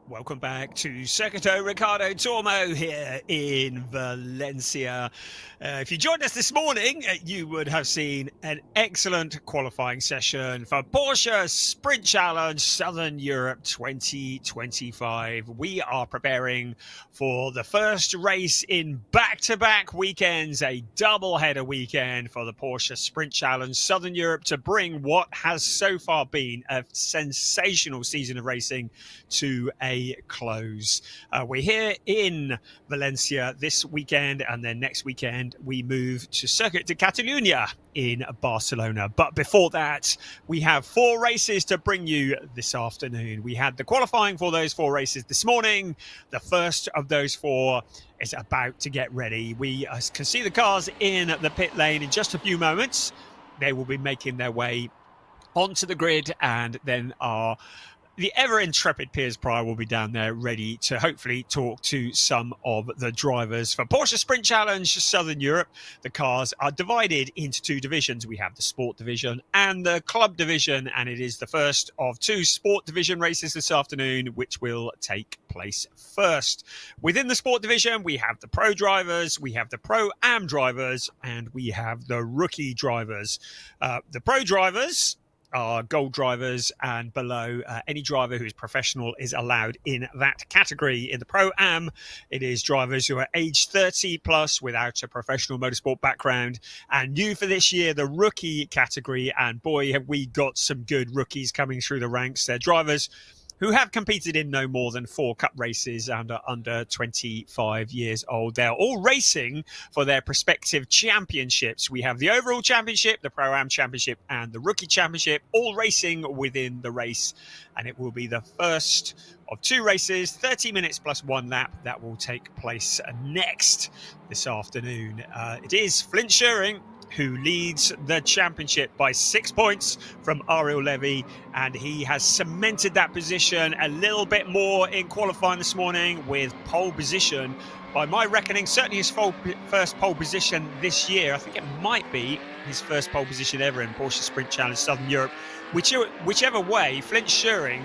Welcome back to Circuito Ricardo Tormo here in Valencia. If you joined us this morning, you would have seen an excellent qualifying session for Porsche Sprint Challenge Southern Europe 2025. We are preparing for the first race in back-to-back weekends, a double-header weekend for the Porsche Sprint Challenge Southern Europe to bring what has so far been a sensational season of racing to a close. We're here in Valencia this weekend, and then next weekend we move to Circuit de Catalunya in Barcelona. But before that, we have 4 races to bring you this afternoon. We had the qualifying for those 4 races this morning. The first of those 4 is about to get ready. We can see the cars in the pit lane in just a few moments. They will be making their way onto the grid, and then the ever-intrepid Piers Pryor will be down there ready to hopefully talk to some of the drivers. For Porsche Sprint Challenge Southern Europe, the cars are divided into 2 divisions. We have the Sport Division and the Club Division, and it is the first of 2 Sport Division races this afternoon, which will take place first. Within the Sport Division, we have the Pro drivers, we have the Pro-Am drivers, and we have the Rookie drivers. The Pro drivers are gold drivers, and below, any driver who is professional is allowed in that category. In the Pro-Am, it is drivers who are aged 30 plus without a professional motorsport background. And new for this year, the Rookie category, and boy, have we got some good rookies coming through the ranks. They're drivers who have competed in no more than 4 cup races and are under 25 years old. They're all racing for their respective championships. We have the overall championship, the Pro-Am championship, and the Rookie championship, all racing within the race. And it will be the first of 2 races, 30 minutes plus 1 lap, that will take place next this afternoon. It is Flint Schuring who leads the championship by 6 points from Ariel Levy, and he has cemented that position a little bit more in qualifying this morning with pole position. By my reckoning, certainly his first pole position this year. I think it might be his first pole position ever in Porsche Sprint Challenge Southern Europe. Whichever way, Flint Schuring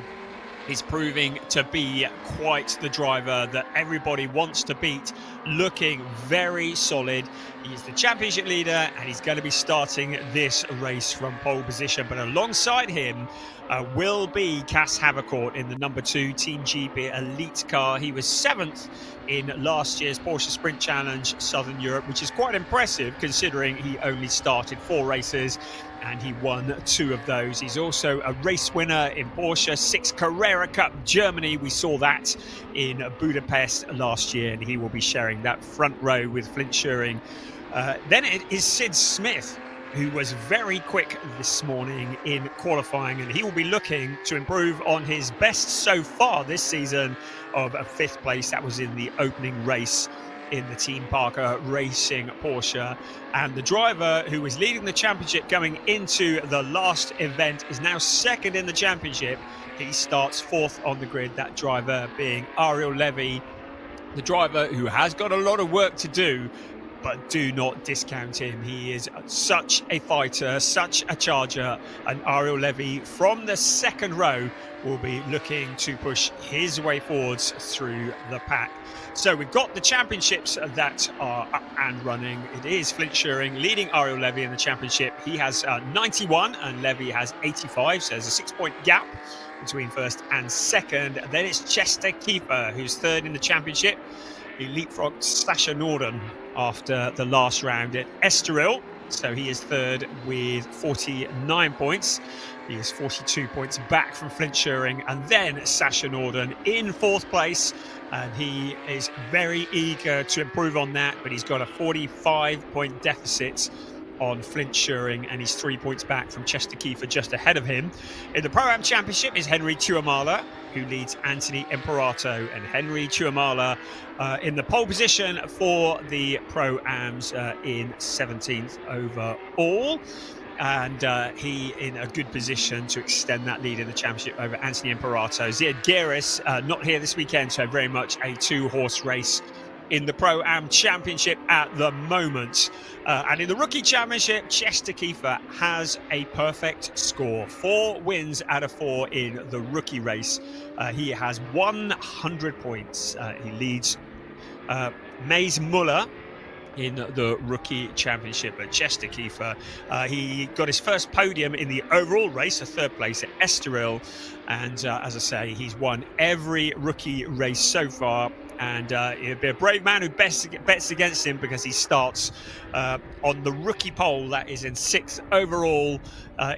is proving to be quite the driver that everybody wants to beat, looking very solid. He's the championship leader, and he's going to be starting this race from pole position. But alongside him will be Cas Havercourt in the number 2 Team GP Elite car. He was 7th in last year's Porsche Sprint Challenge Southern Europe, which is quite impressive considering he only started 4 races and he won 2 of those. He's also a race winner in Porsche 6 Carrera Cup Germany. We saw that in Budapest last year, and he will be sharing that front row with Flint Schuring. Then it is Sid Smith, who was very quick this morning in qualifying, and he will be looking to improve on his best so far this season of a 5th place. That was in the opening race in the Team Parker Racing Porsche. And the driver who was leading the championship going into the last event is now 2nd in the championship. He starts 4th on the grid, that driver being Ariel Levy, the driver who has got a lot of work to do, but do not discount him. He is such a fighter, such a charger, and Ariel Levy from the 2nd row will be looking to push his way forwards through the pack. So we've got the championships that are up and running. It is Flint Schuring leading Ariel Levy in the championship. He has 91 and Levy has 85, so there's a 6-point gap between 1st and 2nd. Then it's Chester Kiefer, who's 3rd in the championship. He leapfrogged Sasha Norden after the last round at Estoril, so he is 3rd with 49 points. He is 42 points back from Flint Schuring, and then Sasha Norden in 4th place, and he is very eager to improve on that, but he's got a 45-point deficit on Flint Schuring, and he's 3 points back from Chester Kiefer just ahead of him. In the Pro-Am Championship is Henry Tuamala, who leads Anthony Imperato, and Henry Tuamala in the pole position for the Pro-Ams in 17th overall. And he in a good position to extend that lead in the championship over Anthony Imperato. Ziad Gieris not here this weekend, so very much a 2-horse race in the Pro-Am Championship at the moment. And in the Rookie Championship, Chester Kiefer has a perfect score. 4 wins out of 4 in the rookie race. He has 100 points. He leads Mays Muller in the Rookie Championship. But Chester Kiefer, he got his first podium in the overall race, a 3rd place at Estoril. And as I say, he's won every rookie race so far. And he'll be a brave man who bets against him, because he starts on the rookie pole. That is in 6th overall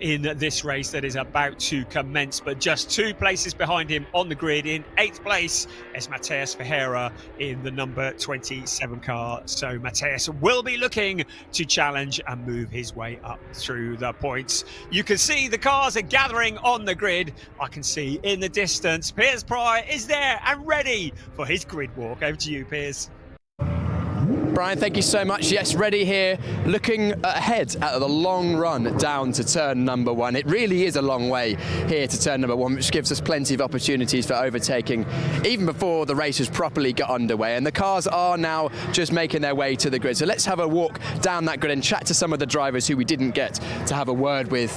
in this race that is about to commence. But just 2 places behind him on the grid. In 8th place is Mateus Ferreira in the number 27 car. So Mateus will be looking to challenge and move his way up through the points. You can see the cars are gathering on the grid. I can see in the distance Piers Pryor is there and ready for his grid walk. Over to you, Piers. Brian, thank you so much. Yes, ready here, looking ahead at the long run down to turn number 1. It really is a long way here to turn number 1, which gives us plenty of opportunities for overtaking even before the race has properly got underway. And the cars are now just making their way to the grid. So let's have a walk down that grid and chat to some of the drivers who we didn't get to have a word with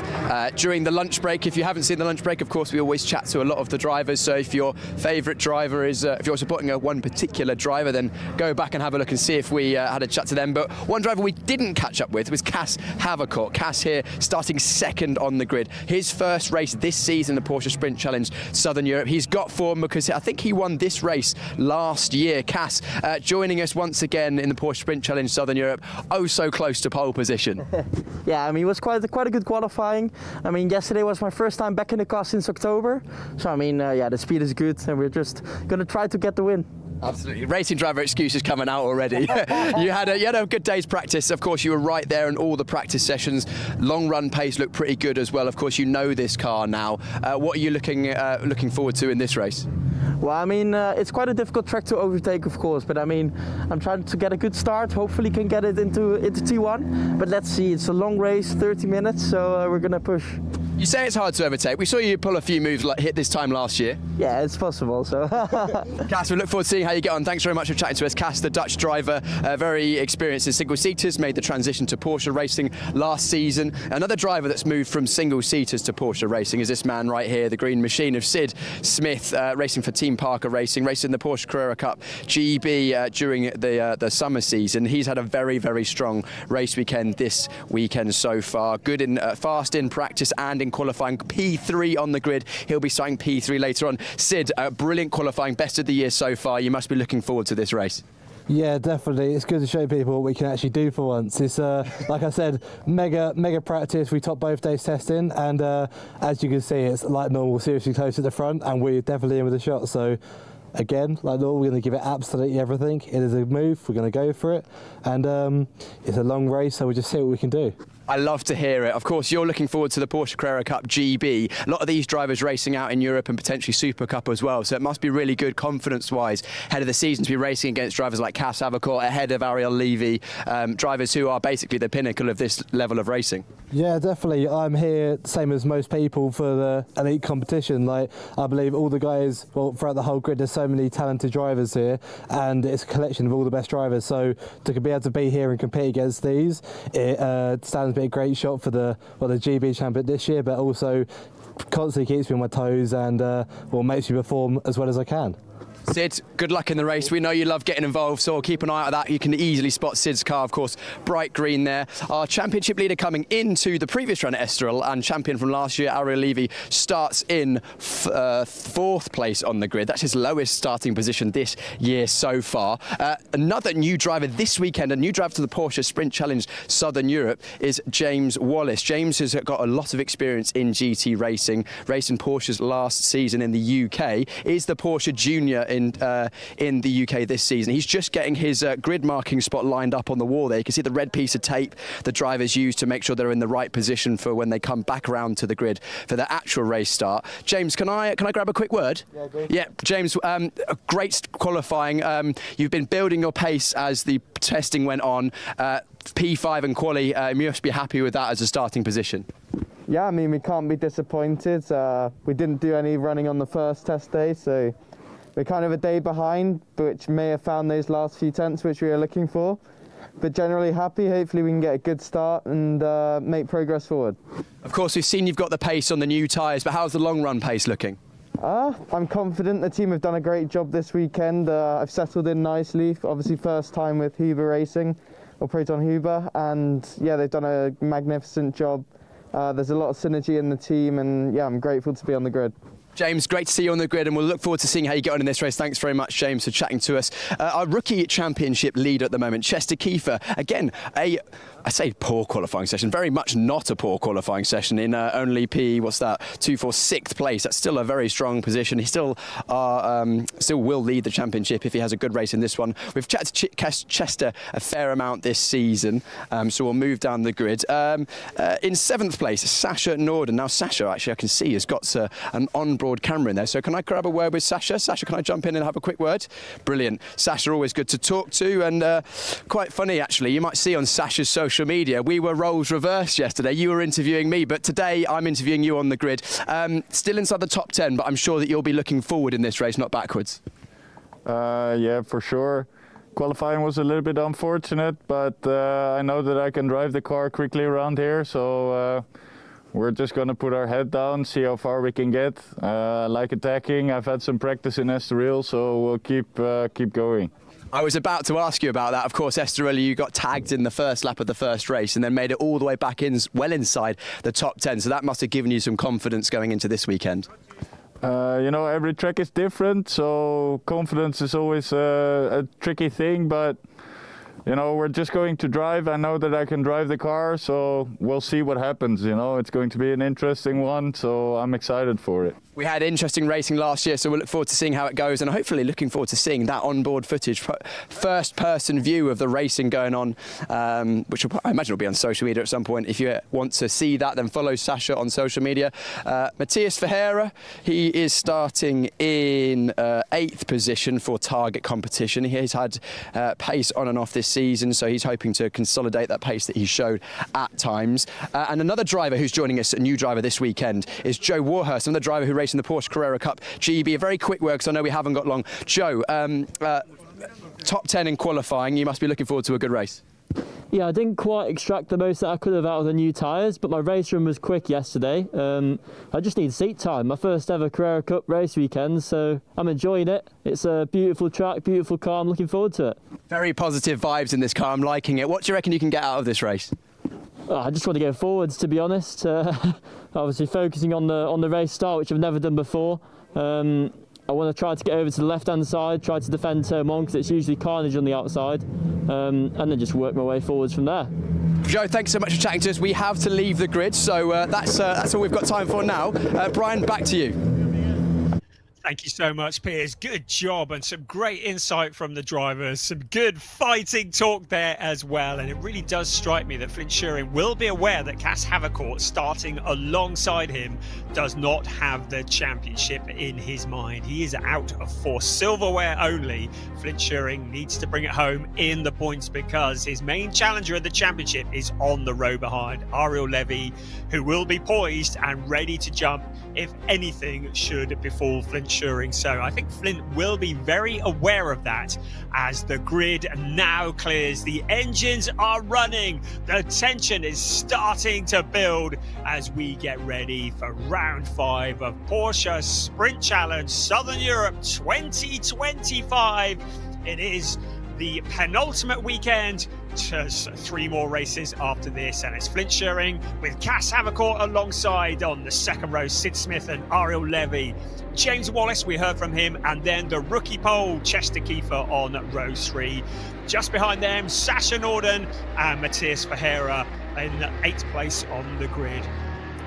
during the lunch break. If you haven't seen the lunch break, of course, we always chat to a lot of the drivers. So if your favourite driver is, if you're supporting one particular driver, then go back and have a look and see if we had a chat to them. But one driver we didn't catch up with was Cas Havercourt. Cas here starting 2nd on the grid. His first race this season, the Porsche Sprint Challenge Southern Europe. He's got form because I think he won this race last year. Cas joining us once again in the Porsche Sprint Challenge Southern Europe. Oh, so close to pole position. Yeah, I mean, it was quite a good qualifying. I mean, yesterday was my first time back in the car since October. So I mean, yeah, the speed is good, and we're just gonna try to get the win. Absolutely. Racing driver excuses coming out already. you had a good day's practice. Of course, you were right there in all the practice sessions. Long run pace looked pretty good as well. Of course, you know this car now. What are you looking forward to in this race? Well, I mean, it's quite a difficult track to overtake, of course, but I mean, I'm trying to get a good start. Hopefully can get it into T1, but let's see. It's a long race, 30 minutes, so we're gonna push. You say it's hard to overtake. We saw you pull a few moves like hit this time last year. Yeah, it's possible. So, Cas, we look forward to seeing how you get on. Thanks very much for chatting to us. Cas, the Dutch driver, very experienced in single-seaters, made the transition to Porsche racing last season. Another driver that's moved from single-seaters to Porsche racing is this man right here, the green machine of Sid Smith, racing for Team Parker Racing, racing the Porsche Carrera Cup GB during the summer season. He's had a very, very strong race weekend this weekend so far. Good in fast in practice and in qualifying. P3 on the grid. He'll be starting P3 later on. Sid, brilliant qualifying, best of the year so far. You must be looking forward to this race. Yeah, definitely. It's good to show people what we can actually do for once. It's like I said, mega practice. We topped both days testing, and as you can see, it's like normal, seriously close at the front, and we're definitely in with a shot. So again, like normal, we're going to give it absolutely everything. It is a move. We're going to go for it, and it's a long race, so we'll just see what we can do. I love to hear it. Of course, you're looking forward to the Porsche Carrera Cup GB. A lot of these drivers racing out in Europe and potentially Super Cup as well. So it must be really good confidence-wise ahead of the season to be racing against drivers like Cas Havercourt, ahead of Ariel Levy, drivers who are basically the pinnacle of this level of racing. Yeah, definitely. I'm here, same as most people, for the elite competition. Like, I believe all the guys, well, throughout the whole grid, there's so many talented drivers here, and it's a collection of all the best drivers. So to be able to be here and compete against these, it stands to be a great shot for the GB champion this year, but also constantly keeps me on my toes and makes me perform as well as I can. Sid, good luck in the race. We know you love getting involved, so keep an eye out on that. You can easily spot Sid's car, of course, bright green there. Our championship leader coming into the previous run at Estoril and champion from last year, Ariel Levy, starts in 4th place on the grid. That's his lowest starting position this year so far. Another new driver this weekend, a new driver to the Porsche Sprint Challenge Southern Europe, is James Wallace. James has got a lot of experience in GT racing, racing Porsches last season in the UK, is the Porsche Junior in the UK this season. He's just getting his grid marking spot lined up on the wall there. You can see the red piece of tape the drivers use to make sure they're in the right position for when they come back around to the grid for the actual race start. James, can I grab a quick word? Yeah, go. Yeah, James, a great qualifying. You've been building your pace as the testing went on. P5 and quali, you must be happy with that as a starting position. Yeah, I mean, we can't be disappointed. We didn't do any running on the first test day, so we're kind of a day behind, which may have found those last few tenths which we were looking for. But generally happy. Hopefully we can get a good start and make progress forward. Of course, we've seen you've got the pace on the new tyres, but how's the long run pace looking? I'm confident. The team have done a great job this weekend. I've settled in nicely. Obviously first time with Huber Racing, or Proton Huber, and yeah, they've done a magnificent job. There's a lot of synergy in the team, and yeah, I'm grateful to be on the grid. James, great to see you on the grid, and we'll look forward to seeing how you get on in this race. Thanks very much, James, for chatting to us. Our rookie championship leader at the moment, Chester Kiefer. Again, I say poor qualifying session, very much not a poor qualifying session in only sixth place. That's still a very strong position. He still will lead the championship if he has a good race in this one. We've chatted to Chester a fair amount this season, so we'll move down the grid. In seventh place, Sasha Norden. Now, Sasha, actually, I can see, has got an onboard camera in there, so can I grab a word with Sasha? Sasha, can I jump in and have a quick word? Brilliant. Sasha, always good to talk to, and quite funny, actually. You might see on Sasha's social media, we were roles reversed yesterday. You were interviewing me, but today I'm interviewing you on the grid. Still inside the top 10, but I'm sure that you'll be looking forward in this race, not backwards. Yeah, for sure. Qualifying was a little bit unfortunate, but I know that I can drive the car quickly around here, so we're just going to put our head down, see how far we can get. I like attacking. I've had some practice in Estoril, so we'll keep going. I was about to ask you about that. Of course, Estoril, you got tagged in the first lap of the first race and then made it all the way back in, well inside the top 10. So that must have given you some confidence going into this weekend. You know, every track is different, so confidence is always a tricky thing, but you know, we're just going to drive. I know that I can drive the car, so we'll see what happens. You know, it's going to be an interesting one, so I'm excited for it. We had interesting racing last year, so we'll look forward to seeing how it goes, and hopefully looking forward to seeing that onboard footage, first-person view of the racing going on, which I imagine will be on social media at some point. If you want to see that, then follow Sasha on social media. Matthias Ferreira, he is starting in 8th position for target competition. He has had pace on and off this season, so he's hoping to consolidate that pace that he showed at times. And another driver who's joining us, a new driver this weekend, is Joe Warhurst, another driver who raced in the Porsche Carrera Cup GB. A very quick word, because I know we haven't got long. Joe, top 10 in qualifying. You must be looking forward to a good race. Yeah, I didn't quite extract the most that I could have out of the new tyres, but my race run was quick yesterday. I just need seat time. My first ever Carrera Cup race weekend, so I'm enjoying it. It's a beautiful track, beautiful car. I'm looking forward to it. Very positive vibes in this car. I'm liking it. What do you reckon you can get out of this race? I just want to go forwards, to be honest. Obviously focusing on the race start, which I've never done before. I want to try to get over to the left-hand side, try to defend turn 1 because it's usually carnage on the outside, and then just work my way forwards from there. Joe, thanks so much for chatting to us. We have to leave the grid, so that's all we've got time for now. Brian, back to you. Thank you so much, Piers. Good job, and some great insight from the drivers. Some good fighting talk there as well. And it really does strike me that Flint Schuring will be aware that Cass Havercourt, starting alongside him, does not have the championship in his mind. He is out for silverware only. Flint Schuring needs to bring it home in the points because his main challenger at the championship is on the row behind, Ariel Levy, who will be poised and ready to jump if anything should befall Flint Schuring. So I think Flint will be very aware of that as the grid now clears. The engines are running. The tension is starting to build as we get ready for round 5 of Porsche Sprint Challenge Southern Europe 2025. It is the penultimate weekend. Just 3 more races after this, and it's Flint Schuring with Cass Havercourt alongside on the second row, Sid Smith and Ariel Levy. James Wallace, we heard from him, and then the rookie pole, Chester Kiefer on row 3. Just behind them, Sasha Norden and Matthias Ferreira in 8th place on the grid.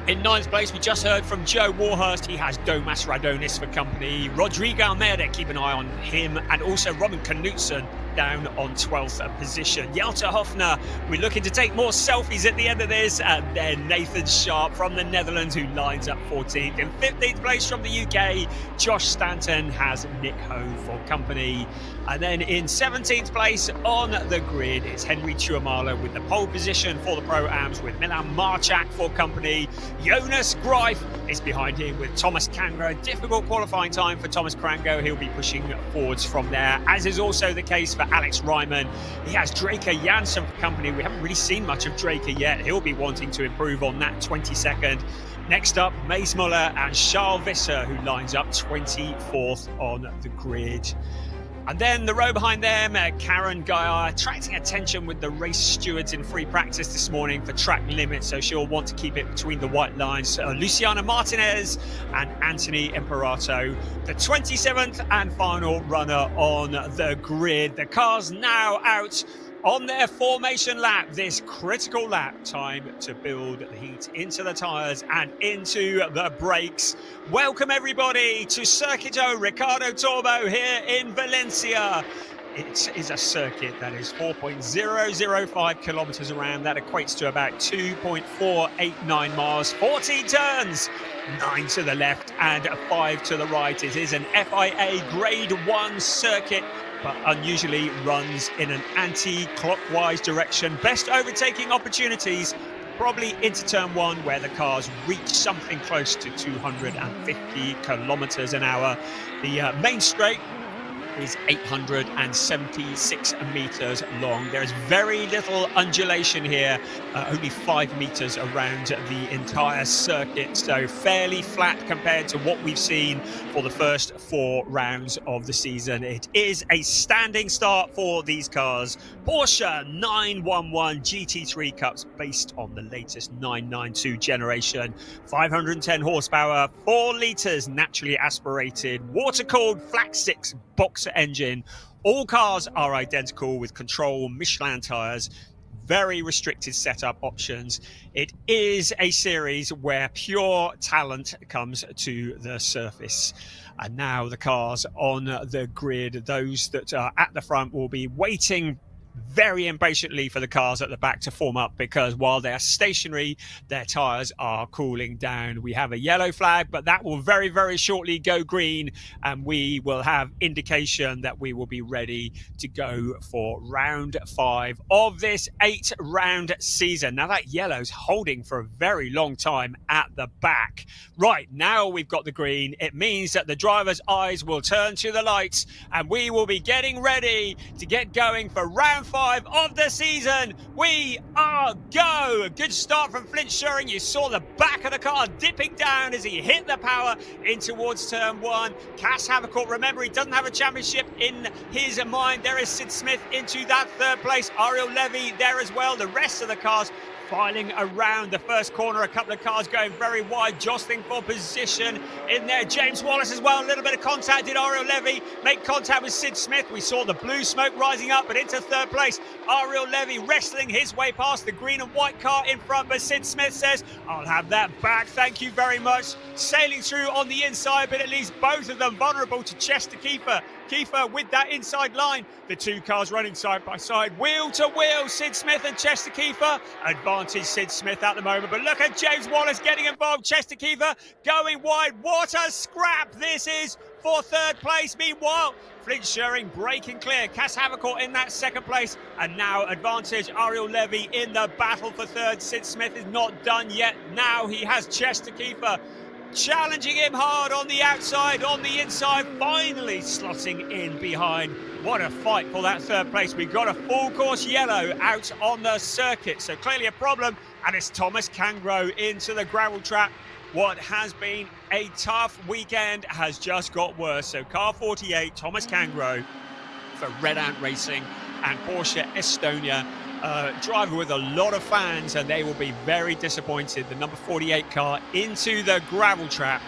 In 9th place, we just heard from Joe Warhurst. He has Domas Radonis for company. Rodrigo Almeida, keep an eye on him, and also Robin Knutson down on 12th position. Jelte Hofner, we're looking to take more selfies at the end of this. And then Nathan Sharp from the Netherlands, who lines up 14th. In 15th place from the UK, Josh Stanton has Nick Ho for company. And then in 17th place on the grid is Henry Tuamala with the pole position for the Pro-Ams, with Milan Marchak for company. Jonas Greif is behind him with Thomas Kangro. Difficult qualifying time for Thomas Krango. He'll be pushing forwards from there, as is also the case for Alex Ryman. He has Draker Janssen for company. We haven't really seen much of Draker yet. He'll be wanting to improve on that 22nd. Next up, Mace Muller and Charles Visser, who lines up 24th on the grid. And then the row behind them, Karen Gaia, attracting attention with the race stewards in free practice this morning for track limits, so she'll want to keep it between the white lines. Luciana Martinez and Anthony Imperato, the 27th and final runner on the grid. The car's now out on their formation lap, this critical lap. Time to build the heat into the tyres and into the brakes. Welcome everybody to Circuito Ricardo Tormo here in Valencia. It is a circuit that is 4.005 kilometers around. That equates to about 2.489 miles, 14 turns, 9 to the left and 5 to the right. It is an FIA Grade 1 circuit, but unusually runs in an anti-clockwise direction. Best overtaking opportunities probably into turn 1, where the cars reach something close to 250 kilometers an hour. The main straight is 876 meters long. There is very little undulation here, only 5 meters around the entire circuit, so fairly flat compared to what we've seen for the first 4 rounds of the season. It is a standing start for these cars. Porsche 911 GT3 Cups, based on the latest 992 generation, 510 horsepower, 4 litres naturally aspirated, water-cooled flat 6 boxer engine. All cars are identical with control Michelin tyres, very restricted setup options. It is a series where pure talent comes to the surface. And now the cars on the grid, those that are at the front will be waiting very impatiently for the cars at the back to form up, because while they're stationary, their tyres are cooling down. We have a yellow flag, but that will very, very shortly go green, and we will have indication that we will be ready to go for round 5 of this 8-round season. Now that yellow's holding for a very long time at the back. Right, now we've got the green. It means that the driver's eyes will turn to the lights, and we will be getting ready to get going for round 5 of the season. We are go. A good start from Flint Schuring. You saw the back of the car dipping down as he hit the power in towards turn 1. Cass Havercourt, remember, he doesn't have a championship in his mind. There is Sid Smith into that 3rd place. Ariel Levy there as well. The rest of the cars filing around the first corner. A couple of cars going very wide, jostling for position in there. James Wallace as well. A little bit of contact. Did Ariel Levy make contact with Sid Smith? We saw the blue smoke rising up, but into 3rd place. Ariel Levy wrestling his way past the green and white car in front, but Sid Smith says, I'll have that back, thank you very much. Sailing through on the inside, but at least both of them vulnerable to Chester Kiefer. Kiefer with that inside line. The 2 cars running side by side, wheel to wheel. Sid Smith and Chester Kiefer. Advantage Sid Smith at the moment, but look at James Wallace getting involved. Chester Kiefer going wide. What a scrap this is for 3rd place. Meanwhile, Flint Schuring breaking clear. Cass Havercourt in that 2nd place. And now advantage Ariel Levy in the battle for 3rd. Sid Smith is not done yet. Now he has Chester Kiefer challenging him hard on the outside, on the inside, finally slotting in behind. What a fight for that 3rd place. We've got a full course yellow out on the circuit, so clearly a problem. And it's Thomas Kangro into the gravel trap. What has been a tough weekend has just got worse. So car 48, Thomas Kangro for RedAnt Racing and Porsche Estonia. Driver with a lot of fans, and they will be very disappointed. The number 48 car into the gravel trap,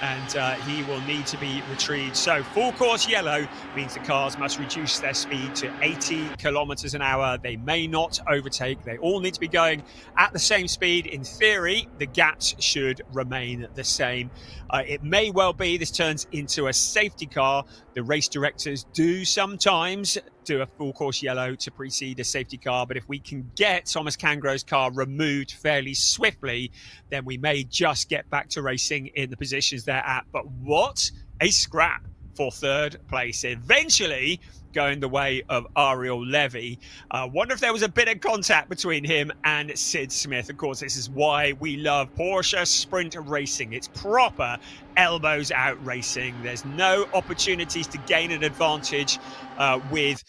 and he will need to be retrieved. So full course yellow means the cars must reduce their speed to 80 kilometers an hour. They may not overtake. They all need to be going at the same speed. In theory, the gaps should remain the same. It may well be this turns into a safety car. The race directors do sometimes do a full course yellow to precede a safety car, but if we can get Thomas Cangro's car removed fairly swiftly, then we may just get back to racing in the positions they're at. But what a scrap for third place, eventually going the way of Ariel Levy. Wonder if there was a bit of contact between him and Sid Smith. Of course, this is why we love Porsche sprint racing. It's proper elbows out racing. There's no opportunities to gain an advantage with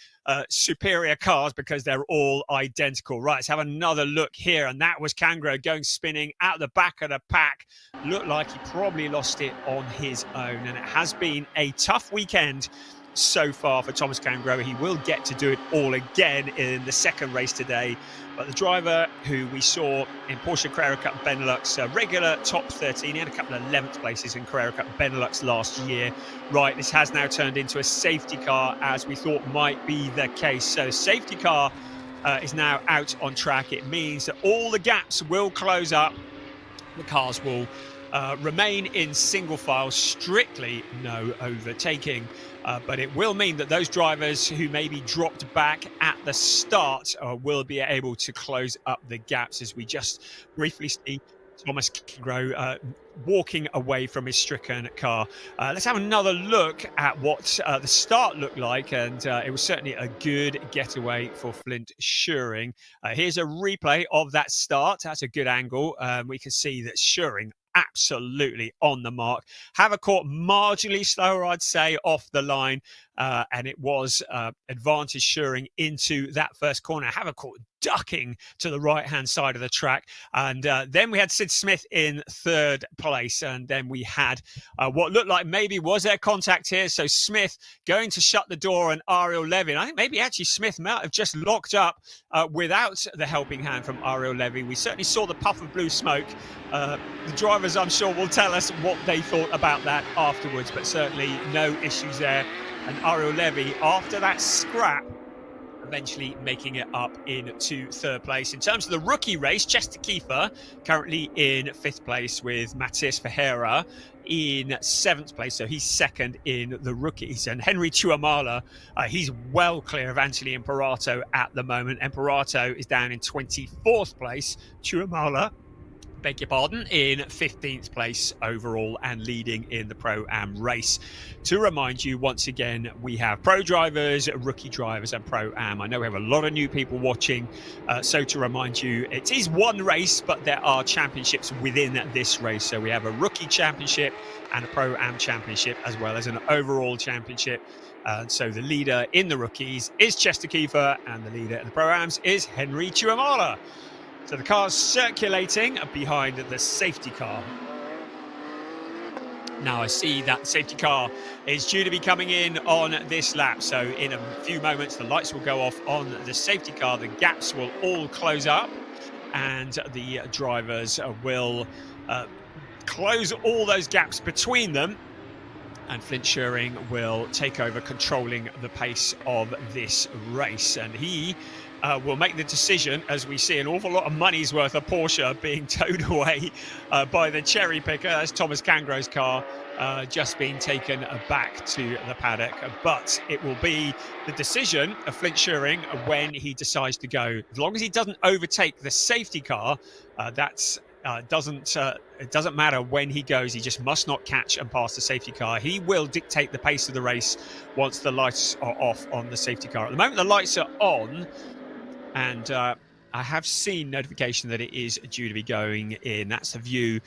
superior cars because they're all identical. Right, let's have another look here, and that was Cangro going spinning out the back of the pack. Looked like he probably lost it on his own, and it has been a tough weekend so far for Thomas Cangro. He will get to do it all again in the second race today, but the driver who we saw in Porsche Carrera Cup Benelux, regular top 13, he had a couple of 11th places in Carrera Cup Benelux last year. Right, this has now turned into a safety car, as we thought might be the case. So safety car is now out on track. It means that all the gaps will close up. The cars will remain in single file, strictly no overtaking. But it will mean that those drivers who maybe dropped back at the start will be able to close up the gaps, as we just briefly see Thomas Cangro walking away from his stricken car. Let's have another look at what the start looked like, and it was certainly a good getaway for Flint Schuring. Here's a replay of that start. That's a good angle. We can see that Schuring absolutely on the mark. Havercourt marginally slower, I'd say, off the line, and it was advantage Schuring into that first corner. Havercourt ducking to the right-hand side of the track, and then we had Sid Smith in third place, and then we had what looked like maybe was there contact here. So Smith going to shut the door on Ariel Levy. And I think maybe actually Smith might have just locked up without the helping hand from Ariel Levy. We certainly saw the puff of blue smoke. The drivers, I'm sure, will tell us what they thought about that afterwards, but certainly no issues there. And Ariel Levy, after that scrap, eventually making it up into third place. In terms of the rookie race, Chester Kiefer currently in fifth place, with Matis Ferreira in seventh place, so he's second in the rookies. And Henry Chuamala, he's well clear of Anthony Imperato at the moment. Imperato is down in 24th place. Chuamala, beg your pardon, in 15th place overall and leading in the Pro-Am race. To remind you, once again, we have pro drivers, rookie drivers and Pro-Am. I know we have a lot of new people watching, so to remind you, it is one race, but there are championships within this race. So we have a rookie championship and a Pro-Am championship, as well as an overall championship. So the leader in the rookies is Chester Kiefer, and the leader in the Pro-Ams is Henry Chuamala. So the car's circulating behind the safety car. Now I see that the safety car is due to be coming in on this lap. So in a few moments, the lights will go off on the safety car. The gaps will all close up, and the drivers will close all those gaps between them. And Flint Schuring will take over controlling the pace of this race. And he will make the decision, as we see an awful lot of money's worth of Porsche being towed away by the cherry picker. That's Thomas Cangro's car just being taken back to the paddock. But it will be the decision of Flint Schuring when he decides to go. As long as he doesn't overtake the safety car, it doesn't matter when he goes. He just must not catch and pass the safety car. He will dictate the pace of the race once the lights are off on the safety car. At the moment, the lights are on, and I have seen notification that it is due to be going in. That's the view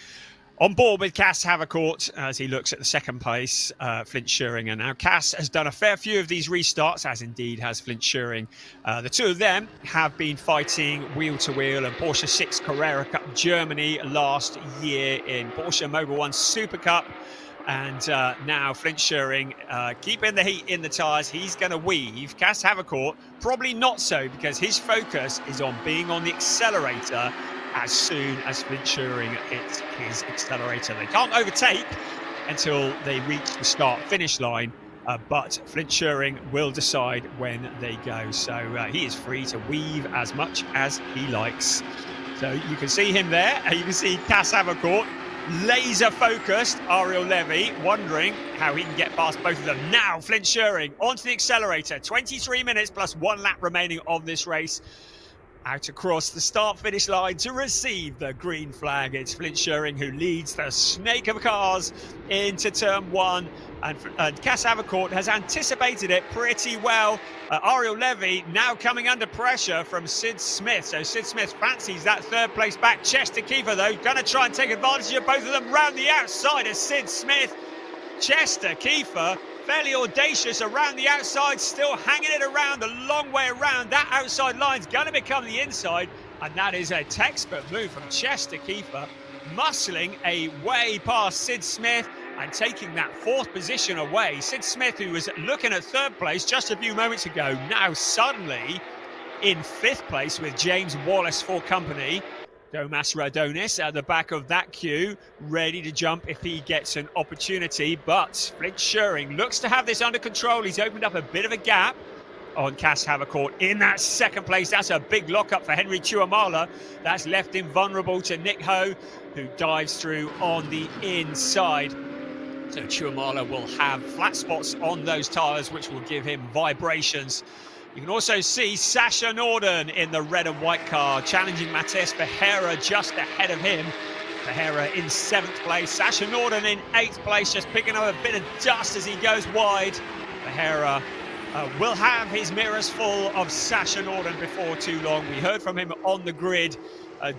on board with Cass Havercourt as he looks at the second place, Flint Schuring. And now Cass has done a fair few of these restarts, as indeed has Flint Schuring. The two of them have been fighting wheel to wheel, and Porsche 6 Carrera Cup Germany last year in Porsche Mobil 1 Super Cup. And now Flint Schuring keeping the heat in the tyres. He's going to weave. Cass Havercourt, probably not so, because his focus is on being on the accelerator as soon as Flint Schuring hits his accelerator. They can't overtake until they reach the start-finish line, but Flint Schuring will decide when they go. So he is free to weave as much as he likes. So you can see him there. You can see Cass Havercourt laser focused. Ariel Levy wondering how he can get past both of them. Now Flint Schuring onto the accelerator. 23 minutes plus 1 lap remaining of this race. Out across the start-finish line to receive the green flag. It's Flint Schuring who leads the snake of cars into turn 1. And Cas Havercourt has anticipated it pretty well. Ariel Levy now coming under pressure from Sid Smith. So Sid Smith fancies that third place back. Chester Kiefer, though, going to try and take advantage of both of them round the outside of Sid Smith. Chester Kiefer, fairly audacious around the outside, still hanging it around a long way around. That outside line's going to become the inside, and that is a textbook move from Chester Kiefer, muscling a way past Sid Smith and taking that 4th position away. Sid Smith, who was looking at 3rd place just a few moments ago, now suddenly in 5th place with James Wallace for company. Domas Radonis at the back of that queue, ready to jump if he gets an opportunity. But Flint Schuring looks to have this under control. He's opened up a bit of a gap on Cas Havercourt in that 2nd place. That's a big lockup for Henry Chuamala. That's left him vulnerable to Nick Ho, who dives through on the inside. So Chuamala will have flat spots on those tyres, which will give him vibrations. You can also see Sasha Norden in the red and white car, challenging Matías Ferreira just ahead of him. Ferreira in 7th place, Sasha Norden in 8th place, just picking up a bit of dust as he goes wide. Ferreira will have his mirrors full of Sasha Norden before too long. We heard from him on the grid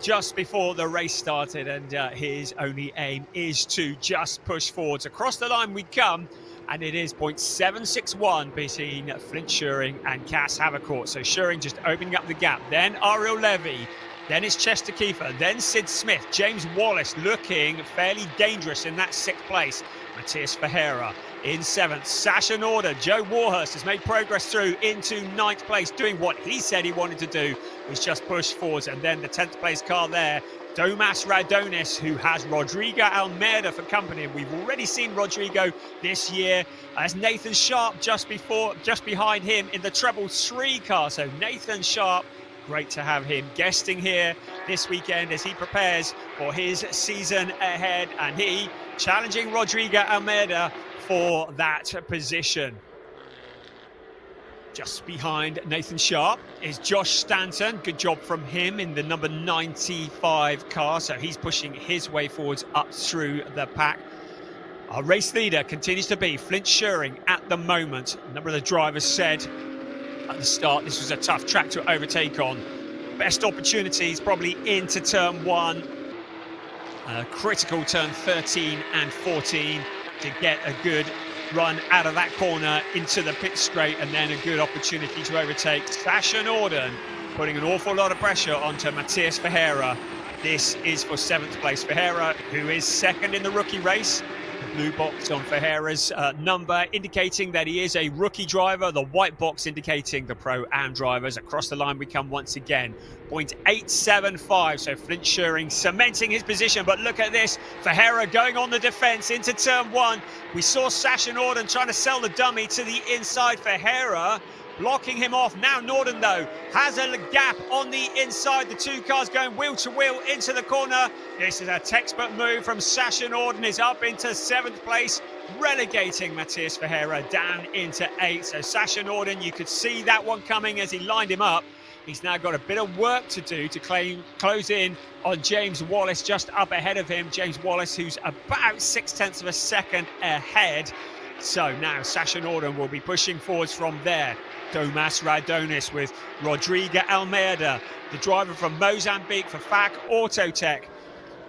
just before the race started, and his only aim is to just push forwards. Across the line we come, and it is 0.761 between Flint Schuring and Cas Havercourt. So Schuring just opening up the gap. Then Ariel Levy. Then it's Chester Kiefer. Then Sid Smith. James Wallace looking fairly dangerous in that 6th place. Matías Ferreira in 7th. Sasha Norden. Joe Warhurst has made progress through into 9th place, doing what he said he wanted to do, was just push forwards. And then the 10th place car there, Domas Radonis, who has Rodrigo Almeida for company. We've already seen Rodrigo this year as Nathan Sharp just behind him in the treble 3 car. So Nathan Sharp, great to have him guesting here this weekend as he prepares for his season ahead, and he challenging Rodrigo Almeida for that position. Just behind Nathan Sharp is Josh Stanton. Good job from him in the number 95 car. So he's pushing his way forwards up through the pack. Our race leader continues to be Flint Schuring at the moment. A number of the drivers said at the start this was a tough track to overtake on. Best opportunities probably into turn 1. Critical turn 13 and 14 to get a good run out of that corner into the pit straight, and then a good opportunity to overtake. Sasha Norden putting an awful lot of pressure onto Matías Ferreira. This is for 7th place. Ferreira, who is 2nd in the rookie race. The blue box on Ferreira's number indicating that he is a rookie driver. The white box indicating the Pro-Am drivers. Across the line we come once again. 0.875, so Flint Schuring cementing his position, but look at this, Ferreira going on the defence into turn 1. We saw Sasha Norden trying to sell the dummy to the inside. Ferreira blocking him off. Now Norden, though, has a gap on the inside. The 2 cars going wheel to wheel into the corner. This is a textbook move from Sasha Norden. Is up into 7th place, relegating Matías Ferreira down into 8th. So Sasha Norden, you could see that one coming as he lined him up. He's now got a bit of work to do to close in on James Wallace just up ahead of him. James Wallace, who's about 0.6 of a second ahead. So now Sasha Norden will be pushing forwards from there. Domas Radonis with Rodrigo Almeida, the driver from Mozambique for FAC Autotech,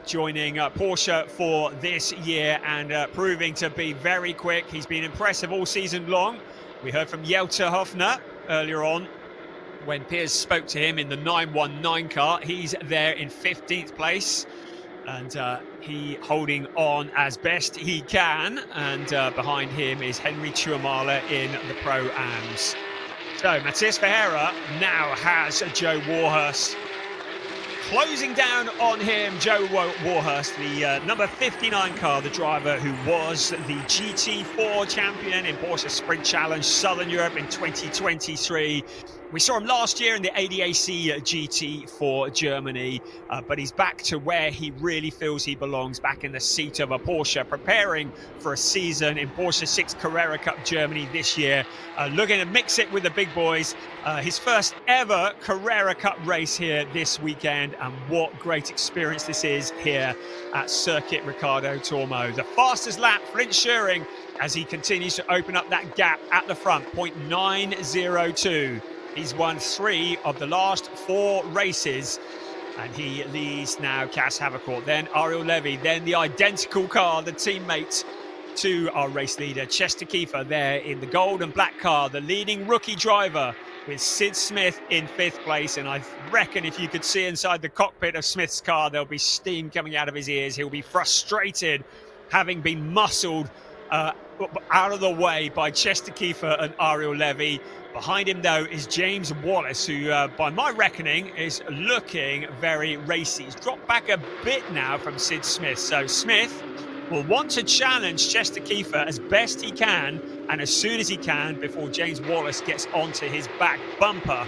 joining Porsche for this year and proving to be very quick. He's been impressive all season long. We heard from Jelte Hofner earlier on when Piers spoke to him in the 919 car. He's there in 15th place, and he holding on as best he can. And behind him is Henry Chuamala in the Pro-Ams. So Matías Ferreira now has Joe Warhurst closing down on him. Joe Warhurst, the number 59 car, the driver who was the GT4 champion in Porsche Sprint Challenge Southern Europe in 2023. We saw him last year in the ADAC GT for Germany, but he's back to where he really feels he belongs, back in the seat of a Porsche, preparing for a season in Porsche 6 Carrera Cup Germany this year, looking to mix it with the big boys. His first ever Carrera Cup race here this weekend, and what great experience this is here at Circuit Ricardo Tormo. The fastest lap for Flint Schuring as he continues to open up that gap at the front, 0.902. He's won 3 of the last 4 races, and he leads now Cas Havercourt, then Ariel Levy, then the identical car, the teammate to our race leader, Chester Kiefer, there in the gold and black car, the leading rookie driver, with Sid Smith in 5th place. And I reckon if you could see inside the cockpit of Smith's car, there'll be steam coming out of his ears. He'll be frustrated, having been muscled out of the way by Chester Kiefer and Ariel Levy. Behind him, though, is James Wallace, who, by my reckoning, is looking very racy. He's dropped back a bit now from Sid Smith. So Smith will want to challenge Chester Kiefer as best he can, and as soon as he can, before James Wallace gets onto his back bumper.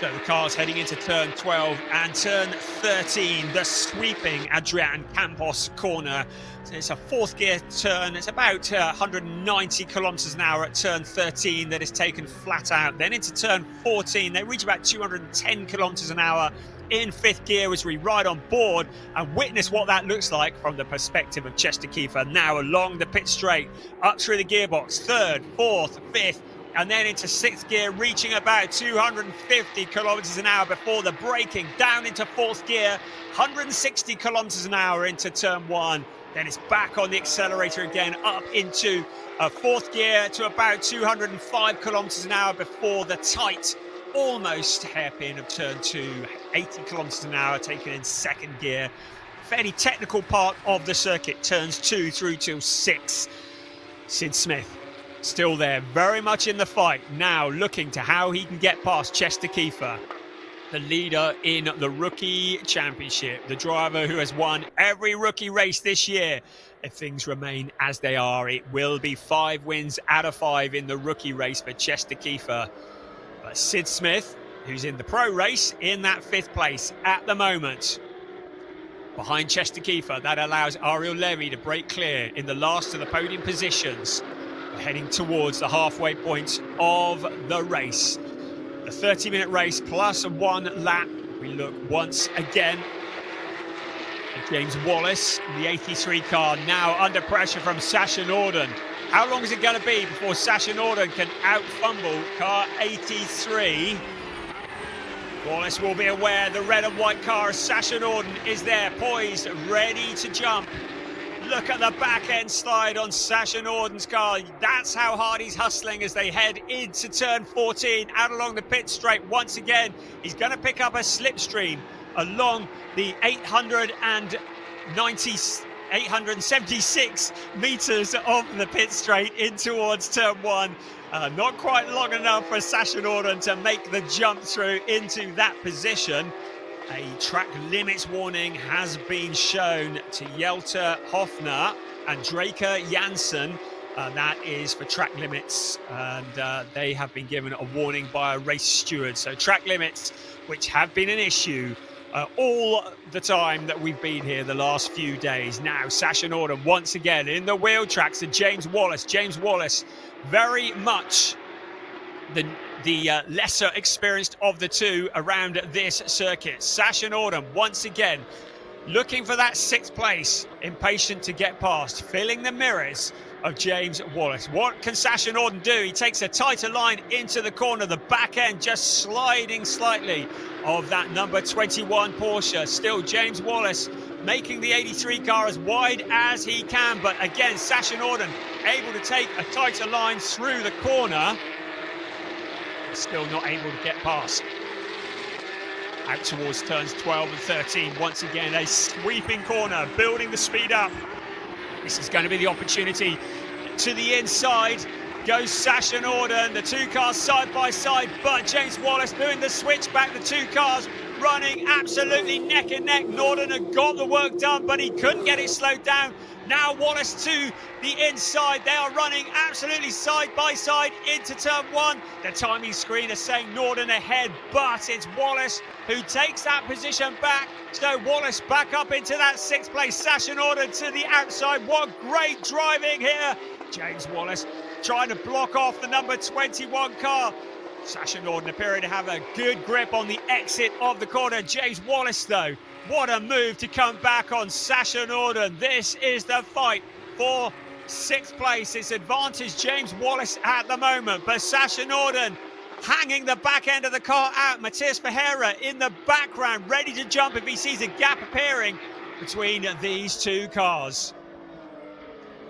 So the car's heading into turn 12 and turn 13, the sweeping Adrian Campos corner. It's a 4th gear turn. It's about 190 kilometers an hour at turn 13 that is taken flat out. Then into turn 14, they reach about 210 kilometers an hour in 5th gear as we ride on board and witness what that looks like from the perspective of Chester Kiefer. Now along the pit straight, up through the gearbox, 3rd, 4th, 5th, and then into 6th gear, reaching about 250 kilometers an hour before the braking, down into 4th gear, 160 kilometers an hour into turn 1. Then it's back on the accelerator again, up into 4th gear to about 205 kilometers an hour before the tight, almost hairpin of turn 2, 80 kilometers an hour taken in 2nd gear. Fairly technical part of the circuit, turns 2 through till 6. Sid Smith still there, very much in the fight, now looking to how he can get past Chester Kiefer, the leader in the Rookie Championship, the driver who has won every rookie race this year. If things remain as they are, it will be 5 wins out of 5 in the rookie race for Chester Kiefer. But Sid Smith, who's in the pro race, in that 5th place at the moment. Behind Chester Kiefer, that allows Ariel Levy to break clear in the last of the podium positions. We're heading towards the halfway point of the race. The 30-minute race plus 1 lap. We look once again at James Wallace, the 83 car, now under pressure from Sasha Norden. How long is it going to be before Sasha Norden can out-fumble car 83? Wallace will be aware the red and white car, Sasha Norden, is there, poised, ready to jump. Look at the back end slide on Sasha Norden's car. That's how hard he's hustling as they head into turn 14, out along the pit straight. Once again, he's going to pick up a slipstream along the 876 meters of the pit straight in towards turn 1. Not quite long enough for Sasha Norden to make the jump through into that position. A track limits warning has been shown to Jelter Hofner and Draker Janssen. That is for track limits, and they have been given a warning by a race steward. So track limits, which have been an issue all the time that we've been here the last few days. Now Sasha Norden once again in the wheel tracks to James Wallace. James Wallace very much the lesser experienced of the two around this circuit. Sasha Norden once again looking for that 6th place, impatient to get past, filling the mirrors of James Wallace. What can Sasha Norden do? He takes a tighter line into the corner, the back end just sliding slightly of that number 21 Porsche. Still James Wallace making the 83 car as wide as he can, but again Sasha Norden able to take a tighter line through the corner. Still not able to get past. Out towards turns 12 and 13. Once again, a sweeping corner, building the speed up. This is going to be the opportunity. To the inside goes Sasha Norden. The 2 cars side by side, but James Wallace doing the switch back. The 2 cars running absolutely neck and neck. Norden had got the work done, but he couldn't get it slowed down. Now Wallace to the inside. They are running absolutely side by side into turn one. The timing screen is saying Norden ahead, but it's Wallace who takes that position back. So Wallace back up into that sixth place. Sasha Norden to the outside. What great driving here. James Wallace trying to block off the number 21 car. Sasha Norden appearing to have a good grip on the exit of the corner. James Wallace, though, what a move to come back on Sasha Norden. This is the fight for sixth place. It's advantage James Wallace at the moment, but Sasha Norden hanging the back end of the car out. Matthias Ferreira in the background, ready to jump if he sees a gap appearing between these two cars.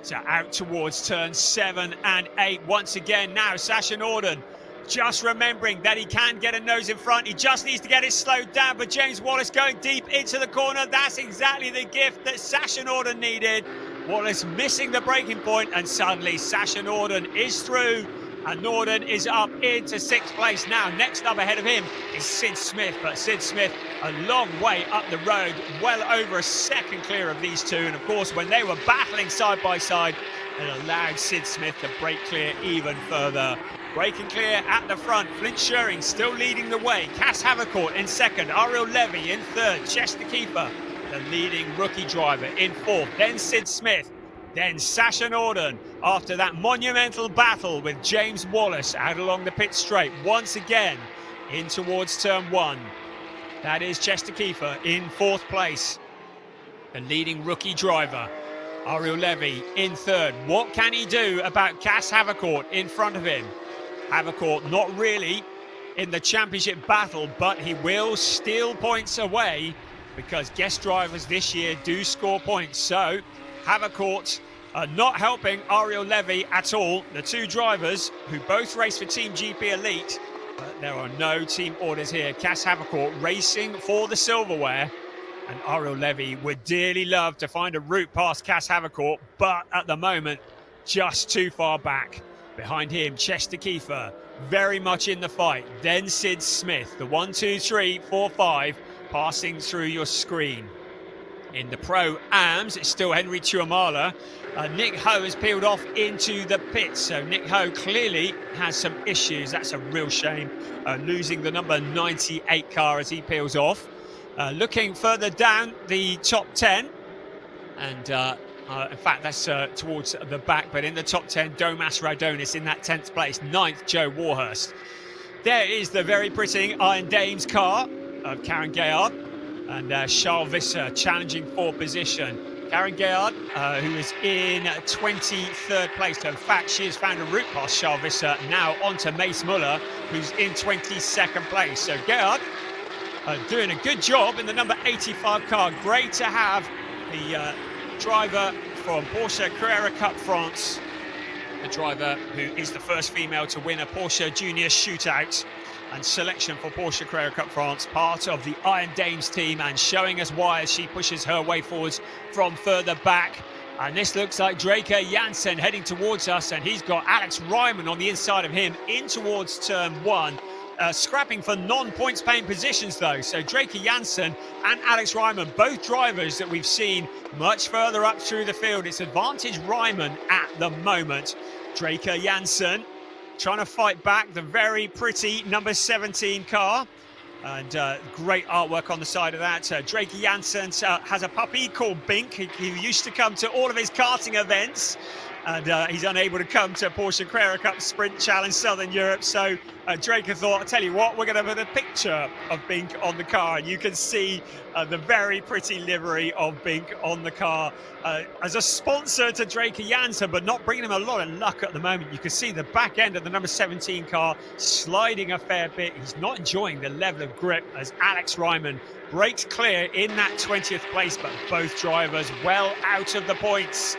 So out towards turn 7 and 8 once again now. Sasha Norden just remembering that he can get a nose in front. He just needs to get it slowed down, but James Wallace going deep into the corner. That's exactly the gift that Sasha Norden needed. Wallace missing the braking point, and suddenly Sasha Norden is through, and Norden is up into sixth place now. Next up ahead of him is Sid Smith, but Sid Smith a long way up the road, well over a second clear of these two. And of course, when they were battling side by side, it allowed Sid Smith to break clear even further. Breaking clear at the front, Flint Schuring still leading the way. Cass Havercourt in second, Ariel Levy in third, Chester Keefer, the leading rookie driver, in fourth. Then Sid Smith, then Sasha Norden. After that monumental battle with James Wallace out along the pit straight, once again in towards turn 1. That is Chester Keefer in fourth place, the leading rookie driver. Ariel Levy in third. What can he do about Cass Havercourt in front of him? Havercourt not really in the championship battle, but he will steal points away because guest drivers this year do score points. So Havercourt not helping Ariel Levy at all. The two drivers who both race for Team GP Elite, but there are no team orders here. Cass Havercourt racing for the silverware, and Ariel Levy would dearly love to find a route past Cass Havercourt, but at the moment just too far back. Behind him, Chester Keefer, very much in the fight. Then Sid Smith, the 1, 2, 3, 4, 5, passing through your screen. In the Pro-Ams, it's still Henry Tuamala. Nick Ho has peeled off into the pits, so Nick Ho clearly has some issues. That's a real shame, losing the number 98 car as he peels off. Looking further down the top 10, and in fact, that's towards the back, but in the top 10, Domas Raudonis in that 10th place. 9th, Joe Warhurst. There is the very pretty Iron Dames car of Karen Gayard, and Charles Visser challenging for position. Karen Gayard, who is in 23rd place. So in fact, she has found a route past Charles Visser, now onto Mace Muller, who's in 22nd place. So Gayard doing a good job in the number 85 car. Great to have the driver from Porsche Carrera Cup France, the driver who is the first female to win a Porsche Junior Shootout and selection for Porsche Carrera Cup France, part of the Iron Dames team, and showing us why as she pushes her way forwards from further back. And this looks like Draker Janssen heading towards us, and he's got Alex Ryman on the inside of him in towards turn 1. Scrapping for non-points paying positions though. So Draker Janssen and Alex Ryman, both drivers that we've seen much further up through the field. It's advantage Ryman at the moment. Draker Janssen trying to fight back the very pretty number 17 car. And great artwork on the side of that. Draker Janssen has a puppy called Bink, who used to come to all of his karting events. And he's unable to come to Porsche Carrera Cup Sprint Challenge Southern Europe. So Draker thought, I'll tell you what, we're going to put a picture of Bink on the car. And you can see the very pretty livery of Bink on the car. As a sponsor to Draker Janssen, but not bringing him a lot of luck at the moment. You can see the back end of the number 17 car sliding a fair bit. He's not enjoying the level of grip as Alex Ryman breaks clear in that 20th place, but both drivers well out of the points.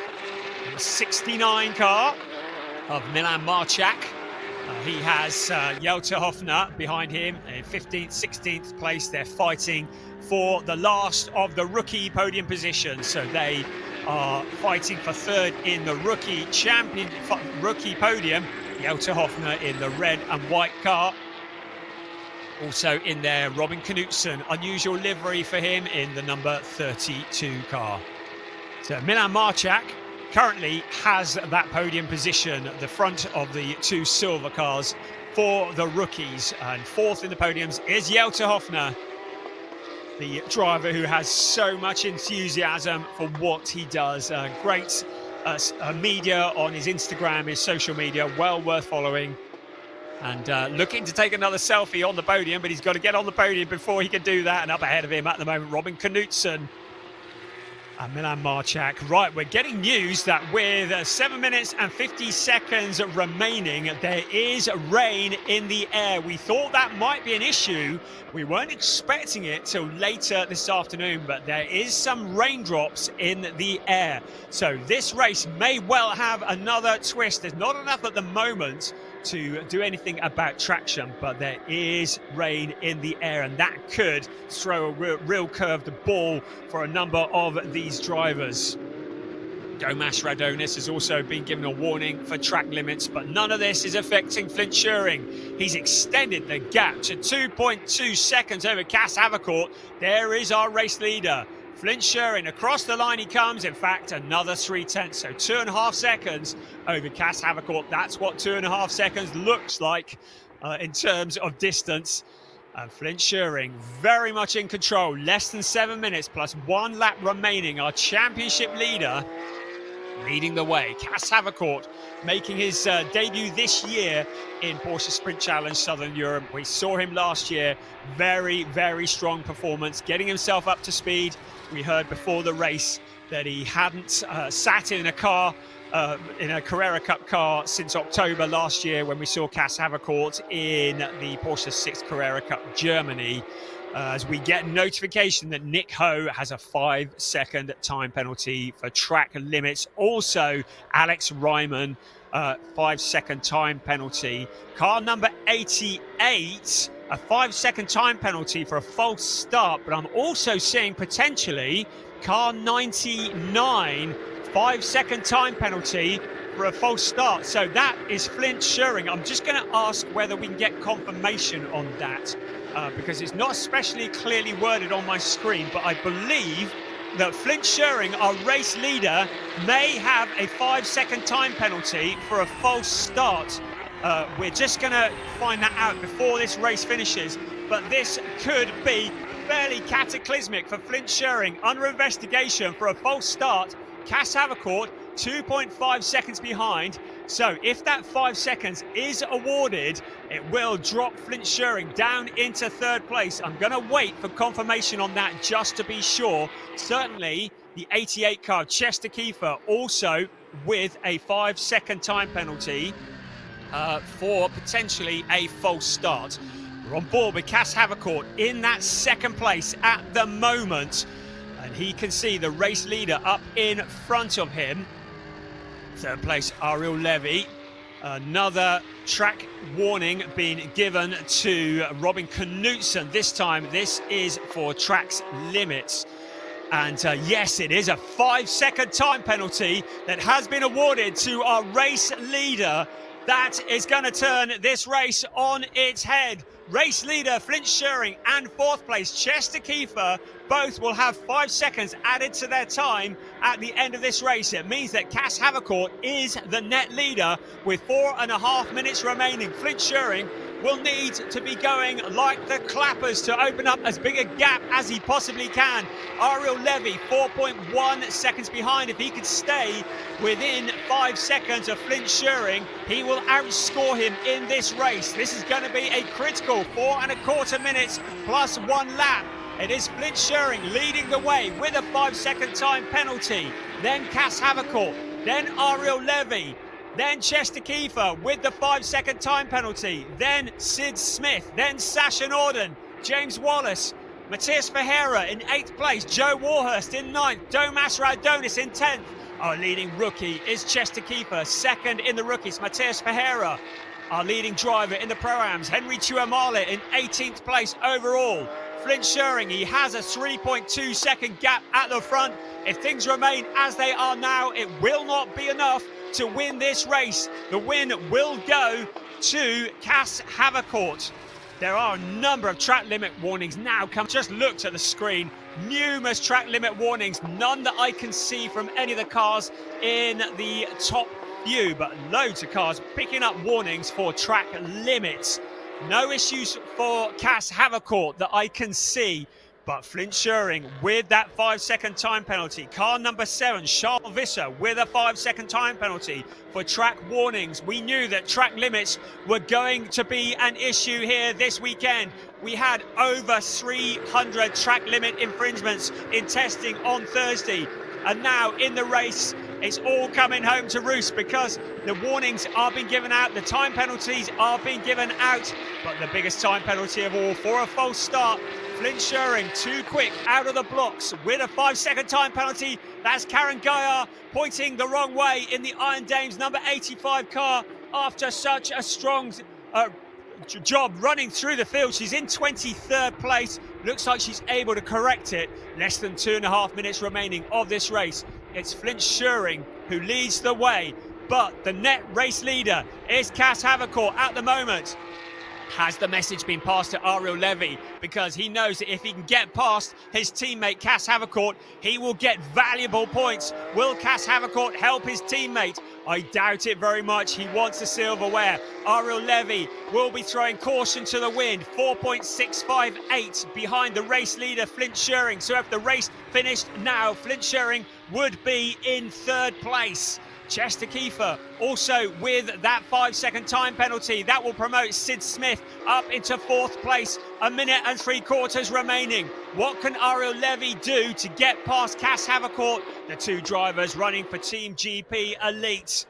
The 69 car of Milan Marchak. He has Jelte Hofner behind him in 15th, 16th place. They're fighting for the last of the rookie podium positions. So they are fighting for third in the rookie podium. Jelte Hofner in the red and white car. Also in there, Robin Knutsen, unusual livery for him in the number 32 car. So Milan Marchak currently has that podium position at the front of the two silver cars for the rookies. And fourth in the podiums is Jelte Hofner, the driver who has so much enthusiasm for what he does. Great media on his Instagram, his social media, well worth following. And looking to take another selfie on the podium, but he's got to get on the podium before he can do that. And up ahead of him at the moment, Robin Knutsen and Milan Marchak. Right, we're getting news that with 7 minutes and 50 seconds remaining, there is rain in the air. We thought that might be an issue. We weren't expecting it till later this afternoon, but there is some raindrops in the air. So this race may well have another twist. There's not enough at the moment to do anything about traction, but there is rain in the air, and that could throw a real curved ball for a number of these drivers. Domas Radonis has also been given a warning for track limits, but none of this is affecting Flint Schuring. He's extended the gap to 2.2 seconds over Cas Havercourt. There is our race leader. Flint Schuring, across the line he comes. In fact, another 3/10, so 2.5 seconds over Cas Havercourt. That's what 2.5 seconds looks like in terms of distance. And Flint Schuring very much in control. Less than 7 minutes plus 1 lap remaining. Our championship leader leading the way. Cas Havercourt making his debut this year in Porsche Sprint Challenge Southern Europe. We saw him last year. Very, very strong performance, getting himself up to speed. We heard before the race that he hadn't sat in a car, in a Carrera Cup car since October last year when we saw Cas Havercourt in the Porsche 6 Carrera Cup Germany. As we get notification that Nick Ho has a 5-second time penalty for track limits. Also, Alex Ryman, 5-second time penalty. Car number 88, a 5-second time penalty for a false start. But I'm also seeing potentially car 99, 5-second time penalty for a false start. So that is Flint Schuring. I'm just going to ask whether we can get confirmation on that. Because it's not especially clearly worded on my screen, but I believe that Flint Schuring, our race leader, may have a 5-second time penalty for a false start. We're just going to find that out before this race finishes, but this could be fairly cataclysmic for Flint Schuring. Under investigation for a false start. Cas Havercourt 2.5 seconds behind. So if that 5 seconds is awarded, it will drop Flint Schuring down into third place. I'm going to wait for confirmation on that just to be sure. Certainly the 88 car, Chester Kiefer, also with a 5-second time penalty for potentially a false start. We're on board with Cas Havercourt in that second place at the moment. And he can see the race leader up in front of him. Third place, Ariel Levy. Another track warning being given to Robin Knutsen. This time, this is for tracks limits. And yes, it is a 5-second time penalty that has been awarded to our race leader. That is going to turn this race on its head. Race leader Flint Schuring and fourth place Chester Kiefer both will have 5 seconds added to their time at the end of this race. It means that Cas Havercourt is the net leader with 4.5 minutes remaining. Flint Schuring will need to be going like the clappers to open up as big a gap as he possibly can. Ariel Levy 4.1 seconds behind. If he could stay within 5 seconds of Flint Schuring, he will outscore him in this race. This is going to be a critical 4.25 minutes plus 1 lap. It is Flint Schuring leading the way with a 5-second time penalty. Then Cas Havercourt, then Ariel Levy, then Chester Kiefer with the 5-second time penalty, then Sid Smith, then Sasha Norden, James Wallace, Matthias Ferreira in 8th place, Joe Warhurst in 9th, Domas Radonis in 10th. Our leading rookie is Chester Kiefer, second in the rookies, Matthias Ferreira. Our leading driver in the Pro-Ams, Henry Tuamale in 18th place overall. Flint Schuring, he has a 3.2 second gap at the front. If things remain as they are now, it will not be enough to win this race. The win will go to Cas Havercourt. There are a number of track limit warnings now come. Just looked at the screen. Numerous track limit warnings. None that I can see from any of the cars in the top few, but loads of cars picking up warnings for track limits. No issues for Cass Havercourt that I can see. But Flint Schuring with that 5-second time penalty. Car number 7, Charles Visser, with a 5-second time penalty for track warnings. We knew that track limits were going to be an issue here this weekend. We had over 300 track limit infringements in testing on Thursday. And now in the race, it's all coming home to roost because the warnings are being given out, the time penalties are being given out. But the biggest time penalty of all for a false start, Flint Schuring too quick out of the blocks with a 5-second time penalty. That's Karen Gaillard pointing the wrong way in the Iron Dames number 85 car after such a strong job running through the field. She's in 23rd place. Looks like she's able to correct it. Less than 2.5 minutes remaining of this race. It's Flint Schuring who leads the way, but the net race leader is Cass Havercourt at the moment. Has the message been passed to Ariel Levy? Because he knows that if he can get past his teammate Cass Havercourt, he will get valuable points. Will Cass Havercourt help his teammate? I doubt it very much. He wants the silverware. Ariel Levy will be throwing caution to the wind. 4.658 behind the race leader, Flint Schuring. So if the race finished now, Flint Schuring would be in 3rd place. Chester Kiefer also with that 5-second time penalty. That will promote Sid Smith up into 4th place. 1 minute and 3/4 remaining. What can Ariel Levy do to get past Cass Havercourt? The two drivers running for Team GP Elite.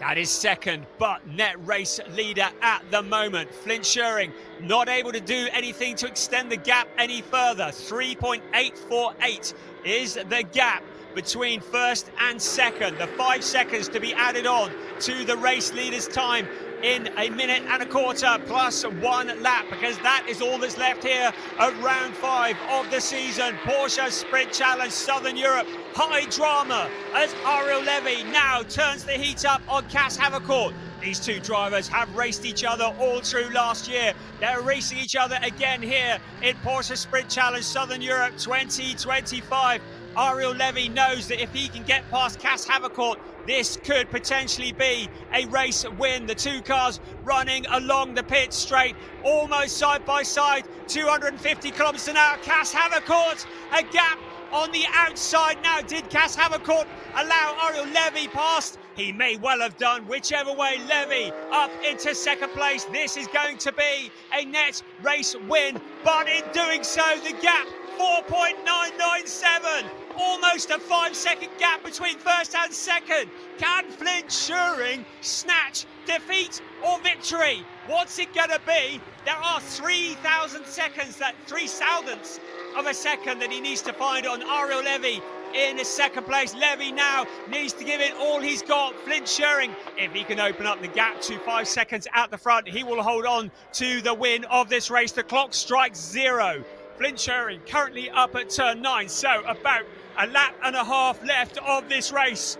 That is 2nd, but net race leader at the moment. Flint Schuring not able to do anything to extend the gap any further. 3.848 is the gap between 1st and 2nd. The 5 seconds to be added on to the race leader's time in 1 minute and 1/4 plus 1 lap, because that is all that's left here at round 5 of the season. Porsche Sprint Challenge Southern Europe. High drama as Ariel Levy now turns the heat up on Cass Havercourt. These two drivers have raced each other all through last year. They're racing each other again here in Porsche Sprint Challenge Southern Europe 2025. Ariel Levy knows that if he can get past Cass Havercourt, this could potentially be a race win. The two cars running along the pit straight, almost side by side, 250 kilometers an hour. Cass Havercourt, a gap on the outside now. Did Cass Havercourt allow Ariel Levy past? He may well have done. Whichever way, Levy up into 2nd place. This is going to be a net race win, but in doing so, the gap 4.997. Almost a 5-second gap between 1st and 2nd. Can Flint Schuring snatch defeat or victory? What's it going to be? There are 3,000 seconds, that 3/1000ths of a second that he needs to find on Ariel Levy in 2nd place. Levy now needs to give it all he's got. Flint Schuring, if he can open up the gap to 5 seconds at the front, he will hold on to the win of this race. The clock strikes 0. Flint Schuring currently up at turn 9, so about a lap and a half left of this race.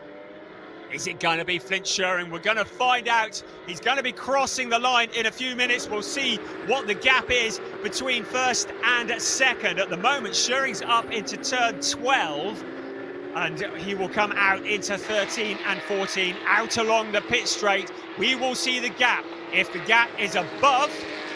Is it going to be Flint Schuring? We're going to find out. He's going to be crossing the line in a few minutes. We'll see what the gap is between 1st and 2nd. At the moment, Schuring's up into turn 12, and he will come out into 13 and 14, out along the pit straight. We will see the gap. If the gap is above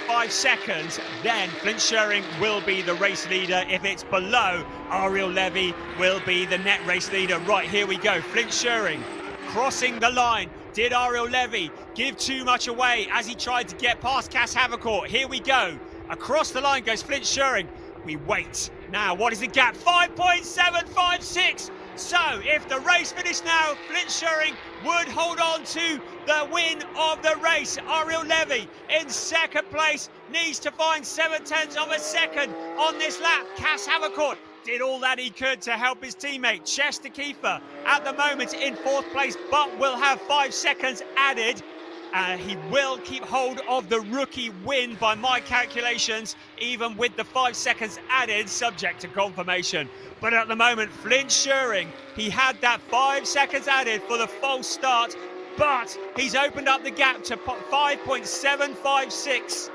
5 seconds, then Flint Schuring will be the race leader. If it's below, Ariel Levy will be the net race leader. Right, here we go. Flint Schuring crossing the line. Did Ariel Levy give too much away as he tried to get past Cass Havercourt? Here we go. Across the line goes Flint Schuring. We wait. Now, what is the gap? 5.756. So, if the race finished now, Flint Schuring would hold on to the win of the race. Ariel Levy in 2nd place needs to find 0.7 of a second on this lap. Cass Havercourt did all that he could to help his teammate. Chester Kiefer at the moment in 4th place, but will have 5 seconds added. He will keep hold of the rookie win by my calculations, even with the 5 seconds added, subject to confirmation. But at the moment, Flint Schuring, he had that 5 seconds added for the false start, but he's opened up the gap to 5.756.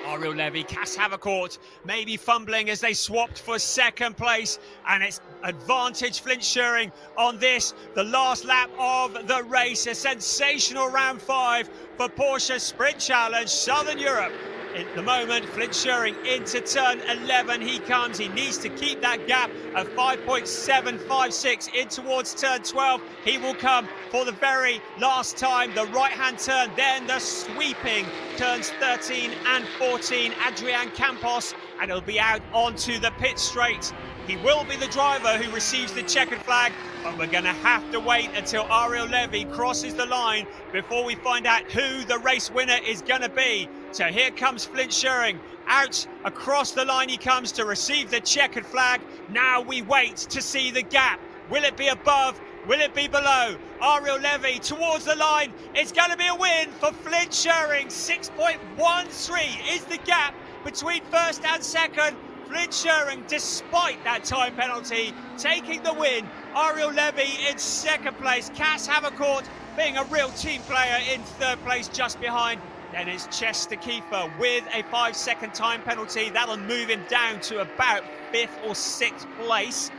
Ariel Levy, Cass Havercourt maybe fumbling as they swapped for second place, and it's advantage Flint Schuring on this, the last lap of the race. A sensational round 5 for Porsche Sprint Challenge Southern Europe. At the moment, Flint Schuring into turn 11. He comes, he needs to keep that gap of 5.756 in towards turn 12. He will come for the very last time, the right-hand turn, then the sweeping turns 13 and 14. Adrian Campos, and he'll be out onto the pit straight. He will be the driver who receives the checkered flag, but we're going to have to wait until Ariel Levy crosses the line before we find out who the race winner is going to be. So here comes Flint Schuring. Out across the line he comes to receive the checkered flag. Now we wait to see the gap. Will it be above? Will it be below? Ariel Levy towards the line. It's going to be a win for Flint Schuring. 6.13 is the gap between first and second. Flint Schuring, despite that time penalty, taking the win. Ariel Levy in second place. Cass Havercourt being a real team player in third place just behind. Then it's Chester Kiefer with a 5-second time penalty. That'll move him down to about 5th or 6th place.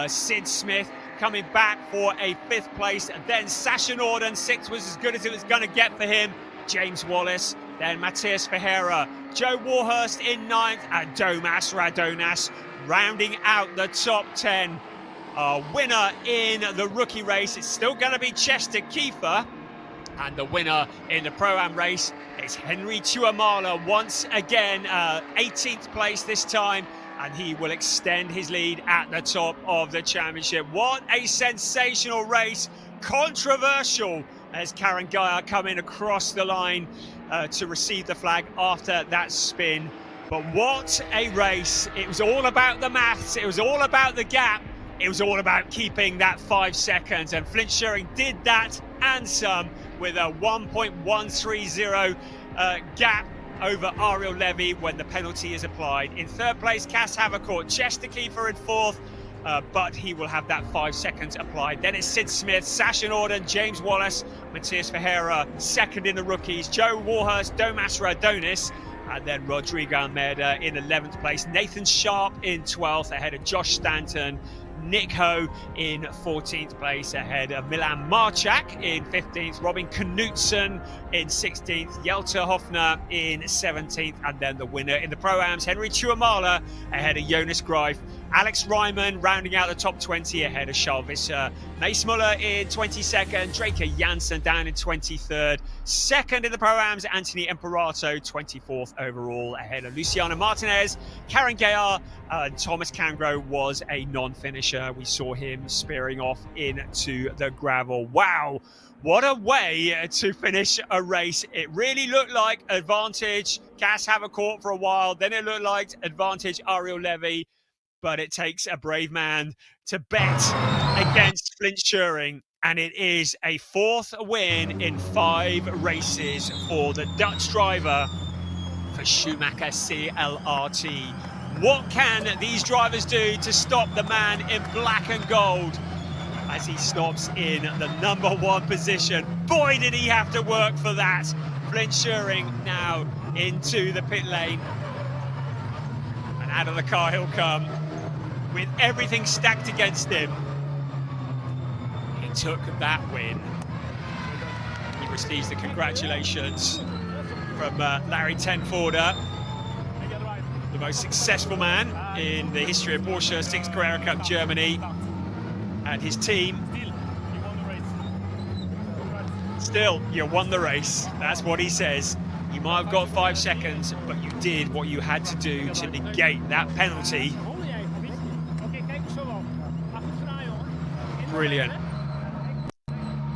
Sid Smith coming back for a 5th place. And then Sasha Norden, 6th was as good as it was going to get for him. James Wallace, then Matthias Ferreira, Joe Warhurst in 9th, and Domas Radonas rounding out the top 10. Winner in the rookie race, it's still going to be Chester Kiefer. And the winner in the Pro-Am race is Henry Tuamala once again, 18th place this time, and he will extend his lead at the top of the championship. What a sensational race, controversial as Karen Geyer coming across the line to receive the flag after that spin. But what a race. It was all about the maths, it was all about the gap, it was all about keeping that 5 seconds, and Flint Schuring did that and some with a 1.130 gap over Ariel Levy when the penalty is applied. In third place, Cass Havercourt, Chester Kiefer in 4th, but he will have that 5 seconds applied. Then it's Sid Smith, Sasha Norden, James Wallace, Matthias Ferreira, 2nd in the rookies, Joe Warhurst, Domas Radonis, and then Rodrigo Almeida in 11th place. Nathan Sharp in 12th, ahead of Josh Stanton. Nick Ho in 14th place, ahead of Milan Marchak in 15th, Robin Knutson in 16th, Jelter Hoffner in 17th, and then the winner in the Pro-Ams, Henry Tuamala, ahead of Jonas Greif. Alex Ryman rounding out the top 20 ahead of Charles Visser. Mace Muller in 22nd, Draker Janssen down in 23rd. 2nd in the Pro-Ams, Anthony Imperato, 24th overall, ahead of Luciano Martinez. Karen Geyer and Thomas Cangro was a non-finisher. We saw him spearing off into the gravel. Wow, what a way to finish a race. It really looked like advantage Cass Havercourt for a while. Then it looked like advantage Ariel Levy. But it takes a brave man to bet against Flint Schuring, and it is a 4th win in 5 races for the Dutch driver for Schumacher CLRT. What can these drivers do to stop the man in black and gold as he stops in the #1 position? Boy, did he have to work for that. Flint Schuring now into the pit lane, and out of the car he'll come. With everything stacked against him, he took that win. He receives the congratulations from Larry Tenforder, the most successful man in the history of Porsche 6 Carrera Cup Germany, and his team. Still, you won the race. That's what he says. You might have got 5 seconds, but you did what you had to do to negate that penalty. Brilliant.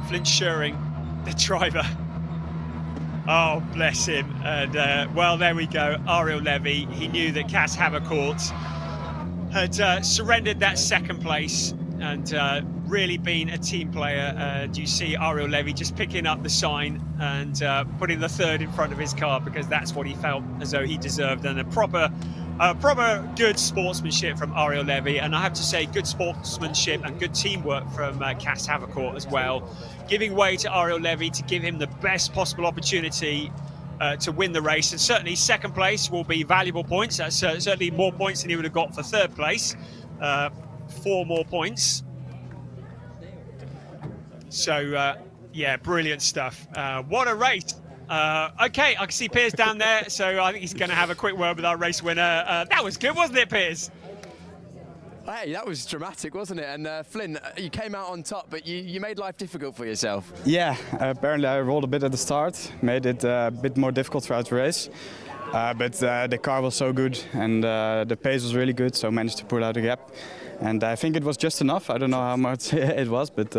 Flint Schuring, the driver. Oh, bless him. And, well, there we go. Ariel Levy, he knew that Cass Havercourt had surrendered that 2nd place and really been a team player. You see Ariel Levy just picking up the sign and putting the 3rd in front of his car because that's what he felt as though he deserved, and a proper good sportsmanship from Ariel Levy, and I have to say good sportsmanship and good teamwork from Cass Havercourt as well, giving way to Ariel Levy to give him the best possible opportunity to win the race, and certainly second place will be valuable points. That's certainly more points than he would have got for third place. 4 more points. So yeah, brilliant stuff. What a race. Okay, I can see Piers down there, so I think he's going to have a quick word with our race winner. That was good, wasn't it, Piers? Hey, that was dramatic, wasn't it? And Flynn, you came out on top, but you made life difficult for yourself. Yeah, apparently I rolled a bit at the start, made it a bit more difficult throughout the race. But the car was so good and the pace was really good, so I managed to pull out a gap. And I think it was just enough. I don't know how much it was, but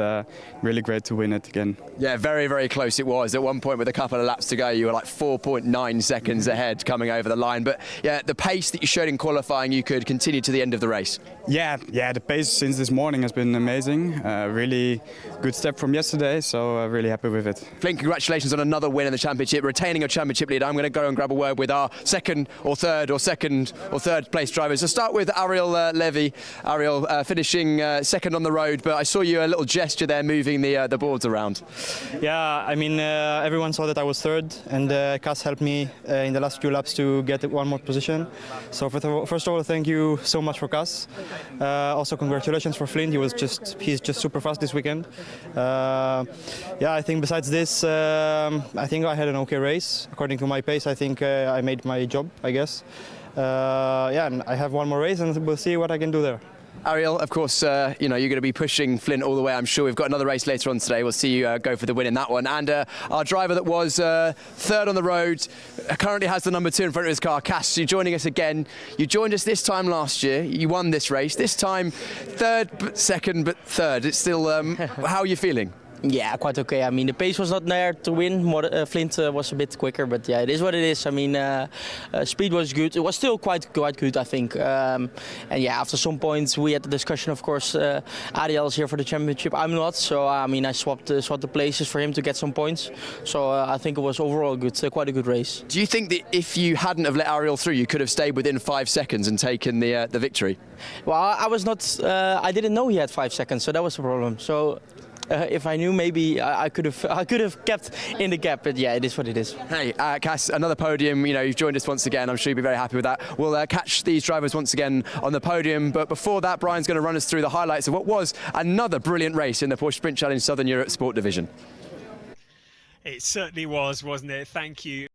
really great to win it again. Yeah, very, very close it was. At one point with a couple of laps to go, you were like 4.9 seconds ahead coming over the line. But yeah, the pace that you showed in qualifying, you could continue to the end of the race. Yeah, the pace since this morning has been amazing. Really good step from yesterday, so really happy with it. Flynn, congratulations on another win in the championship, retaining your championship lead. I'm going to go and grab a word with our second or third place drivers. So start with Ariel Levy. Ariel, finishing second on the road, but I saw you a little gesture there moving the boards around. Yeah, I mean, everyone saw that I was third, and Cass helped me in the last few laps to get one more position. So first of all, thank you so much for Cass. Also, congratulations for Flynn. He's just super fast this weekend. Yeah, I think besides this, I think I had an okay race. According to my pace, I think I made my job, I guess. Yeah, and I have one more race, and we'll see what I can do there. Ariel, of course, you know, you're going to be pushing Flynn all the way, I'm sure. We've got another race later on today. We'll see you go for the win in that one. And our driver that was third on the road currently has the number 2 in front of his car. Cass, you're joining us again. You joined us this time last year. You won this race. This time, third, but second, but third. It's still, how are you feeling? Yeah, quite okay. I mean, the pace was not there to win. Flint was a bit quicker, but yeah, it is what it is. I mean, speed was good. It was still quite good, I think. And yeah, after some points, we had the discussion. Of course, Ariel is here for the championship. I'm not, so I mean, I swapped the places for him to get some points. So I think it was overall good, quite a good race. Do you think that if you hadn't have let Ariel through, you could have stayed within 5 seconds and taken the victory? Well, I was not. I didn't know he had 5 seconds, so that was the problem. So. If I knew, maybe I could have kept in the gap, but yeah, it is what it is. Hey, Cass, another podium. You know, you've joined us once again. I'm sure you'll be very happy with that. We'll catch these drivers once again on the podium, but before that, Brian's going to run us through the highlights of what was another brilliant race in the Porsche Sprint Challenge Southern Europe Sport Division. It certainly was, wasn't it? Thank you.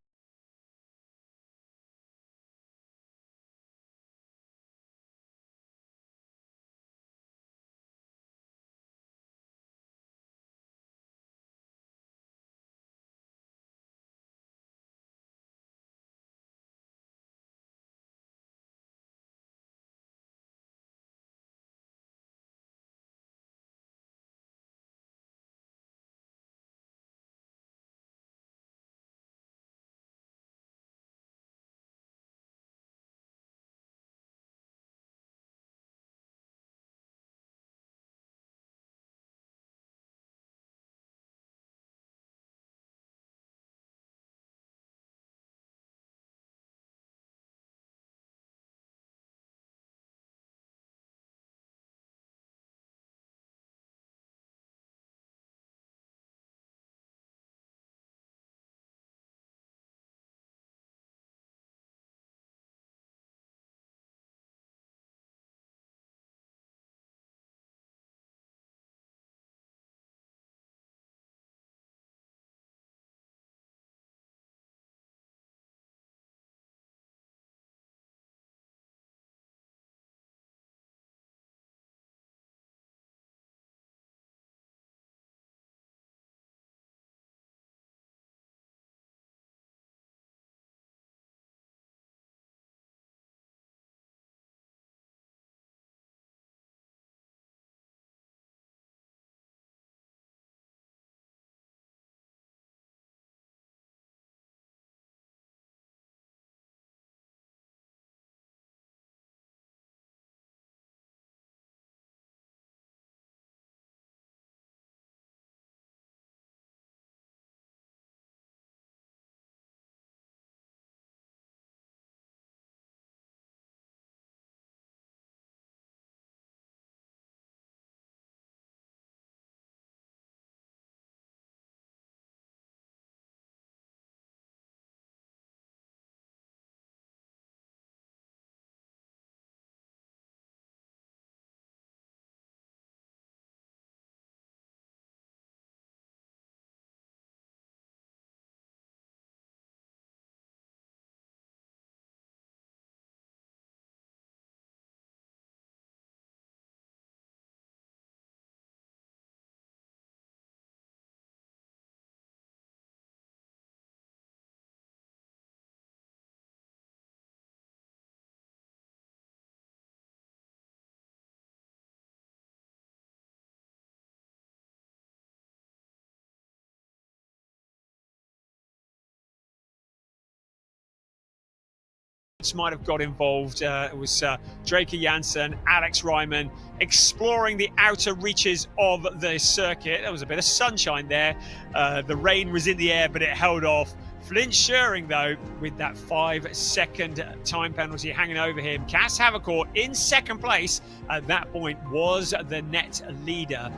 might have got involved. It was Draker Janssen, Alex Ryman exploring the outer reaches of the circuit. There was a bit of sunshine there. The rain was in the air, but it held off. Flint Schuring, though, with that 5-second time penalty hanging over him. Cass Havercourt in second place at that point was the net leader,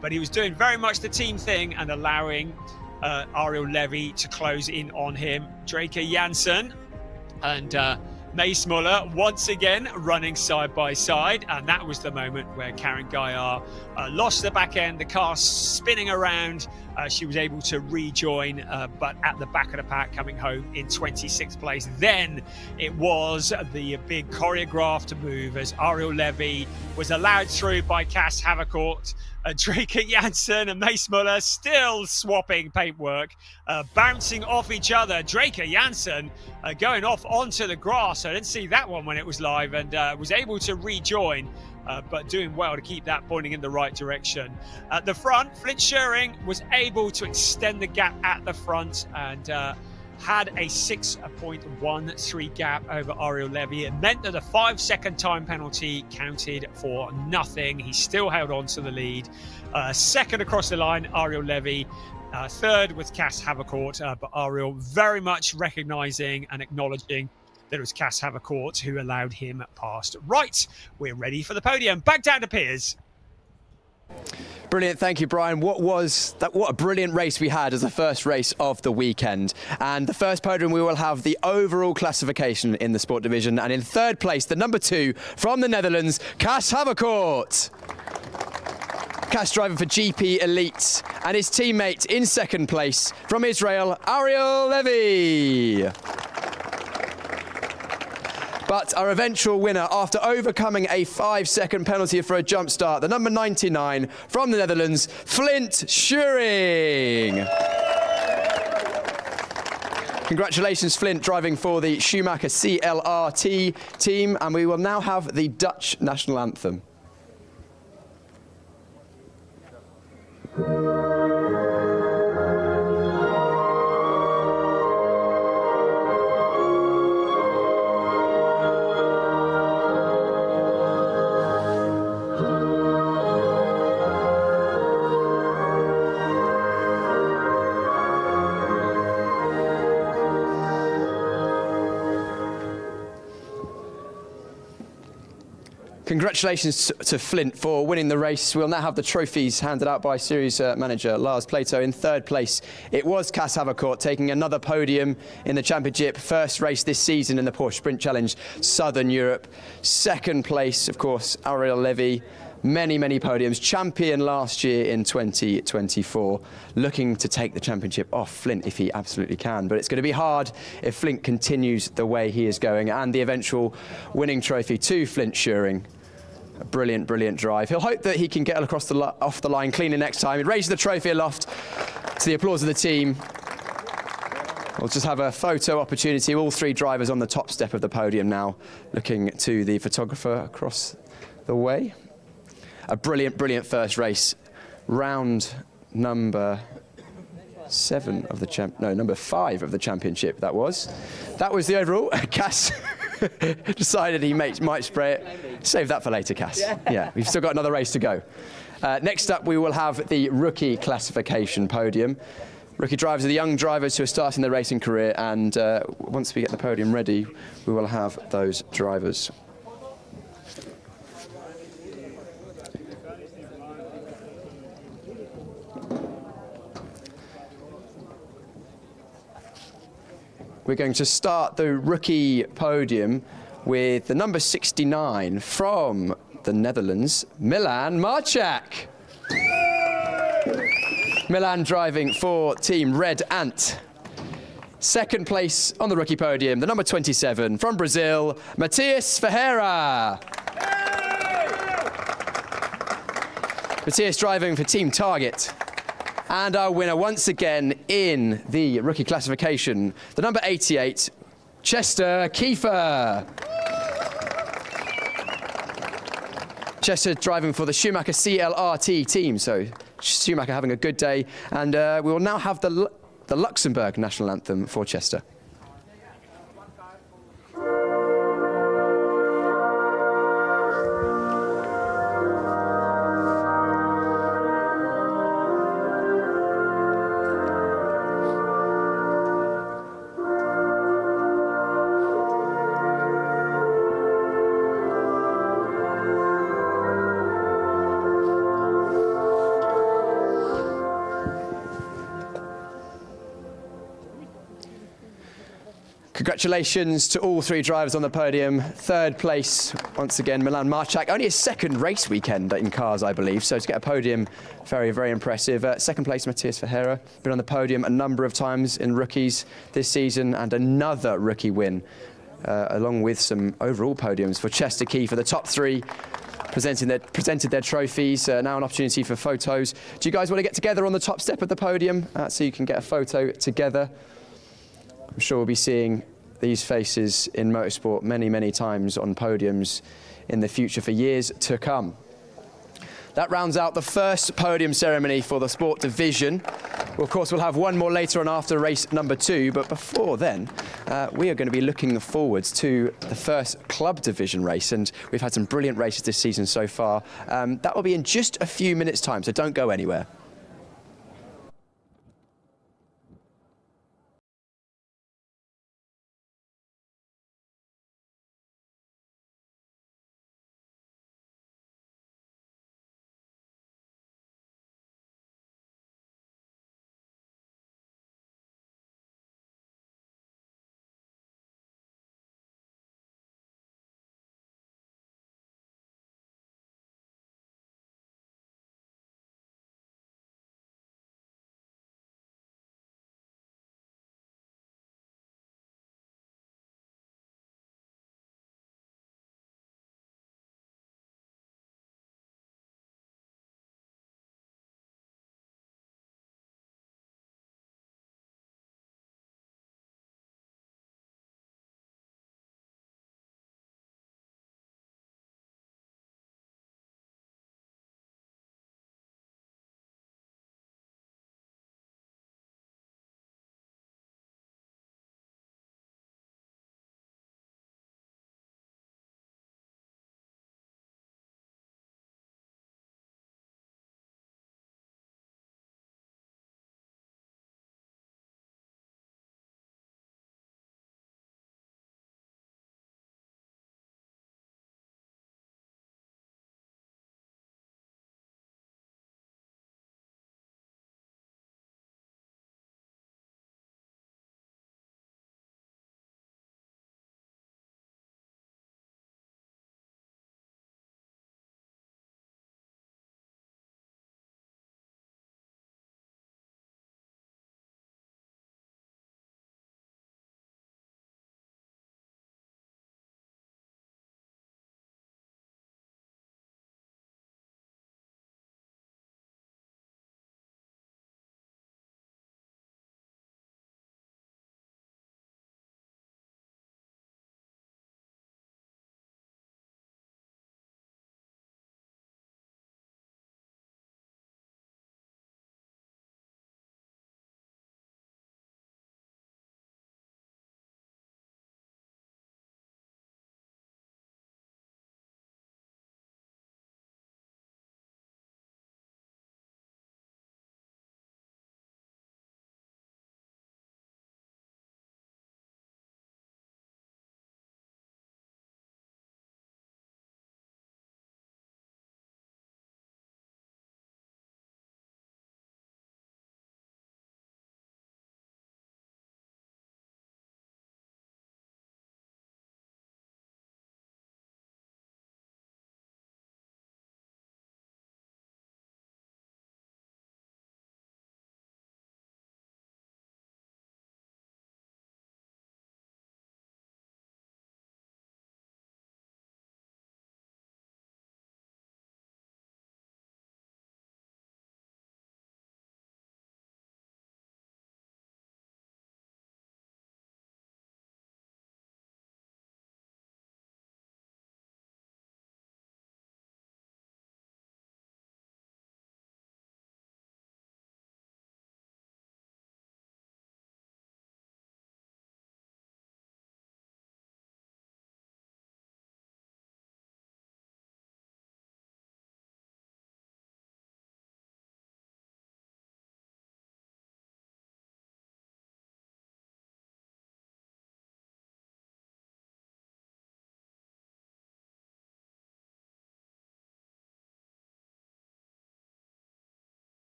but he was doing very much the team thing and allowing Ariel Levy to close in on him. Draker Janssen and Mace Muller once again running side by side, and that was the moment where Karen Gaillard lost the back end, the car spinning around. She was able to rejoin, but at the back of the pack, coming home in 26th place. Then it was the big choreographed move as Ariel Levy was allowed through by Cass Havercourt. Draker Janssen and Mace Muller still swapping paintwork, bouncing off each other. Draker Janssen going off onto the grass. I didn't see that one when it was live, and was able to rejoin, but doing well to keep that pointing in the right direction. At the front, Flint Schuring was able to extend the gap at the front and had a 6.13 gap over Ariel Levy. It meant that the 5-second time penalty counted for nothing. He still held on to the lead. Second across the line, Ariel Levy. Third with Cass Havercourt, but Ariel very much recognising and acknowledging that it was Cass Havercourt who allowed him past. Right, we're ready for the podium. Back down to Piers. Brilliant, thank you, Brian. What a brilliant race we had as the first race of the weekend. And the first podium, we will have the overall classification in the sport division. And in third place, the number 2 from the Netherlands, Cass Havercourt. Cass driving for GP Elite. And his teammate in second place from Israel, Ariel Levy. But our eventual winner, after overcoming a 5-second penalty for a jump start, the number 99 from the Netherlands, Flint Schuring. Congratulations, Flint, driving for the Schumacher CLRT team. And we will now have the Dutch national anthem. Congratulations to Flint for winning the race. We'll now have the trophies handed out by series manager Lars Plato. In third place, it was Cass Havercourt taking another podium in the championship. First race this season in the Porsche Sprint Challenge Southern Europe. Second place, of course, Ariel Levy. Many podiums. Champion last year in 2024. Looking to take the championship off Flint if he absolutely can. But it's going to be hard if Flint continues the way he is going. And the eventual winning trophy to Flint Schuring. A brilliant drive. He'll hope that he can get across off the line cleaner next time. He raises the trophy aloft to the applause of the team. We'll just have a photo opportunity. All 3 drivers on the top step of the podium now, looking to the photographer across the way. A brilliant first race. Round number 7 of the number 5 of the championship. That was the overall. Cass decided he might spray it. Save that for later, Cass. Yeah, we've still got another race to go. Next up, we will have the rookie classification podium. Rookie drivers are the young drivers who are starting their racing career, and once we get the podium ready, we will have those drivers. We're going to start the rookie podium with the number 69 from the Netherlands, Milan Marchak. Milan driving for Team RedAnt. Second place on the rookie podium, the number 27 from Brazil, Matias Ferreira. Matias driving for Team Target. And our winner once again in the rookie classification, the number 88, Chester Kiefer. Chester driving for the Schumacher CLRT team, so Schumacher having a good day. And we will now have the Luxembourg national anthem for Chester. Congratulations to all 3 drivers on the podium. 3rd place, once again, Milan Marchak. Only his 2nd race weekend in cars, I believe, so to get a podium, very, very impressive. 2nd place, Matthias Ferreira, been on the podium a number of times in rookies this season, and another rookie win, along with some overall podiums for Chester Key for the top 3. Presented their trophies. Now an opportunity for photos. Do you guys want to get together on the top step of the podium so you can get a photo together? I'm sure we'll be seeing these faces in motorsport many, many times on podiums in the future for years to come. That rounds out the first podium ceremony for the sport division. Well, of course, we'll have one more later on after race number 2, but before then, we are going to be looking forwards to the first club division race, and we've had some brilliant races this season so far. That will be in just a few minutes' time, so don't go anywhere.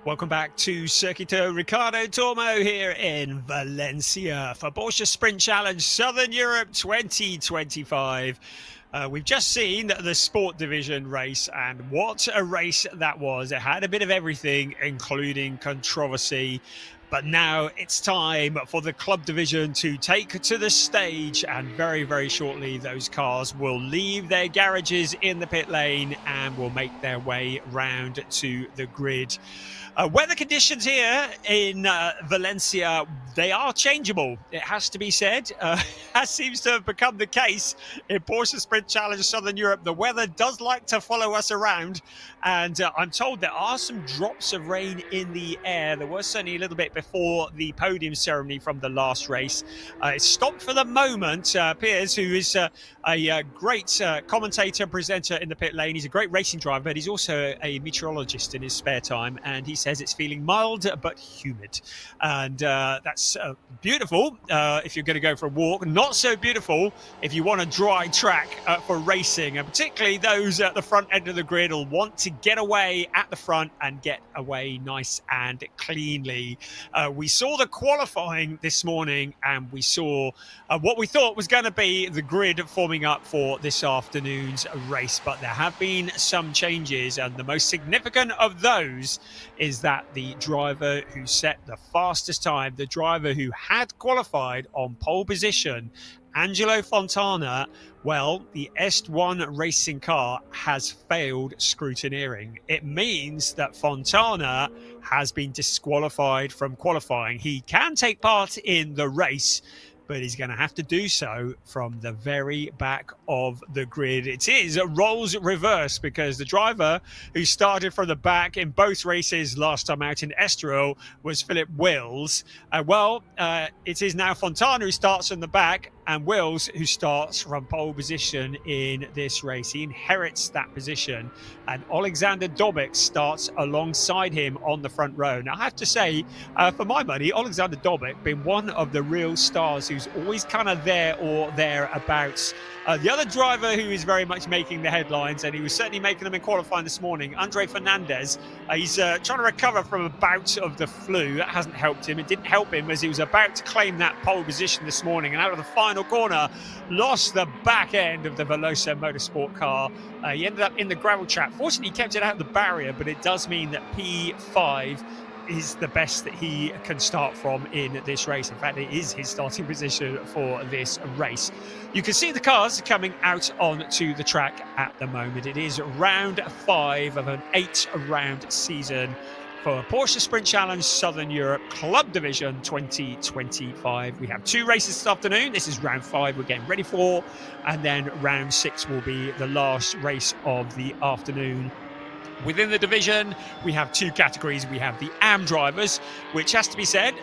Welcome back to Circuito Ricardo Tormo here in Valencia for Porsche Sprint Challenge Southern Europe 2025. We've just seen the Sport Division race, and what a race that was. It had a bit of everything, including controversy. But now it's time for the Club Division to take to the stage, and very, very shortly those cars will leave their garages in the pit lane and will make their way round to the grid. Weather conditions here in Valencia, they are changeable, it has to be said. As seems to have become the case in Porsche Sprint Challenge Southern Europe, the weather does like to follow us around, and I'm told there are some drops of rain in the air. There was certainly a little bit before the podium ceremony from the last race. It's stopped for the moment. Piers, who is a great commentator and presenter in the pit lane, he's a great racing driver, but he's also a meteorologist in his spare time, and he says it's feeling mild but humid, and that's beautiful if you're going to go for a walk. Not so beautiful if you want a dry track for racing, and particularly those at the front end of the grid will want to get away at the front and get away nice and cleanly. We saw the qualifying this morning, and we saw what we thought was going to be the grid forming up for this afternoon's race, but there have been some changes, and the most significant of those is that the driver who set the fastest time, the driver who had qualified on pole position, Angelo Fontana, well, the S1 racing car has failed scrutineering. It means that Fontana has been disqualified from qualifying. He can take part in the race, but he's going to have to do so from the very back of the grid. It is roles reverse, because the driver who started from the back in both races last time out in Estoril was Philip Wills. It is now Fontana who starts from the back, and Wills who starts from pole position in this race. He inherits that position, and Alexander Dobik starts alongside him on the front row. Now, I have to say, for my money, Alexander Dobik been one of the real stars who's always kind of there or thereabouts. The other driver who is very much making the headlines, and he was certainly making them in qualifying this morning, Andre Fernandez. He's trying to recover from a bout of the flu. That hasn't helped him. It didn't help him as he was about to claim that pole position this morning, and out of the final corner, lost the back end of the Veloso Motorsport car. He ended up in the gravel trap. Fortunately, he kept it out of the barrier, but it does mean that P5 is the best that he can start from in this race. In fact, it is his starting position for this race. You can see the cars coming out onto the track at the moment. It is round 5 of an 8-round season for Porsche Sprint Challenge Southern Europe Club Division 2025. We have 2 races this afternoon. This is round 5 we're getting ready for, and then round 6 will be the last race of the afternoon. Within the division, we have 2 categories. We have the AM drivers, which has to be said,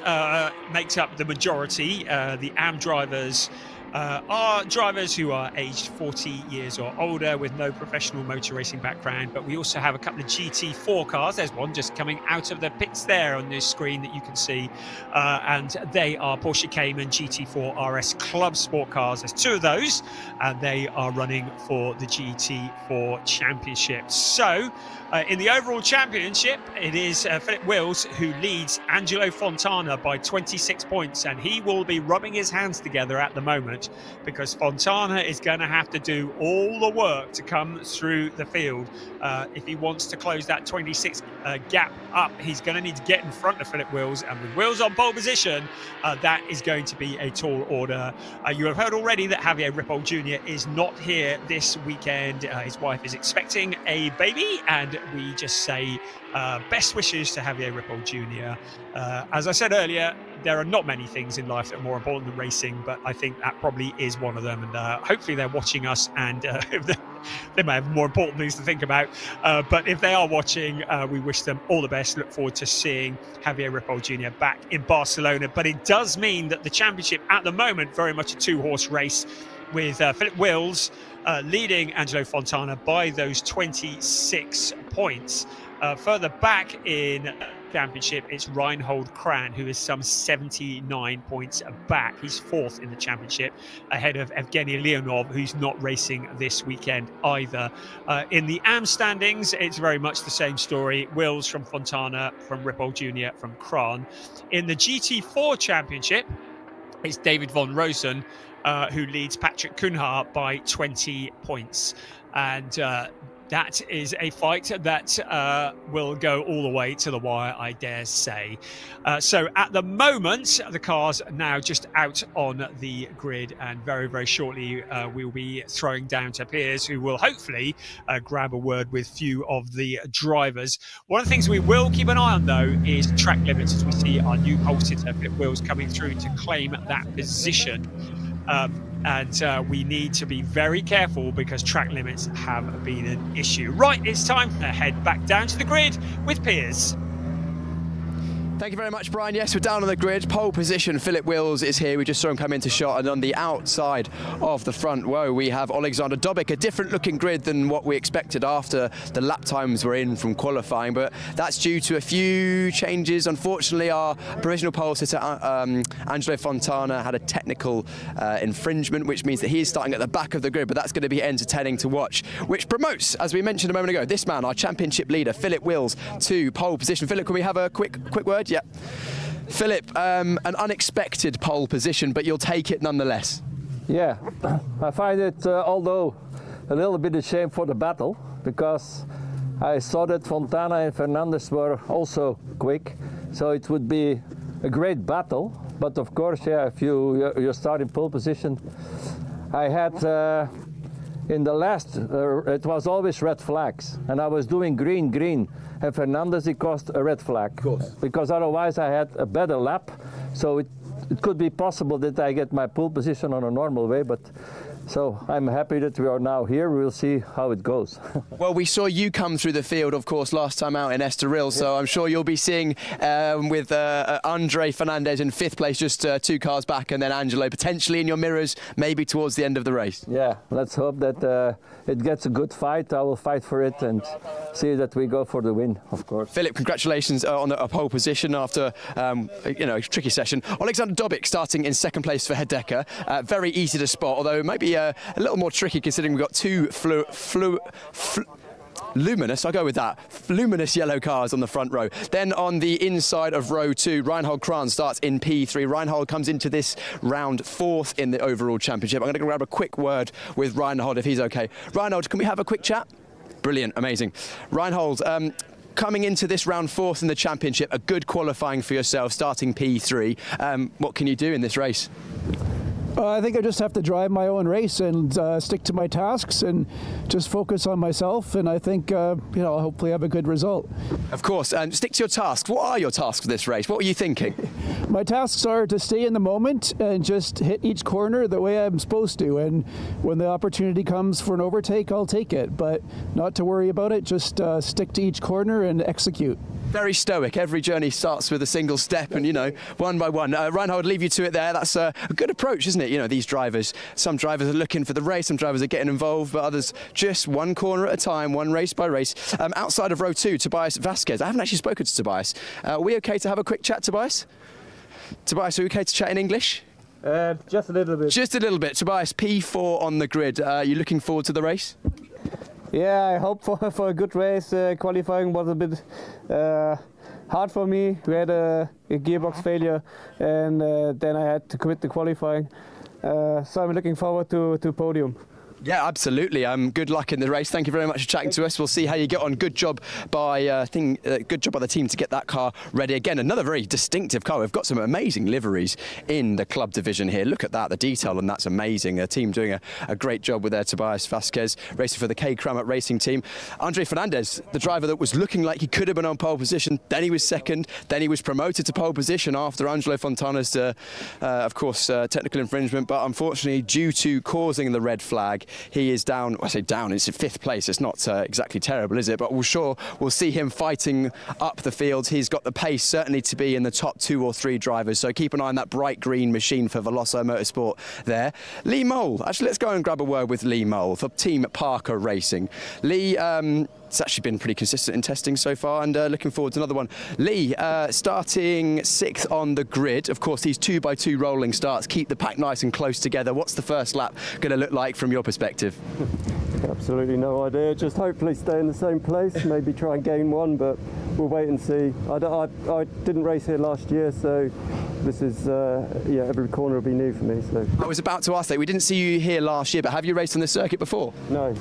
makes up the majority. The AM drivers are drivers who are aged 40 years or older with no professional motor racing background. But we also have a couple of GT4 cars. There's one just coming out of the pits there on this screen that you can see. And they are Porsche Cayman GT4 RS Club Sport cars. There's 2 of those, and they are running for the GT4 Championship. So in the overall championship, it is Philip Wills who leads Angelo Fontana by 26 points, and he will be rubbing his hands together at the moment, because Fontana is going to have to do all the work to come through the field. If he wants to close that 26 gap up, he's going to need to get in front of Philip Wills, and with Wills on pole position, that is going to be a tall order. You have heard already that Javier Ripoll Jr. is not here this weekend. His wife is expecting a baby, and we just say best wishes to Javier Ripoll Jr. As I said earlier, there are not many things in life that are more important than racing, but I think that probably is one of them, and hopefully they're watching us, and they may have more important things to think about, but if they are watching, we wish them all the best. Look forward to seeing Javier Ripoll Jr. back in Barcelona. But it does mean that the championship at the moment, very much a 2-horse race, with Philip Wills leading Angelo Fontana by those 26 points. Further back in championship, it's Reinhold Kran, who is some 79 points back. He's 4th in the championship, ahead of Evgeny Leonov, who's not racing this weekend either. In the AM standings, it's very much the same story. Wills from Fontana, from Ripoll Jr., from Kran. In the GT4 championship, it's David von Rosen, who leads Patrick Cunha by 20 points. And that is a fight that will go all the way to the wire, I dare say. So at the moment, the car's now just out on the grid, and very, very shortly we'll be throwing down to Piers, who will hopefully grab a word with few of the drivers. One of the things we will keep an eye on, though, is track limits, as we see our new pole sitter, Philip Wills, coming through to claim that position. And we need to be very careful because track limits have been an issue. Right, it's time to head back down to the grid with Piers. Thank you very much, Brian. Yes, we're down on the grid. Pole position, Philip Wills is here. We just saw him come into shot, and on the outside of the front row, we have Alexander Dobik, a different looking grid than what we expected after the lap times were in from qualifying, but that's due to a few changes. Unfortunately, our provisional pole sitter, Angelo Fontana, had a technical infringement, which means that he is starting at the back of the grid, but that's going to be entertaining to watch, which promotes, as we mentioned a moment ago, this man, our championship leader, Philip Wills, to pole position. Philip, can we have a quick word? Yeah. Philip, an unexpected pole position, but you'll take it nonetheless. Yeah, I find it, although a little bit a shame for the battle, because I saw that Fontana and Fernandez were also quick, so it would be a great battle. But of course, yeah, if you start in pole position, I had in the last, it was always red flags, and I was doing green, and Fernandez, he caused a red flag. Of course. Because otherwise I had a better lap, so it could be possible that I get my pole position on a normal way, but so I'm happy that we are now here. We'll see how it goes. Well, we saw you come through the field, of course, last time out in Estoril, so I'm sure you'll be seeing with Andre Fernandez in 5th place, just 2 cars back, and then Angelo potentially in your mirrors, maybe towards the end of the race. Yeah, let's hope that it gets a good fight. I will fight for it and see that we go for the win, of course. Philip, congratulations on a pole position after a tricky session. Alexander Dobik starting in 2nd place for Hideka. Very easy to spot, although maybe a little more tricky considering we've got 2 luminous, I'll go with that, luminous yellow cars on the front row. Then on the inside of row 2, Reinhold Kran starts in P3. Reinhold comes into this round 4th in the overall championship. I'm going to grab a quick word with Reinhold if he's okay. Reinhold, can we have a quick chat? Brilliant, amazing. Reinhold, coming into this round 4th in the championship, a good qualifying for yourself, starting P3. What can you do in this race? I think I just have to drive my own race and stick to my tasks and just focus on myself, and I think I'll hopefully have a good result. Of course, and stick to your tasks. What are your tasks for this race? What were you thinking? My tasks are to stay in the moment and just hit each corner the way I'm supposed to, and when the opportunity comes for an overtake, I'll take it, but not to worry about it, just stick to each corner and execute. Very stoic. Every journey starts with a single step and, one by one. Reinhold, leave you to it there. That's a good approach, isn't it? These drivers, some drivers are looking for the race, some drivers are getting involved, but others just one corner at a time, one race by race. Outside of row 2, Tobias Vasquez. I haven't actually spoken to Tobias. Are we okay to have a quick chat, Tobias? Tobias, are we okay to chat in English? Just a little bit. Just a little bit. Tobias, P4 on the grid. Are you looking forward to the race? Yeah, I hope for a good race. Qualifying was a bit hard for me. We had a gearbox failure, and then I had to quit the qualifying. So I'm looking forward to Podium. Yeah, absolutely. Good luck in the race. Thank you very much for chatting to us. We'll see how you get on. Good job by the team to get that car ready. Again, another very distinctive car. We've got some amazing liveries in the club division here. Look at that, the detail, and that's amazing. The team doing a great job with their Tobias Vasquez, racing for the K. Kramat Racing team. Andre Fernandez, the driver that was looking like he could have been on pole position, then he was 2nd, then he was promoted to pole position after Angelo Fontana's, of course, technical infringement, but unfortunately, due to causing the red flag, he is down, I say down, it's in 5th place. It's not exactly terrible, is it? But we'll see him fighting up the field. He's got the pace, certainly, to be in the top 2 or 3 drivers. So keep an eye on that bright green machine for Veloso Motorsport there. Lee Mole, actually, let's go and grab a word with Lee Mole for Team Parker Racing. Lee, it's actually been pretty consistent in testing so far, and looking forward to another one. Lee, starting 6th on the grid. Of course, these 2x2 rolling starts keep the pack nice and close together. What's the first lap going to look like from your perspective? Absolutely no idea. Just hopefully stay in the same place, maybe try and gain one, but we'll wait and see. I didn't race here last year, so this is, every corner will be new for me. So I was about to ask that. We didn't see you here last year, but have you raced on this circuit before? No,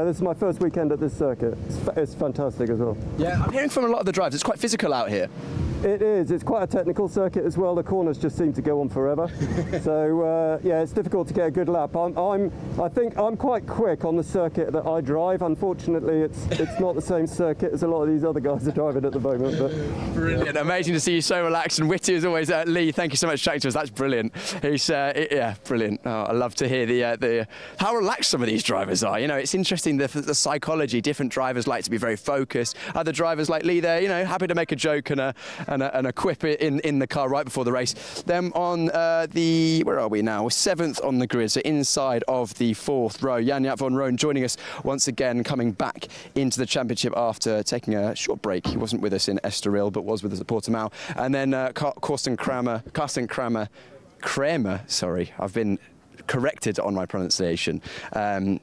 this is my first weekend at this circuit. It's fantastic as well. Yeah, I'm hearing from a lot of the drivers, it's quite physical out here. It is. It's quite a technical circuit as well. The corners just seem to go on forever. So it's difficult to get a good lap. I think I'm quite quick on the circuit that I drive. Unfortunately, it's not the same circuit as a lot of these other guys are driving at the moment. But brilliant, amazing to see you so relaxed and witty as always. Lee, thank you so much for chatting to us. That's brilliant. He's brilliant. Oh, I love to hear the how relaxed some of these drivers are. You know, it's interesting the psychology. Different drivers like to be very focused. Other drivers like Lee, they're happy to make a joke and a quip in the car right before the race. Then on where are we now? 7th on the grid, so inside of the 4th row. Jan-Jaap van Roon joining us once again, coming back into the championship after taking a short break. He wasn't with us in Estoril, but was with us at Portimao. And then Carsten Kramer, sorry, I've been corrected on my pronunciation.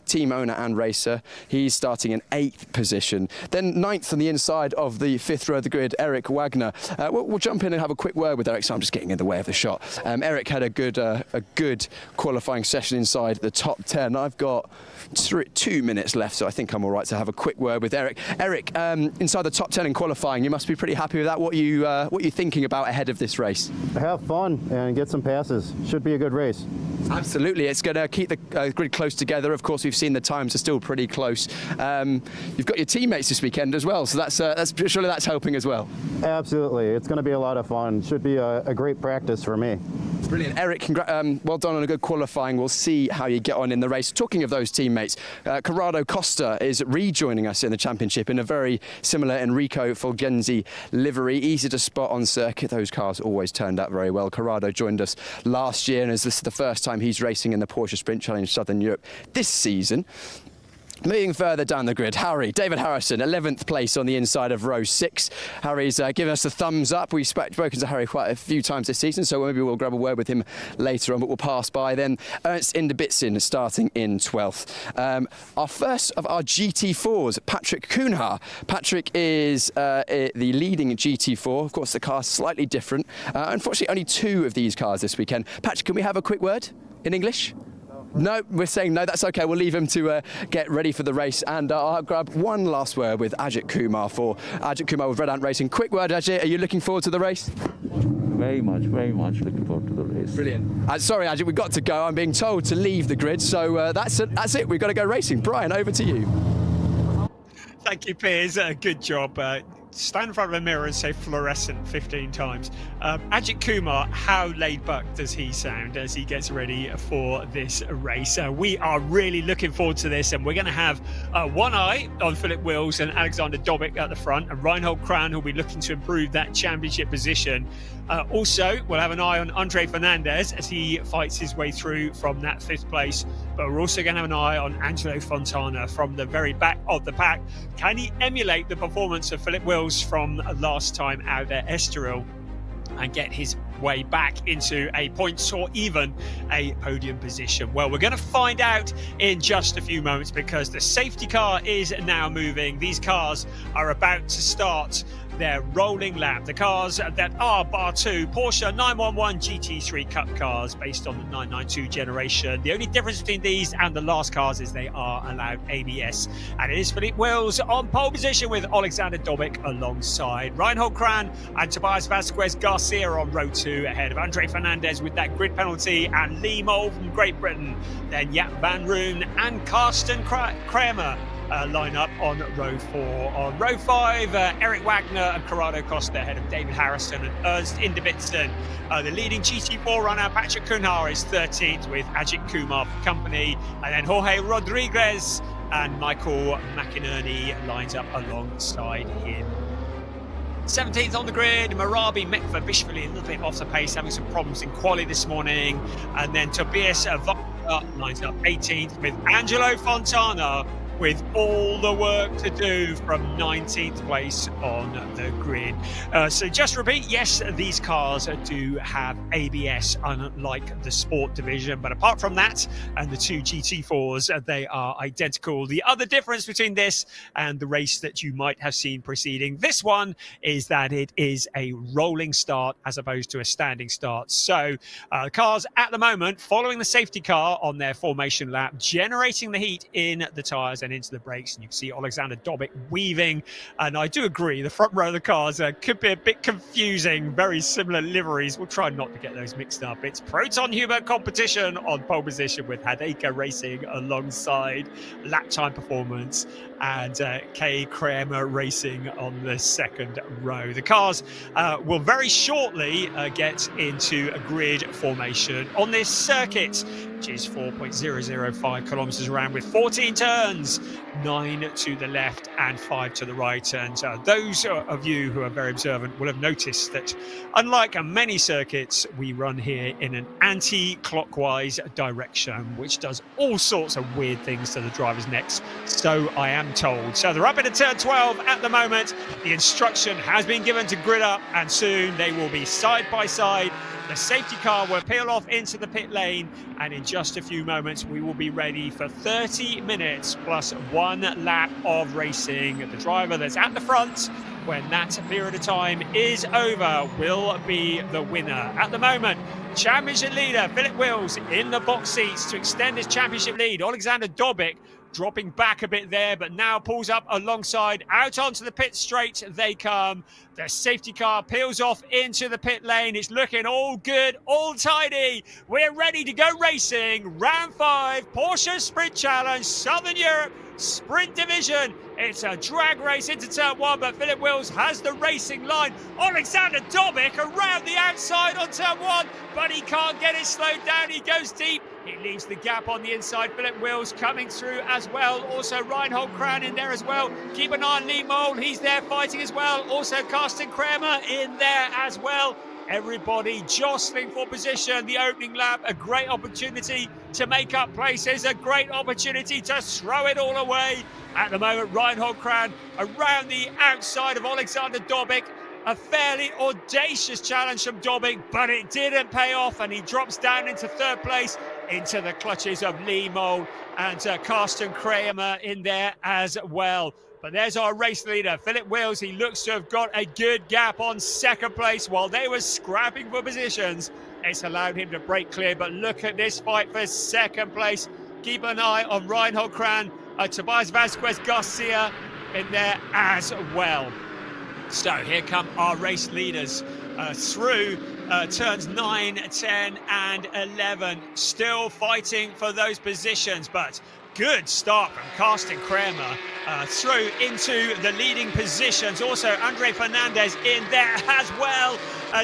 Team owner and racer. He's starting in 8th position. Then 9th on the inside of the 5th row of the grid, Eric Wagner. We'll jump in and have a quick word with Eric, so I'm just getting in the way of the shot. Eric had a good qualifying session inside the top 10. I've got 2 minutes left, so I think I'm all right to have a quick word with Eric. Eric, inside the top 10 in qualifying, you must be pretty happy with that. What are you thinking about ahead of this race? Have fun and get some passes. Should be a good race. Absolutely, it's going to keep the grid close together. Of course, we've seen the times are still pretty close. You've got your teammates this weekend as well, so that's surely that's helping as well. Absolutely, it's going to be a lot of fun. Should be a great practice for me. Brilliant, Eric. Well done on a good qualifying. We'll see how you get on in the race. Talking of those teammates, Corrado Costa is rejoining us in the championship in a very similar Enrico Fulgenzi livery. Easy to spot on circuit. Those cars always turned out very well. Corrado joined us last year, and this is the first time he's racing in the Porsche Sprint Challenge Southern Europe this season. Moving further down the grid, David Harrison, 11th place on the inside of row 6. Harry's given us a thumbs up. We've spoken to Harry quite a few times this season, so maybe we'll grab a word with him later on, but we'll pass by. Then Ernst Inderbitsen starting in 12th. Our first of our GT4s, Patrick Kuhnhaar. Patrick is the leading GT4. Of course, the car's slightly different. Unfortunately, only 2 of these cars this weekend. Patrick, can we have a quick word in English? No, we're saying no, that's okay. We'll leave him to get ready for the race. And I'll grab one last word with Ajith Kumar with RedAnt Racing. Quick word, Ajith, are you looking forward to the race? Very much looking forward to the race. Brilliant. Sorry, Ajith, we've got to go. I'm being told to leave the grid, so that's it. We've got to go racing. Brian, over to you. Thank you, Piers. Good job. Stand in front of a mirror and say fluorescent 15 times. Ajith Kumar, how laid back does he sound as he gets ready for this race? We are really looking forward to this, and we're going to have one eye on Philip Wills and Alexander Dobic at the front, and Reinhold Kran, who'll be looking to improve that championship position. Also, we'll have an eye on Andre Fernandez as he fights his way through from that 5th place. But we're also going to have an eye on Angelo Fontana from the very back of the pack. Can he emulate the performance of Philip Wills from last time out at Estoril and get his way back into a points or even a podium position? Well, we're going to find out in just a few moments, because the safety car is now moving. These cars are about to start their rolling lap. The cars that are bar 2 Porsche 911 GT3 Cup cars based on the 992 generation. The only difference between these and the last cars is they are allowed ABS. And it is Philippe Wills on pole position with Alexander Dobic alongside. Reinhold Kran and Tobias Vasquez Garcia on row 2 ahead of Andre Fernandez with that grid penalty, and Lee Mole from Great Britain. Then Jaap van Roon and Carsten Kramer line up on row 4. On row 5, Eric Wagner and Corrado Costa ahead of David Harrison and Ernst Inderbitsen. The leading GT4 runner, Patrick Kuhnhaar, is 13th with Ajith Kumar for company. And then Jorge Rodriguez and Michael McInerney lines up alongside him. 17th on the grid, Marabi Mekva Bishvili a little bit off the pace, having some problems in quali this morning. And then Tobias Vogler lines up 18th with Angelo Fontana with all the work to do from 19th place on the grid. So just repeat, yes, these cars do have ABS, unlike the Sport division, but apart from that and the two GT4s, they are identical. The other difference between this and the race that you might have seen preceding this one is that it is a rolling start as opposed to a standing start. So cars at the moment following the safety car on their formation lap, generating the heat in the tyres and into the brakes. And you can see Alexander Dobic weaving. And I do agree, the front row of the cars could be a bit confusing. Very similar liveries. We'll try not to get those mixed up. It's Proton Huber competition on pole position with Hadeka Racing alongside Lap Time Performance and K. Kramer Racing on the second row. The cars will very shortly get into a grid formation on this circuit, which is 4.005 kilometers around with 14 turns, 9 to the left and 5 to the right. And those of you who are very observant will have noticed that unlike many circuits, we run here in an anti-clockwise direction, which does all sorts of weird things to the driver's necks, so I am told. So they're up into turn 12 at the moment. The instruction has been given to grid up, and soon they will be side by side. The safety car will peel off into the pit lane, and in just a few moments we will be ready for 30 minutes plus 1 lap of racing. The driver that's at the front when that period of time is over will be the winner. At the moment, championship leader Philip Wills in the box seats to extend his championship lead. Alexander Dobic dropping back a bit there, but now pulls up alongside. Out onto the pit straight they come. The safety car peels off into the pit lane. It's looking all good, all tidy. We're ready to go racing. Round 5, Porsche Sprint Challenge, Southern Europe Sprint Division. It's a drag race into turn 1, but Philip Wills has the racing line. Alexander Dobic around the outside on turn 1, but he can't get it slowed down. He goes deep. He leaves the gap on the inside. Philip Wills coming through as well. Also Reinhold Kran in there as well. Keep an eye on Lee Mole. He's there fighting as well. Also Carsten Kramer in there as well. Everybody jostling for position. The opening lap, a great opportunity to make up places, a great opportunity to throw it all away. At the moment, Reinhold Kran around the outside of Alexander Dobic. A fairly audacious challenge from Dobic, but it didn't pay off, and he drops down into third place, into the clutches of Lee Mole and Carsten Kramer in there as well. But there's our race leader, Philip Wills. He looks to have got a good gap on second place while they were scrapping for positions. It's allowed him to break clear, but look at this fight for second place. Keep an eye on Reinhold Kran, Tobias Vasquez Garcia in there as well. So here come our race leaders through turns 9, 10 and 11. Still fighting for those positions, but good start from Carsten Kramer through into the leading positions. Also Andre Fernandez in there as well.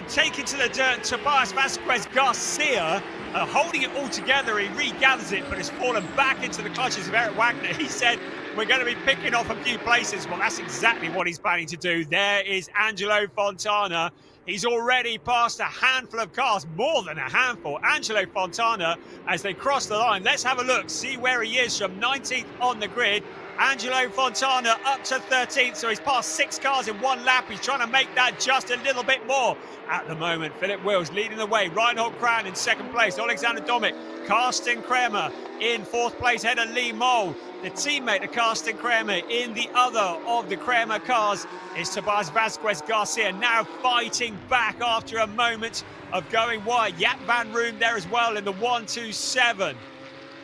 Taken to the dirt, Tobias Vasquez Garcia holding it all together. He regathers it, but has fallen back into the clutches of Eric Wagner. He said, we're going to be picking off a few places. Well, that's exactly what he's planning to do. There is Angelo Fontana. He's already passed a handful of cars, more than a handful. Angelo Fontana, as they cross the line. Let's have a look, see where he is from 19th on the grid. Angelo Fontana up to 13th, so he's passed 6 cars in 1 lap. He's trying to make that just a little bit more. At the moment, Philip Wills leading the way. Reinhold Kran in second place. Alexander Dobic, Carsten Kramer in 4th place, ahead of Lee Mole. The teammate of Carsten Kramer in the other of the Kramer cars is Tobias Vasquez Garcia, now fighting back after a moment of going wide. Jaap van Room there as well in the 1-2-7.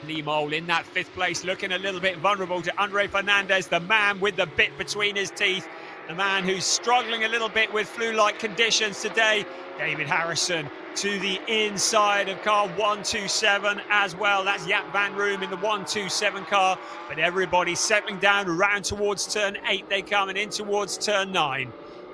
Lee Mole in that 5th place, looking a little bit vulnerable to Andre Fernandez, the man with the bit between his teeth, the man who's struggling a little bit with flu-like conditions today. David Harrison to the inside of car 127 as well. That's Jaap van Room in the 127 car, but everybody settling down around towards turn 8 they come, and in towards turn 9.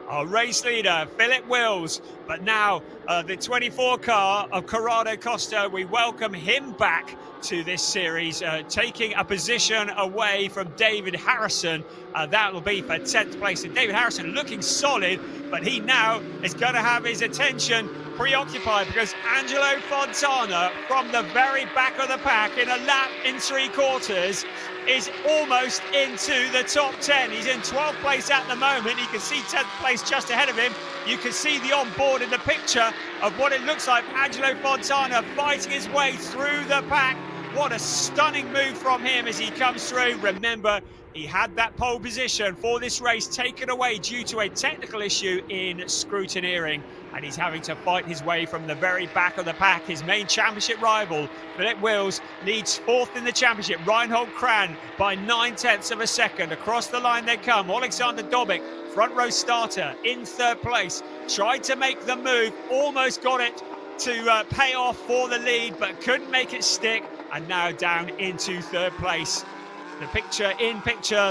Our race leader, Philip Wills, but now the 24 car of Corrado Costa, we welcome him back to this series, taking a position away from David Harrison. That will be for 10th place. And David Harrison looking solid, but he now is going to have his attention preoccupied because Angelo Fontana, from the very back of the pack in a lap in 3/4, is almost into the top 10. He's in 12th place at the moment. You can see 10th place just ahead of him. You can see the onboard in the picture of what it looks like. Angelo Fontana fighting his way through the pack. What a stunning move from him as he comes through. Remember, he had that pole position for this race taken away due to a technical issue in scrutineering, and he's having to fight his way from the very back of the pack. His main championship rival, Philip Wills, leads 4th in the championship. Reinhold Kran by 9/10 of a second. Across the line they come. Alexander Dobik, front row starter, in 3rd place. Tried to make the move, almost got it to pay off for the lead, but couldn't make it stick, and now down into 3rd place. The picture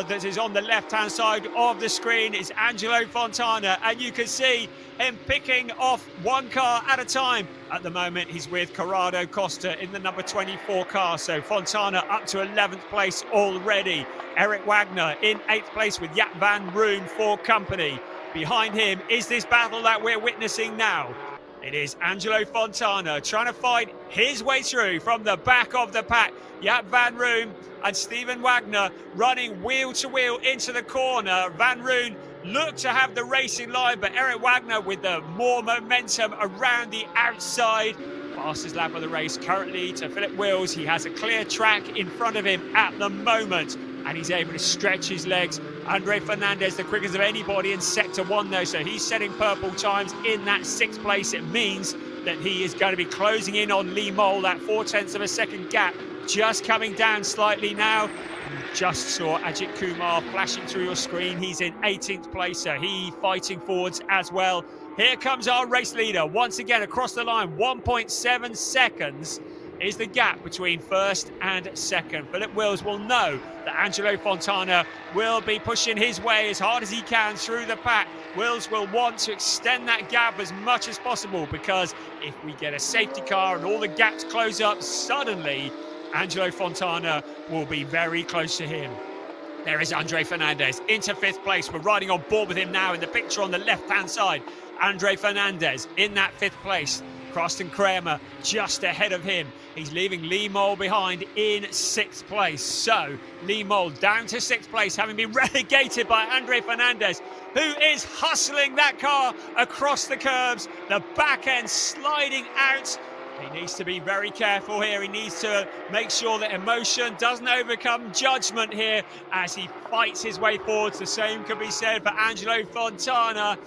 that is on the left-hand side of the screen is Angelo Fontana, and you can see him picking off one car at a time. At the moment, he's with Corrado Costa in the number 24 car, so Fontana up to 11th place already. Eric Wagner in 8th place with Jaap van Roon for company. Behind him is this battle that we're witnessing now. It is Angelo Fontana trying to fight his way through from the back of the pack. Jaap van Roon and Steven Wagner running wheel to wheel into the corner. Van Roon looked to have the racing line, but Eric Wagner with the more momentum around the outside. Fastest lap of the race currently to Philip Wills. He has a clear track in front of him at the moment, and he's able to stretch his legs. Andre Fernandez, the quickest of anybody in Sector 1 though, so he's setting purple times in that 6th place. It means that he is going to be closing in on Lee Mole, that 0.4 of a second gap, just coming down slightly now. You just saw Ajith Kumar flashing through your screen. He's in 18th place, so he fighting forwards as well. Here comes our race leader once again across the line. 1.7 seconds is the gap between 1st and 2nd. Philip Wills will know that Angelo Fontana will be pushing his way as hard as he can through the pack. Wills will want to extend that gap as much as possible, because if we get a safety car and all the gaps close up, suddenly Angelo Fontana will be very close to him. There is Andre Fernandez into 5th place. We're riding on board with him now in the picture on the left-hand side. Andre Fernandez in that 5th place. Karsten Kramer just ahead of him. He's leaving Lee Mole behind in 6th place. So Lee Mole down to 6th place, having been relegated by Andre Fernandez, who is hustling that car across the curbs. The back end sliding out. He needs to be very careful here. He needs to make sure that emotion doesn't overcome judgment here as he fights his way forwards. The same could be said for Angelo Fontana,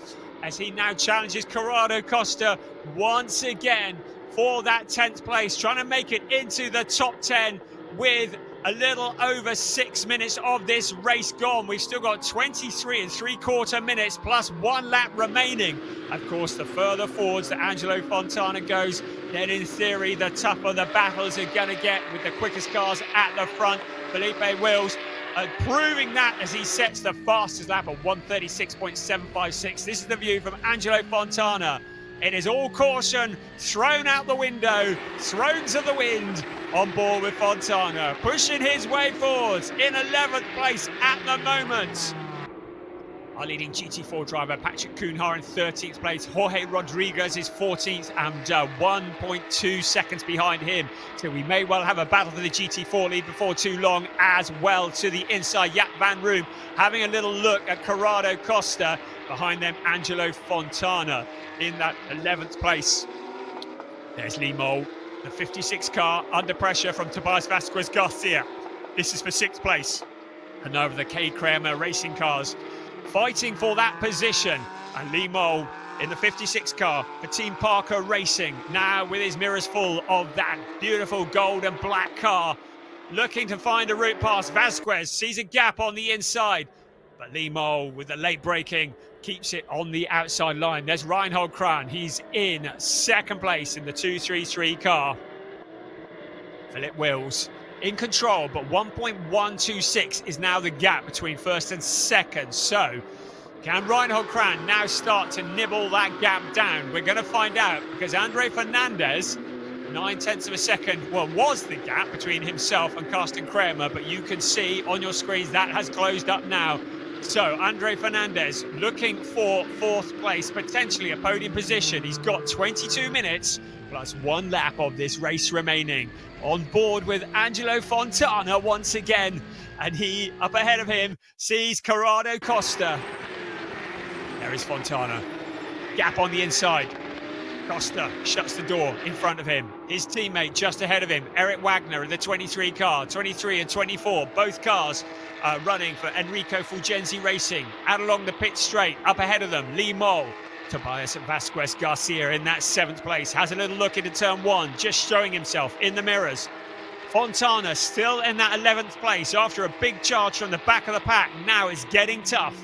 as he now challenges Corrado Costa once again for that 10th place, trying to make it into the top 10 with a little over 6 minutes of this race gone. We've still got 23 3/4 minutes plus 1 lap remaining. Of course, the further forwards that Angelo Fontana goes, then in theory, the tougher the battles are going to get with the quickest cars at the front. Felipe Wills proving that as he sets the fastest lap of 1:36.756. This is the view from Angelo Fontana. It is all caution thrown out the window, thrown to the wind, on board with Fontana, pushing his way forwards in 11th place at the moment. Our leading GT4 driver, Patrick Kuhnhar, in 13th place. Jorge Rodriguez is 14th and 1.2 seconds behind him. So we may well have a battle for the GT4 lead before too long as well. To the inside, Jaap van Roon having a little look at Corrado Costa. Behind them, Angelo Fontana in that 11th place. There's Lee Mole, the 56 car, under pressure from Tobias Vasquez Garcia. This is for 6th place. And over the K. Kramer racing cars, fighting for that position. And Lee Mole in the 56 car for Team Parker Racing, now with his mirrors full of that beautiful gold and black car, looking to find a route past. Vasquez sees a gap on the inside, but Lee Mole with the late braking keeps it on the outside line. There's Reinhold Kran. He's in 2nd place in the 233 car. Philip Wills in control, but 1.126 is now the gap between 1st and 2nd. So can Reinhold Kran now start to nibble that gap down? We're going to find out, because Andre Fernandez, 9/10 of a second, well, was the gap between himself and Karsten Kramer, but you can see on your screens that has closed up now. So Andre Fernandez looking for 4th place, potentially a podium position. He's got 22 minutes plus 1 lap of this race remaining. On board with Angelo Fontana once again, and he, up ahead of him, sees Corrado Costa. There is Fontana. Gap on the inside. Costa shuts the door in front of him. His teammate just ahead of him, Eric Wagner in the 23 car, 23 and 24, both cars running for Enrico Fulgenzi Racing. Out along the pit straight, up ahead of them, Lee Mole. Tobias Vasquez Garcia in that 7th place, has a little look into turn 1, just showing himself in the mirrors. Fontana still in that 11th place after a big charge from the back of the pack. Now it's getting tough.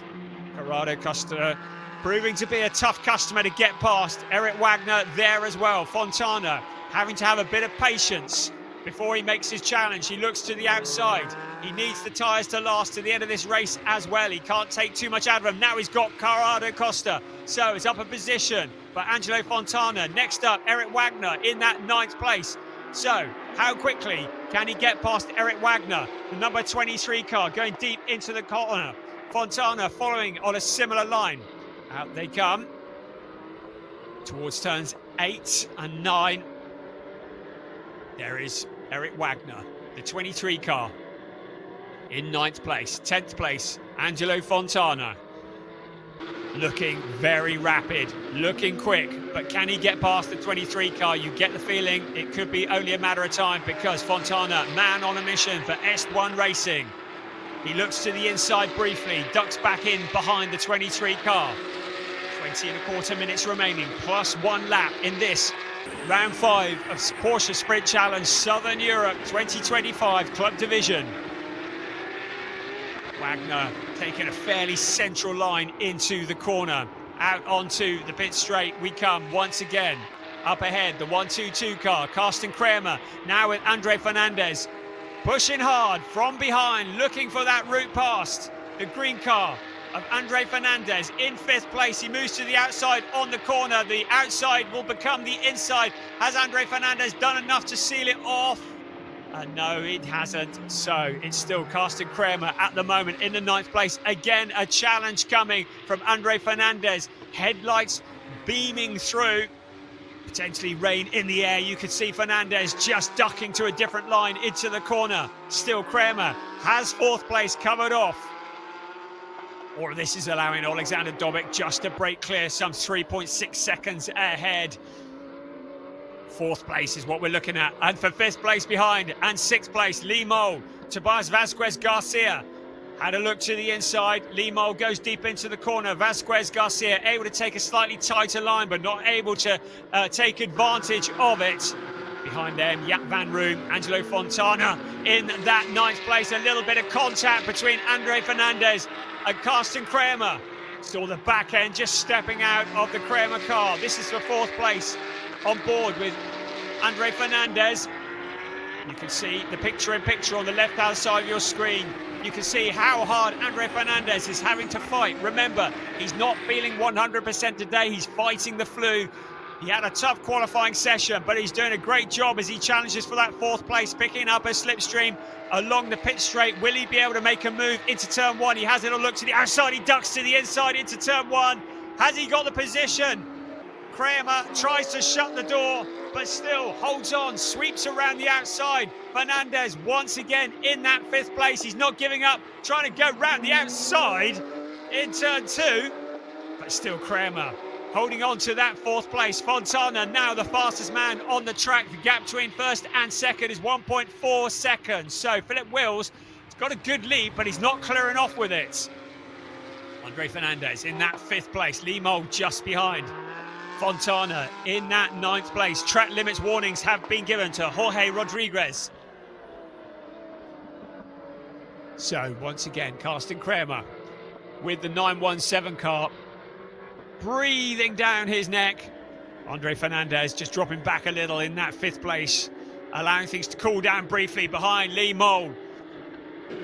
Corrado Costa proving to be a tough customer to get past. Eric Wagner there as well. Fontana having to have a bit of patience before he makes his challenge. He looks to the outside. He needs the tyres to last to the end of this race as well. He can't take too much out of them. Now he's got Corrado Costa. So it's up a position for Angelo Fontana. Next up, Eric Wagner in that 9th place. So how quickly can he get past Eric Wagner? The number 23 car going deep into the corner. Fontana following on a similar line. Out they come towards turns 8 and 9. There is Eric Wagner, the 23 car, in 9th place. 10th place, Angelo Fontana. Looking very rapid, looking quick, but can he get past the 23 car? You get the feeling it could be only a matter of time, because Fontana, man on a mission for S1 Racing. He looks to the inside briefly, ducks back in behind the 23 car. 20 and a quarter minutes remaining, plus 1 lap in this round 5 of Porsche Sprint Challenge Southern Europe 2025 Club Division. Wagner taking a fairly central line into the corner. Out onto the pit straight we come once again. Up ahead, the 1-2-2 car, Carsten Kramer, now with Andre Fernandez. Pushing hard from behind, looking for that route past. The green car of Andre Fernandez in 5th place. He moves to the outside on the corner. The outside will become the inside. Has Andre Fernandez done enough to seal it off? No, it hasn't. So it's still Carsten Kramer at the moment in the 9th place. Again, a challenge coming from Andre Fernandez. Headlights beaming through. Potentially rain in the air. You could see Fernandez just ducking to a different line into the corner. Still Kramer has 4th place covered off. Or this is allowing Alexander Dobic just to break clear, some 3.6 seconds ahead. 4th place is what we're looking at. And for 5th place behind and 6th place, Lee Mole, Tobias Vasquez Garcia. Had a look to the inside. Lee Mole goes deep into the corner. Vasquez Garcia able to take a slightly tighter line, but not able to take advantage of it. Behind them, Jaap van Room, Angelo Fontana in that 9th place. A little bit of contact between Andre Fernandez and Carsten Kramer. Saw the back end just stepping out of the Kramer car. This is for 4th place on board with Andre Fernandez. You can see the picture-in-picture on the left-hand side of your screen. You can see how hard Andre Fernandez is having to fight. Remember, he's not feeling 100% today. He's fighting the flu. He had a tough qualifying session, but he's doing a great job as he challenges for that 4th place, picking up a slipstream along the pit straight. Will he be able to make a move into turn 1? He has a little look to the outside. He ducks to the inside into turn 1. Has he got the position? Kramer tries to shut the door, but still holds on, sweeps around the outside. Fernandez once again in that 5th place. He's not giving up, trying to go round the outside in turn 2, but still Kramer holding on to that 4th place. Fontana now the fastest man on the track. The gap between 1st and 2nd is 1.4 seconds. So Philip Wills has got a good lead, but he's not clearing off with it. Andre Fernandez in that 5th place. Lee Mole just behind. Fontana in that 9th place. Track limits warnings have been given to Jorge Rodriguez. So once again, Carsten Kramer with the 917 car, breathing down his neck. Andre Fernandez just dropping back a little in that 5th place, allowing things to cool down briefly behind Lee Mole.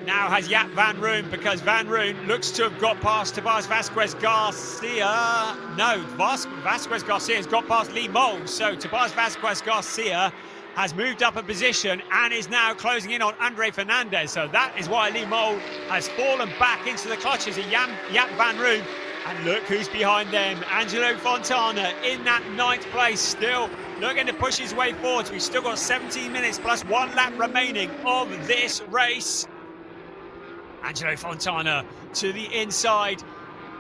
Now has Jaap van Room, because Van Room looks to have got past Tobias Vasquez Garcia. No, Vasquez Garcia has got past Lee Mole. So Tobias Vasquez Garcia has moved up a position and is now closing in on Andre Fernandez. So that is why Lee Mole has fallen back into the clutches of Jaap van Room. And look who's behind them. Angelo Fontana in that 9th place, still looking to push his way forward. We've still got 17 minutes plus 1 lap remaining of this race. Angelo Fontana to the inside,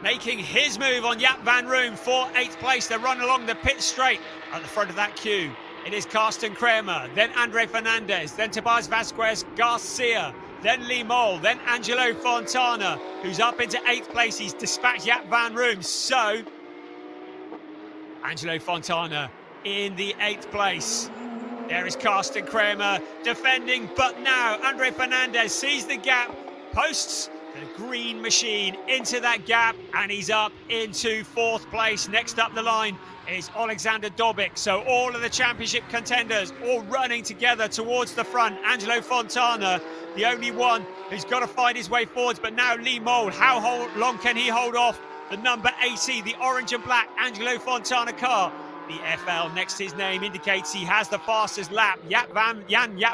making his move on Jaap van Room for 8th place. They run along the pit straight at the front of that queue. It is Carsten Kramer, then Andre Fernandez, then Tobias Vasquez Garcia, then Lee Mole, then Angelo Fontana, who's up into 8th place. He's dispatched Jaap van Room. So, Angelo Fontana in the 8th place. There is Carsten Kramer defending, but now Andre Fernandez sees the gap, posts the green machine into that gap, and he's up into 4th place. Next up the line is Alexander Dobic. So all of the championship contenders all running together towards the front. Angelo Fontana, the only one who's got to find his way forwards, but now Lee Mole, how long can he hold off the number 80, the orange and black Angelo Fontana car? The FL next to his name indicates he has the fastest lap. Jaap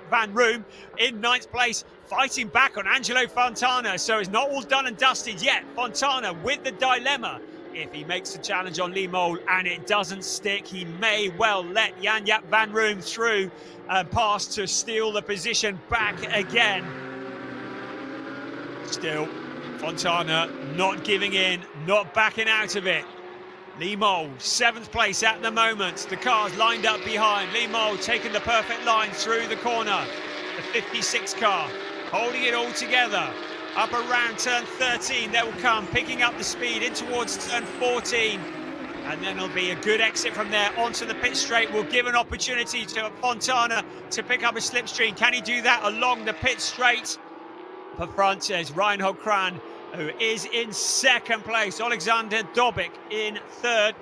van Room in 9th place, fighting back on Angelo Fontana. So it's not all done and dusted yet. Fontana with the dilemma. If he makes a challenge on Lee Mole and it doesn't stick, he may well let Jaap van Room through and pass to steal the position back again. Still, Fontana not giving in, not backing out of it. Lee Mole, 7th place at the moment. The car's lined up behind. Lee Mole taking the perfect line through the corner. The 56 car holding it all together. Up around turn 13, they will come, picking up the speed in towards turn 14. And then it'll be a good exit from there onto the pit straight. Will give an opportunity to Fontana to pick up a slipstream. Can he do that along the pit straight? Up front is Reinhold Kran, who is in 2nd place. Alexander Dobic in 3rd.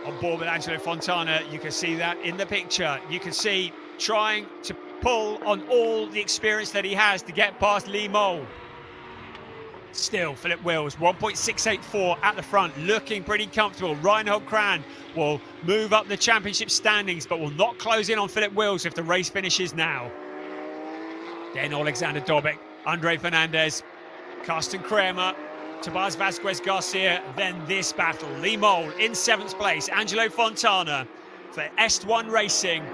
On board with Angelo Fontana, you can see that in the picture. You can see trying to pull on all the experience that he has to get past Lee Mole. Still, Philip Wills, 1.684 at the front, looking pretty comfortable. Reinhold Kran will move up the championship standings, but will not close in on Philip Wills if the race finishes now. Then Alexander Dobic, Andre Fernandez, Carsten Kramer, Tobias Vasquez Garcia, then this battle. Lee Mole in 7th place, Angelo Fontana for Est1 Racing.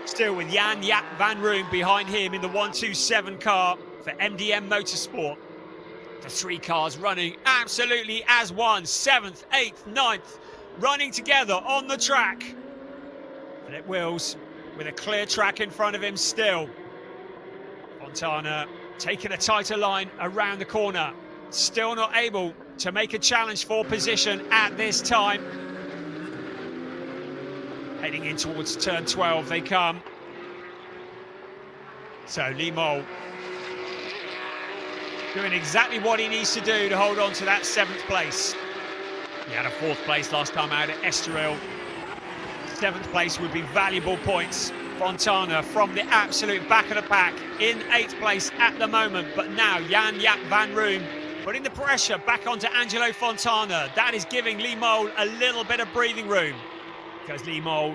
Still with Jaap van Room behind him in the 127 car for MDM Motorsport. The 3 cars running absolutely as one. 7th, 8th, 9th, running together on the track. Philip Wills with a clear track in front of him still. Fontana taking a tighter line around the corner. Still not able to make a challenge for position at this time. Heading in towards turn 12, they come. So Lee Mole doing exactly what he needs to do to hold on to that 7th place. He had a 4th place last time out at Estoril. 7th place would be valuable points. Fontana from the absolute back of the pack in 8th place at the moment, but now Jaap van Room putting the pressure back onto Angelo Fontana. That is giving Lee Mole a little bit of breathing room, because Lee Mole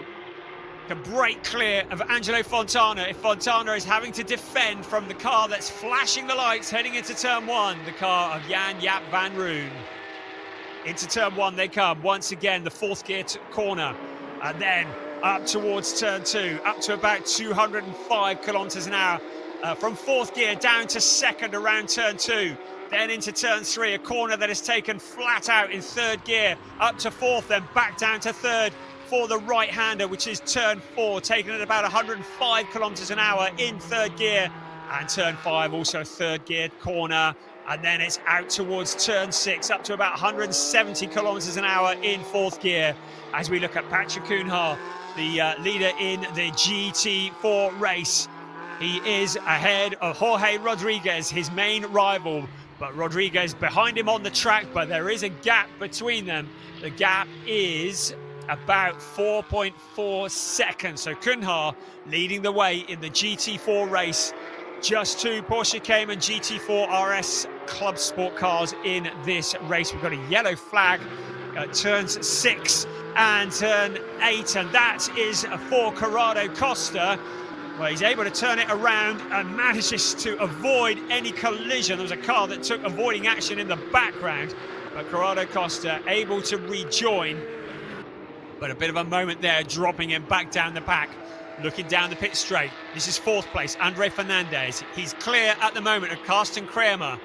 can break clear of Angelo Fontana if Fontana is having to defend from the car that's flashing the lights heading into turn 1, the car of Jaap van Room. Into turn 1 they come, once again the 4th gear corner, and then up towards turn 2, up to about 205 kilometers an hour. From 4th gear down to 2nd around turn 2. Then into turn 3, a corner that is taken flat out in 3rd gear, up to 4th, then back down to 3rd for the right-hander, which is turn 4, taken at about 105 kilometers an hour in 3rd gear. And turn 5, also 3rd gear corner. And then it's out towards turn 6, up to about 170 kilometers an hour in 4th gear. As we look at Patrick Kuhnhaar, the leader in the GT4 race. He is ahead of Jorge Rodriguez, his main rival. But Rodriguez behind him on the track, but there is a gap between them. The gap is about 4.4 seconds. So Kuhnhaar leading the way in the GT4 race. Just 2 Porsche Cayman GT4 RS Club Sport cars in this race. We've got a yellow flag at turns 6 and turn 8, and that is for Corrado Costa. Well, he's able to turn it around and manages to avoid any collision. There was a car that took avoiding action in the background, but Corrado Costa able to rejoin. But a bit of a moment there, dropping him back down the pack. Looking down the pit straight. This is 4th place, Andre Fernandez. He's clear at the moment of Carsten Kramer.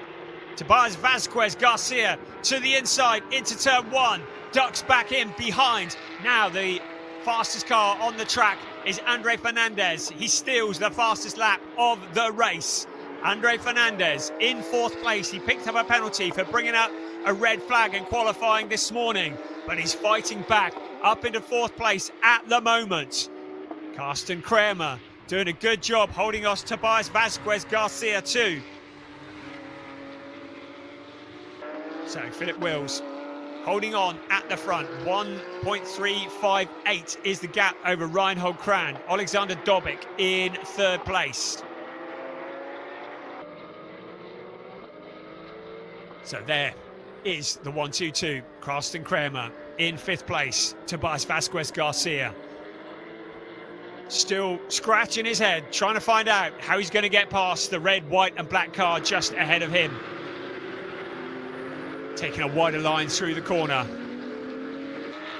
Tobias Vasquez Garcia to the inside into turn 1. Ducks back in behind. Now the fastest car on the track is Andre Fernandez. He steals the fastest lap of the race. Andre Fernandez in 4th place. He picked up a penalty for bringing up a red flag in qualifying this morning, but he's fighting back up into 4th place at the moment. Carsten Kramer doing a good job holding off Tobias Vasquez Garcia too. So Philip Wills holding on at the front. 1.358 is the gap over Reinhold Kran. Alexander Dobic in 3rd place. So there is the 1-2-2. Carsten Kramer in 5th place. Tobias Vasquez Garcia still scratching his head, trying to find out how he's going to get past the red, white and black car just ahead of him. Taking a wider line through the corner.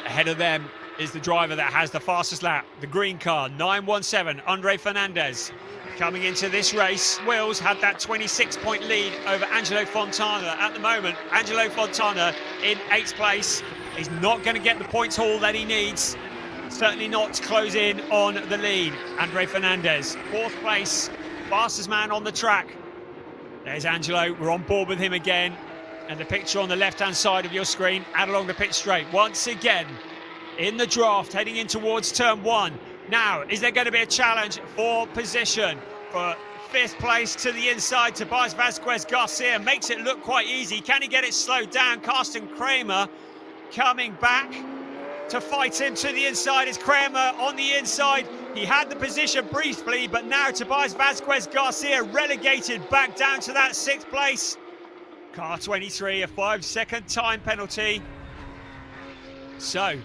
Ahead of them is the driver that has the fastest lap, the green car, 917, Andre Fernandez. Coming into this race, Wills had that 26-point lead over Angelo Fontana. At the moment, Angelo Fontana in 8th place. He's not going to get the points haul that he needs. Certainly not to close in on the lead. Andre Fernandez, 4th place, fastest man on the track. There's Angelo, we're on board with him again. And the picture on the left-hand side of your screen, out along the pit straight. Once again, in the draft, heading in towards turn 1. Now, is there going to be a challenge for position? For 5th place to the inside, Tobias Vasquez Garcia makes it look quite easy. Can he get it slowed down? Carsten Kramer coming back to fight him to the inside. Is Kramer on the inside? He had the position briefly, but now Tobias Vasquez Garcia relegated back down to that 6th place. Car 23, a 5-second time penalty. So,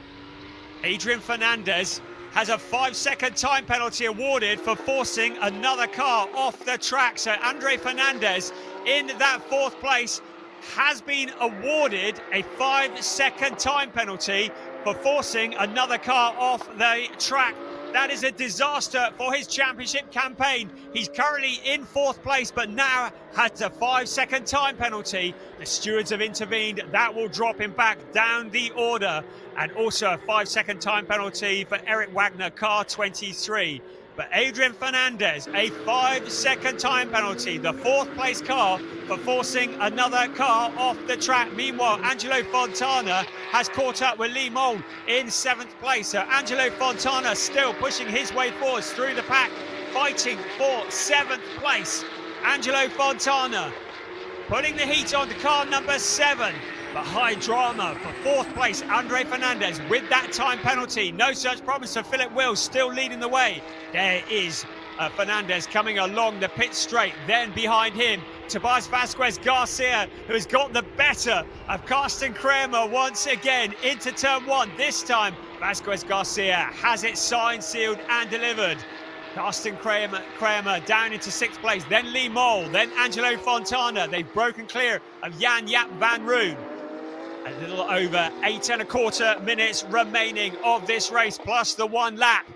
Adrian Fernandez has a 5-second time penalty awarded for forcing another car off the track. So Andre Fernandez in that 4th place has been awarded a 5-second time penalty for forcing another car off the track. That is a disaster for his championship campaign. He's currently in 4th place, but now has a 5-second time penalty. The stewards have intervened. That will drop him back down the order. And also a 5-second time penalty for Eric Wagner, car 23. But Adrian Fernandez, a 5-second time penalty, the 4th place car for forcing another car off the track. Meanwhile, Angelo Fontana has caught up with Lee Mold in 7th place. So Angelo Fontana still pushing his way forwards through the pack, fighting for 7th place. Angelo Fontana putting the heat on to car number 7. But high drama for 4th place, Andre Fernandez with that time penalty. No such problems for Philip Wills, still leading the way. There is Fernandez coming along the pit straight. Then behind him, Tobias Vasquez Garcia, who has got the better of Carsten Kramer once again into turn 1. This time, Vasquez Garcia has it signed, sealed and delivered. Carsten Kramer down into 6th place. Then Lee Mole, then Angelo Fontana. They've broken clear of Jan Jaap van Roon. A little over 8.25 minutes remaining of this race, plus the 1 lap.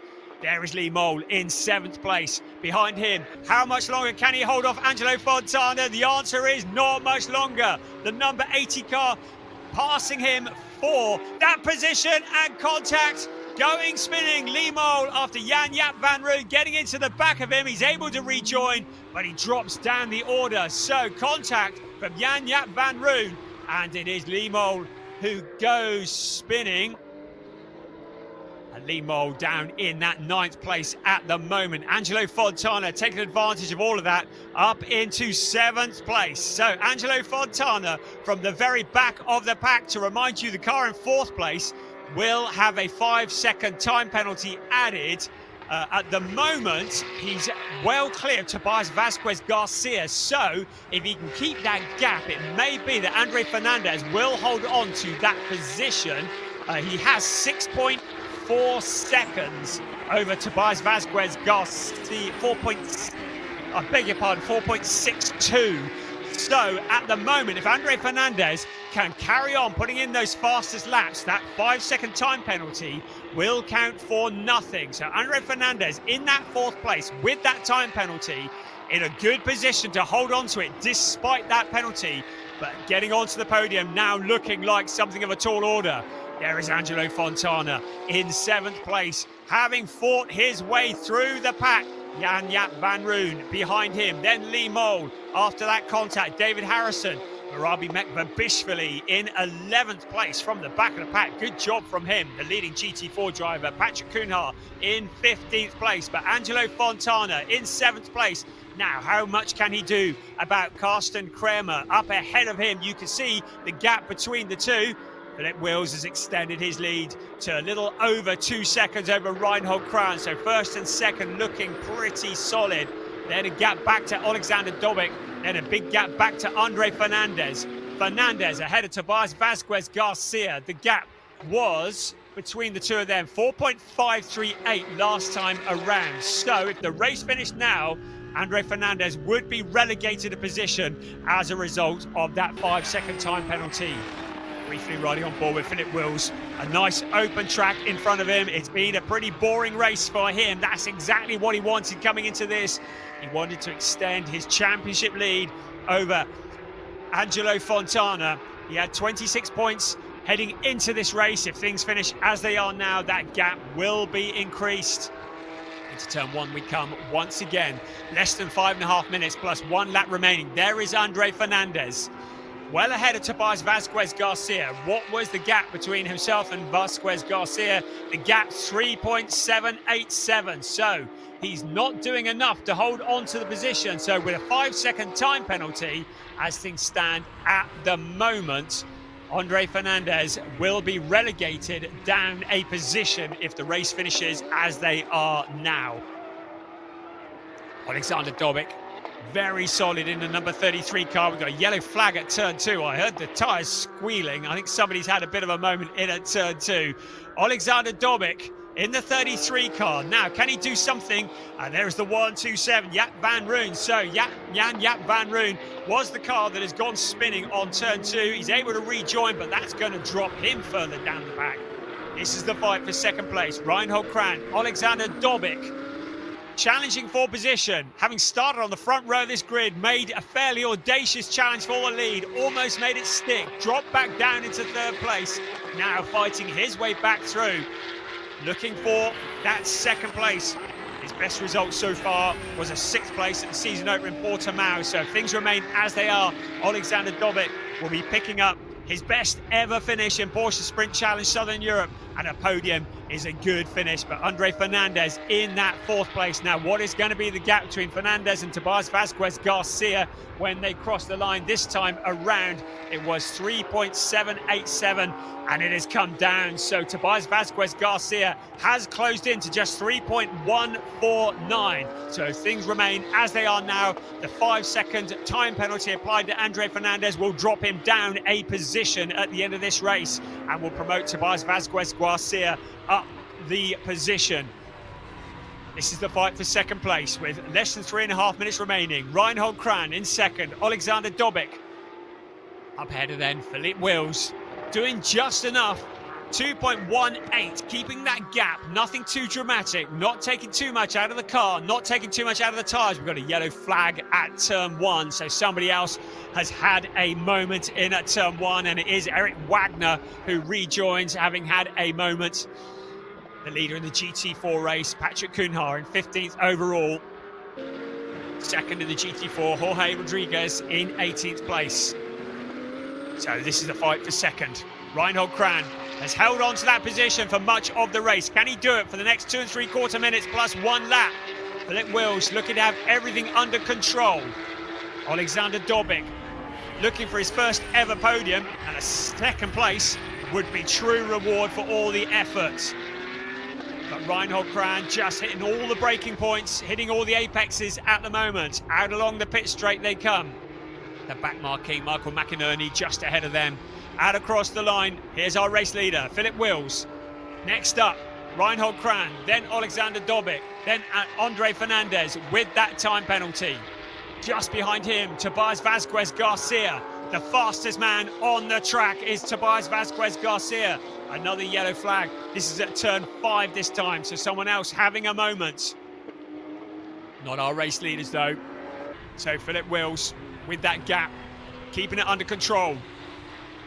There is Lee Mole in 7th place. Behind him, how much longer can he hold off Angelo Fontana? The answer is not much longer. The number 80 car passing him for that position, and contact going spinning. Lee Mole after Jan Jaap van Roon getting into the back of him. He's able to rejoin, but he drops down the order. So contact from Jan Jaap van Roon. And it is Lee Mole who goes spinning. And Lee Mole down in that 9th place at the moment. Angelo Fontana taking advantage of all of that up into 7th place. So Angelo Fontana from the very back of the pack. To remind you, the car in 4th place will have a 5-second time penalty added At the moment, he's well clear of Tobias Vasquez Garcia. So if he can keep that gap, it may be that Andre Fernandez will hold on to that position. He has 6.4 seconds over Tobias Vasquez Garcia, 4.62. So at the moment, if Andre Fernandez can carry on putting in those fastest laps, that 5-second time penalty will count for nothing. So Andre Fernandez in that 4th place with that time penalty, in a good position to hold on to it despite that penalty, but getting onto the podium now looking like something of a tall order. There is Angelo Fontana in 7th place, having fought his way through the pack. Jan Jaap van Roon behind him, then Lee Mole. After that contact, David Harrison, Marabi Mekbabishvili in 11th place from the back of the pack. Good job from him, the leading GT4 driver. Patrick Kuhnhaar in 15th place, but Angelo Fontana in 7th place. Now, how much can he do about Carsten Kramer? Up ahead of him, you can see the gap between the two. Philip Wills has extended his lead to a little over 2 seconds over Reinhold Kran. So 1st and 2nd looking pretty solid. Then a gap back to Alexander Dobic. Then a big gap back to Andre Fernandez. Fernandez ahead of Tobias Vasquez Garcia. The gap was between the two of them 4.538 last time around. So if the race finished now, Andre Fernandez would be relegated a position as a result of that 5-second time penalty. Briefly riding on board with Philip Wills. A nice open track in front of him. It's been a pretty boring race for him. That's exactly what he wanted coming into this. He wanted to extend his championship lead over Angelo Fontana. He had 26 points heading into this race. If things finish as they are now, that gap will be increased. Into turn 1 we come once again. Less than 5.5 minutes plus 1 lap remaining. There is Andre Fernandez, well ahead of Tobias Vasquez Garcia. What was the gap between himself and Vasquez Garcia? The gap 3.787. So he's not doing enough to hold on to the position. So with a 5-second time penalty, as things stand at the moment, Andre Fernandez will be relegated down a position if the race finishes as they are now. Alexander Dobic, very solid in the number 33 car. We've got a yellow flag at turn 2. I heard the tyres squealing. I think somebody's had a bit of a moment in at turn 2. Alexander Dobic in the 33 car. Now, can he do something? And there's the 127, Jaap van Roon. So Jan Jaap van Roon was the car that has gone spinning on turn 2. He's able to rejoin, but that's going to drop him further down the pack. This is the fight for 2nd place. Reinhold Kran, Alexander Dobic, challenging for position, having started on the front row of this grid, made a fairly audacious challenge for the lead, almost made it stick, dropped back down into 3rd place, now fighting his way back through, looking for that 2nd place. His best result so far was a 6th place at the season opener in Portimao, so if things remain as they are, Alexander Dobic will be picking up his best ever finish in Porsche Sprint Challenge Southern Europe, and a podium is a good finish. But Andre Fernandez in that 4th place. Now, what is going to be the gap between Fernandez and Tobias Vasquez Garcia when they cross the line this time around? It was 3.787, and it has come down. So Tobias Vasquez Garcia has closed in to just 3.149. So if things remain as they are now, the 5-second time penalty applied to Andre Fernandez will drop him down a position at the end of this race and will promote Tobias Vasquez Garcia up the position. This is the fight for 2nd place with less than 3.5 minutes remaining. Reinhold Kran in 2nd, Alexander Dobic. Up ahead of then, Philip Wills doing just enough. 2.18, keeping that gap, nothing too dramatic, not taking too much out of the car, not taking too much out of the tyres. We've got a yellow flag at turn 1, so somebody else has had a moment in at turn 1, and it is Eric Wagner who rejoins, having had a moment. The leader in the GT4 race, Patrick Kuhnhaar, in 15th overall. 2nd in the GT4, Jorge Rodriguez in 18th place. So this is the fight for 2nd. Reinhold Kran has held on to that position for much of the race. Can he do it for the next 2 3/4 minutes plus 1 lap? Philip Wills looking to have everything under control. Alexander Dobic looking for his first ever podium, and a 2nd place would be true reward for all the efforts. But Reinhold Kran just hitting all the braking points, hitting all the apexes at the moment. Out along the pit straight they come. The back marking, Michael McInerney just ahead of them. Out across the line, here's our race leader, Philip Wills. Next up, Reinhold Kran, then Alexander Dobic, then Andre Fernandez with that time penalty. Just behind him, Tobias Vasquez Garcia. The fastest man on the track is Tobias Vasquez Garcia. Another yellow flag. This is at turn 5 this time, so someone else having a moment. Not our race leaders though. So Philip Wills with that gap, keeping it under control.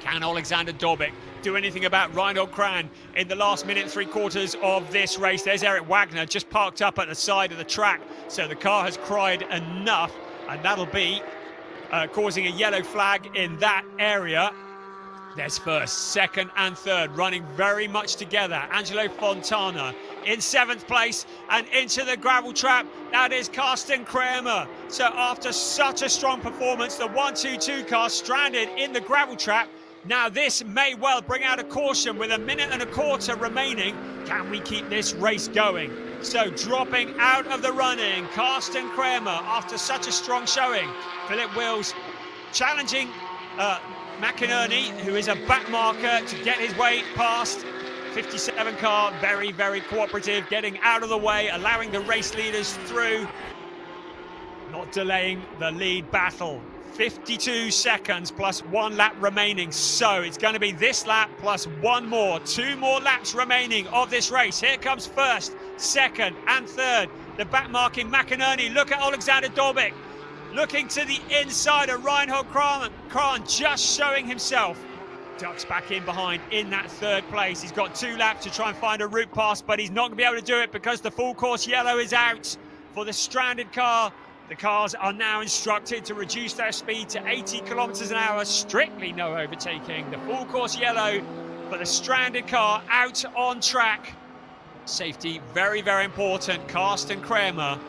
Can Alexander Dobic do anything about Reinhold Kran in the last minute 3/4 of this race? There's Eric Wagner just parked up at the side of the track, so the car has cried enough, and that'll be causing a yellow flag in that area. There's first, second and third running very much together. Angelo Fontana in 7th place and into the gravel trap. That is Karsten Kramer. So after such a strong performance, the 1-2-2 car stranded in the gravel trap. Now this may well bring out a caution with 1.25 minutes remaining. Can we keep this race going? So dropping out of the running, Karsten Kramer after such a strong showing. Philip Wills challenging McInerney, who is a back marker, to get his way past. 57 car, very, very cooperative, getting out of the way, allowing the race leaders through, not delaying the lead battle. 52 seconds plus 1 lap remaining, so it's going to be this lap plus 1 more. 2 more laps remaining of this race. Here comes first, second and third. The back marking McInerney. Look at Alexander Dobic looking to the inside of Reinhold Kran, just showing himself. Ducks back in behind in that 3rd place. He's got 2 laps to try and find a route past, but he's not going to be able to do it because the full course yellow is out for the stranded car. The cars are now instructed to reduce their speed to 80 kilometers an hour, strictly no overtaking. The full course yellow for the stranded car out on track. Safety very, very important. Karsten Kramer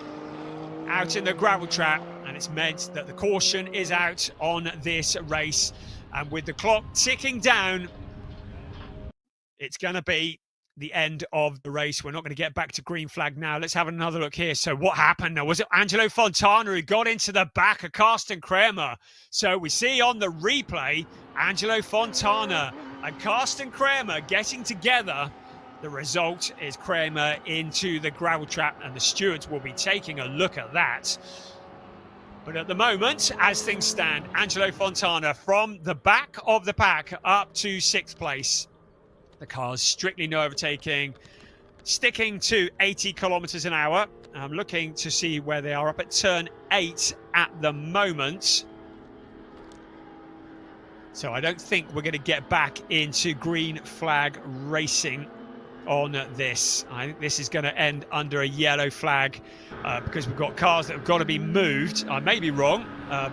out in the gravel trap, and it's meant that the caution is out on this race. And with the clock ticking down, it's going to be the end of the race. We're not going to get back to green flag now. Let's have another look here. So what happened now? Was it Angelo Fontana who got into the back of Karsten Kramer? So we see on the replay, Angelo Fontana and Karsten Kramer getting together. The result is Kramer into the gravel trap, and the stewards will be taking a look at that. But at the moment, as things stand, Angelo Fontana from the back of the pack up to 6th place. The car's strictly no overtaking, sticking to 80 kilometers an hour. I'm looking to see where they are, up at turn 8 at the moment. So I don't think we're going to get back into green flag racing on this. I think this is going to end under a yellow flag because we've got cars that have got to be moved. I may be wrong,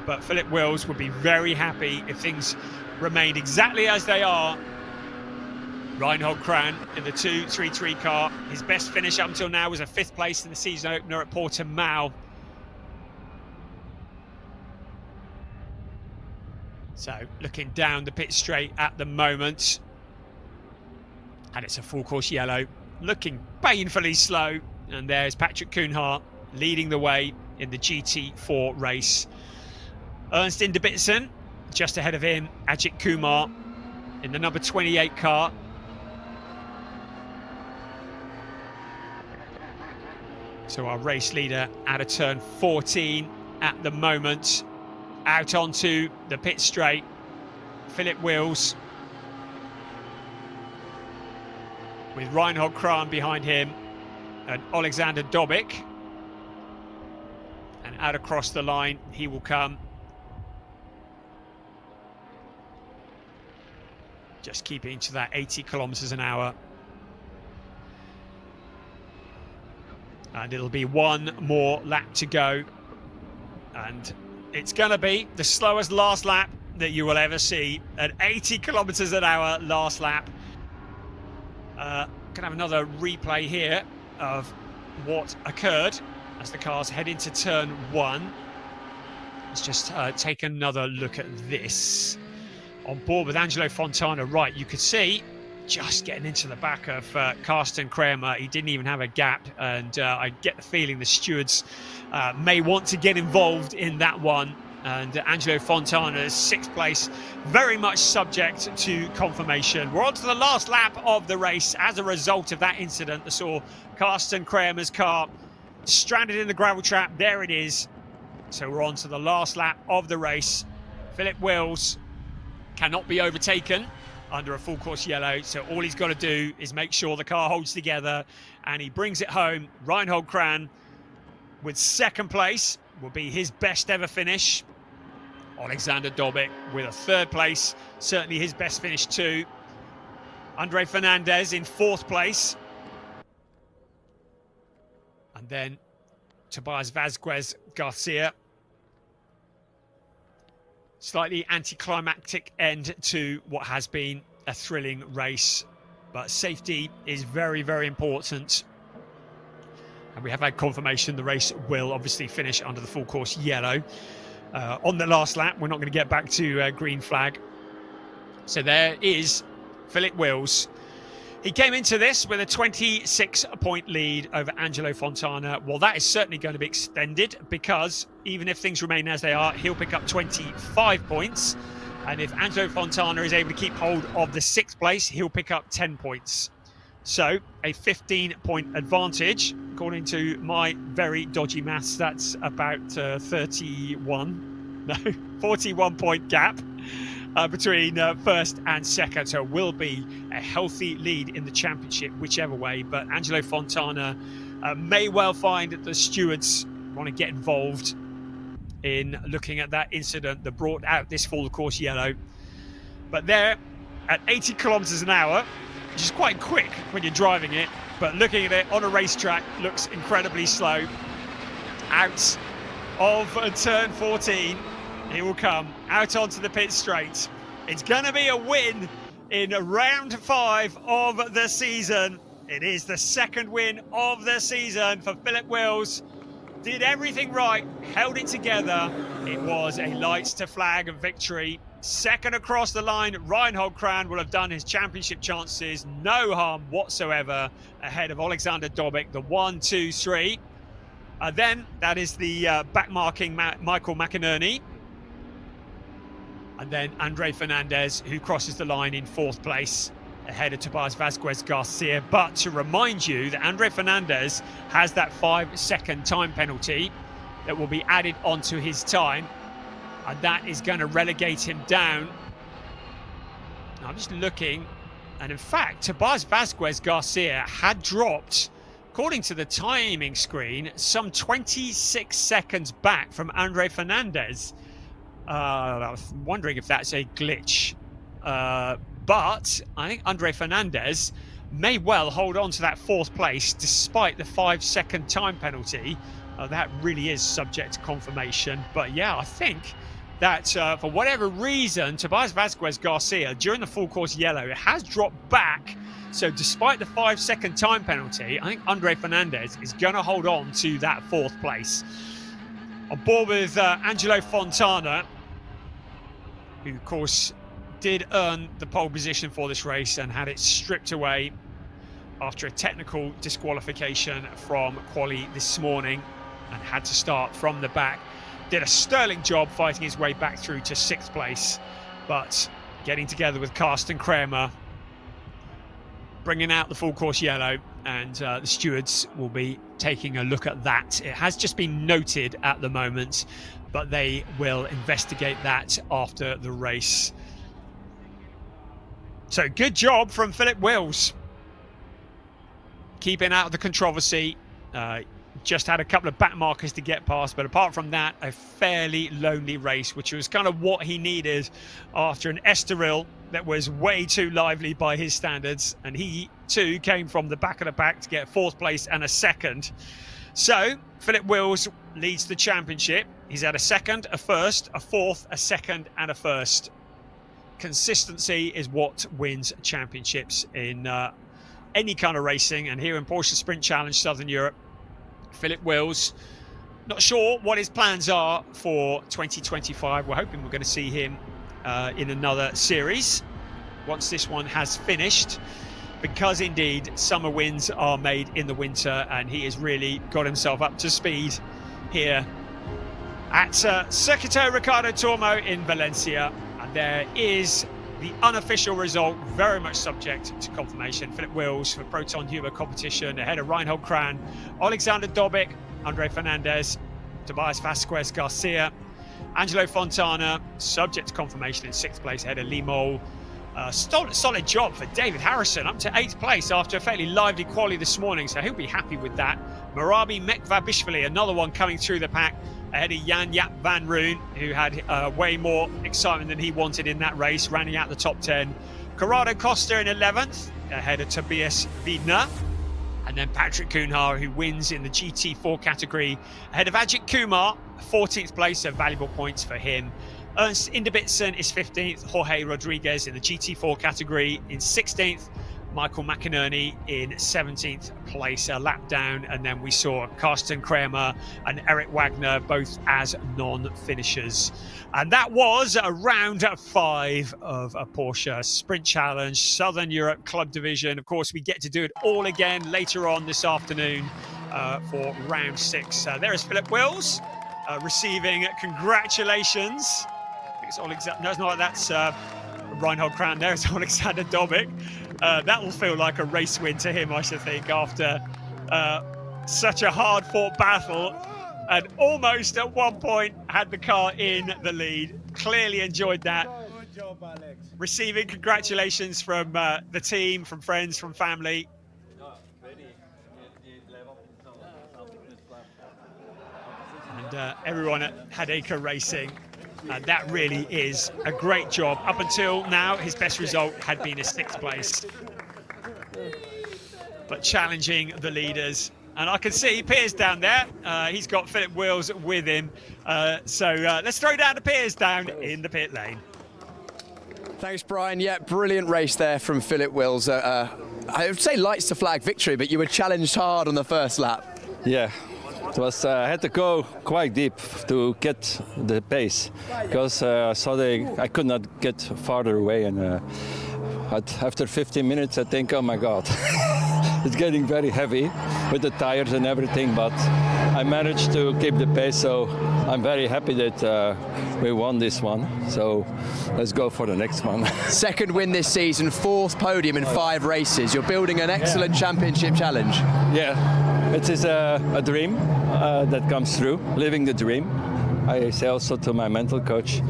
but Philip Wills would be very happy if things remained exactly as they are. Reinhold Kran in the 2-3-3 car. His best finish up until now was a 5th place in the season opener at Portimao. So looking down the pit straight at the moment. And it's a full course yellow, looking painfully slow. And there's Patrick Kuhnhart leading the way in the GT4 race. Ernst Inderbitzen just ahead of him. Ajith Kumar in the number 28 car. So our race leader out of turn 14 at the moment. Out onto the pit straight, Philip Wills, with Reinhold Kran behind him and Alexander Dobic. And out across the line he will come. Just keeping to that 80 kilometers an hour. And it'll be 1 more lap to go. And it's going to be the slowest last lap that you will ever see. At 80 kilometers an hour last lap. Can have another replay here of what occurred as the cars head into turn 1. Let's just take another look at this. On board with Angelo Fontana, right, you could see just getting into the back of Karsten Kramer. He didn't even have a gap, and I get the feeling the stewards may want to get involved in that one. And Angelo Fontana's 6th place, very much subject to confirmation. We're on to the last lap of the race as a result of that incident that saw Karsten Kramer's car stranded in the gravel trap. There it is. So we're on to the last lap of the race. Philip Wills cannot be overtaken under a full course yellow, so all he's got to do is make sure the car holds together, and he brings it home. Reinhold Kran with 2nd place will be his best ever finish. Alexander Dobic with a 3rd place, certainly his best finish too. Andre Fernandez in 4th place. And then Tobias Vazquez Garcia. Slightly anticlimactic end to what has been a thrilling race, but safety is very, very important. And we have had confirmation the race will obviously finish under the full course yellow. On the last lap, we're not going to get back to green flag. So there is Philip Wills. He came into this with a 26-point lead over Angelo Fontana. Well, that is certainly going to be extended, because even if things remain as they are, he'll pick up 25 points. And if Angelo Fontana is able to keep hold of the 6th place, he'll pick up 10 points. So a 15-point advantage. According to my very dodgy maths, that's about 41-point gap between 1st and 2nd. So it will be a healthy lead in the championship, whichever way. But Angelo Fontana may well find that the stewards want to get involved in looking at that incident that brought out this full course yellow. But there, at 80 kilometers an hour, which is quite quick when you're driving it, but looking at it on a racetrack looks incredibly slow. Out of turn 14, he will come out onto the pit straight. It's going to be a win in round 5 of the season. It is the 2nd win of the season for Philip Wills. Did everything right, held it together. It was a lights to flag victory. 2nd across the line, Reinhold Kran will have done his championship chances no harm whatsoever, ahead of Alexander Dobic, the 1, 2, 3. Then that is the backmarking Michael McInerney. And then Andre Fernandez, who crosses the line in 4th place, ahead of Tobias Vazquez Garcia. But to remind you that Andre Fernandez has that 5-second time penalty that will be added onto his time, and that is going to relegate him down. I'm just looking, and in fact, Tobias Vazquez Garcia had dropped, according to the timing screen, some 26 seconds back from Andre Fernandez. I was wondering if that's a glitch. But I think Andre Fernandez may well hold on to that 4th place despite the 5-second time penalty. That really is subject to confirmation. But yeah, I think that for whatever reason, Tobias Vazquez Garcia, during the full course yellow, has dropped back. So despite the 5-second time penalty, I think Andre Fernandez is going to hold on to that 4th place. On board with Angelo Fontana, who of course did earn the pole position for this race and had it stripped away after a technical disqualification from quali this morning and had to start from the back. Did a sterling job fighting his way back through to 6th place, but getting together with Karsten Kramer, bringing out the full course yellow, and the stewards will be taking a look at that. It has just been noted at the moment, but they will investigate that after the race. So good job from Philip Wills, keeping out of the controversy. Just had a couple of back markers to get past, but apart from that, a fairly lonely race, which was kind of what he needed after an Estoril that was way too lively by his standards, and he too came from the back of the pack to get 4th place and a 2nd. So Philip Wills leads the championship. He's had a 2nd, a 1st, a 4th, a 2nd and a 1st. Consistency is what wins championships in any kind of racing, and here in Porsche Sprint Challenge Southern Europe, Philip Wills, not sure what his plans are for 2025. We're hoping we're going to see him in another series, once this one has finished, because indeed summer wins are made in the winter, and he has really got himself up to speed here at Circuito Ricardo Tormo in Valencia. And there is the unofficial result, very much subject to confirmation. Philip Wills for Proton Huber competition ahead of Reinhold Kran, Alexander Dobic, Andre Fernandez, Tobias Vasquez Garcia, Angelo Fontana, subject to confirmation in 6th place ahead of Limol. Solid job for David Harrison, up to 8th place after a fairly lively quali this morning, so he'll be happy with that. Marabi Mekvabishvili, another one coming through the pack ahead of Jan Jaap van Roon, who had way more excitement than he wanted in that race, running out the top 10. Corrado Costa in 11th ahead of Tobias Wiedner. And then Patrick Kuhnhar, who wins in the GT4 category ahead of Ajith Kumar, 14th place, so valuable points for him. Ernst Inderbitzen is 15th, Jorge Rodriguez in the GT4 category in 16th, Michael McInerney in 17th place, a lap down, and then we saw Karsten Kramer and Eric Wagner both as non-finishers. And that was round 5 of a Porsche Sprint Challenge, Southern Europe Club Division. Of course, we get to do it all again later on this afternoon for round 6. There is Philip Wills receiving congratulations. No, it's not. That's Reinhold Kran. There's Alexander Dobic. That will feel like a race win to him, I should think, after such a hard-fought battle, and almost at one point had the car in the lead. Clearly enjoyed that. Good job, Alex. Receiving congratulations from the team, from friends, from family. And everyone at Hadeka Racing. And that really is a great job. Up until now, his best result had been a 6th place. But challenging the leaders. And I can see Piers down there. He's got Philip Wills with him. So let's throw down to Piers down in the pit lane. Thanks, Brian. Yeah, brilliant race there from Philip Wills. I would say lights to flag victory, but you were challenged hard on the first lap. Yeah. It was, I had to go quite deep to get the pace because I saw I could not get farther away, and after 15 minutes I think, oh my God, it's getting very heavy with the tires and everything, but I managed to keep the pace, so I'm very happy that we won this one. So let's go for the next one. Second win this season, 4th podium in 5 races. You're building an excellent championship challenge. Yeah. It is a dream that comes through, living the dream. I say also to my mental coach,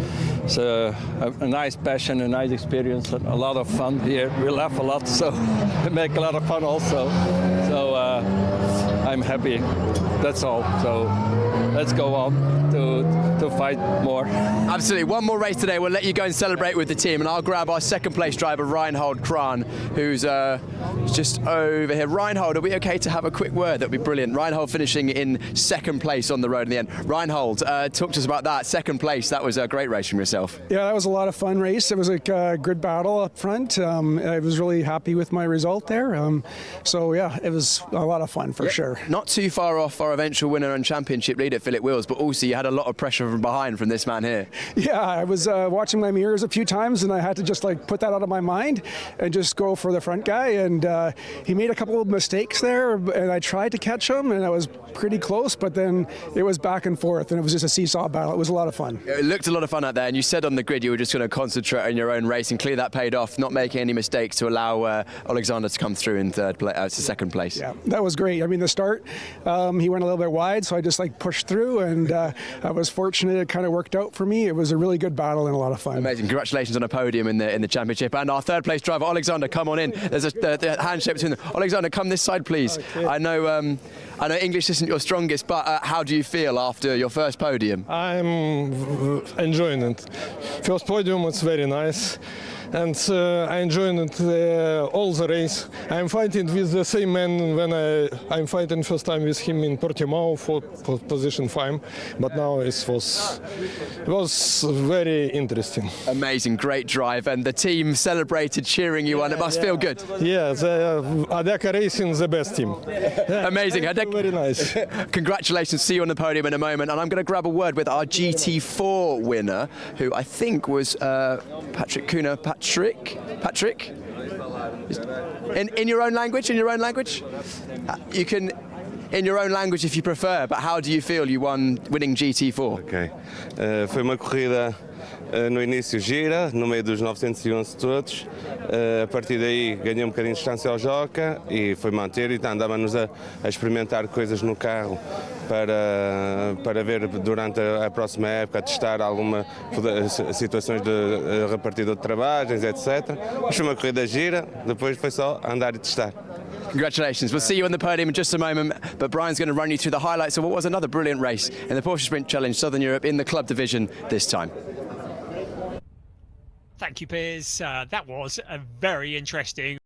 it's a nice passion, a nice experience, a lot of fun here. We laugh a lot, so we make a lot of fun also. So I'm happy, that's all. So let's go on to fight more. Absolutely, one more race today. We'll let you go and celebrate with the team, and I'll grab our 2nd place driver, Reinhold Kran, who's just over here. Reinhold, are we okay to have a quick word? That'd be brilliant. Reinhold finishing in 2nd place on the road in the end. Reinhold, talk to us about that. 2nd place, that was a great race from yourself. Yeah, that was a lot of fun race. It was a good battle up front. I was really happy with my result there. So yeah, it was a lot of fun for sure. Not too far off our eventual winner and championship leader, Philip Wills, but also you had a lot of pressure from behind from this man here. Yeah, I was watching my mirrors a few times, and I had to just like put that out of my mind and just go for the front guy. And he made a couple of mistakes there, and I tried to catch him, and I was pretty close, but then it was back and forth, and it was just a seesaw battle. It was a lot of fun. It looked a lot of fun out there, and you said on the grid you were just going to concentrate on your own race, and clearly that paid off, not making any mistakes to allow Alexander to come through in 2nd place. Yeah, that was great. I mean, the start, he went a little bit wide, so I just like pushed through, and I was fortunate. It kind of worked out for me. It was a really good battle and a lot of fun. Amazing. Congratulations on a podium in the championship. And our 3rd place driver, Alexander, come on in. There's the handshake between them. Alexander, come this side, please. Okay. I know English isn't your strongest, but how do you feel after your first podium? I'm enjoying it. First podium was very nice. And I enjoyed all the race. I'm fighting with the same man when I'm fighting first time with him in Portimao for position 5, but now it was very interesting. Amazing, great drive, and the team celebrated, cheering you on. It must feel good. Yeah, Hadeka Racing, the best team. Amazing, Hadeka. Very nice. Congratulations, see you on the podium in a moment, and I'm going to grab a word with our GT4 winner, who I think was Patrick Kuhnhar. Patrick. In your own language, you can, in your own language if you prefer, but how do you feel you won winning GT4? Ok. Foi uma corrida no início gira, no meio dos 911 todos. A partir daí ganhei um bocadinho de distância ao Joca e foi manter, e andávamos a experimentar coisas no carro para ver durante a próxima época, testar algumas situações de repartidor de trabalhos, etc. Mas foi uma corrida gira, depois foi só andar e testar. Congratulations. We'll see you on the podium in just a moment, but Brian's going to run you through the highlights of what was another brilliant race in the Porsche Sprint Challenge Southern Europe in the club division this time. Thank you, Piers. That was a very interesting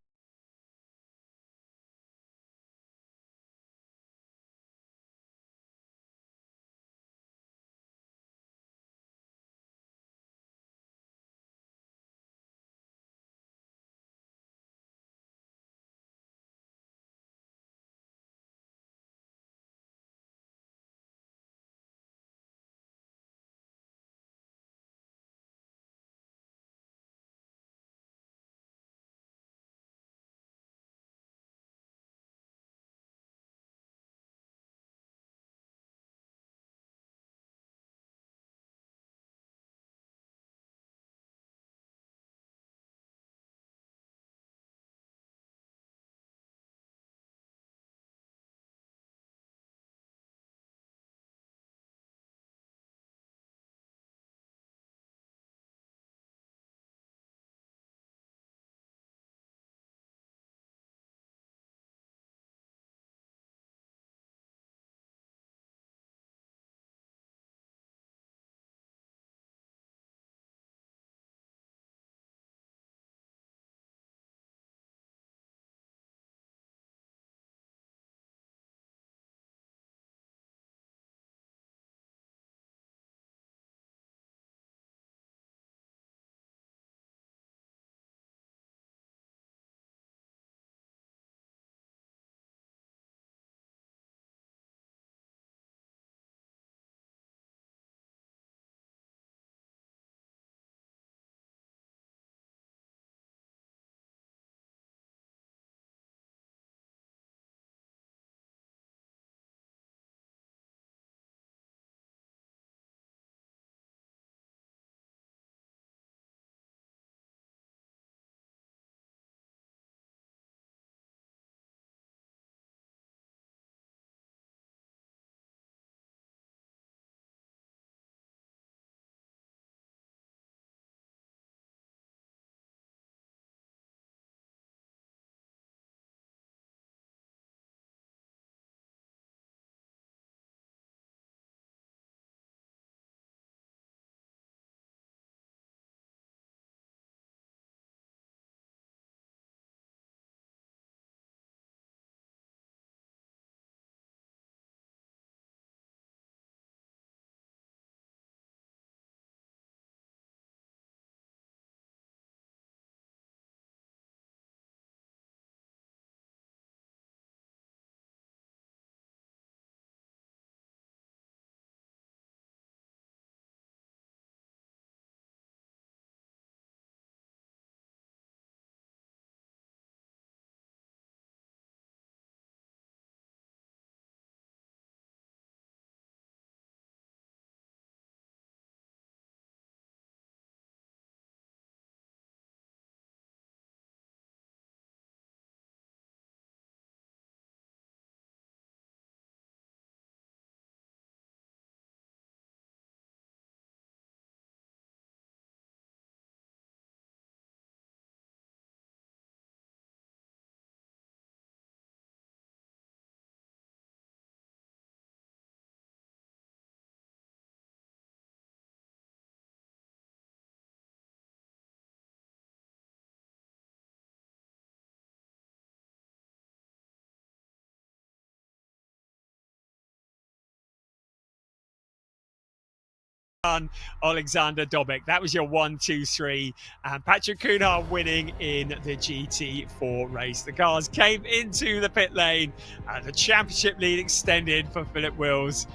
Alexander Dobek. That was your 1, 2, 3, and Patrick Kumar winning in the GT4 race. The cars came into the pit lane and the championship lead extended for Philip Wills.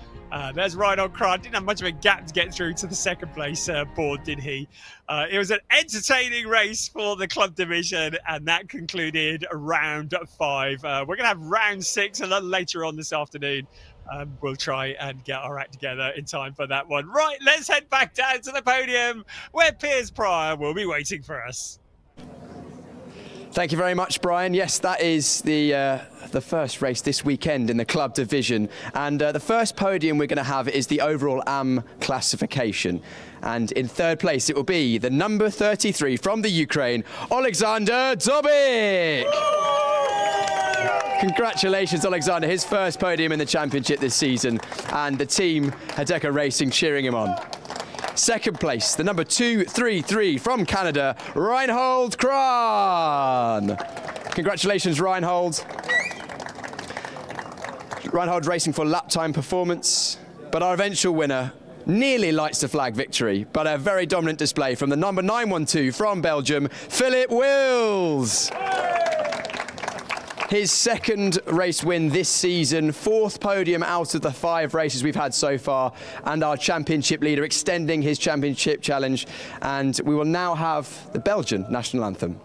There's Reinhold Kran. Didn't have much of a gap to get through to the second place board, did he? It was an entertaining race for the club division, and that concluded round 5. We're going to have round 6 a little later on this afternoon. We'll try and get our act together in time for that one. Right, let's head back down to the podium where Piers Pryor will be waiting for us. Thank you very much, Brian. Yes, that is the first race this weekend in the club division. And the first podium we're going to have is the overall AM classification. And in third place, it will be the number 33 from the Ukraine, Alexander Dobik. Congratulations, Alexander. His first podium in the championship this season. And the team, Hideki Racing, cheering him on. Second place, the number 233 from Canada, Reinhold Kran. Congratulations, Reinhold. Reinhold racing for lap time performance, but our eventual winner nearly lights the flag victory, but a very dominant display from the number 912 from Belgium, Philip Wills. His second race win this season, 4th podium out of the 5 races we've had so far, and our championship leader extending his championship challenge. And we will now have the Belgian national anthem.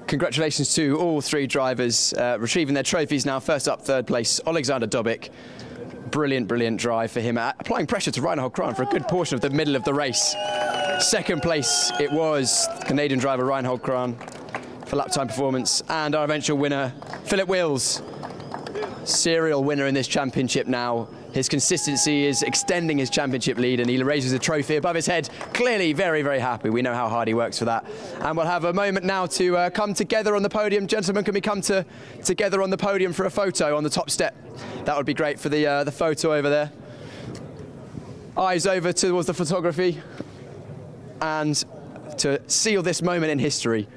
Congratulations to all 3 drivers retrieving their trophies now. First up, third place, Alexander Dobik. Brilliant, brilliant drive for him, applying pressure to Reinhold Kran for a good portion of the middle of the race. Second place, it was Canadian driver Reinhold Kran for lap time performance. And our eventual winner, Philip Wills, serial winner in this championship now. His consistency is extending his championship lead, and he raises a trophy above his head. Clearly very, very happy. We know how hard he works for that. And we'll have a moment now to come together on the podium. Gentlemen, can we come together on the podium for a photo on the top step? That would be great for the photo over there. Eyes over towards the photography. And to seal this moment in history,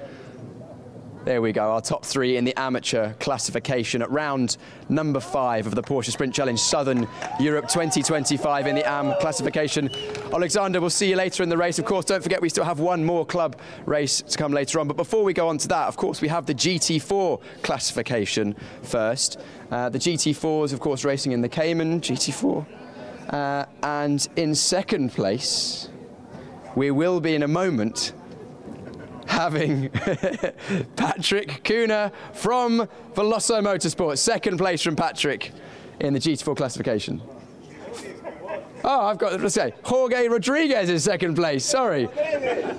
there we go, our top 3 in the amateur classification at round number 5 of the Porsche Sprint Challenge Southern Europe 2025 in the AM classification. Alexander, we'll see you later in the race. Of course, don't forget we still have one more club race to come later on. But before we go on to that, of course, we have the GT4 classification first. The GT4 is, of course, racing in the Cayman GT4. And in second place, we will be in a moment having Patrick Kuna from Veloso Motorsport. Second place from Patrick in the GT4 classification. Oh, I've got to say, Jorge Rodriguez is second place. Sorry.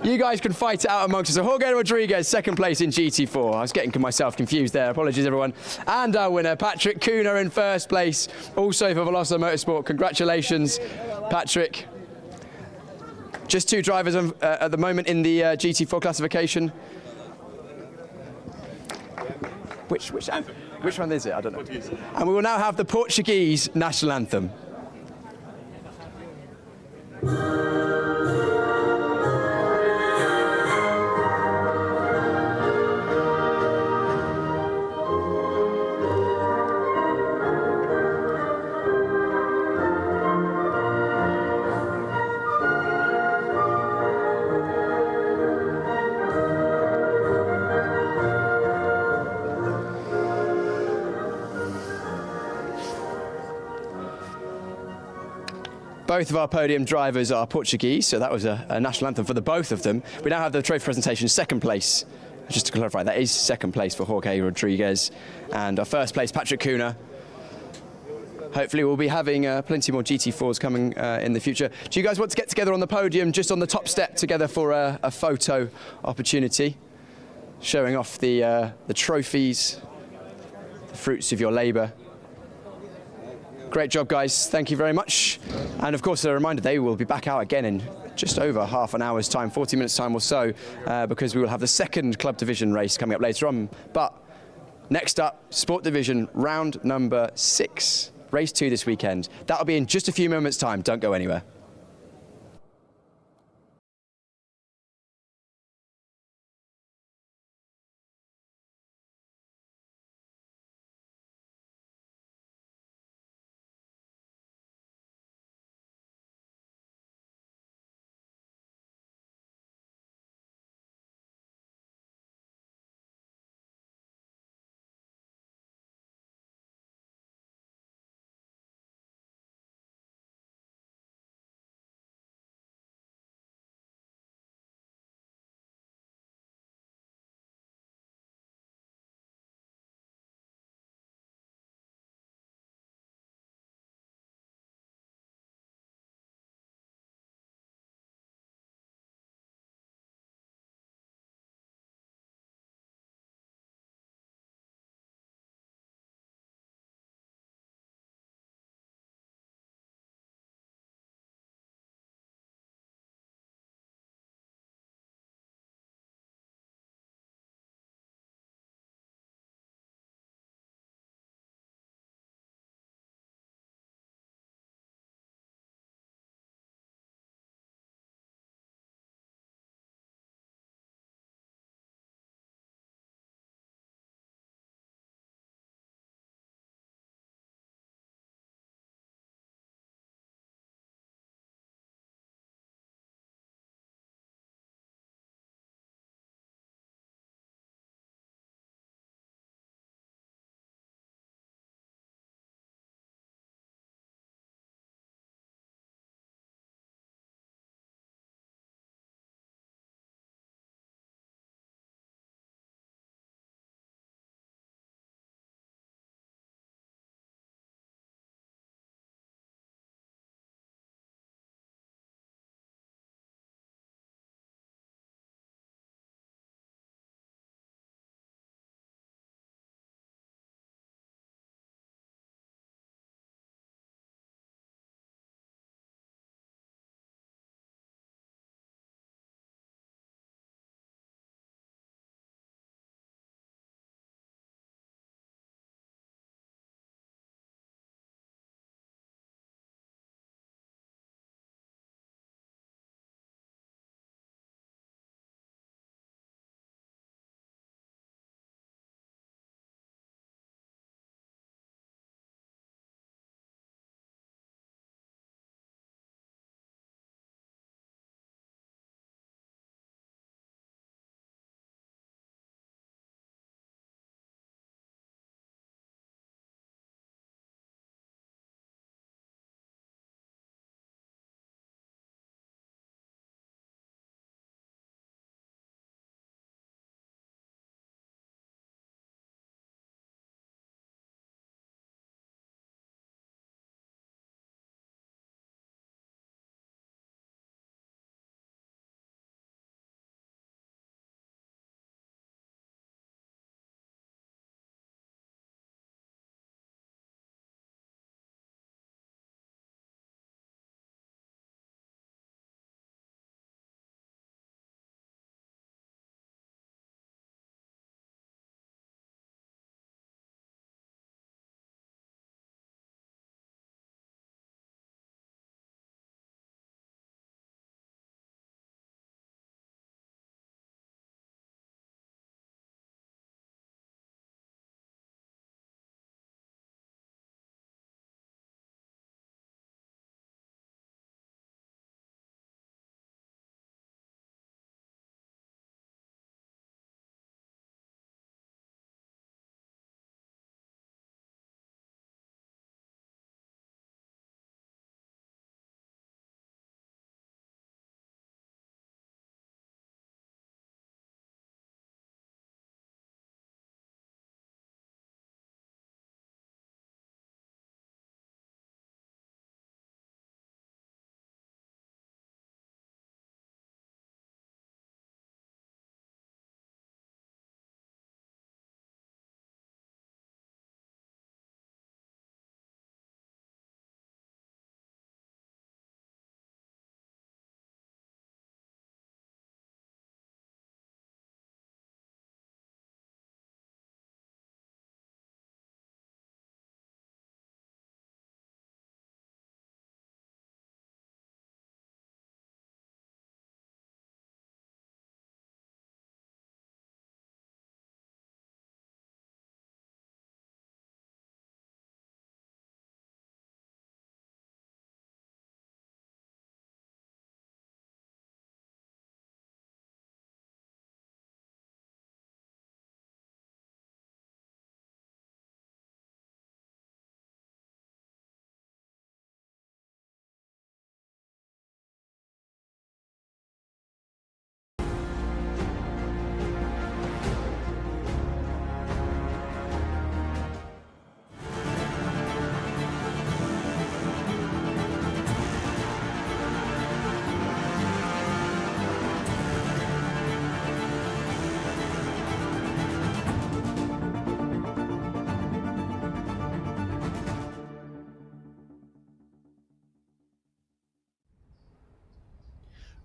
You guys can fight it out amongst us. So Jorge Rodriguez, second place in GT4. I was getting myself confused there. Apologies, everyone. And our winner, Patrick Kuna, in first place, also for Veloso Motorsport. Congratulations, Patrick. Just 2 drivers at the moment in the GT4 classification. Which one is it? I don't know. And we will now have the Portuguese national anthem. Both of our podium drivers are Portuguese, so that was a national anthem for the both of them. We now have the trophy presentation. Second place, just to clarify, that is second place for Jorge Rodriguez, and our first place, Patrick Kuna. Hopefully we'll be having plenty more GT4s coming in the future. Do you guys want to get together on the podium, just on the top step together for a photo opportunity, showing off the trophies, the fruits of your labour? Great job, guys. Thank you very much. And of course, a reminder, they will be back out again in just over half an hour's time, 40 minutes time or so, because we will have the second club division race coming up later on. But next up, Sport Division, round number 6, race 2 this weekend. That'll be in just a few moments' time. Don't go anywhere.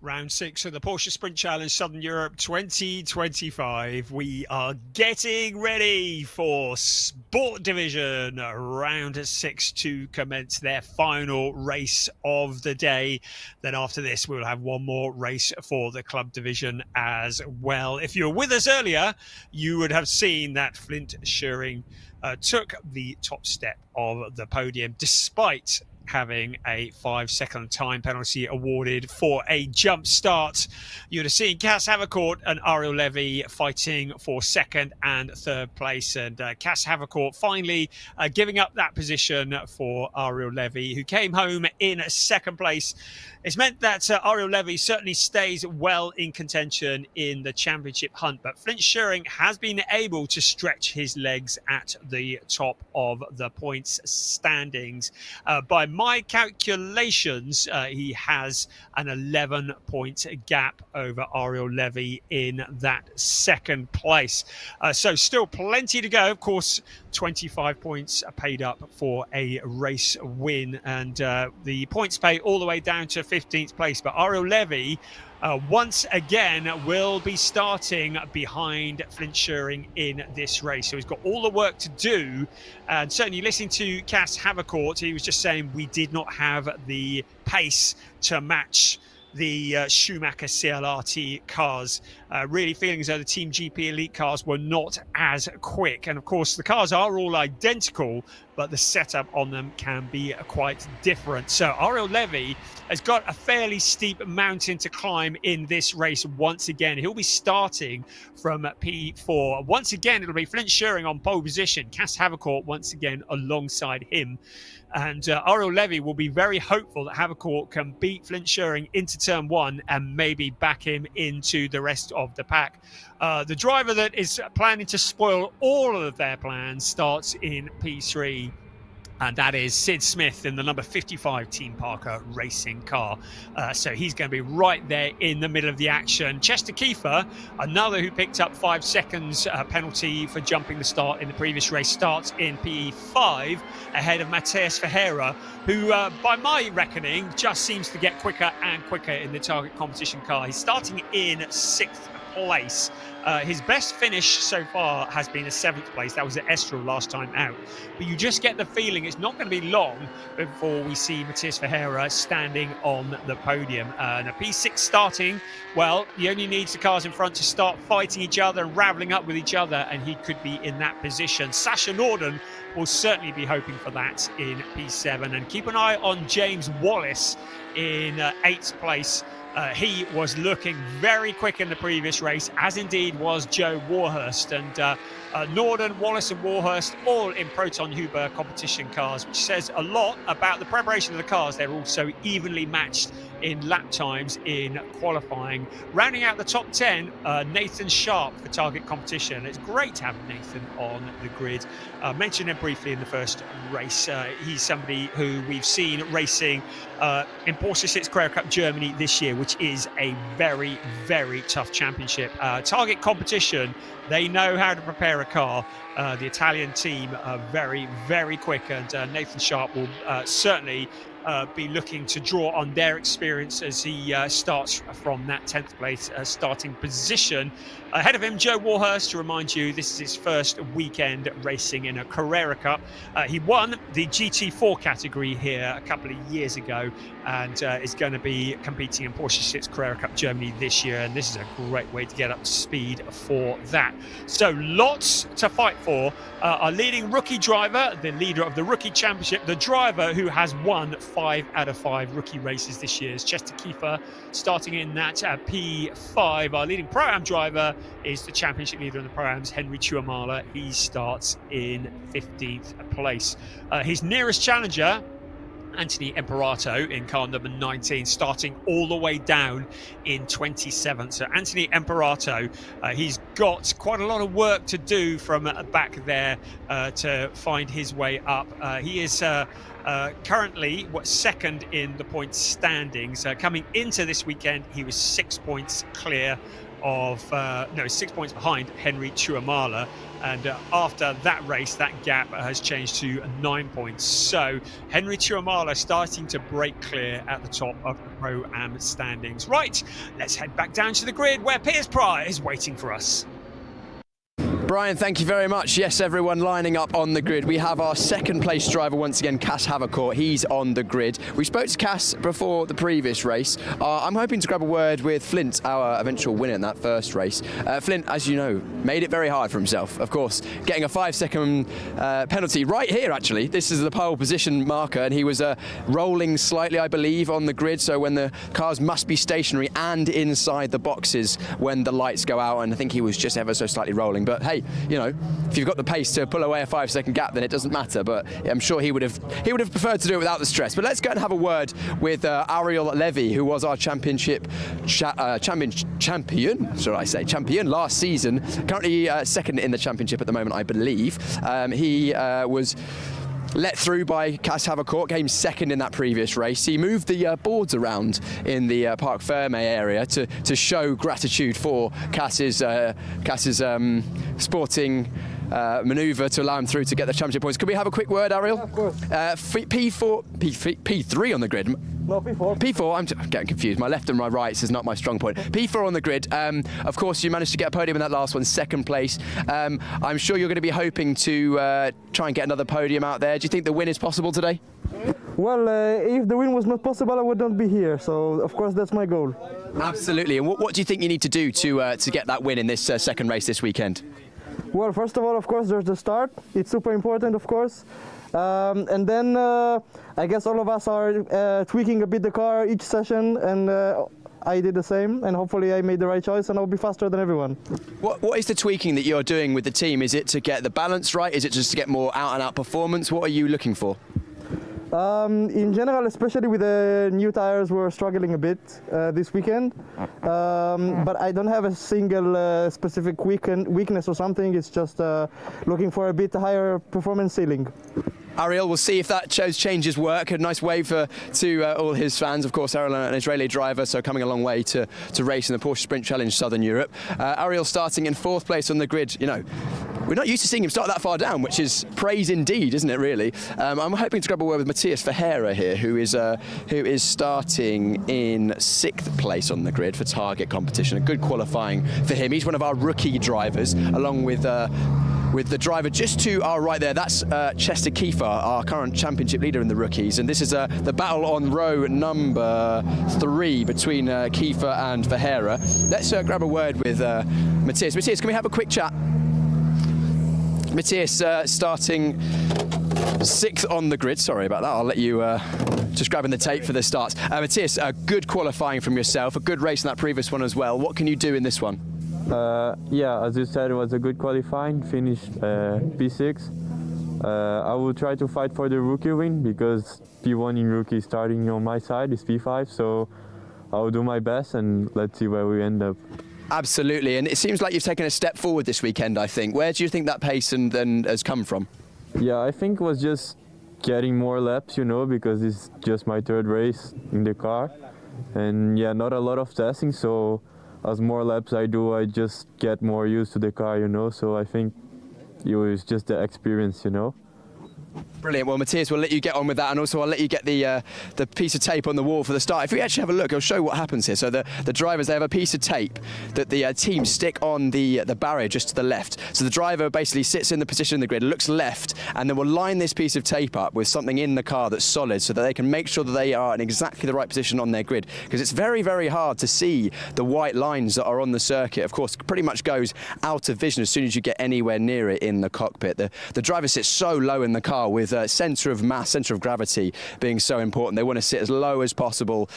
Round 6 of the Porsche Sprint Challenge Southern Europe 2025. We are getting ready for Sport Division Round 6 to commence their final race of the day. Then after this, we'll have one more race for the Club Division as well. If you were with us earlier, you would have seen that Flint Schuring took the top step of the podium despite having a 5-second time penalty awarded for a jump start. You would have seen Cass Havercourt and Ariel Levy fighting for second and third place, and Cass Havercourt finally giving up that position for Ariel Levy, who came home in second place. It's meant that Ariel Levy certainly stays well in contention in the championship hunt, but Flint Schuring has been able to stretch his legs at the top of the points standings. By my calculations, he has an 11-point gap over Ariel Levy in that second place. So still plenty to go. Of course, 25 points are paid up for a race win, and the points pay all the way down to 15th place. But Ariel Levy once again will be starting behind Flint Schuring in this race. So he's got all the work to do. And certainly listening to Cass Havercourt, he was just saying we did not have the pace to match the Schumacher CLRT cars. Really feeling as though the Team GP Elite cars were not as quick. And of course, the cars are all identical, but the setup on them can be quite different. So Ariel Levy has got a fairly steep mountain to climb in this race once again. He'll be starting from P4. Once again, it'll be Flint Schuring on pole position. Cass Havercourt once again alongside him. And Ariel Levy will be very hopeful that Havercourt can beat Flint Schuring into turn 1 and maybe back him into the rest of the pack. The driver that is planning to spoil all of their plans starts in P3. And that is Sid Smith in the number 55 Team Parker racing car. So he's going to be right there in the middle of the action. Chester Kiefer, another who picked up 5 seconds penalty for jumping the start in the previous race, starts in P5 ahead of Mateus Ferreira, who by my reckoning just seems to get quicker and quicker in the target competition car. He's starting in 6th place. His best finish so far has been a 7th place. That was at Estoril last time out. But you just get the feeling it's not going to be long before we see Mateus Ferreira standing on the podium. And a P6 starting, well, he only needs the cars in front to start fighting each other and raveling up with each other, and he could be in that position. Sasha Norden will certainly be hoping for that in P7. And keep an eye on James Wallace in 8th place. He was looking very quick in the previous race, as indeed was Joe Warhurst. And Norden, Wallace and Warhurst all in Proton Huber competition cars, which says a lot about the preparation of the cars. They're also evenly matched in lap times in qualifying. Rounding out the top 10, Nathan Sharp for target competition. It's great to have Nathan on the grid. Mentioned him briefly in the first race. He's somebody who we've seen racing in Porsche 6 Carrera Cup Germany this year, which is a very, very tough championship. Target competition, they know how to prepare a car. The Italian team are very, very quick, and Nathan Sharp will certainly be looking to draw on their experience as he starts from that 10th place starting position. Ahead of him, Joe Warhurst, to remind you, this is his first weekend racing in a Carrera Cup. He won the GT4 category here a couple of years ago, and is going to be competing in Porsche 6 Carrera Cup Germany this year, and this is a great way to get up to speed for that. So lots to fight for. Our leading rookie driver, the leader of the Rookie Championship, the driver who has won 5 out of 5 rookie races this year, is Chester Kiefer, starting in that P5. Our leading Pro-Am driver is the championship leader in the Pro-Ams, Henry Chuamala. He starts in 15th place. His nearest challenger, Anthony Imperato, in car number 19, starting all the way down in 27th. So Anthony Imperato, he's got quite a lot of work to do from back there to find his way up. He is currently second in the points standings. Coming into this weekend, he was 6 points clear 6 points behind Henry Chuamala. And after that race, that gap has changed to 9 points. So Henry Chuamala starting to break clear at the top of the Pro-Am standings. Right, let's head back down to the grid where Piers Pryor is waiting for us. Brian, thank you very much. Yes, everyone lining up on the grid. We have our second place driver once again, Cass Havercourt. He's on the grid. We spoke to Cass before the previous race. I'm hoping to grab a word with Flint, our eventual winner in that first race. Flint, as you know, made it very hard for himself, of course, getting a 5-second penalty right here, actually. This is the pole position marker, and he was rolling slightly, I believe, on the grid, so when the cars must be stationary and inside the boxes when the lights go out, and I think he was just ever so slightly rolling. But hey, you know, if you've got the pace to pull away a 5-second gap, then it doesn't matter. But I'm sure he would have preferred to do it without the stress. But let's go and have a word with Ariel Levy, who was our champion last season. Currently second in the championship at the moment, I believe. He was let through by Cass Havercourt, came second in that previous race. He moved the boards around in the Parc Ferme area to show gratitude for Cass's sporting manoeuvre to allow him through to get the championship points. Could we have a quick word, Ariel? Yeah, of course. P3 on the grid. No, P4. P4, I'm getting confused. My left and my right is not my strong point. P4 on the grid. Of course, you managed to get a podium in that last one, second place. I'm sure you're going to be hoping to try and get another podium out there. Do you think the win is possible today? Well, if the win was not possible, I would not be here. So, of course, that's my goal. Absolutely. And what do you think you need to do to get that win in this second race this weekend? Well, first of all, of course, there's the start. It's super important, of course. And then I guess all of us are tweaking a bit the car each session, and I did the same, and hopefully I made the right choice and I'll be faster than everyone. What is the tweaking that you're doing with the team? Is it to get the balance right? Is it just to get more out-and-out performance? What are you looking for? In general, especially with the new tires, we're struggling a bit this weekend. But I don't have a single specific weakness or something. It's just looking for a bit higher performance ceiling. Ariel, we'll see if that changes work. A nice wave to all his fans. Of course, Ariel, an Israeli driver, so coming a long way to race in the Porsche Sprint Challenge Southern Europe. Ariel starting in 4th place on the grid. You know, we're not used to seeing him start that far down, which is praise indeed, isn't it, really? I'm hoping to grab a word with Matthias Ferreira here, who is starting in 6th place on the grid for target competition. A good qualifying for him. He's one of our rookie drivers, along with the driver just to our right there. That's Chester Kiefer, our current championship leader in the rookies. And this is the battle on row number 3 between Kiefer and Ferreira. Let's grab a word with Matthias. Matthias, can we have a quick chat? Matthias starting 6th on the grid. Sorry about that. I'll let you just grabbing the tape for the starts. Matthias, a good qualifying from yourself, a good race in that previous one as well. What can you do in this one? Yeah, as you said, it was a good qualifying, finished P6. I will try to fight for the rookie win because P1 in rookie starting on my side is P5, so I will do my best and let's see where we end up. Absolutely, and it seems like you've taken a step forward this weekend, I think. Where do you think that pace then has come from? Yeah, I think it was just getting more laps, you know, because it's just my 3rd race in the car. And yeah, not a lot of testing, so as more laps I do, I just get more used to the car, you know, so I think it was just the experience, you know. Brilliant. Well, Matthias, we'll let you get on with that, and also I'll let you get the piece of tape on the wall for the start. If we actually have a look, I'll show what happens here. So the drivers, they have a piece of tape that the team stick on the barrier just to the left. So the driver basically sits in the position in the grid, looks left, and then will line this piece of tape up with something in the car that's solid so that they can make sure that they are in exactly the right position on their grid. Because it's very, very hard to see the white lines that are on the circuit. Of course, pretty much goes out of vision as soon as you get anywhere near it in the cockpit. The driver sits so low in the car with centre of mass, centre of gravity being so important. They want to sit as low as possible,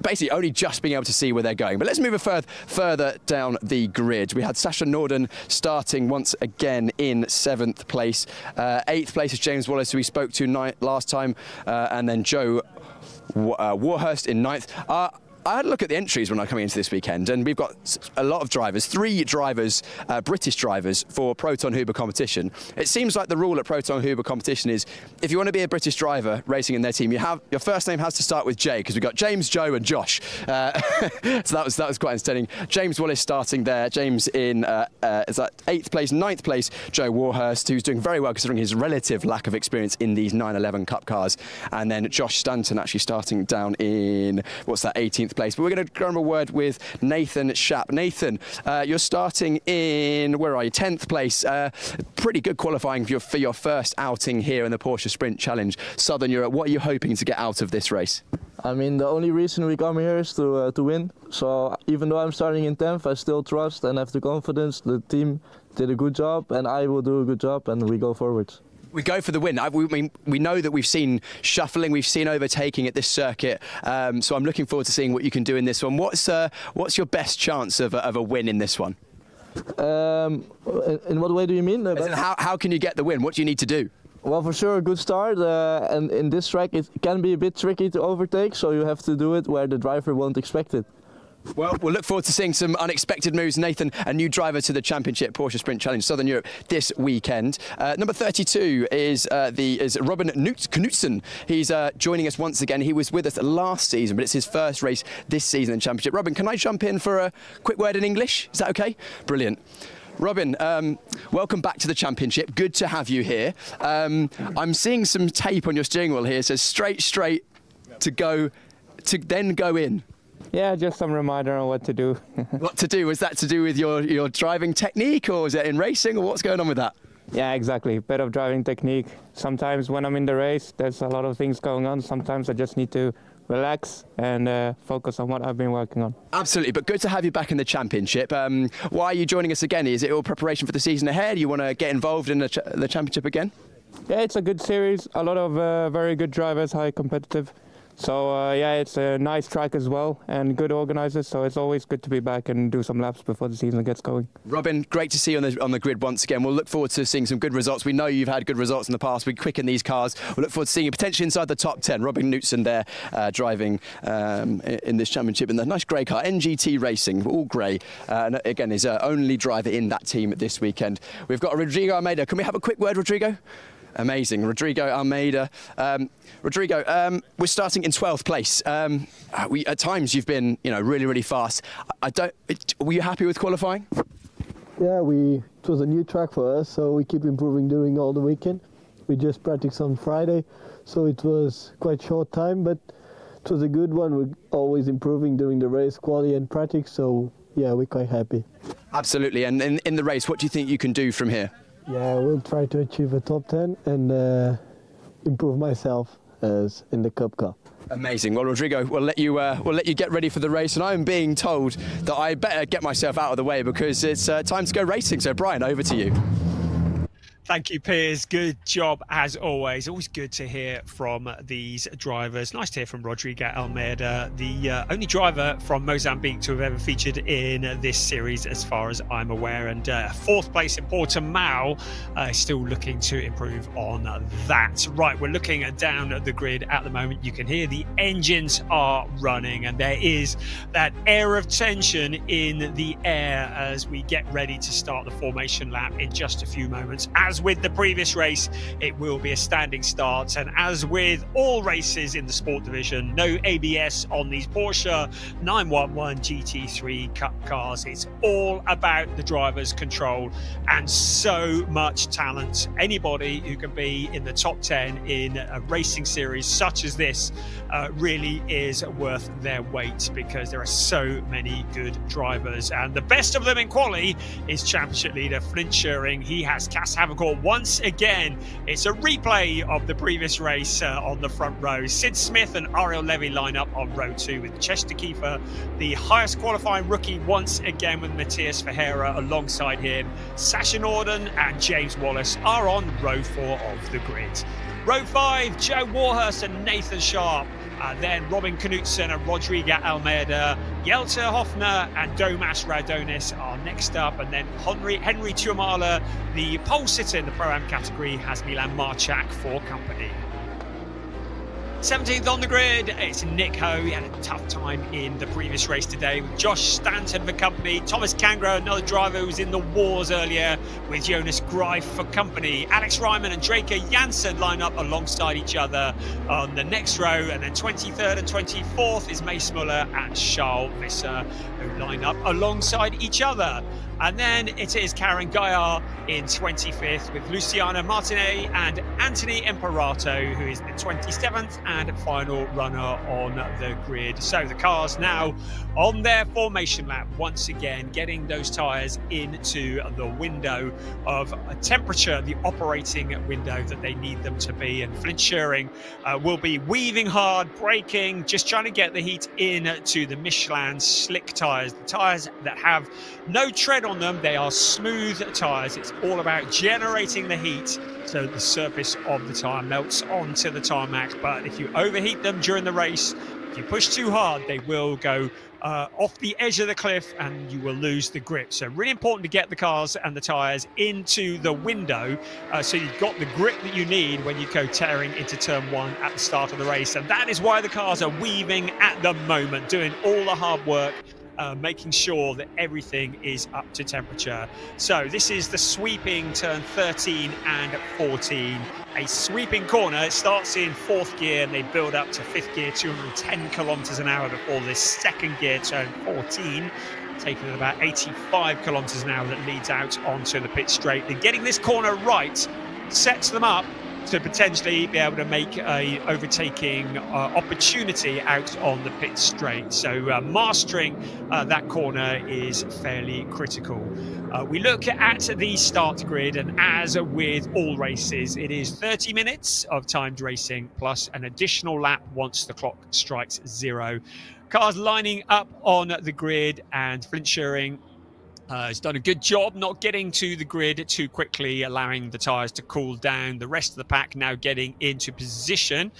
basically only just being able to see where they're going. But let's move further down the grid. We had Sasha Norden starting once again in 7th place. 8th place is James Wallace, who we spoke to last time, and then Joe Warhurst in 9th. I had a look at the entries when I came into this weekend, and we've got a lot of drivers, 3 drivers, British drivers for Proton Huber competition. It seems like the rule at Proton Huber competition is if you want to be a British driver racing in their team, your first name has to start with J, because we've got James, Joe and Josh. So that was quite entertaining. James Wallace starting there. James in is that 8th place, 9th place. Joe Warhurst, who's doing very well considering his relative lack of experience in these 911 Cup cars. And then Josh Stanton actually starting down in, what's that, 18th place. But we're going to go on a word with Nathan Schapp. Nathan, you're starting in, where are you, 10th place. Pretty good qualifying for your first outing here in the Porsche Sprint Challenge, Southern Europe. What are you hoping to get out of this race? I mean, the only reason we come here is to win. So even though I'm starting in 10th, I still trust and have the confidence. The team did a good job, and I will do a good job, and we go forward. We go for the win. We know that we've seen shuffling, we've seen overtaking at this circuit, so I'm looking forward to seeing what you can do in this one. What's your best chance of a win in this one? In what way do you mean? How can you get the win? What do you need to do? Well, for sure, a good start, and in this track it can be a bit tricky to overtake, so you have to do it where the driver won't expect it. Well, we'll look forward to seeing some unexpected moves. Nathan, a new driver to the Championship Porsche Sprint Challenge Southern Europe this weekend. Number 32 is Robin Knutsen. He's joining us once again. He was with us last season, but it's his first race this season in Championship. Robin, can I jump in for a quick word in English? Is that okay? Brilliant. Robin, welcome back to the Championship. Good to have you here. I'm seeing some tape on your steering wheel here. It says straight to then go in. Yeah, just some reminder on what to do. What to do? Was that to do with your driving technique, or is it in racing, or what's going on with that? Yeah, exactly. Bit of driving technique. Sometimes when I'm in the race, there's a lot of things going on. Sometimes I just need to relax and focus on what I've been working on. Absolutely, but good to have you back in the Championship. Why are you joining us again? Is it all preparation for the season ahead? You want to get involved in the Championship again? Yeah, it's a good series. A lot of very good drivers, high competitive. So yeah, it's a nice track as well and good organisers, so it's always good to be back and do some laps before the season gets going. Robin, great to see you on the grid once again. We'll look forward to seeing some good results. We know you've had good results in the past. We quicken these cars. We'll look forward to seeing you potentially inside the top 10. Robin Knutsen there driving in this championship in the nice grey car, NGT Racing, all grey. And again, is only driver in that team this weekend. We've got Rodrigo Almeida. Can we have a quick word, Rodrigo? Amazing. Rodrigo Almeida. Rodrigo, we're starting in 12th place. At times you've been, really, really fast. Were you happy with qualifying? Yeah, it was a new track for us, so we keep improving during all the weekend. We just practiced on Friday, so it was quite short time, but it was a good one. We're always improving during the race, quality and practice, so yeah, we're quite happy. Absolutely. And in the race, what do you think you can do from here? Yeah, we'll try to achieve a top 10 and improve myself as in the Cup car. Amazing. Well, Rodrigo, we'll let you get ready for the race, and I'm being told that I better get myself out of the way because it's time to go racing. So, Brian, over to you. Thank you, Piers. Good job as always. Always good to hear from these drivers. Nice to hear from Rodrigo Almeida, the only driver from Mozambique to have ever featured in this series, as far as I'm aware. And 4th place in Portimao, still looking to improve on that. Right, we're looking down at the grid at the moment. You can hear the engines are running, and there is that air of tension in the air as we get ready to start the formation lap in just a few moments. As with the previous race, it will be a standing start, and as with all races in the sport division, no ABS on these Porsche 911 GT3 Cup cars. It's all about the driver's control and so much talent. Anybody who can be in the top 10 in a racing series such as this really is worth their weight, because there are so many good drivers, and the best of them in quali is championship leader Flint Schering. He has Cass Havercourt once again. It's a replay of the previous race on the front row. Sid Smith and Ariel Levy line up on row 2 with Chester Kiefer, the highest qualifying rookie once again, with Matthias Ferreira alongside him. Sasha Norden and James Wallace are on row 4 of the grid. Row 5, Joe Warhurst and Nathan Sharp. Then Robin Knutsen and Rodrigo Almeida, Jelte Hofner and Domas Radonis are next up, and then Henry Tuamala, the pole sitter in the Pro-Am category, has Milan Marchak for company. 17th on the grid, it's Nick Ho. He had a tough time in the previous race today with Josh Stanton for company. Thomas Kangro, another driver who was in the wars earlier, with Jonas Greif for company. Alex Ryman and Draker Janssen line up alongside each other on the next row. And then 23rd and 24th is Mace Muller and Charles Visser, who line up alongside each other. And then it is Karen Gaillard in 25th with Luciano Martinet and Anthony Imperato, who is the 27th and final runner on the grid. So the cars now on their formation lap, once again getting those tyres into the window of temperature, the operating window that they need them to be. And Flint Schuring will be weaving hard, braking, just trying to get the heat into the Michelin slick tyres, the tyres that have no tread on them. They are smooth tyres. It's all about generating the heat so the surface of the tyre melts onto the tarmac. But if you overheat them during the race, if you push too hard, they will go off the edge of the cliff and you will lose the grip. So really important to get the cars and the tyres into the window so you've got the grip that you need when you go tearing into turn 1 at the start of the race. And that is why the cars are weaving at the moment, doing all the hard work, making sure that everything is up to temperature. So this is the sweeping turn 13 and 14. A sweeping corner. It starts in 4th gear and they build up to 5th gear, 210 kilometers an hour before this second gear, turn 14, taking it about 85 kilometers an hour, that leads out onto the pit straight. And getting this corner right sets them up to potentially be able to make a overtaking opportunity out on the pit straight. So mastering that corner is fairly critical. We look at the start grid, and as with all races, it is 30 minutes of timed racing plus an additional lap once the clock strikes 0. Cars lining up on the grid, and Flint Schuring has done a good job not getting to the grid too quickly, allowing the tyres to cool down. The rest of the pack now getting into position,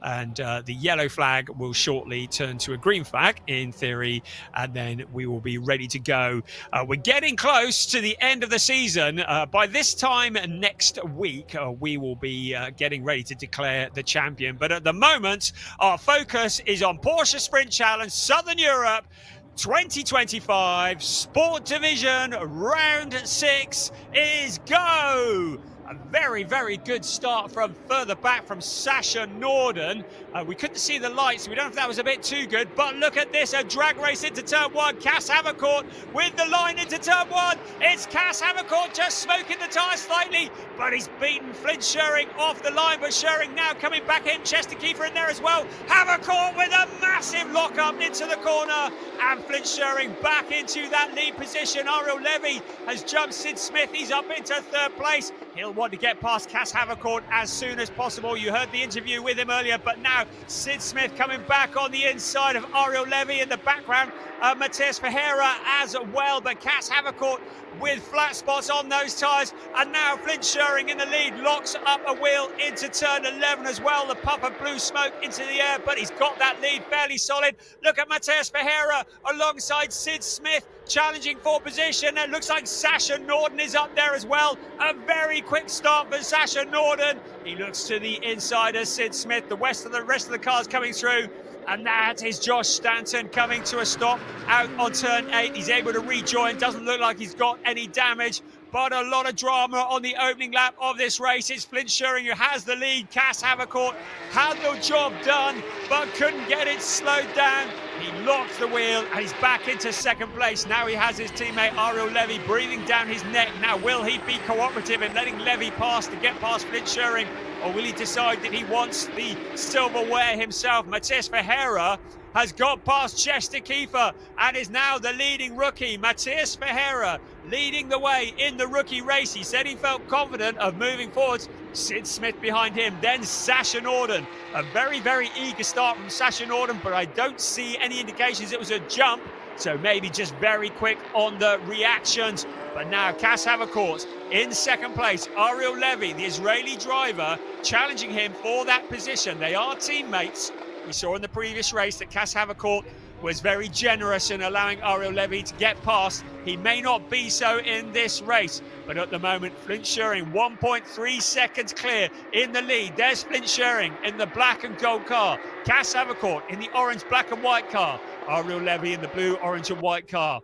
and the yellow flag will shortly turn to a green flag in theory, and then we will be ready to go. We're getting close to the end of the season. By this time next week, we will be getting ready to declare the champion. But at the moment, our focus is on Porsche Sprint Challenge Southern Europe 2025 Sport Division. Round 6 is go. A very, very good start from further back from Sasha Norden. We couldn't see the lights. We don't know if that was a bit too good, but look at this, a drag race into turn 1. Cass Havercourt with the line into turn 1. It's Cass Havercourt just smoking the tyre slightly, but he's beaten Flint Schuring off the line. But Schuring now coming back in, Chester Kiefer in there as well. Havercourt with a massive lock up into the corner, and Flint Schuring back into that lead position. Ariel Levy has jumped Sid Smith. He's up into 3rd place. He'll want to get past Cass Havercourt as soon as possible. You heard the interview with him earlier, but now Sid Smith coming back on the inside of Ariel Levy in the background. Matthias Ferreira as well, but Cass Havercourt with flat spots on those tyres. And now Flint Schuring in the lead, locks up a wheel into turn 11 as well. The puff of blue smoke into the air, but he's got that lead fairly solid. Look at Matthias Ferreira alongside Sid Smith, challenging for position. It looks like Sasha Norden is up there as well. A very quick start for Sasha Norden. He looks to the inside of Sid Smith. The rest of the cars coming through. And that is Josh Stanton coming to a stop out on turn 8. He's able to rejoin. Doesn't look like he's got any damage, but a lot of drama on the opening lap of this race. It's Flint Schuring who has the lead. Cass Havercourt had the job done, but couldn't get it slowed down. He locked the wheel and he's back into 2nd place. Now he has his teammate Ariel Levy breathing down his neck. Now will he be cooperative in letting Levy pass to get past Flint Schuring, or will he decide that he wants the silverware himself? Matthias Ferreira has got past Chester Kiefer and is now the leading rookie. Matthias Ferreira leading the way in the rookie race. He said he felt confident of moving forwards. Sid Smith behind him, then Sasha Norden. A very, very eager start from Sasha Norden, but I don't see any indications it was a jump. So maybe just very quick on the reactions. But now Cass Havercourt in 2nd place. Ariel Levy, the Israeli driver, challenging him for that position. They are teammates. We saw in the previous race that Cass Havercourt was very generous in allowing Ariel Levy to get past. He may not be so in this race, but at the moment, Flint Schuring 1.3 seconds clear in the lead. There's Flint Schuring in the black and gold car. Cass Avercourt in the orange, black and white car. Ariel Levy in the blue, orange and white car.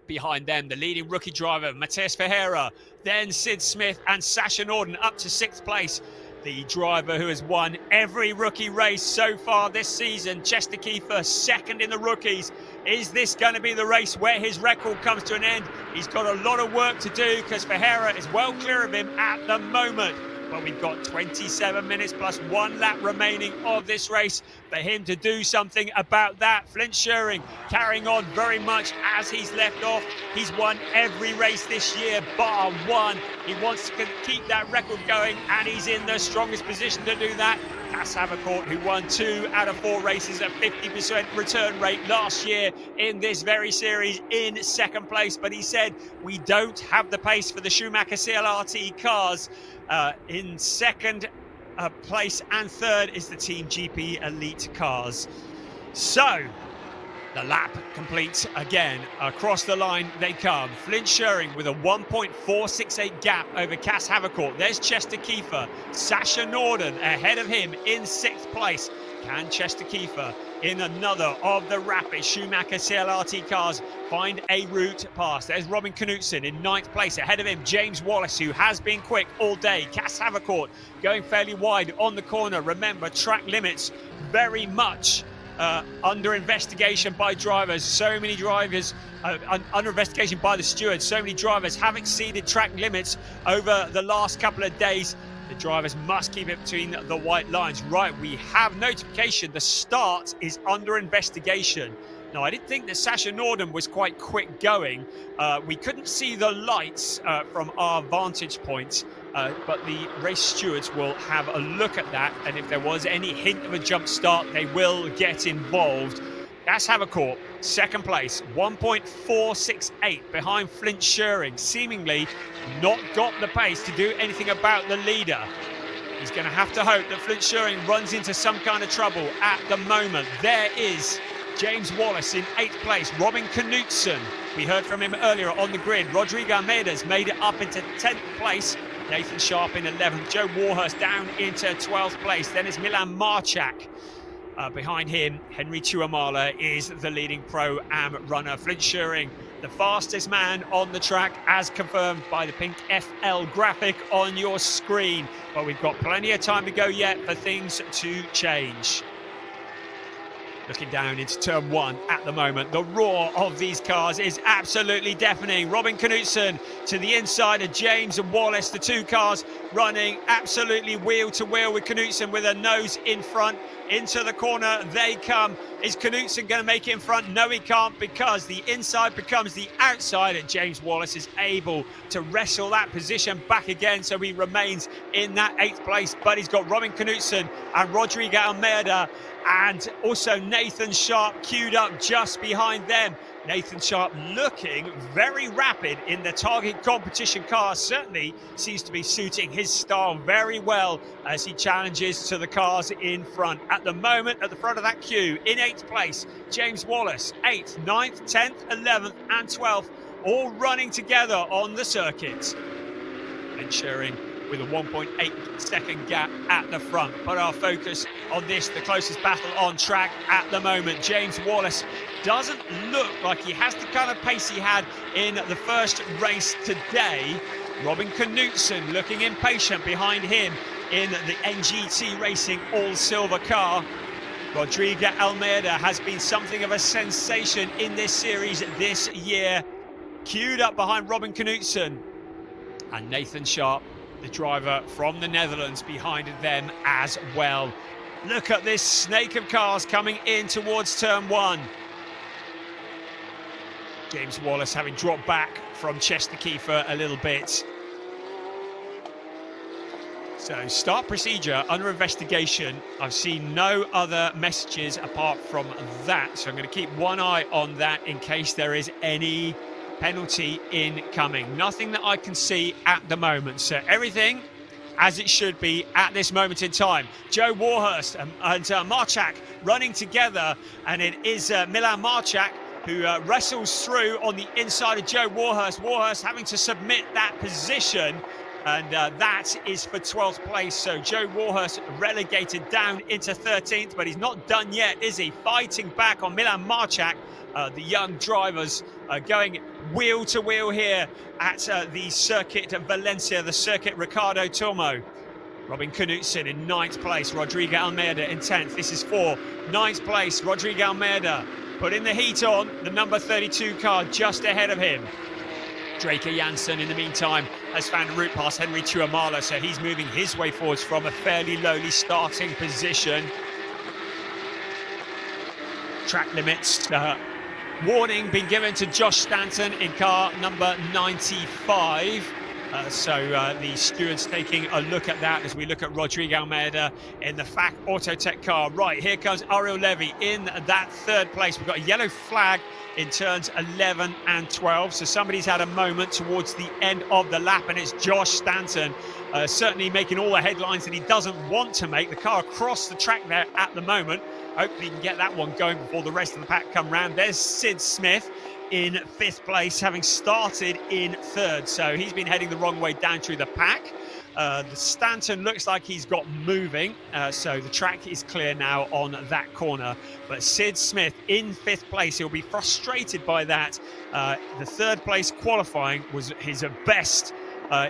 Behind them, the leading rookie driver, Matheus Ferreira, then Sid Smith and Sasha Norden up to 6th place. The driver who has won every rookie race so far this season, Chester Kiefer, second in the rookies. Is this going to be the race where his record comes to an end? He's got a lot of work to do because Ferreira is well clear of him at the moment. But we've got 27 minutes plus 1 lap remaining of this race for him to do something about that. Flint Schuring carrying on very much as he's left off. He's won every race this year bar one. He wants to keep that record going, and he's in the strongest position to do that. Cass Avercourt, who won 2 out of 4 races at 50% return rate last year in this very series, in 2nd place. But he said, we don't have the pace for the Schumacher CLRT cars. In 2nd place and 3rd is the Team GP Elite cars. So the lap completes again. Across the line they come. Flint Schuring with a 1.468 gap over Cass Avercourt. There's Chester Kiefer. Sasha Norden ahead of him in 6th place. Can Chester Kiefer, in another of the rapid Schumacher CLRT cars, find a route past? There's Robin Knutson in 9th place. Ahead of him, James Wallace, who has been quick all day. Cass Avercourt going fairly wide on the corner. Remember, track limits very much under investigation by drivers. So many drivers under investigation by the stewards. So many drivers have exceeded track limits over the last couple of days. The drivers must keep it between the white lines. Right, we have notification. The start is under investigation. Now, I didn't think that Sasha Norden was quite quick going. We couldn't see the lights from our vantage point, but the race stewards will have a look at that. And if there was any hint of a jump start, they will get involved. Cass Avercourt, 2nd place, 1.468 behind Flint Schuring, seemingly not got the pace to do anything about the leader. He's going to have to hope that Flint Schuring runs into some kind of trouble at the moment. There is James Wallace in 8th place, Robin Knutson. We heard from him earlier on the grid. Rodrigo Almeida's made it up into 10th place. Nathan Sharp in 11th. Joe Warhurst down into 12th place. Then it's Milan Marchak. Behind him, Henry Tuamala is the leading Pro-Am runner. Flint Schuring, the fastest man on the track, as confirmed by the pink FL graphic on your screen. But we've got plenty of time to go yet for things to change. Looking down into turn 1 at the moment. The roar of these cars is absolutely deafening. Robin Knutson to the inside of James and Wallace. The 2 cars running absolutely wheel to wheel with Knutson with a nose in front. Into the corner they come. Is Knutson going to make it in front? No, he can't, because the inside becomes the outside, and James Wallace is able to wrestle that position back again, so he remains in that 8th place. But he's got Robin Knutson and Rodrigo Almeida and also Nathan Sharp queued up just behind them. Nathan Sharp looking very rapid in the target competition car. Certainly seems to be suiting his style very well as he challenges to the cars in front. At the moment, at the front of that queue, in 8th place, James Wallace, 8th, 9th, 10th, 11th and 12th, all running together on the circuit. And sharing with a 1.8 second gap at the front. Put our focus on this, the closest battle on track at the moment. James Wallace doesn't look like he has the kind of pace he had in the first race today. Robin Knutson looking impatient behind him in the NGT Racing all-silver car. Rodrigo Almeida has been something of a sensation in this series this year. Queued up behind Robin Knutson. And Nathan Sharp, the driver from the Netherlands, behind them as well. Look at this snake of cars coming in towards turn 1. James Wallace having dropped back from Chester Kiefer a little bit. So start procedure under investigation. I've seen no other messages apart from that, so I'm going to keep one eye on that in case there is any penalty incoming. Nothing that I can see at the moment, so everything as it should be at this moment in time. Joe Warhurst and Marchak running together, and it is Milan Marchak who wrestles through on the inside of Joe Warhurst. Warhurst having to submit that position, and that is for 12th place. So Joe Warhurst relegated down into 13th, but he's not done yet, is he? Fighting back on Milan Marchak. The young drivers going wheel to wheel here at the circuit of Valencia, the circuit Ricardo Tormo. Robin Knutsen in 9th place, Rodrigo Almeida in 10th. This is for 9th place, Rodrigo Almeida putting the heat on, the number 32 car just ahead of him. Draker Janssen, in the meantime, has found a route past Henry Tuamala, so he's moving his way forwards from a fairly lowly starting position. Track limits warning being given to Josh Stanton in car number 95. So the stewards taking a look at that as we look at Rodrigo Almeida in the FAC Autotech car. Right, here comes Ariel Levy in that 3rd place. We've got a yellow flag in turns 11 and 12. So somebody's had a moment towards the end of the lap, and it's Josh Stanton certainly making all the headlines that he doesn't want to make. The car across the track there at the moment. Hopefully he can get that one going before the rest of the pack come round. There's Sid Smith in 5th place, having started in 3rd. So he's been heading the wrong way down through the pack. The Stanton looks like he's got moving, so the track is clear now on that corner. But Sid Smith in 5th place, he'll be frustrated by that. The 3rd place qualifying was his best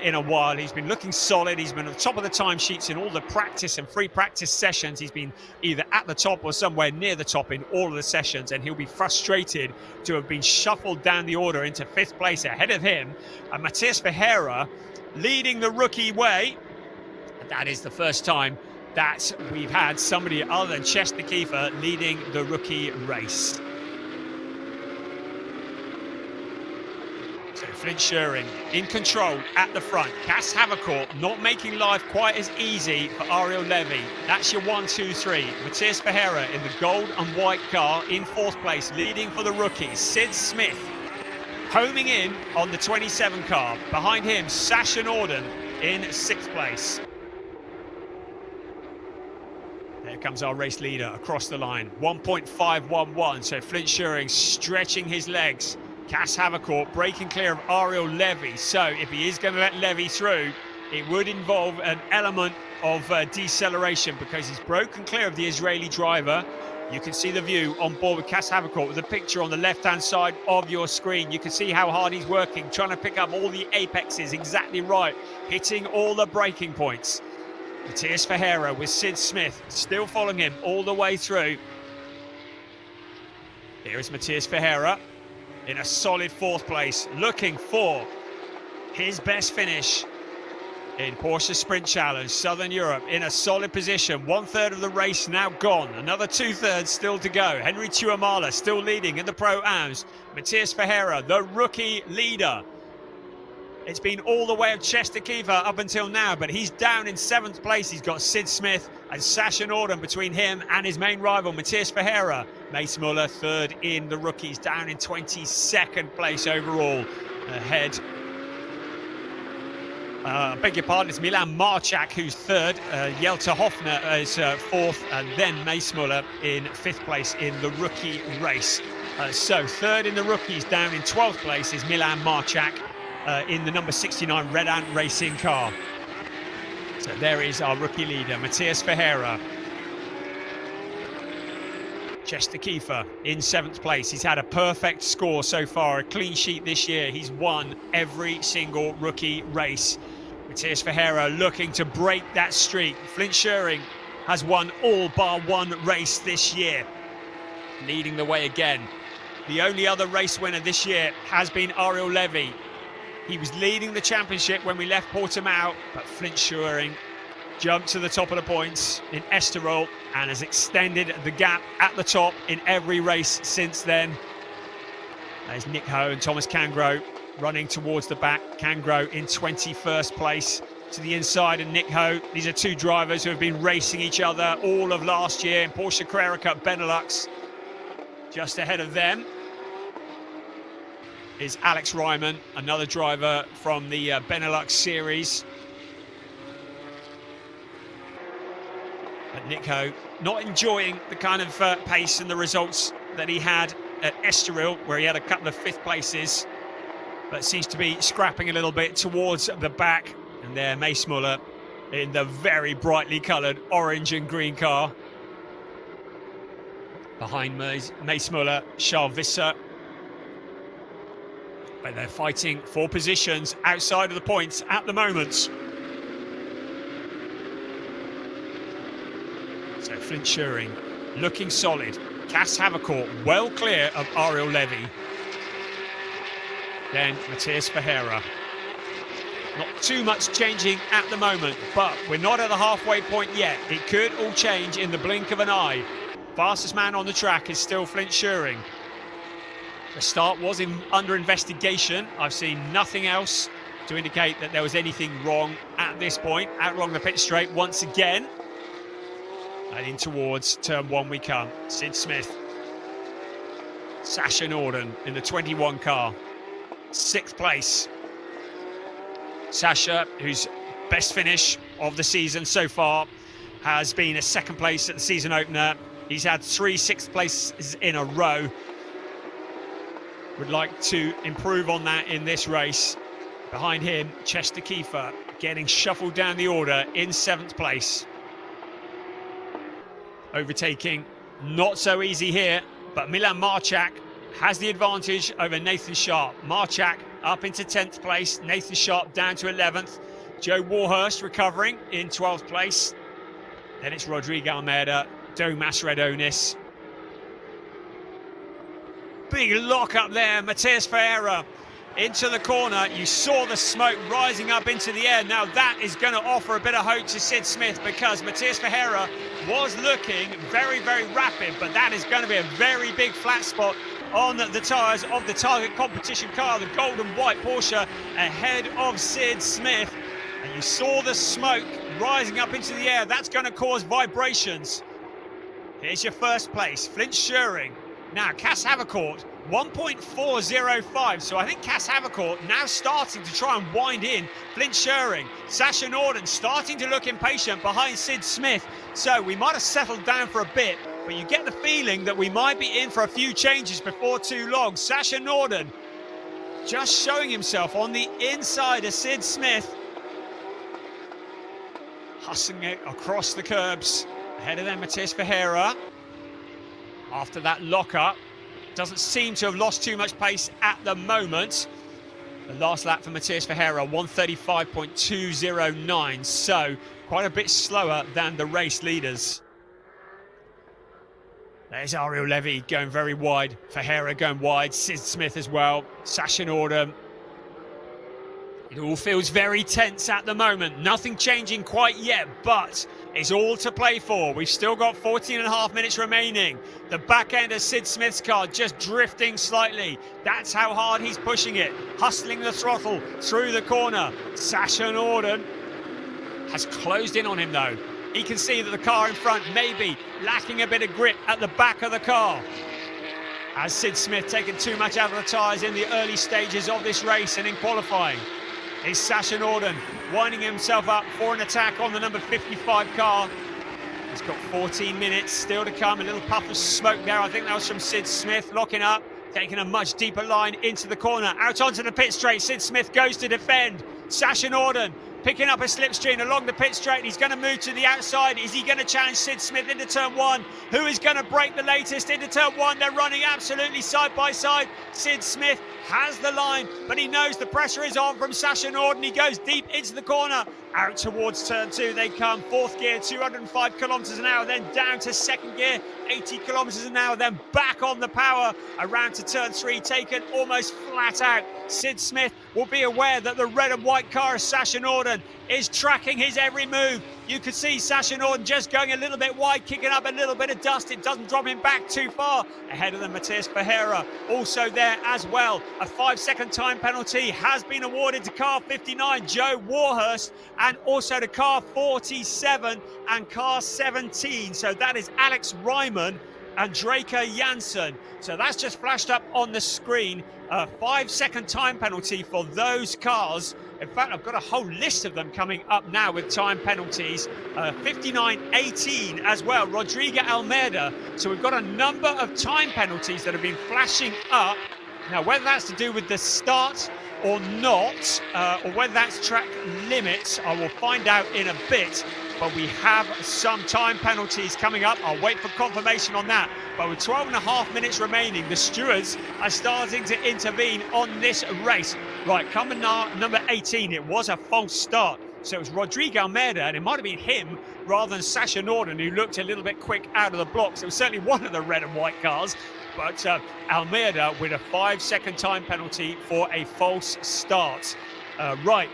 in a while. He's been looking solid. He's been at the top of the timesheets in all the practice and free practice sessions. He's been either at the top or somewhere near the top in all of the sessions, and he'll be frustrated to have been shuffled down the order into 5th place. Ahead of him, Matias Ferreira leading the rookie way. That is the first time that we've had somebody other than Chester Kiefer leading the rookie race. So Flint Schuring in control at the front. Cass Havercourt not making life quite as easy for Ariel Levy. That's your 1, 2, 3. Matias Ferreira in the gold and white car in 4th place, leading for the rookies. Sid Smith homing in on the 27 car. Behind him, Sasha Norden in 6th place. There comes our race leader across the line. 1.511. So Flint Schuring stretching his legs. Cass Havercourt breaking clear of Ariel Levy. So if he is going to let Levy through, it would involve an element of deceleration, because he's broken clear of the Israeli driver. You can see the view on board with Cass Havercourt with the picture on the left-hand side of your screen. You can see how hard he's working, trying to pick up all the apexes exactly right, hitting all the braking points. Matias Ferreira with Sid Smith still following him all the way through. Here is Matias Ferreira in a solid 4th place, looking for his best finish in Porsche Sprint Challenge Southern Europe, in a solid position. 1/3 of the race now gone, another 2/3 still to go. Henry Tuamala still leading in the Pro-Ams. Matias Ferreira, the rookie leader. It's been all the way of Chester Kiefer up until now, but he's down in 7th place. He's got Sid Smith and Sasha Norden between him and his main rival, Matias Ferreira. Mace Muller 3rd in the rookies, down in 22nd place overall. Ahead, beg your pardon, it's Milan Marchak who's 3rd. Jelta Hoffner is 4th, and then Mace Muller in 5th place in the rookie race. So 3rd in the rookies, down in 12th place is Milan Marchak in the number 69 RedAnt Racing car. So there is our rookie leader, Matias Ferreira. Chester Kiefer in 7th place. He's had a perfect score so far, a clean sheet this year. He's won every single rookie race. Matias Ferreira looking to break that streak. Flint Schuring has won all bar one race this year, leading the way again. The only other race winner this year has been Ariel Levy. He was leading the championship when we left Portimao, but Flint Schuring jumped to the top of the points in Estoril and has extended the gap at the top in every race since then. There's Nick Ho and Thomas Cangro running towards the back. Cangro in 21st place to the inside, and Nick Ho. These are two drivers who have been racing each other all of last year in Porsche Carrera Cup Benelux. Just ahead of them is Alex Ryman, another driver from the Benelux series. But Nico not enjoying the kind of pace and the results that he had at Estoril, where he had a couple of 5th places, but seems to be scrapping a little bit towards the back. And there, Mace Muller in the very brightly coloured orange and green car. Behind Mace Muller, Charles Visser. But they're fighting for positions outside of the points at the moment. So Flint Schuring looking solid. Cass Havercourt well clear of Ariel Levy. Then Matthias Ferreira. Not too much changing at the moment, but we're not at the halfway point yet. It could all change in the blink of an eye. Fastest man on the track is still Flint Schuring. The start was under investigation. I've seen nothing else to indicate that there was anything wrong at this point. Out along the pit straight once again. And in towards turn 1 we come. Sid Smith. Sasha Norden in the 21 car. 6th place. Sasha, whose best finish of the season so far has been a 2nd place at the season opener. He's had 3 6th places in a row. Would like to improve on that in this race. Behind him, Chester Kiefer getting shuffled down the order in 7th place. Overtaking, not so easy here, but Milan Marchak has the advantage over Nathan Sharp. Marchak up into 10th place, Nathan Sharp down to 11th. Joe Warhurst recovering in 12th place. Then it's Rodrigo Almeida, Domas Redonis. Big lock up there, Matthias Ferreira into the corner. You saw the smoke rising up into the air. Now that is going to offer a bit of hope to Sid Smith, because Matthias Ferreira was looking very, very rapid, but that is going to be a very big flat spot on the tyres of the target competition car, the gold and white Porsche, ahead of Sid Smith. And you saw the smoke rising up into the air. That's going to cause vibrations. Here's your 1st place, Flint Schuring. Now, Cass Havercourt, 1.405. So I think Cass Havercourt now starting to try and wind in Flint Schuring. Sasha Norden starting to look impatient behind Sid Smith. So we might have settled down for a bit, but you get the feeling that we might be in for a few changes before too long. Sasha Norden just showing himself on the inside of Sid Smith. Hustling it across the curbs. Ahead of them, Matthias Ferreira. After that lock-up, doesn't seem to have lost too much pace at the moment. The last lap for Matthias Ferreira, 1:35.209, so quite a bit slower than the race leaders. There's Ariel Levy going very wide, Ferreira going wide, Sid Smith as well, Sasha Norden. It all feels very tense at the moment. Nothing changing quite yet, but it's all to play for. We've still got 14.5 minutes remaining. The back end of Sid Smith's car just drifting slightly. That's how hard he's pushing it. Hustling the throttle through the corner. Sasha Norden has closed in on him though. He can see that the car in front may be lacking a bit of grip at the back of the car. Has Sid Smith taken too much out of the tyres in the early stages of this race and in qualifying? Is Sasha Norden winding himself up for an attack on the number 55 car. He's got 14 minutes still to come. A little puff of smoke there. I think that was from Sid Smith locking up, taking a much deeper line into the corner. Out onto the pit straight. Sid Smith goes to defend. Sasha Norden picking up a slipstream along the pit straight. He's going to move to the outside. Is he going to challenge Sid Smith into turn 1? Who is going to break the latest into turn 1? They're running absolutely side by side. Sid Smith has the line, but he knows the pressure is on from Sasha Norden. He goes deep into the corner. Out towards turn 2 they come. 4th gear, 205 kilometres an hour, then down to 2nd gear, 80 kilometres an hour, then back on the power around to turn 3, taken almost flat out. Sid Smith will be aware that the red and white car of Sasha Norden is tracking his every move. You could see Sasha Norden just going a little bit wide, kicking up a little bit of dust. It doesn't drop him back too far. Ahead of them, Matthias Ferreira also there as well. A 5-second time penalty has been awarded to car 59, Joe Warhurst, and also to car 47 and car 17. So that is Alex Ryman and Draker Janssen. So that's just flashed up on the screen. A 5-second time penalty for those cars In fact, I've got a whole list of them coming up now with time penalties. 59.18 as well, Rodrigo Almeida. So we've got a number of time penalties that have been flashing up. Now, whether that's to do with the start or not, or whether that's track limits, I will find out in a bit. But we have some time penalties coming up. I'll wait for confirmation on that. But with 12.5 minutes remaining, the stewards are starting to intervene on this race. Right, coming now, number 18, it was a false start. So it was Rodrigo Almeida, and it might have been him rather than Sasha Norden, who looked a little bit quick out of the blocks. It was certainly one of the red and white cars. But Almeida with a 5-second time penalty for a false start. Right,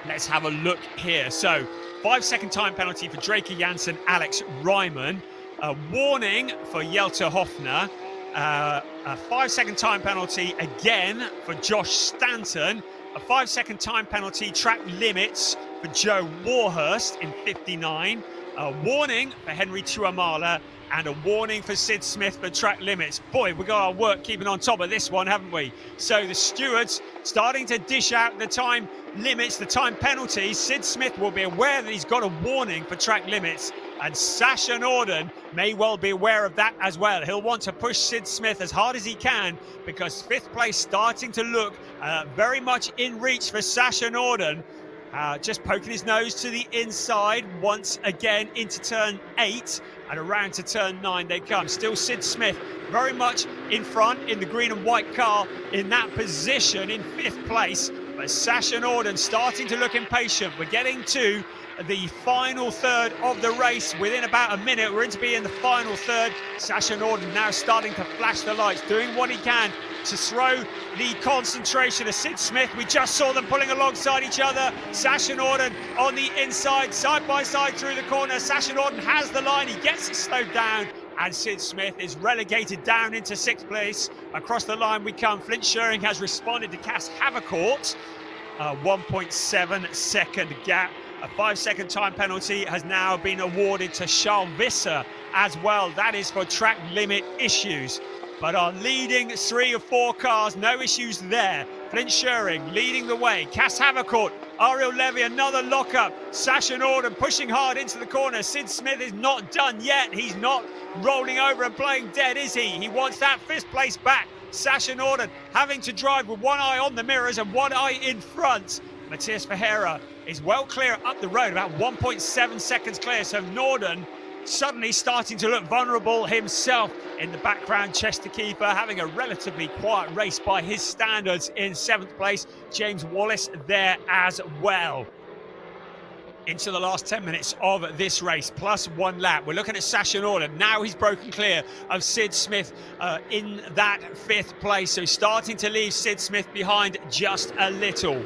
let's have a look here. So 5-second time penalty for Draker Janssen, Alex Ryman. A warning for Jelte Hofner. A 5-second time penalty again for Josh Stanton. A 5-second time penalty, track limits for Joe Warhurst in 59. A warning for Henry Tuamala. And a warning for Sid Smith for track limits. Boy, we got our work keeping on top of this one, haven't we? So the stewards starting to dish out the time limits, the time penalties. Sid Smith will be aware that he's got a warning for track limits. And Sasha Norden may well be aware of that as well. He'll want to push Sid Smith as hard as he can, because 5th place starting to look very much in reach for Sasha Norden. Just poking his nose to the inside once again into turn 8. And around to turn 9 they come. Still Sid Smith very much in front in the green and white car in that position in 5th place. But Sasha Norden starting to look impatient. We're getting to the final third of the race. Within about a minute, we're going to be in the final third. Sasha Norden now starting to flash the lights, doing what he can to throw the concentration of Sid Smith. We just saw them pulling alongside each other. Sasha Norden on the inside, side by side through the corner. Sasha Norden has the line, he gets it slowed down, and Sid Smith is relegated down into 6th place. Across the line we come. Flint Scheuring has responded to Cass Havercourt. 1.7 second gap. A 5-second time penalty has now been awarded to Charles Visser as well. That is for track limit issues. But our leading 3 of 4 cars, no issues there. Flint Scheuring leading the way. Cass Havercourt, Ariel Levy, another lockup. Sasha Norden pushing hard into the corner. Sid Smith is not done yet. He's not rolling over and playing dead, is he? He wants that 5th place back. Sasha Norden having to drive with one eye on the mirrors and one eye in front. Matthias Ferreira is well clear up the road, about 1.7 seconds clear. So Norden suddenly starting to look vulnerable himself. In the background, Chester Keeper having a relatively quiet race by his standards in 7th place. James Wallace there as well. Into the last 10 minutes of this race, plus 1 lap. We're looking at Sasha Norden. Now he's broken clear of Sid Smith in that 5th place. So starting to leave Sid Smith behind just a little.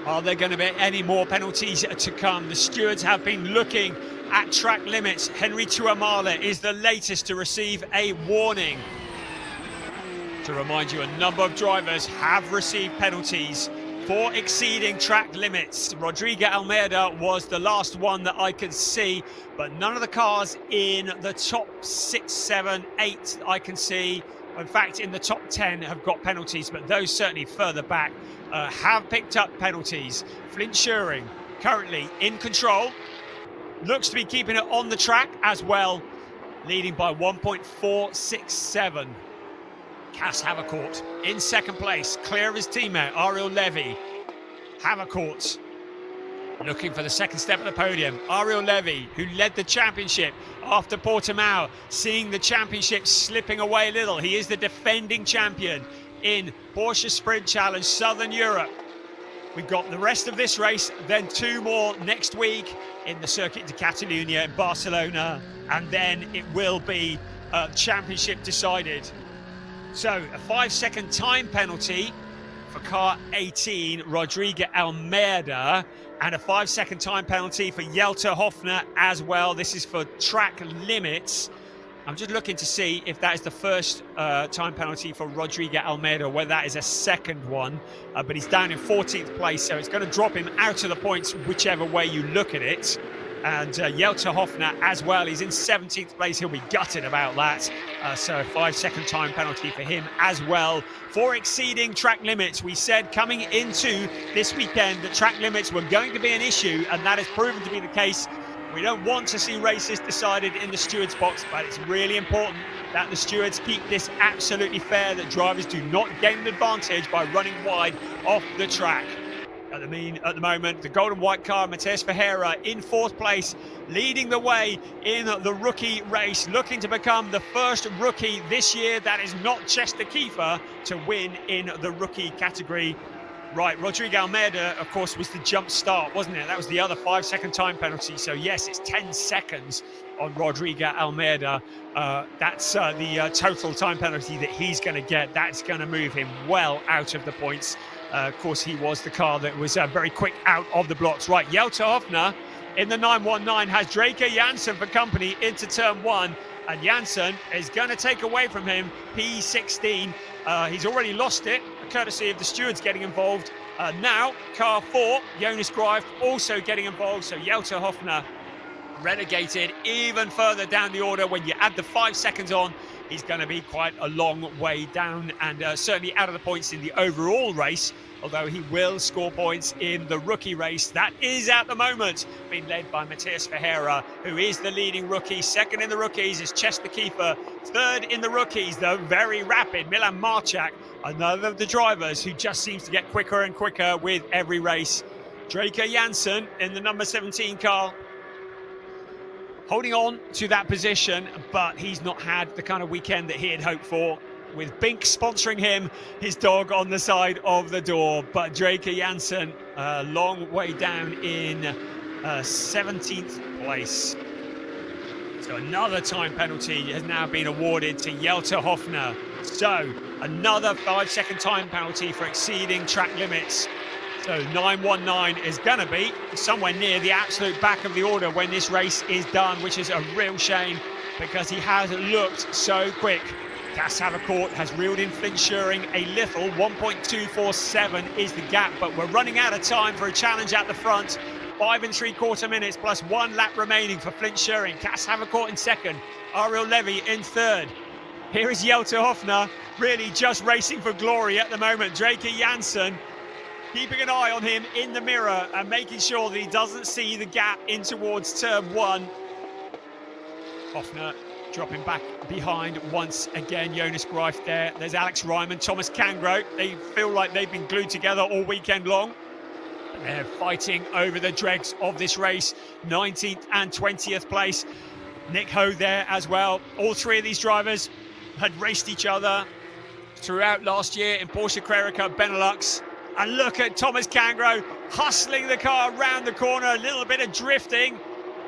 Are there going to be any more penalties to come? The stewards have been looking at track limits. Henry Tuamala is the latest to receive a warning. To remind you, a number of drivers have received penalties for exceeding track limits. Rodrigo Almeida was the last one that I could see, but none of the cars in the top 6, 7, 8 I can see. In fact, in the top 10 have got penalties, but those certainly further back have picked up penalties. Flint Scheuring currently in control. Looks to be keeping it on the track as well, leading by 1.467. Cass Havercourt in 2nd place, clear of his teammate, Ariel Levy. Havercourt looking for the 2nd step at the podium. Ariel Levy, who led the championship after Portimao, seeing the championship slipping away a little. He is the defending champion in Porsche Sprint Challenge Southern Europe. We've got the rest of this race, then 2 more next week in the Circuit de Catalunya in Barcelona, and then it will be championship decided. So a 5-second time penalty for car 18, Rodrigo Almeida, and a 5-second time penalty for Jelte Hofner as well. This is for track limits. I'm just looking to see if that is the first time penalty for Rodrigo Almeida, or whether that is a second one. But he's down in 14th place, so it's going to drop him out of the points whichever way you look at it. And Jelter Hoffner as well. He's in 17th place. He'll be gutted about that. So a 5-second time penalty for him as well for exceeding track limits. We said coming into this weekend that track limits were going to be an issue, and that has proven to be the case. We don't want to see races decided in the stewards box, but it's really important that the stewards keep this absolutely fair, that drivers do not gain an advantage by running wide off the track. At the moment, the golden white car, Matheus Ferreira in 4th place, leading the way in the rookie race, looking to become the first rookie this year that is not Chester Kiefer to win in the rookie category. Right, Rodrigo Almeida, of course, was the jump start, wasn't it? That was the other 5-second time penalty. So yes, it's 10 seconds on Rodrigo Almeida. That's the total time penalty that he's going to get. That's going to move him well out of the points. Of course, he was the car that was very quick out of the blocks. Right, Jelter Hoffner in the 919 has Draker Janssen for company into turn 1. And Janssen is going to take away from him P16. He's already lost it, courtesy of the stewards getting involved. Now, car 4, Jonas Greif, also getting involved. So Jelter Hoffner relegated even further down the order. When you add the 5 seconds on, he's going to be quite a long way down, and certainly out of the points in the overall race, although he will score points in the rookie race. That is at the moment being led by Matheus Ferreira, who is the leading rookie. Second in the rookies is Chester Kiefer. Third in the rookies, though, very rapid, Milan Marchak, another of the drivers who just seems to get quicker and quicker with every race. Draker Janssen in the number 17 car, holding on to that position, but he's not had the kind of weekend that he had hoped for, with Bink sponsoring him, his dog on the side of the door. But Draker Janssen, a long way down in 17th place. So another time penalty has now been awarded to Jelter Hoffner. So another 5-second time penalty for exceeding track limits. So 919 is going to be somewhere near the absolute back of the order when this race is done, which is a real shame because he has looked so quick. Cas Havercourt has reeled in Flint Schuring a little. 1.247 is the gap, but we're running out of time for a challenge at the front. 5 3/4 minutes plus 1 lap remaining for Flint Schuring. Cas Havercourt in second, Ariel Levy in third. Here is Jelter Hoffner, really just racing for glory at the moment. Draker Janssen keeping an eye on him in the mirror and making sure that he doesn't see the gap in towards turn 1. Hoffner dropping back behind once again. Jonas Greif there. There's Alex Ryman, Thomas Cangro. They feel like they've been glued together all weekend long. They're fighting over the dregs of this race. 19th and 20th place. Nick Ho there as well. All three of these drivers had raced each other throughout last year in Porsche Carrera Cup Benelux. And look at Thomas Cangro hustling the car around the corner, a little bit of drifting.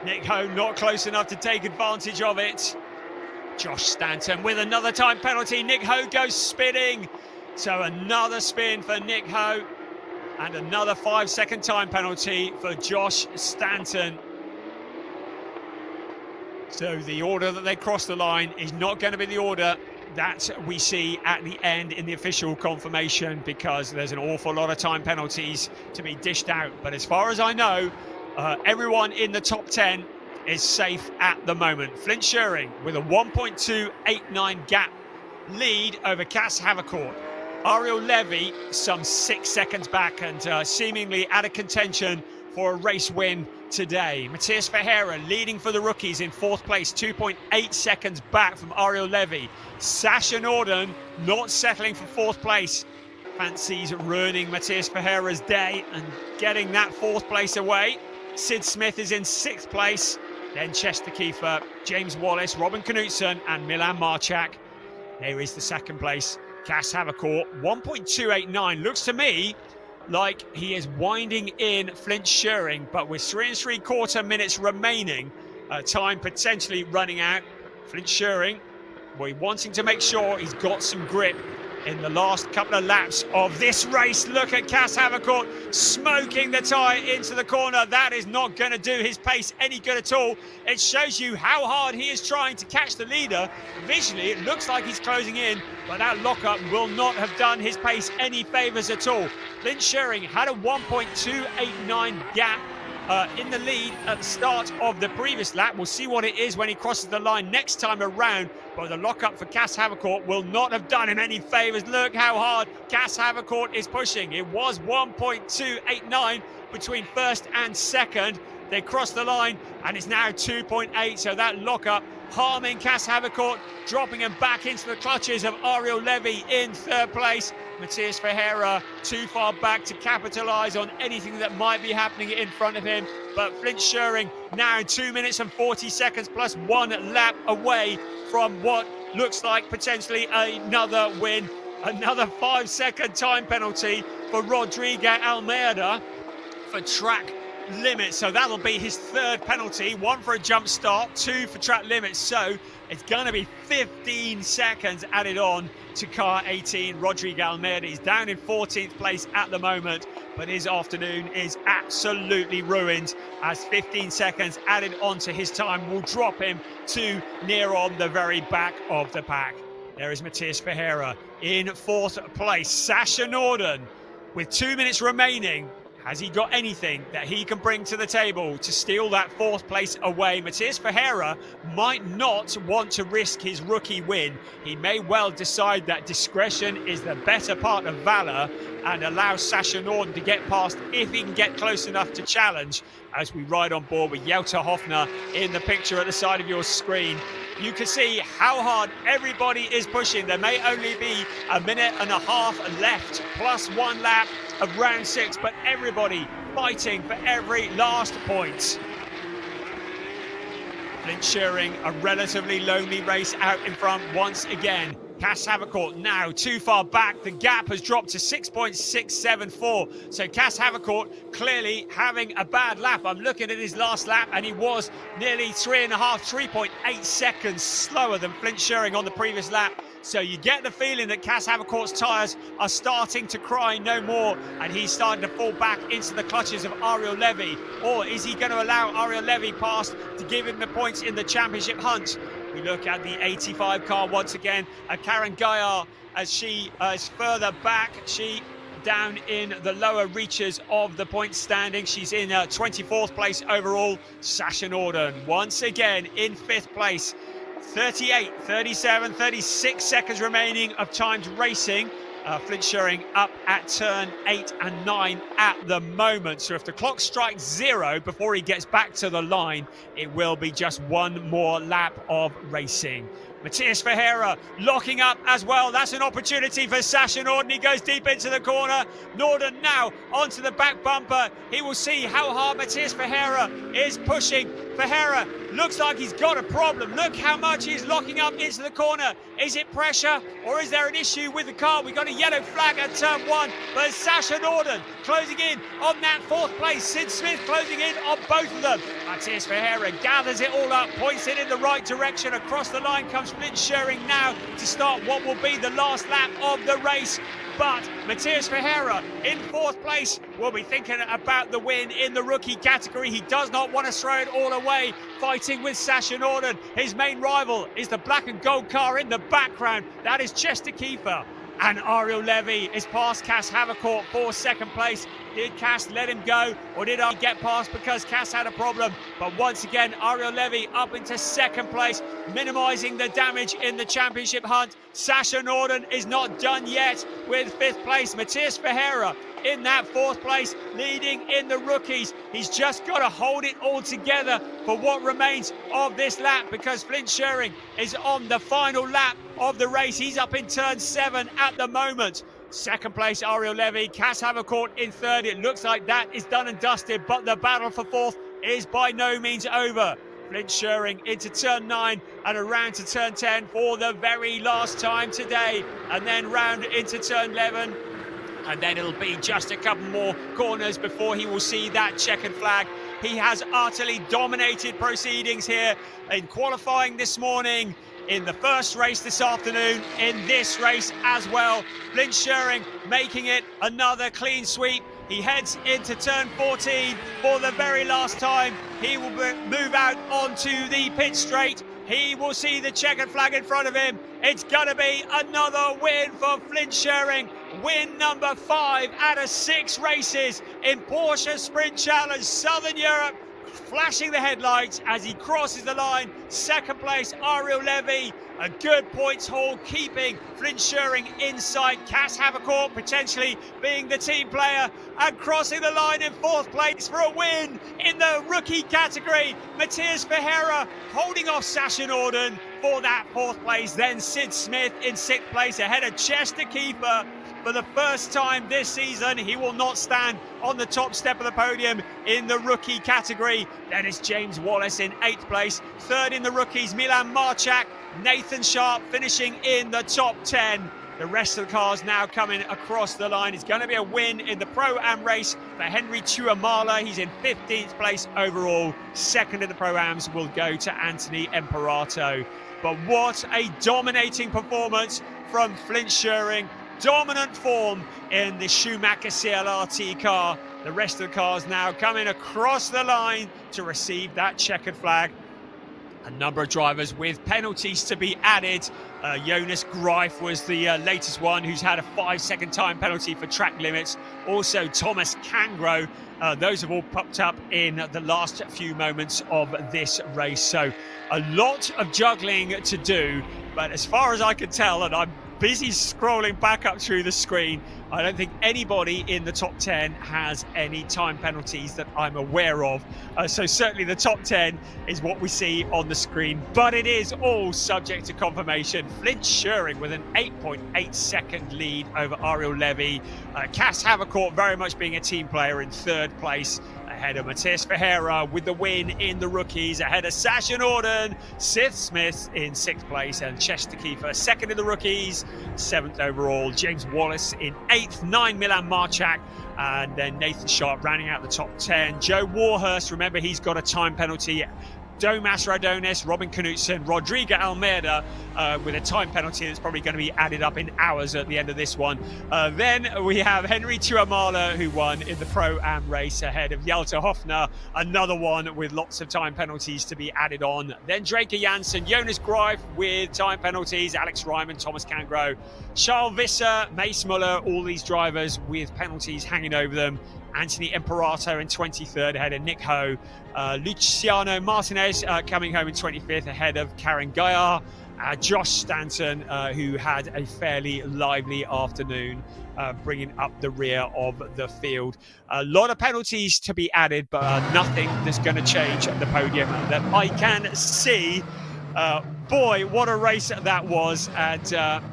Nick Ho not close enough to take advantage of it. Josh Stanton with another time penalty. Nick Ho goes spinning. So another spin for Nick Ho and another 5-second time penalty for Josh Stanton. So the order that they cross the line is not going to be the order that we see at the end in the official confirmation, because there's an awful lot of time penalties to be dished out. But as far as I know, everyone in the top 10 is safe at the moment. Flint Schuring with a 1.289 gap lead over Cas Havercourt. Ariel Levy some 6 seconds back and seemingly out of contention for a race win today. Matheus Ferreira leading for the rookies in 4th place, 2.8 seconds back from Ariel Levy. Sasha Norden not settling for 4th place. Fancies ruining Matheus Ferreira's day and getting that 4th place away. Sid Smith is in 6th place. Then Chester Kiefer, James Wallace, Robin Knutson and Milan Marchak. There is the 2nd place. Cas Havercourt, 1.289. Looks to me like he is winding in Flint Schuring, but with 3 3/4 minutes remaining, time potentially running out. Flint Schuring, we're wanting to make sure he's got some grip in the last couple of laps of this race. Look at Cas Havercourt smoking the tyre into the corner. That is not going to do his pace any good at all. It shows you how hard he is trying to catch the leader. Visually, it looks like he's closing in, but that lockup will not have done his pace any favours at all. Flint Schuring had a 1.289 gap in the lead at the start of the previous lap. We'll see what it is when he crosses the line next time around. But the lock-up for Cas Havercourt will not have done him any favours. Look how hard Cas Havercourt is pushing. It was 1.289 between first and second. They crossed the line, and it's now 2.8. So that lock-up harming Cas Havercourt, dropping him back into the clutches of Ariel Levy in third place. Matthias Ferreira too far back to capitalise on anything that might be happening in front of him. But Flint Scheuring now 2 minutes and 40 seconds plus 1 lap away from what looks like potentially another win. Another 5-second time penalty for Rodrigo Almeida for track limits. So that'll be his 3rd penalty, 1 for a jump start, 2 for track limits. So it's going to be 15 seconds added on to car 18. Rodrigo Almeida is down in 14th place at the moment, but his afternoon is absolutely ruined, as 15 seconds added onto his time will drop him to near on the very back of the pack. There is Matthias Ferreira in 4th place. Sasha Norden with 2 minutes remaining. Has he got anything that he can bring to the table to steal that 4th place away? Matthias Ferreira might not want to risk his rookie win. He may well decide that discretion is the better part of valour and allow Sasha Norden to get past if he can get close enough to challenge. As we ride on board with Jelta Hofner in the picture at the side of your screen, you can see how hard everybody is pushing. There may only be a minute and a half left, plus 1 lap of round 6, but everybody fighting for every last point. Flint Scheuring, a relatively lonely race out in front once again. Cas Havercourt now too far back. The gap has dropped to 6.674. So Cas Havercourt clearly having a bad lap. I'm looking at his last lap, and he was nearly 3.8 seconds slower than Flint Scheuring on the previous lap. So you get the feeling that Cas Havercourt's tyres are starting to cry no more, and he's starting to fall back into the clutches of Ariel Levy. Or is he going to allow Ariel Levy past to give him the points in the championship hunt? We look at the 85 car once again. Karen Gaillard, as she is further back, she down in the lower reaches of the point standing. She's in 24th place overall. Sasha Norden once again in 5th place. 38, 37, 36 seconds remaining of timed racing. Flint Scheuring up at turn 8 and 9 at the moment. So if the clock strikes 0 before he gets back to the line, it will be just 1 more lap of racing. Matthias Ferreira locking up as well. That's an opportunity for Sasha Norden. He goes deep into the corner. Norden now onto the back bumper. He will see how hard Matthias Ferreira is pushing. Ferreira looks like he's got a problem. Look how much he's locking up into the corner. Is it pressure, or is there an issue with the car? We got a yellow flag at turn 1, but Sasha Norden closing in on that 4th place. Sid Smith closing in on both of them. Matthias Ferreira gathers it all up, points it in the right direction. Across the line comes Flint Scheuring now to start what will be the last lap of the race. But Matthias Ferreira in 4th place will be thinking about the win in the rookie category. He does not want to throw it all away, fighting with Sasha Norden. His main rival is the black and gold car in the background. That is Chester Kiefer. And Ariel Levy is past Cas Havercourt for 2nd place. Did Cas let him go, or did I get past because Cas had a problem? But once again, Ariel Levy up into 2nd place, minimising the damage in the championship hunt. Sasha Norden is not done yet with 5th place. Matthias Ferreira in that 4th place, leading in the rookies. He's just got to hold it all together for what remains of this lap, because Flint Scheuring is on the final lap of the race. He's up in turn 7 at the moment. 2nd place, Ariel Levy. Cas Havercourt in 3rd. It looks like that is done and dusted, but the battle for 4th is by no means over. Flint Scheuring into turn 9 and around to turn 10 for the very last time today, and then round into turn 11. And then it'll be just a couple more corners before he will see that checkered flag. He has utterly dominated proceedings here in qualifying this morning, in the first race this afternoon, in this race as well. Flint Scheuring making it another clean sweep. He heads into turn 14 for the very last time. He will move out onto the pit straight. He will see the checkered flag in front of him. It's going to be another win for Flint Scheuring. win number 5 out of 6 races in Porsche Sprint Challenge Southern Europe, flashing the headlights as he crosses the line. Second place, Ariel Levy, a good points haul, keeping Flint Schuring inside. Cass Havercourt potentially being the team player, and crossing the line in 4th place for a win in the rookie category. Matthias Ferreira holding off Sasha Norden for that 4th place. Then Sid Smith in 6th place ahead of Chester Keeper. For the first time this season, he will not stand on the top step of the podium in the rookie category. Then it's James Wallace in 8th place. 3rd in the rookies, Milan Marchak. Nathan Sharp finishing in the top 10. The rest of the cars now coming across the line. It's going to be a win in the Pro-Am race for Henry Tuamala. He's in 15th place overall. 2nd in the Pro-Ams will go to Anthony Imperato. But what a dominating performance from Flint Schuring. Dominant form in the Schumacher CLRT car. The rest of the cars now coming across the line to receive that checkered flag. A number of drivers with penalties to be added. Jonas Greif was the latest one, who's had a 5-second time penalty for track limits. Also Thomas Cangro. Those have all popped up in the last few moments of this race. So a lot of juggling to do, but as far as I can tell, and I'm busy scrolling back up through the screen, I don't think anybody in the top 10 has any time penalties that I'm aware of. So certainly the top 10 is what we see on the screen, but it is all subject to confirmation. Flint Schuring with an 8.8 second lead over Ariel Levy. Cass Havercourt very much being a team player in 3rd place, ahead of Matthias Ferreira with the win in the rookies, ahead of Sasha Norden. Sid Smith in 6th place, and Chester Keefer 2nd in the rookies, 7th overall. James Wallace in 8th, 9 Milan Marchak, and then Nathan Sharp rounding out the top 10. Joe Warhurst, remember he's got a time penalty. Domas Radonis, Robin Knutson, Rodrigo Almeida with a time penalty that's probably going to be added up in hours at the end of this one. Then we have Henry Tuamala, who won in the Pro-Am race ahead of Hjalte Hofner, another one with lots of time penalties to be added on. Then Draker Janssen, Jonas Greif with time penalties, Alex Ryman, Thomas Cangro, Charles Visser, Mace Muller, all these drivers with penalties hanging over them. Anthony Imperato in 23rd ahead of Nick Ho. Luciano Martinez coming home in 25th ahead of Karen Gaillard. Josh Stanton, who had a fairly lively afternoon, bringing up the rear of the field. A lot of penalties to be added, but nothing that's going to change the podium that I can see. Boy, what a race that was. And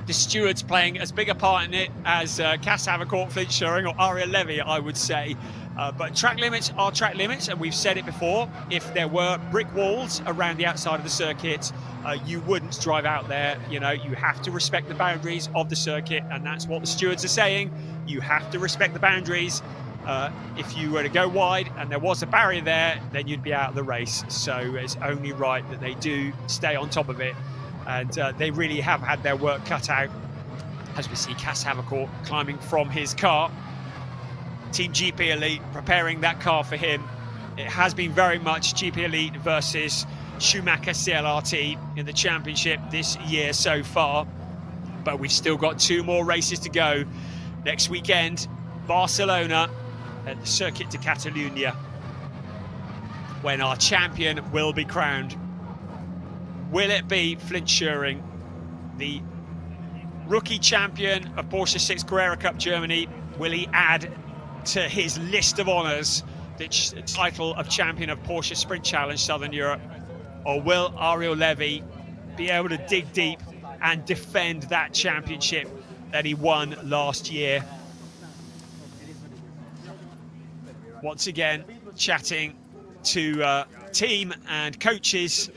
the stewards playing as big a part in it as Cass Havercourt, Flint Schuring, or Ariel Levy, I would say. But track limits are track limits, and we've said it before. If there were brick walls around the outside of the circuit, you wouldn't drive out there. You know, you have to respect the boundaries of the circuit, and that's what the stewards are saying. You have to respect the boundaries. If you were to go wide and there was a barrier there, then you'd be out of the race. So it's only right that they do stay on top of it. And they really have had their work cut out, as we see Cass Havercourt climbing from his car. Team GP Elite preparing that car for him. It has been very much GP Elite versus Schumacher CLRT in the championship this year so far. But we've still got 2 more races to go. Next weekend, Barcelona at the Circuit de Catalunya, when our champion will be crowned. Will it be Flint Schuring, the rookie champion of Porsche 6 Carrera Cup Germany? Will he add to his list of honours the title of champion of Porsche Sprint Challenge Southern Europe? Or will Ariel Levy be able to dig deep and defend that championship that he won last year? Once again, chatting to team and coaches.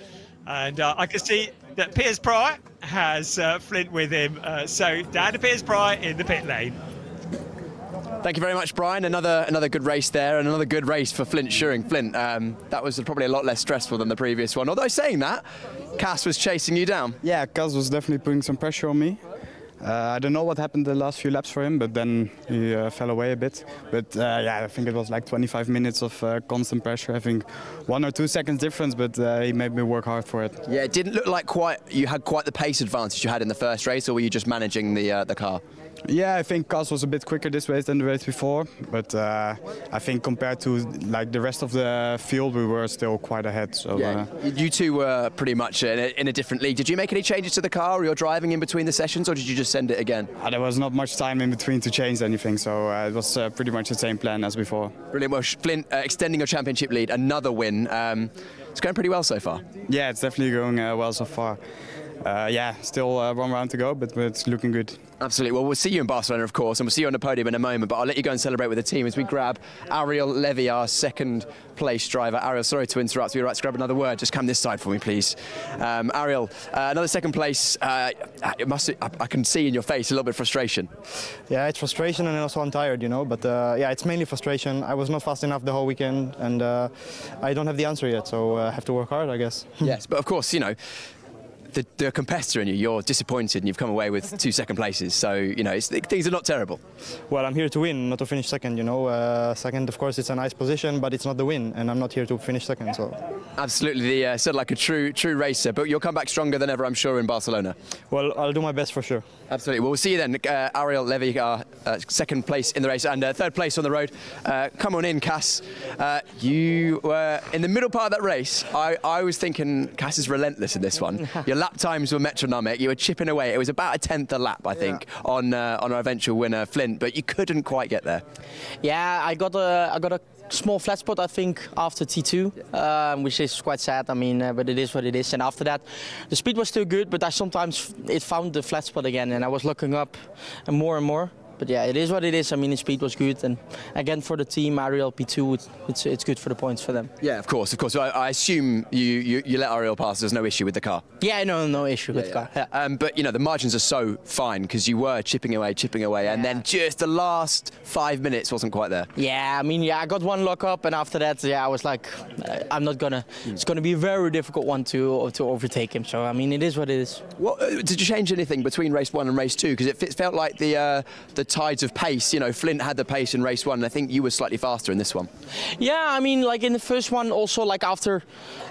And I can see that Piers Pryor has Flint with him. So down to Piers Pryor in the pit lane. Thank you very much, Brian. Another good race there, and another good race for Flint Schuring. Flint, that was probably a lot less stressful than the previous one. Although saying that, Cass was chasing you down. Yeah, Cass was definitely putting some pressure on me. I don't know what happened the last few laps for him, but then he fell away a bit. But yeah, I think it was like 25 minutes of constant pressure. I think 1 or 2 seconds difference, but he made me work hard for it. Yeah, it didn't look like you had quite the pace advantage you had in the first race, or were you just managing the car? Yeah, I think Cas was a bit quicker this race than the race before, but I think compared to like the rest of the field, we were still quite ahead. So you two were pretty much in a different league. Did you make any changes to the car or your driving in between the sessions, or did you just send it again? There was not much time in between to change anything, so it was pretty much the same plan as before. Brilliant. Well, Flint, extending your championship lead, another win. It's going pretty well so far. Yeah, it's definitely going well so far. Yeah, still 1 round to go, but it's looking good. Absolutely. Well, we'll see you in Barcelona, of course, and we'll see you on the podium in a moment, but I'll let you go and celebrate with the team as we grab Ariel Levy, our second place driver. Ariel, sorry to interrupt. You're right to grab another word. Just come this side for me, please. Ariel, another second place. I can see in your face a little bit of frustration. Yeah, it's frustration and also I'm tired, you know, but yeah, it's mainly frustration. I was not fast enough the whole weekend and I don't have the answer yet, so I have to work hard, I guess. Yes, but of course, you know, the competitor in you, you're disappointed and you've come away with 2 second places, so you know things are not terrible. Well, I'm here to win, not to finish second, you know. Second, of course, it's a nice position, but it's not the win, and I'm not here to finish second. So absolutely, said like a true racer, but you'll come back stronger than ever, I'm sure, in Barcelona. Well, I'll do my best for sure. Absolutely. Well, we'll see you then. Ariel Levy, second place in the race and third place on the road. Come on in, Cass. You were in the middle part of that race. I was thinking Cass is relentless in this one. Your lap times were metronomic. You were chipping away. It was about a 10th a lap, I think, on our eventual winner, Flint, but you couldn't quite get there. Yeah, I got a small flat spot, I think, after T2, which is quite sad. I mean, but it is what it is. And after that, the speed was still good, but I sometimes found the flat spot again, and I was looking up and more. But yeah, it is what it is. I mean, the speed was good, and again for the team, Ariel P2, it's good for the points for them. Yeah, of course. So I assume you let Ariel pass. There's no issue with the car. Yeah, no issue with the car. Yeah. But you know the margins are so fine because you were chipping away, and then just the last 5 minutes wasn't quite there. Yeah, I mean, I got one lock up, and after that, I was like, I'm not gonna. It's gonna be a very difficult one to overtake him. So I mean, it is what it is. What did you change anything between race 1 and race 2? Because it felt like the tides of pace. You know, Flint had the pace in race 1, and I think you were slightly faster in this one. Yeah, I mean, like in the first one, also like after,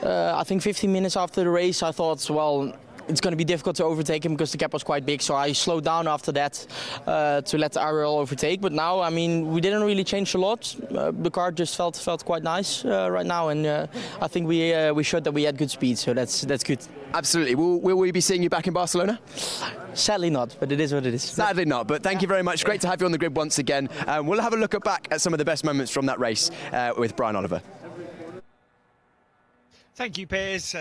I think 15 minutes after the race, I thought, well, it's going to be difficult to overtake him because the gap was quite big. So I slowed down after that to let Ariel overtake. But now, I mean, we didn't really change a lot. The car just felt quite nice right now, and I think we showed that we had good speed. So that's good. Absolutely. Will we be seeing you back in Barcelona? Sadly not, but it is what it is. Sadly not, but thank you very much. Great to have you on the grid once again. We'll have a look back at some of the best moments from that race with Brian Oliver. Thank you, Piers.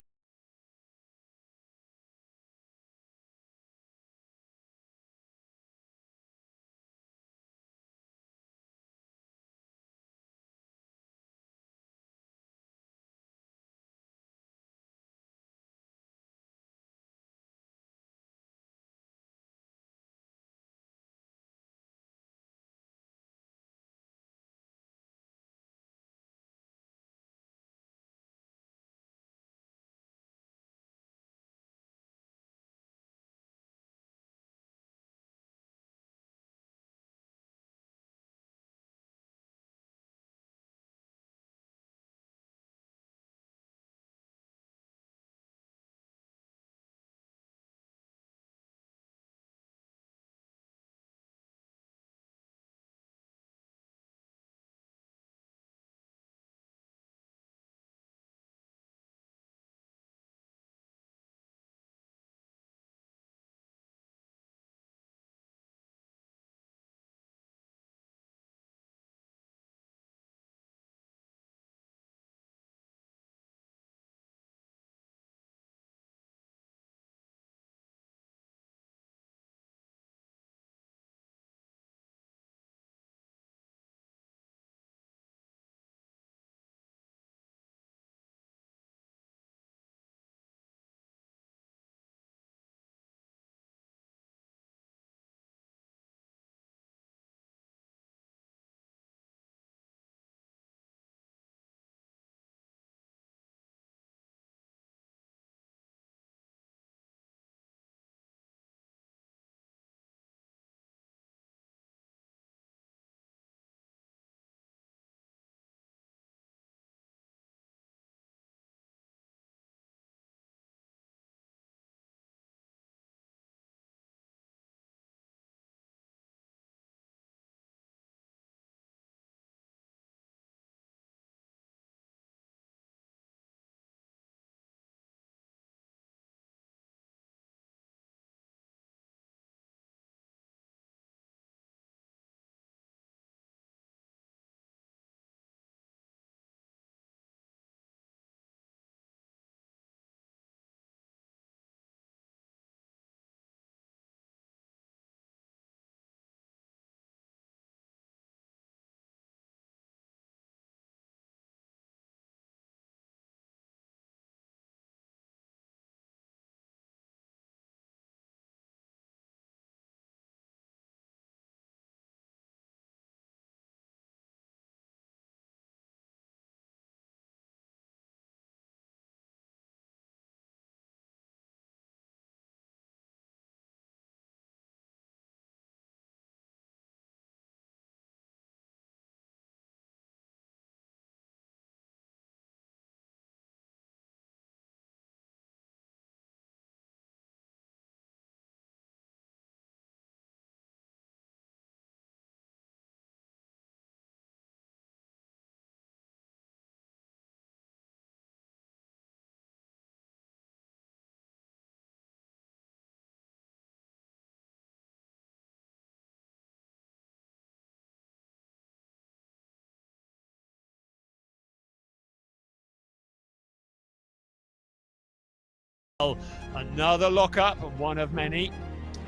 Another lockup, one of many.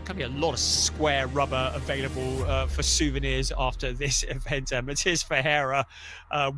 Can be a lot of square rubber available for souvenirs after this event. Matías Ferreira,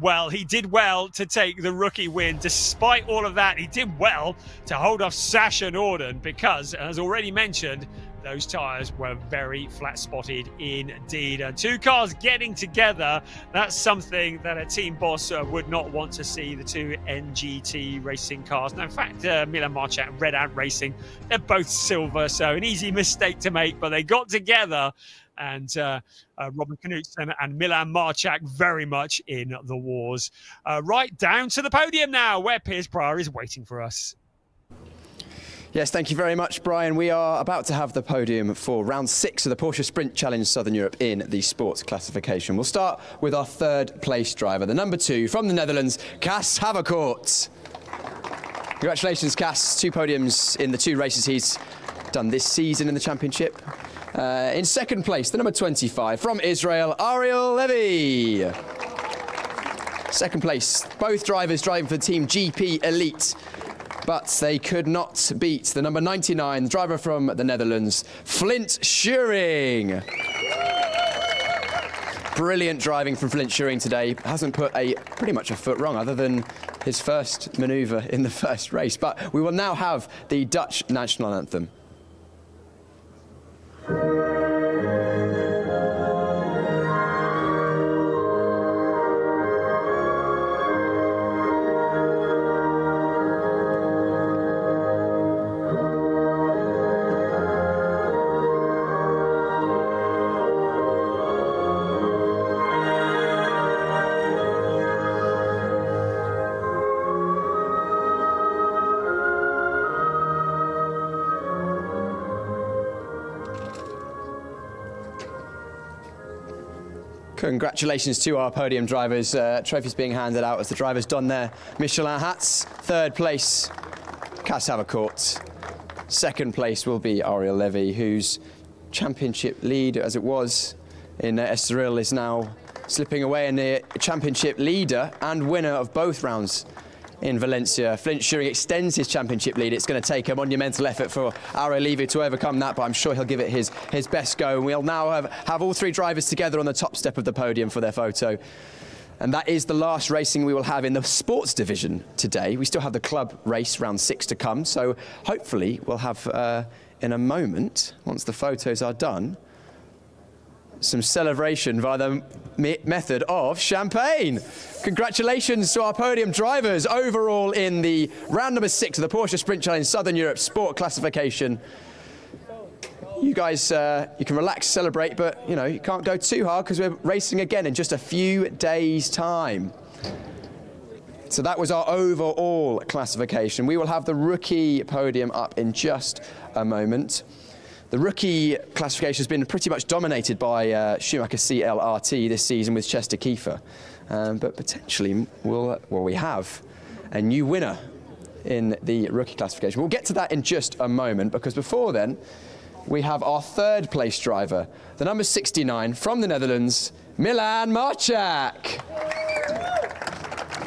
well, he did well to take the rookie win. Despite all of that, he did well to hold off Sasha Norden because, as already mentioned, those tyres were very flat-spotted indeed. And two cars getting together, that's something that a team boss would not want to see, the two NGT racing cars. Now, in fact, Milan Marchak and RedAnt Racing, they're both silver, so an easy mistake to make, but they got together. And Robin Knudsen and Milan Marchak very much in the wars. Right down to the podium now, where Piers Pryor is waiting for us. Yes, thank you very much, Brian. We are about to have the podium for round 6 of the Porsche Sprint Challenge Southern Europe in the sports classification. We'll start with our third place driver, the number 2 from the Netherlands, Cas Havercourt. Congratulations, Cas. 2 podiums in the 2 races he's done this season in the championship. In second place, the number 25 from Israel, Ariel Levy. Second place, both drivers driving for Team GP Elite. But they could not beat the number 99, the driver from the Netherlands, Flint Schuring. Brilliant driving from Flint Schuring today. Hasn't put pretty much a foot wrong other than his first manoeuvre in the first race. But we will now have the Dutch national anthem. Congratulations to our podium drivers. Trophies being handed out as the drivers don their Michelin hats. Third place, Cas Havercourt. Second place will be Ariel Levy, whose championship lead, as it was in Estoril, is now slipping away, and the championship leader and winner of both rounds in Valencia. Flint Schuring extends his championship lead. It's going to take a monumental effort for Ariel Levy to overcome that, but I'm sure he'll give it his best go. And we'll now have all 3 drivers together on the top step of the podium for their photo. And that is the last racing we will have in the sports division today. We still have the club race round 6 to come, so hopefully we'll have in a moment, once the photos are done, some celebration via the method of champagne. Congratulations to our podium drivers overall in the round number 6 of the Porsche Sprint Challenge Southern Europe Sport Classification. You guys, you can relax, celebrate, but you can't go too hard because we're racing again in just a few days' time. So that was our overall classification. We will have the rookie podium up in just a moment. The rookie classification has been pretty much dominated by Schumacher CLRT this season with Chester Kiefer. But potentially we have a new winner in the rookie classification. We'll get to that in just a moment, because before then, we have our third place driver, the number 69 from the Netherlands, Milan Marchak.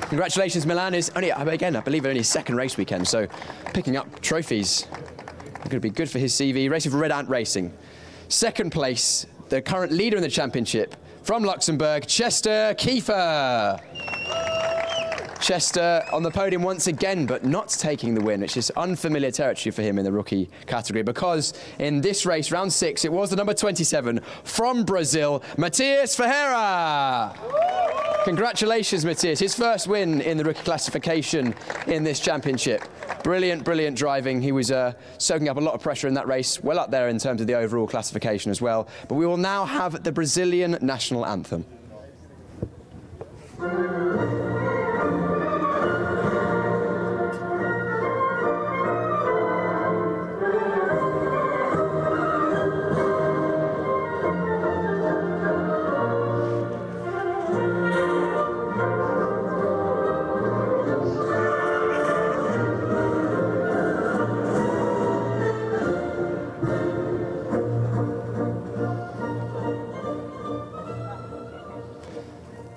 Congratulations, Milan is only, again, I believe only his second race weekend, so picking up trophies going to be good for his CV, racing for RedAnt Racing. Second place, the current leader in the championship, from Luxembourg, Chester Kiefer. Chester on the podium once again, but not taking the win, which is unfamiliar territory for him in the rookie category, because in this race, round 6, it was the number 27 from Brazil, Matías Ferreira. Congratulations, Matías. His first win in the rookie classification in this championship. Brilliant, brilliant driving. He was soaking up a lot of pressure in that race, well up there in terms of the overall classification as well. But we will now have the Brazilian national anthem.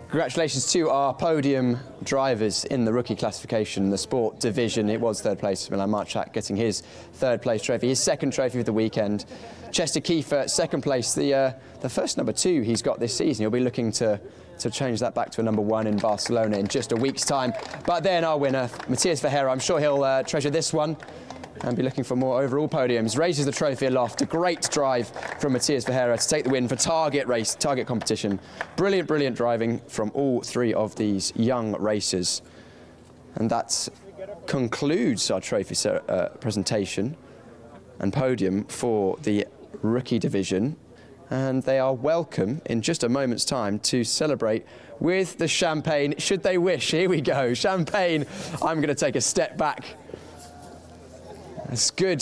Congratulations to our podium drivers in the rookie classification, the sport division. It was third place, Milan Marchak getting his third place trophy, his second trophy of the weekend. Chester Kiefer, second place, the first number 2 he's got this season. He'll be looking to change that back to a number 1 in Barcelona in just a week's time. But then our winner, Matthias Verheera, I'm sure he'll treasure this one and be looking for more overall podiums. Raises the trophy aloft. A great drive from Matthias Verheera to take the win for target competition. Brilliant, brilliant driving from all 3 of these young racers. And that concludes our trophy presentation and podium for the rookie division. And they are welcome in just a moment's time to celebrate with the champagne, should they wish. Here we go, champagne. I'm going to take a step back. It's good,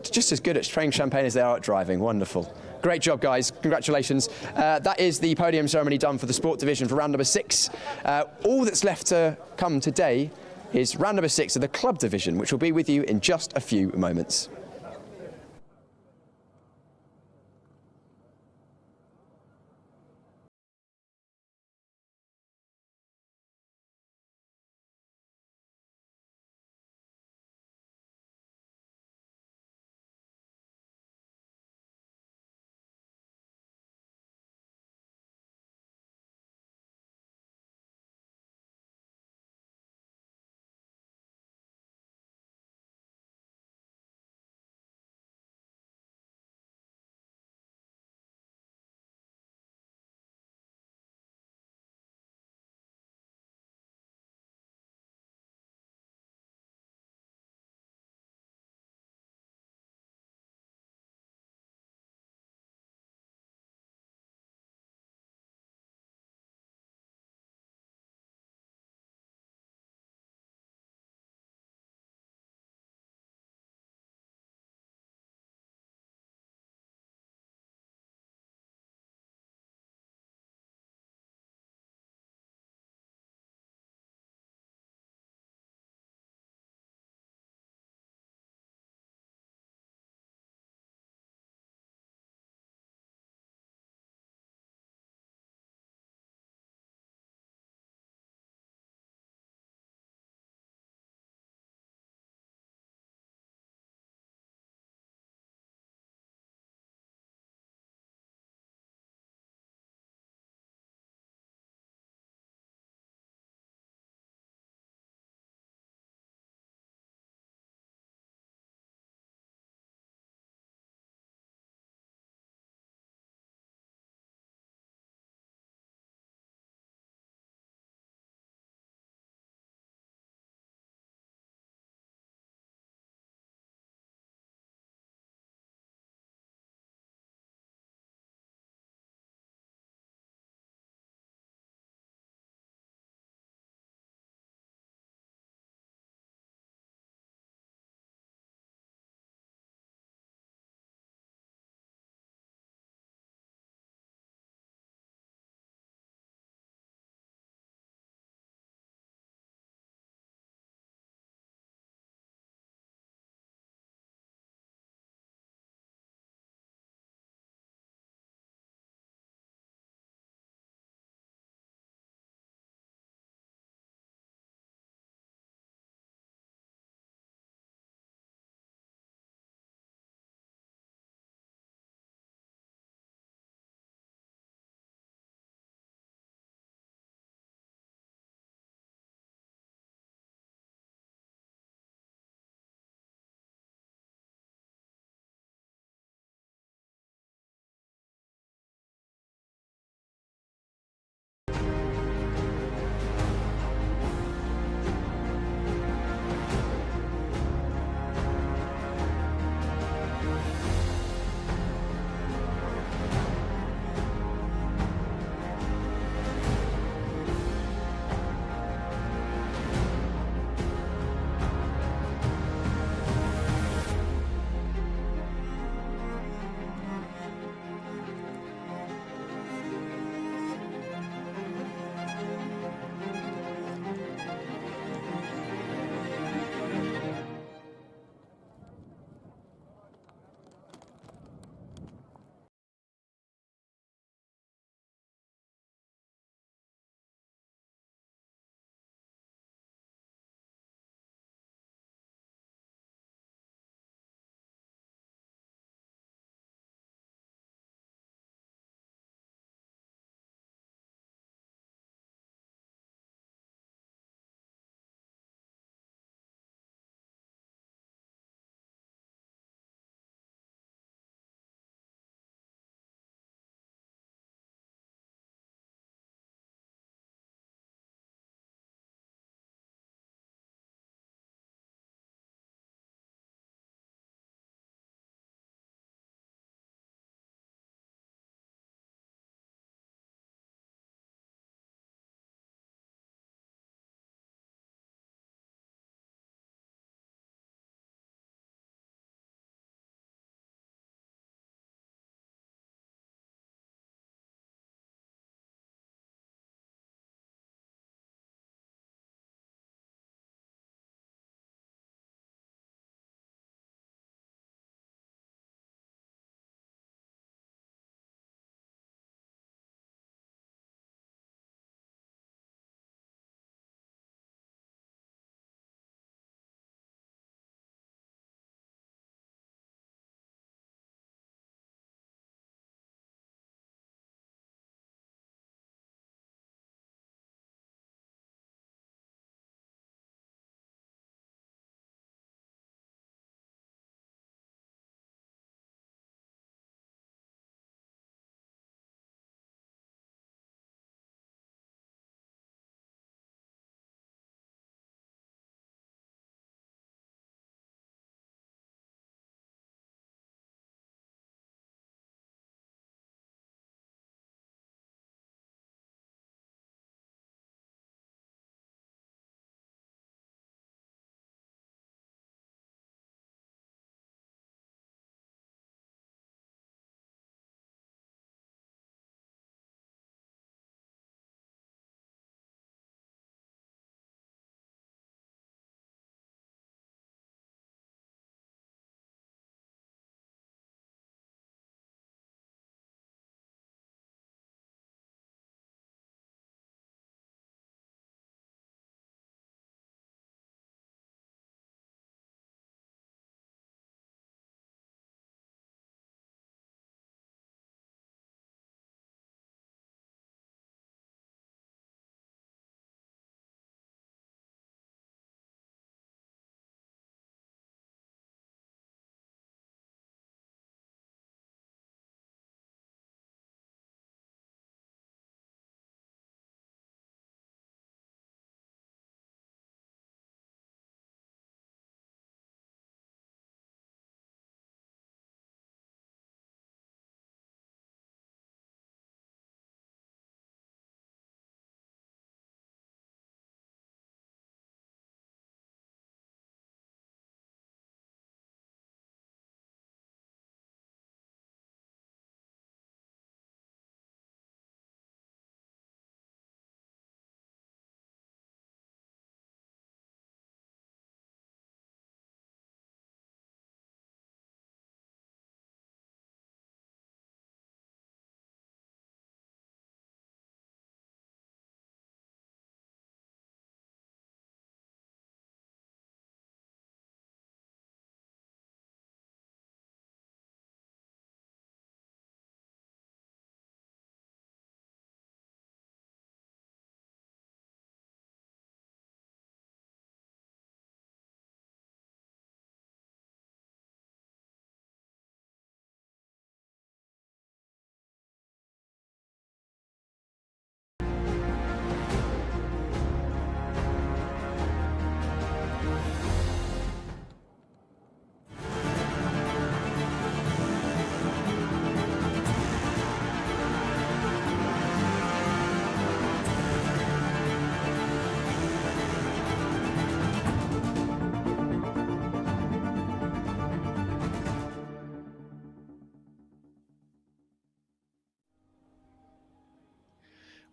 just as good at spraying champagne as they are at driving. Wonderful. Great job, guys. Congratulations. That is the podium ceremony done for the sport division for round number 6. All that's left to come today is round number 6 of the club division, which will be with you in just a few moments.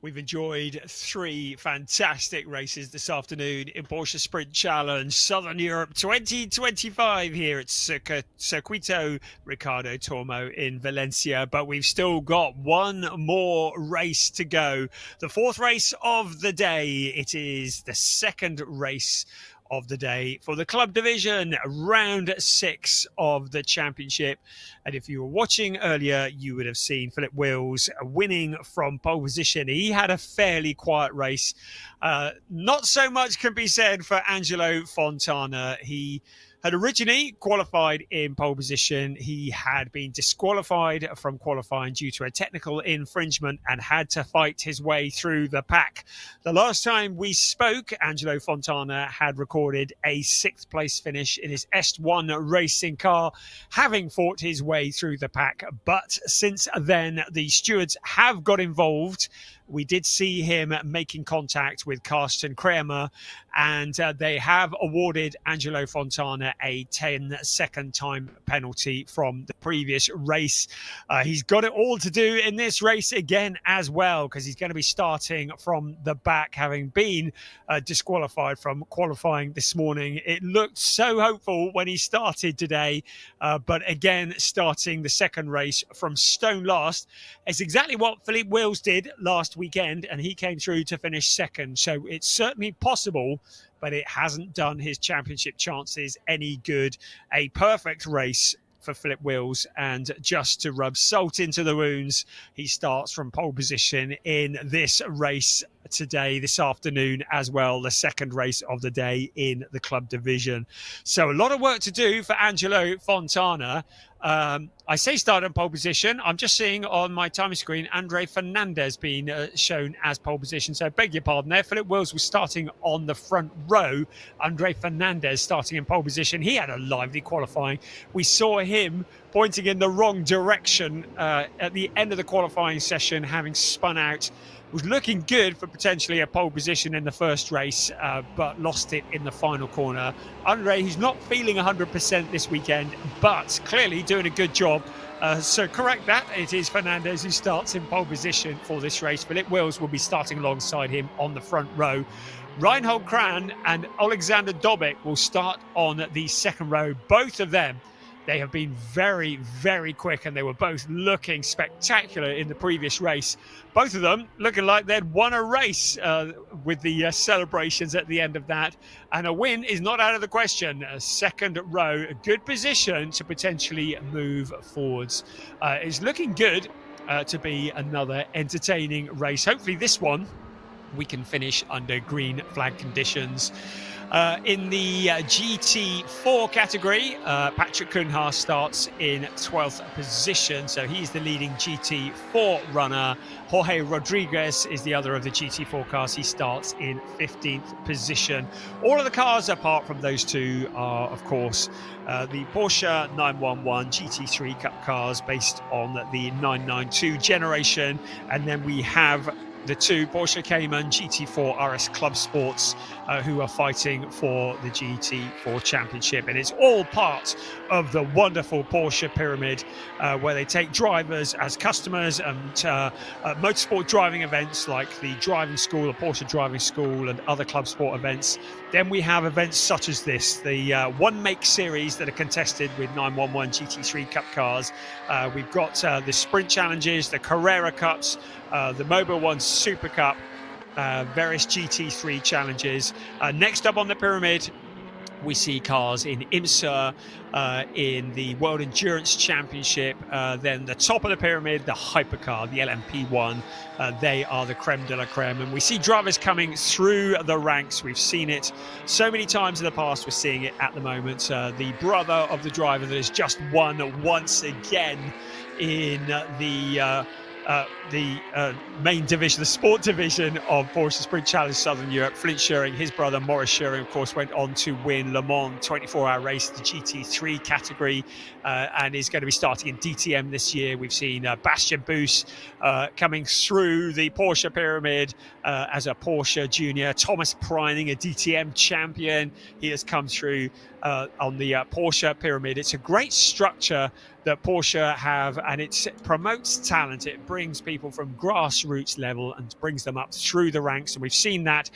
We've enjoyed 3 fantastic races this afternoon in Porsche Sprint Challenge Southern Europe 2025 here at Circuito Ricardo Tormo in Valencia. But we've still got one more race to go. The 4th race of the day. It is the 2nd race of the day for the club division, round 6 of the championship. And if you were watching earlier, you would have seen Philip Wills winning from pole position. He had a fairly quiet race. Not so much can be said for Angelo Fontana. He had originally qualified in pole position. He had been disqualified from qualifying due to a technical infringement and had to fight his way through the pack. The last time we spoke, Angelo Fontana had recorded a 6th place finish in his S1 racing car, having fought his way through the pack. But since then, the stewards have got involved. We did see him making contact with Carsten Kramer, and they have awarded Angelo Fontana a 10-second time penalty from the previous race. He's got it all to do in this race again as well, because he's going to be starting from the back, having been disqualified from qualifying this morning. It looked so hopeful when he started today, but again, starting the 2nd race from stone last is exactly what Philippe Wills did last weekend, and he came through to finish 2nd. So it's certainly possible, but it hasn't done his championship chances any good. A perfect race for Philip Wills, and just to rub salt into the wounds, he starts from pole position in this race today, this afternoon as well, the 2nd race of the day in the club division. So a lot of work to do for Angelo Fontana. I say start on pole position. I'm just seeing on my timing screen Andre Fernandez being shown as pole position. So I beg your pardon there. Philip Wills was starting on the front row. Andre Fernandez starting in pole position. He had a lively qualifying. We saw him pointing in the wrong direction at the end of the qualifying session, having spun out. Was looking good for potentially a pole position in the first race, but lost it in the final corner. Andre, who's not feeling 100% this weekend, but clearly doing a good job. So correct that. It is Fernandez who starts in pole position for this race. Philip Wills will be starting alongside him on the front row. Reinhold Kran and Alexander Dobik will start on the 2nd row. Both of them, they have been very, very quick, and they were both looking spectacular in the previous race. Both of them looking like they'd won a race with the celebrations at the end of that. And a win is not out of the question. 2nd row, a good position to potentially move forwards. It's looking good to be another entertaining race. Hopefully this one we can finish under green flag conditions. In the GT4 category, Patrick Cunha starts in 12th position, so he's the leading GT4 runner. Jorge Rodriguez is the other of the GT4 cars. He starts in 15th position. All of the cars, apart from those 2, are, of course, the Porsche 911 GT3 Cup cars based on the 992 generation. And then we have the 2 Porsche Cayman GT4 RS Club Sports who are fighting for the GT4 Championship. And it's all part of the wonderful Porsche pyramid where they take drivers as customers, and motorsport driving events like the driving school, the Porsche driving school, and other club sport events. Then we have events such as this, the one make series that are contested with 911 GT3 Cup cars. We've got the sprint challenges, the Carrera Cups, the Mobile One Super Cup, various GT3 challenges. Next up on the pyramid, we see cars in IMSA, in the World Endurance Championship. Then the top of the pyramid, the hypercar, the LMP1. They are the creme de la creme. And we see drivers coming through the ranks. We've seen it so many times in the past. We're seeing it at the moment. The brother of the driver that has just won once again in the main division, the sport division of Porsche Sprint Challenge Southern Europe. Flint Schering, his brother Maurice Schering, of course, went on to win Le Mans 24-hour race, the GT3 category, and is going to be starting in DTM this year. We've seen Bastian Boos coming through the Porsche pyramid as a Porsche junior. Thomas Preining, a DTM champion, he has come through on the Porsche pyramid. It's a great structure that Porsche have, and it promotes talent. It brings people from grassroots level and brings them up through the ranks. And we've seen that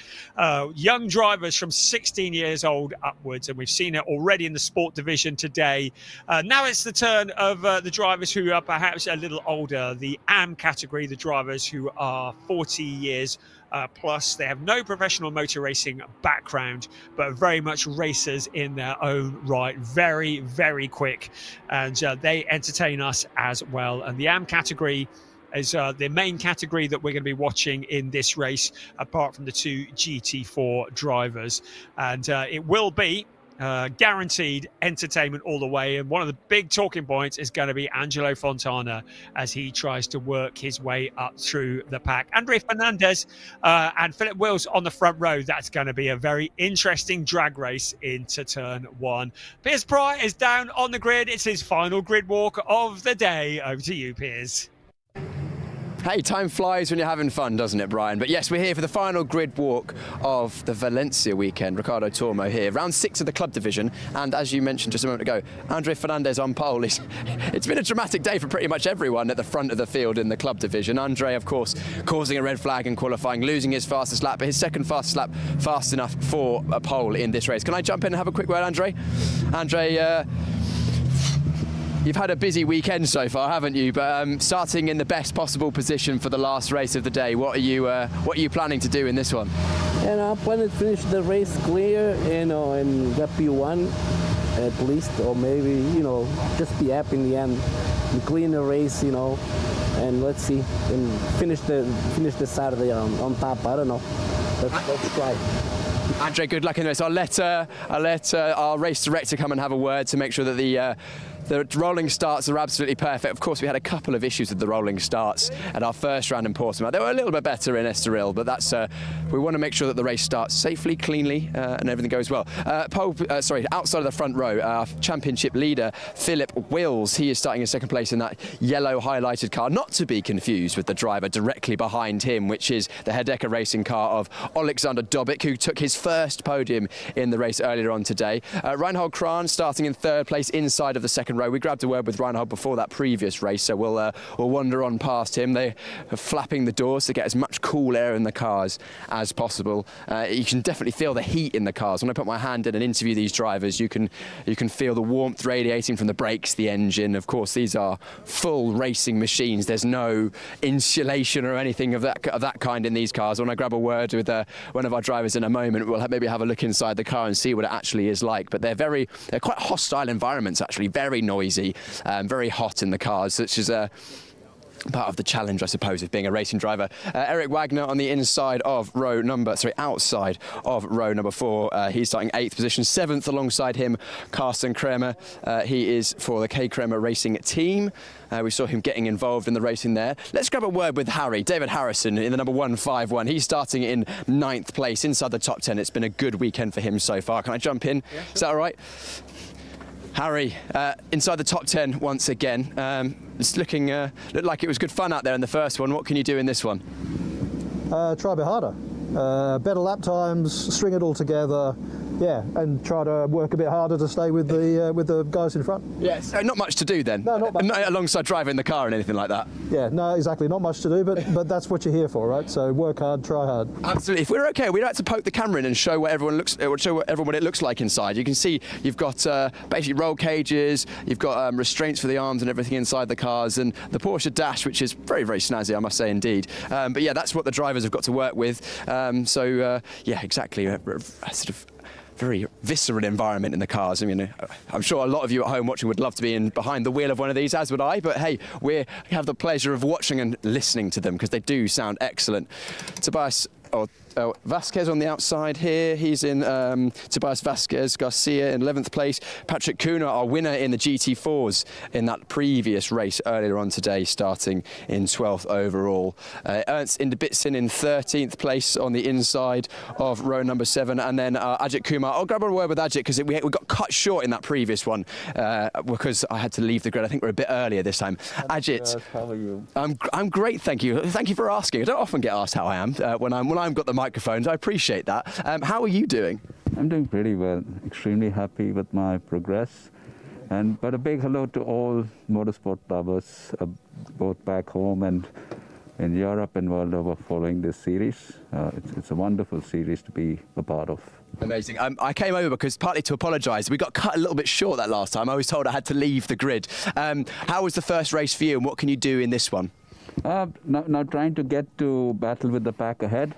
young drivers from 16 years old upwards, and we've seen it already in the sport division today. Now it's the turn of the drivers who are perhaps a little older, the AM category, the drivers who are 40 years plus. They have no professional motor racing background, but very much racers in their own right. Very, very quick, and they entertain us as well. And the AM category is the main category that we're going to be watching in this race, apart from the two GT4 drivers. And it will be guaranteed entertainment all the way. And one of the big talking points is going to be Angelo Fontana as he tries to work his way up through the pack. Andre Fernandez and Philip Wills on the front row. That's going to be a very interesting drag race into turn one. Piers Pryor is down on the grid. It's his final grid walk of the day. Over to you, Piers. Hey, time flies when you're having fun, doesn't it, Brian? But yes, we're here for the final grid walk of the Valencia weekend. Ricardo Tormo here, round 6 of the club division. And as you mentioned just a moment ago, Andre Fernandez on pole. It's been a dramatic day for pretty much everyone at the front of the field in the club division. Andre, of course, causing a red flag in qualifying, losing his fastest lap, but his second fastest lap fast enough for a pole in this race. Can I jump in and have a quick word, Andre? Andre, you've had a busy weekend so far, haven't you? But starting in the best possible position for the last race of the day, what are you planning to do in this one? And I plan to finish the race clear, and get P1 at least, or maybe just be happy in the end, and clean the race, and let's see, and finish the Saturday on top. I don't know. Let's try. Andre, good luck in the race. I'll let our race director come and have a word to make sure that the rolling starts are absolutely perfect. Of course, we had a couple of issues with the rolling starts at our first round in Portsmouth. They were a little bit better in Estoril, but that's we want to make sure that the race starts safely, cleanly, and everything goes well. Outside of the front row, our championship leader, Philip Wills, he is starting in second place in that yellow highlighted car, not to be confused with the driver directly behind him, which is the Herdecka Racing car of Alexander Dobic, who took his first podium in the race earlier on today. Reinhold Kran starting in third place inside of the second row. We grabbed a word with Reinhold before that previous race, so we'll wander on past him. They are flapping the doors to get as much cool air in the cars as possible. You can definitely feel the heat in the cars. When I put my hand in and interview these drivers, you can feel the warmth radiating from the brakes, the engine. Of course, these are full racing machines. There's no insulation or anything of that kind in these cars. When I grab a word with one of our drivers in a moment, we'll maybe have a look inside the car and see what it actually is like. But they're quite hostile environments, actually, very noisy, very hot in the cars, which is part of the challenge, I suppose, of being a racing driver. Eric Wagner on the outside of row number 4. He's starting 8th position. 7th alongside him, Carsten Kremer. He is for the K Kremer Racing team. We saw him getting involved in the racing there. Let's grab a word with David Harrison in the number 151. He's starting in 9th place inside the top 10. It's been a good weekend for him so far. Can I jump in? Yeah, sure. Is that all right? Harry, inside the top 10 once again. It's looked like it was good fun out there in the first one. What can you do in this one? Try a bit harder. Better lap times, string it all together. Yeah, and try to work a bit harder to stay with the guys in front. Yes. Not much to do then. No, not much. Not alongside driving the car and anything like that. Yeah, no, exactly. Not much to do, but that's what you're here for, right? So work hard, try hard. Absolutely. If we're okay, we'd like to poke the camera in and show what everyone what it looks like inside. You can see you've got basically roll cages, you've got restraints for the arms and everything inside the cars, and the Porsche dash, which is very, very snazzy, I must say indeed. But yeah, that's what the drivers have got to work with. Yeah, exactly. Sort of very visceral environment in the cars. I mean, I'm sure a lot of you at home watching would love to be behind the wheel of one of these, as would I, but hey, we have the pleasure of watching and listening to them because they do sound excellent. Tobias Vasquez on the outside here. He's in Tobias Vasquez Garcia in 11th place. Patrick Kuna, our winner in the GT4s in that previous race earlier on today, starting in 12th overall. Ernst Indebitsin in 13th place on the inside of row number 7. And then Ajith Kumar. I'll grab a word with Ajith because we got cut short in that previous one because I had to leave the grid. I think we're a bit earlier this time. Ajith, how are you? I'm great, thank you. Thank you for asking. I don't often get asked how I am when I've got the microphones. I appreciate that. How are you doing? I'm doing pretty well. Extremely happy with my progress. But a big hello to all motorsport lovers, both back home and in Europe and world over, following this series. It's a wonderful series to be a part of. Amazing. I came over because partly to apologise. We got cut a little bit short that last time. I was told I had to leave the grid. How was the first race for you, and what can you do in this one? Now trying to get to battle with the pack ahead.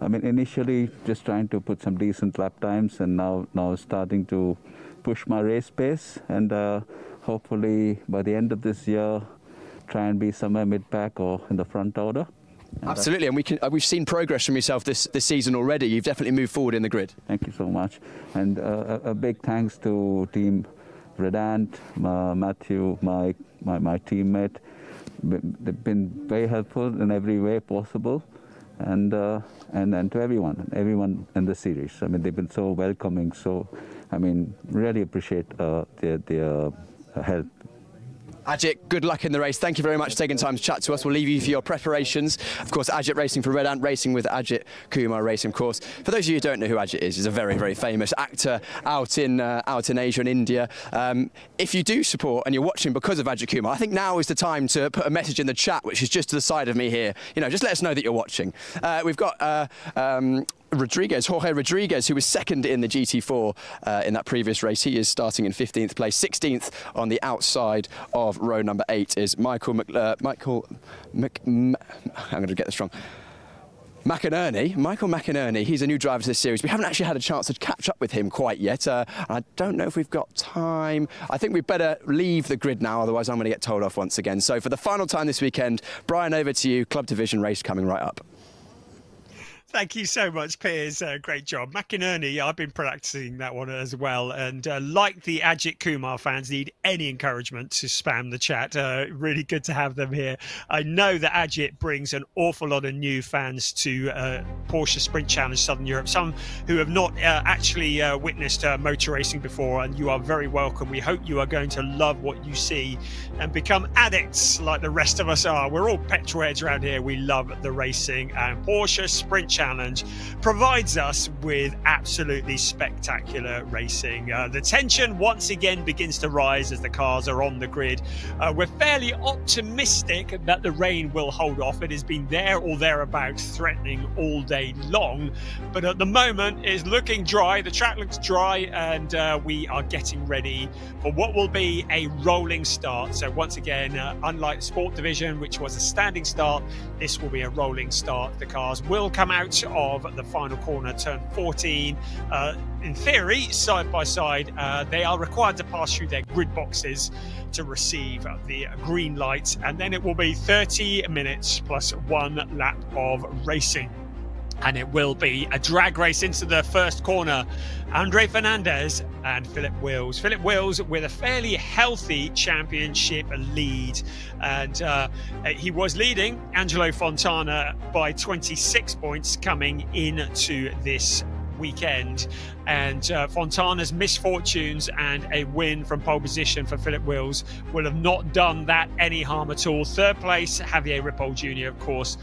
I mean, initially just trying to put some decent lap times, and now starting to push my race pace, and hopefully by the end of this year try and be somewhere mid-pack or in the front order. Absolutely, and we've seen progress from yourself this season already. You've definitely moved forward in the grid. Thank you so much, and a big thanks to team RedAnt, Matthew, my teammate. They've been very helpful in every way possible, and to everyone in the series. I mean, they've been so welcoming. So, I mean, really appreciate their help. Ajith, good luck in the race. Thank you very much for taking time to chat to us. We'll leave you for your preparations. Of course, Ajith racing for RedAnt Racing with Ajith Kumar racing, of course. For those of you who don't know who Ajith is, he's a very, very famous actor out in Asia and India. If you do support and you're watching because of Ajith Kumar, I think now is the time to put a message in the chat, which is just to the side of me here. You know, just let us know that you're watching. We've got Jorge Rodriguez, who was second in the GT4 in that previous race. He is starting in 15th place. 16th on the outside of row number 8 is I'm going to get this wrong. Michael McInerney. He's a new driver to this series. We haven't actually had a chance to catch up with him quite yet. I don't know if we've got time. I think we'd better leave the grid now, otherwise I'm going to get told off once again. So for the final time this weekend, Brian, over to you. Club Division race coming right up. Thank you so much, Piers. Great job. McInerney, I've been practicing that one as well. And like the Ajith Kumar fans need any encouragement to spam the chat. Really good to have them here. I know that Ajith brings an awful lot of new fans to Porsche Sprint Challenge Southern Europe, some who have not actually witnessed motor racing before, and you are very welcome. We hope you are going to love what you see and become addicts like the rest of us are. We're all petrol heads around here. We love the racing, and Porsche Sprint Challenge provides us with absolutely spectacular racing. The tension once again begins to rise as the cars are on the grid. We're fairly optimistic that the rain will hold off. It has been there or thereabouts, threatening all day long, but at the moment it's looking dry. The track looks dry, and we are getting ready for what will be a rolling start. So once again, unlike the Sport Division, which was a standing start, this will be a rolling start. The cars will come out of the final corner, turn 14. In theory, side by side, they are required to pass through their grid boxes to receive the green light, and then it will be 30 minutes plus 1 lap of racing. And it will be a drag race into the first corner. Andre Fernandez and Philip Wills. Philip Wills with a fairly healthy championship lead. And he was leading Angelo Fontana by 26 points coming into this weekend. And Fontana's misfortunes and a win from pole position for Philip Wills will have not done that any harm at all. Third place, Javier Ripoll Jr., of course,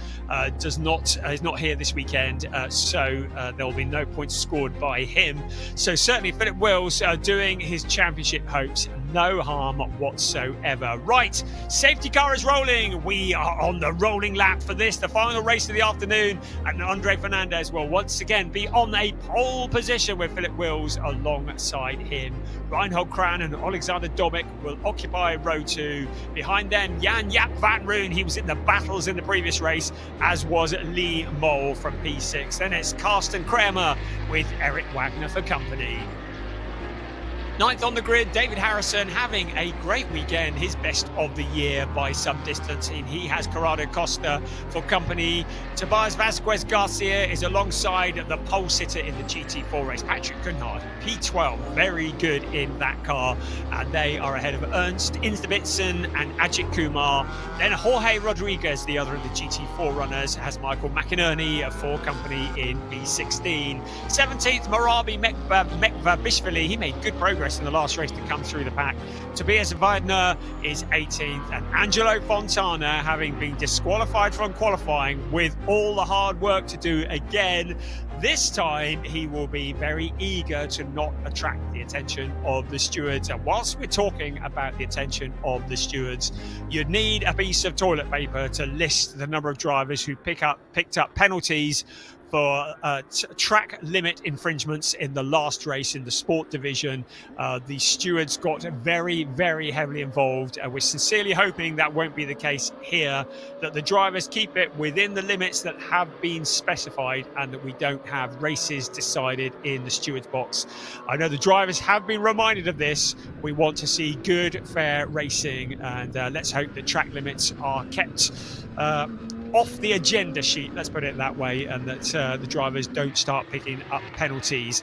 is not here this weekend, so there will be no points scored by him. So certainly Philip Wills doing his championship hopes no harm whatsoever. Right, safety car is rolling. We are on the rolling lap for this, the final race of the afternoon, and Andre Fernandez will once again be on a pole position with Philip Wills alongside him. Reinhold Kran and Alexander Dobik will occupy row 2. Behind them, Jan Jaap van Roon. He was in the battles in the previous race, as was Lee Mole from P6. Then it's Karsten Kramer with Eric Wagner for company. 9th on the grid, David Harrison having a great weekend, his best of the year by some distance. He has Corrado Costa for company. Tobias Vasquez Garcia is alongside the pole sitter in the GT4 race, Patrick Cunard, P12, very good in that car. And they are ahead of Ernst Instebitsen and Ajith Kumar. Then Jorge Rodriguez, the other of the GT4 runners, has Michael McInerney for company in P16. 17th, Marabi Mekvabishvili. He made good progress in the last race to come through the pack. Tobias Weidner is 18th, and Angelo Fontana, having been disqualified from qualifying with all the hard work to do again, This time he will be very eager to not attract the attention of the stewards. And whilst we're talking about the attention of the stewards, you'd need a piece of toilet paper to list the number of drivers who picked up penalties for track limit infringements in the last race in the sport division. The stewards got very, very heavily involved, and we're sincerely hoping that won't be the case here, that the drivers keep it within the limits that have been specified and that we don't have races decided in the stewards box. I know the drivers have been reminded of this. We want to see good, fair racing, and let's hope that track limits are kept off the agenda sheet, let's put it that way, and that the drivers don't start picking up penalties.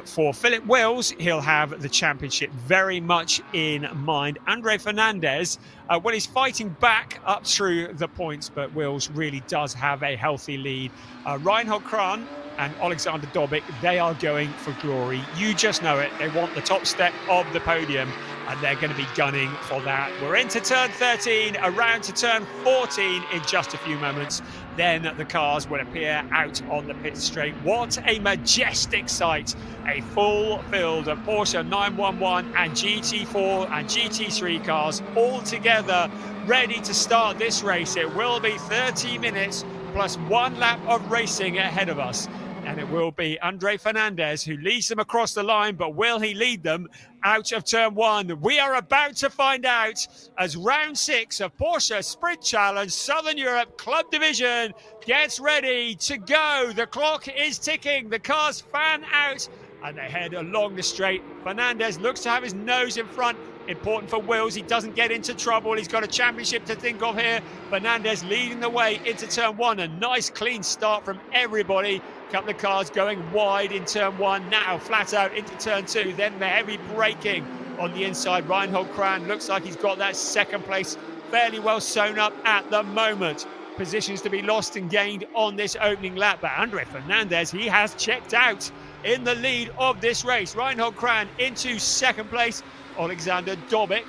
For Philip Wills, he'll have the championship very much in mind. Andre Fernandez, well, he's fighting back up through the points, but Wills really does have a healthy lead. Reinhold Kran and Alexander Dobic, they are going for glory. You just know it. They want the top step of the podium, and they're going to be gunning for that. We're into turn 13, around to turn 14 in just a few moments. Then the cars will appear out on the pit straight. What a majestic sight. A full field of Porsche 911 and GT4 and GT3 cars all together, ready to start this race. It will be 30 minutes plus 1 lap of racing ahead of us. And it will be Andre Fernandez who leads them across the line, but will he lead them out of turn 1? We are about to find out as round 6 of Porsche Sprint Challenge Southern Europe Club Division gets ready to go. The clock is ticking, the cars fan out, and they head along the straight. Fernandez looks to have his nose in front. Important for Wills, he doesn't get into trouble. He's got a championship to think of here. Fernandez leading the way into turn 1. A nice clean start from everybody. Couple of cars going wide in turn 1. Now flat out into turn 2. Then the heavy braking on the inside. Reinhold Kran looks like he's got that second place fairly well sewn up at the moment. Positions to be lost and gained on this opening lap. But Andre Fernandez, he has checked out in the lead of this race. Reinhold Kran into second place. Alexander Dobic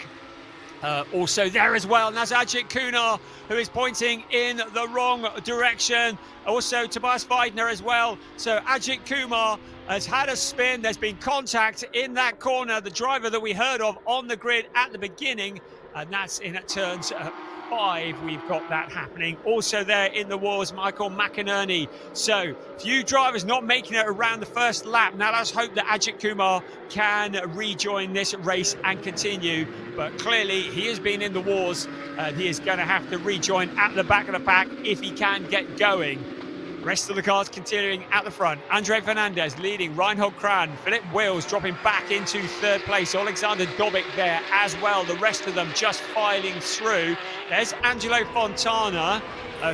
also there as well, and that's Ajith Kumar who is pointing in the wrong direction. Also Tobias Weidner as well. So Ajith Kumar has had a spin. There's been contact in that corner, the driver that we heard of on the grid at the beginning, and that's in at turns 5. We've got that happening. Also there in the wars, Michael McInerney. So few drivers not making it around the first lap. Now let's hope that Ajith Kumar can rejoin this race and continue, but clearly he has been in the wars. He is going to have to rejoin at the back of the pack if he can get going. Rest of the cars continuing at the front. Andre Fernandez leading, Reinhold Kran, Philip Wills dropping back into third place. Alexander Dobic there as well. The rest of them just filing through. There's Angelo Fontana,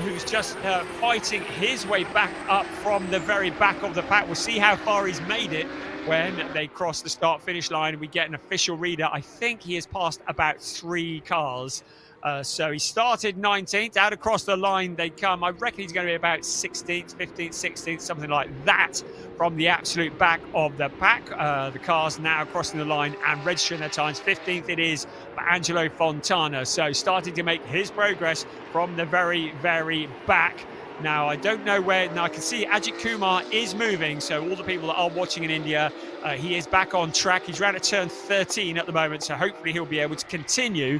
who's just fighting his way back up from the very back of the pack. We'll see how far he's made it when they cross the start-finish line and we get an official reader. I think he has passed about 3 cars. So he started 19th, out across the line they come. I reckon he's going to be about 16th, 15th, 16th, something like that from the absolute back of the pack. The cars now crossing the line and registering their times. 15th it is for Angelo Fontana. So starting to make his progress from the very, very back. Now, I don't know where. Now, I can see Ajith Kumar is moving. So all the people that are watching in India, he is back on track. He's around at turn 13 at the moment. So hopefully he'll be able to continue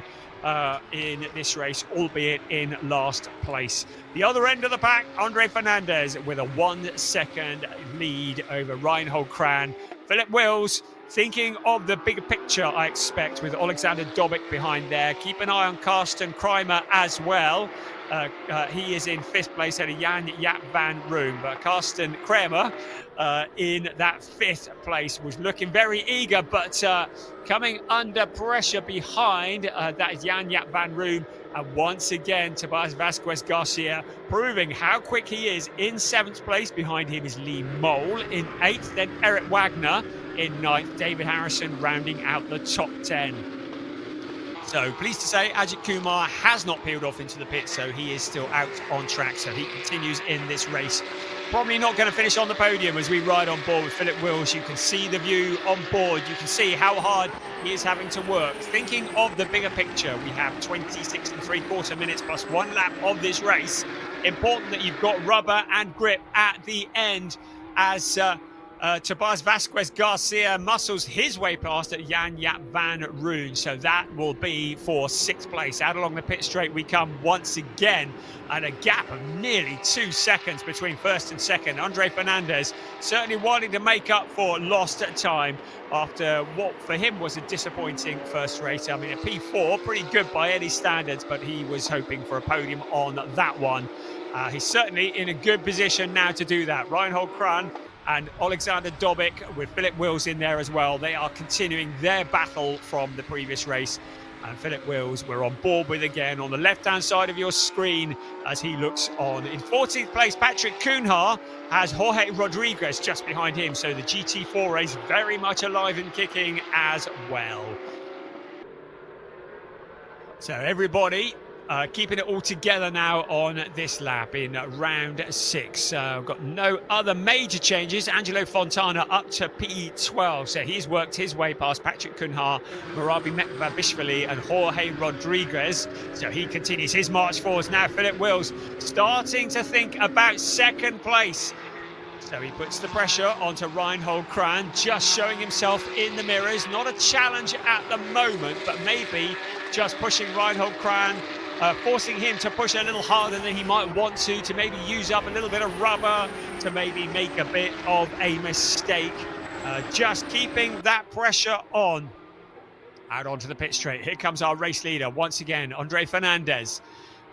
in this race, albeit in last place. The other end of the pack, Andre Fernandez with a 1 second lead over Reinhold Kran. Philip Wills thinking of the bigger picture, I expect, with Alexander Dobic behind there. Keep an eye on Karsten Kramer as well. He is in 5th place at a Jan Jaap van Room, but Karsten Kramer in that 5th place was looking very eager, but coming under pressure behind that is Jan Jaap van Room. And once again, Tobias Vasquez Garcia proving how quick he is in 7th place. Behind him is Lee Mole in 8th, then Eric Wagner in 9th, David Harrison rounding out the top 10. So pleased to say Ajith Kumar has not peeled off into the pit, so he is still out on track. So he continues in this race. Probably not going to finish on the podium as we ride on board with Philip Wills. You can see the view on board. You can see how hard he is having to work. Thinking of the bigger picture, we have 26 3/4 minutes plus 1 lap of this race. Important that you've got rubber and grip at the end. as Tobias Vasquez Garcia muscles his way past at Jan Jaap van Roon. So that will be for 6th place. Out along the pit straight we come once again, and a gap of nearly 2 seconds between first and second. Andre Fernandez certainly wanting to make up for lost time after what for him was a disappointing first race. I mean, a P4, pretty good by any standards, but he was hoping for a podium on that one. He's certainly in a good position now to do that. Reinhold Kran and Alexander Dobic with Philip Wills in there as well. They are continuing their battle from the previous race. And Philip Wills we're on board with again on the left-hand side of your screen as he looks on. In 14th place, Patrick Cunha has Jorge Rodriguez just behind him. So the GT4 race very much alive and kicking as well. So everybody keeping it all together now on this lap in round 6. We've got no other major changes. Angelo Fontana up to P12, so he's worked his way past Patrick Cunha, Murabi Mekvabishvili and Jorge Rodriguez. So he continues his march forwards now. Philip Wills starting to think about 2nd place. So he puts the pressure onto Reinhold Kran, just showing himself in the mirrors. Not a challenge at the moment, but maybe just pushing Reinhold Kran, forcing him to push a little harder than he might want to maybe use up a little bit of rubber, to maybe make a bit of a mistake. Just keeping that pressure on. Out onto the pit straight. Here comes our race leader once again, Andre Fernandez.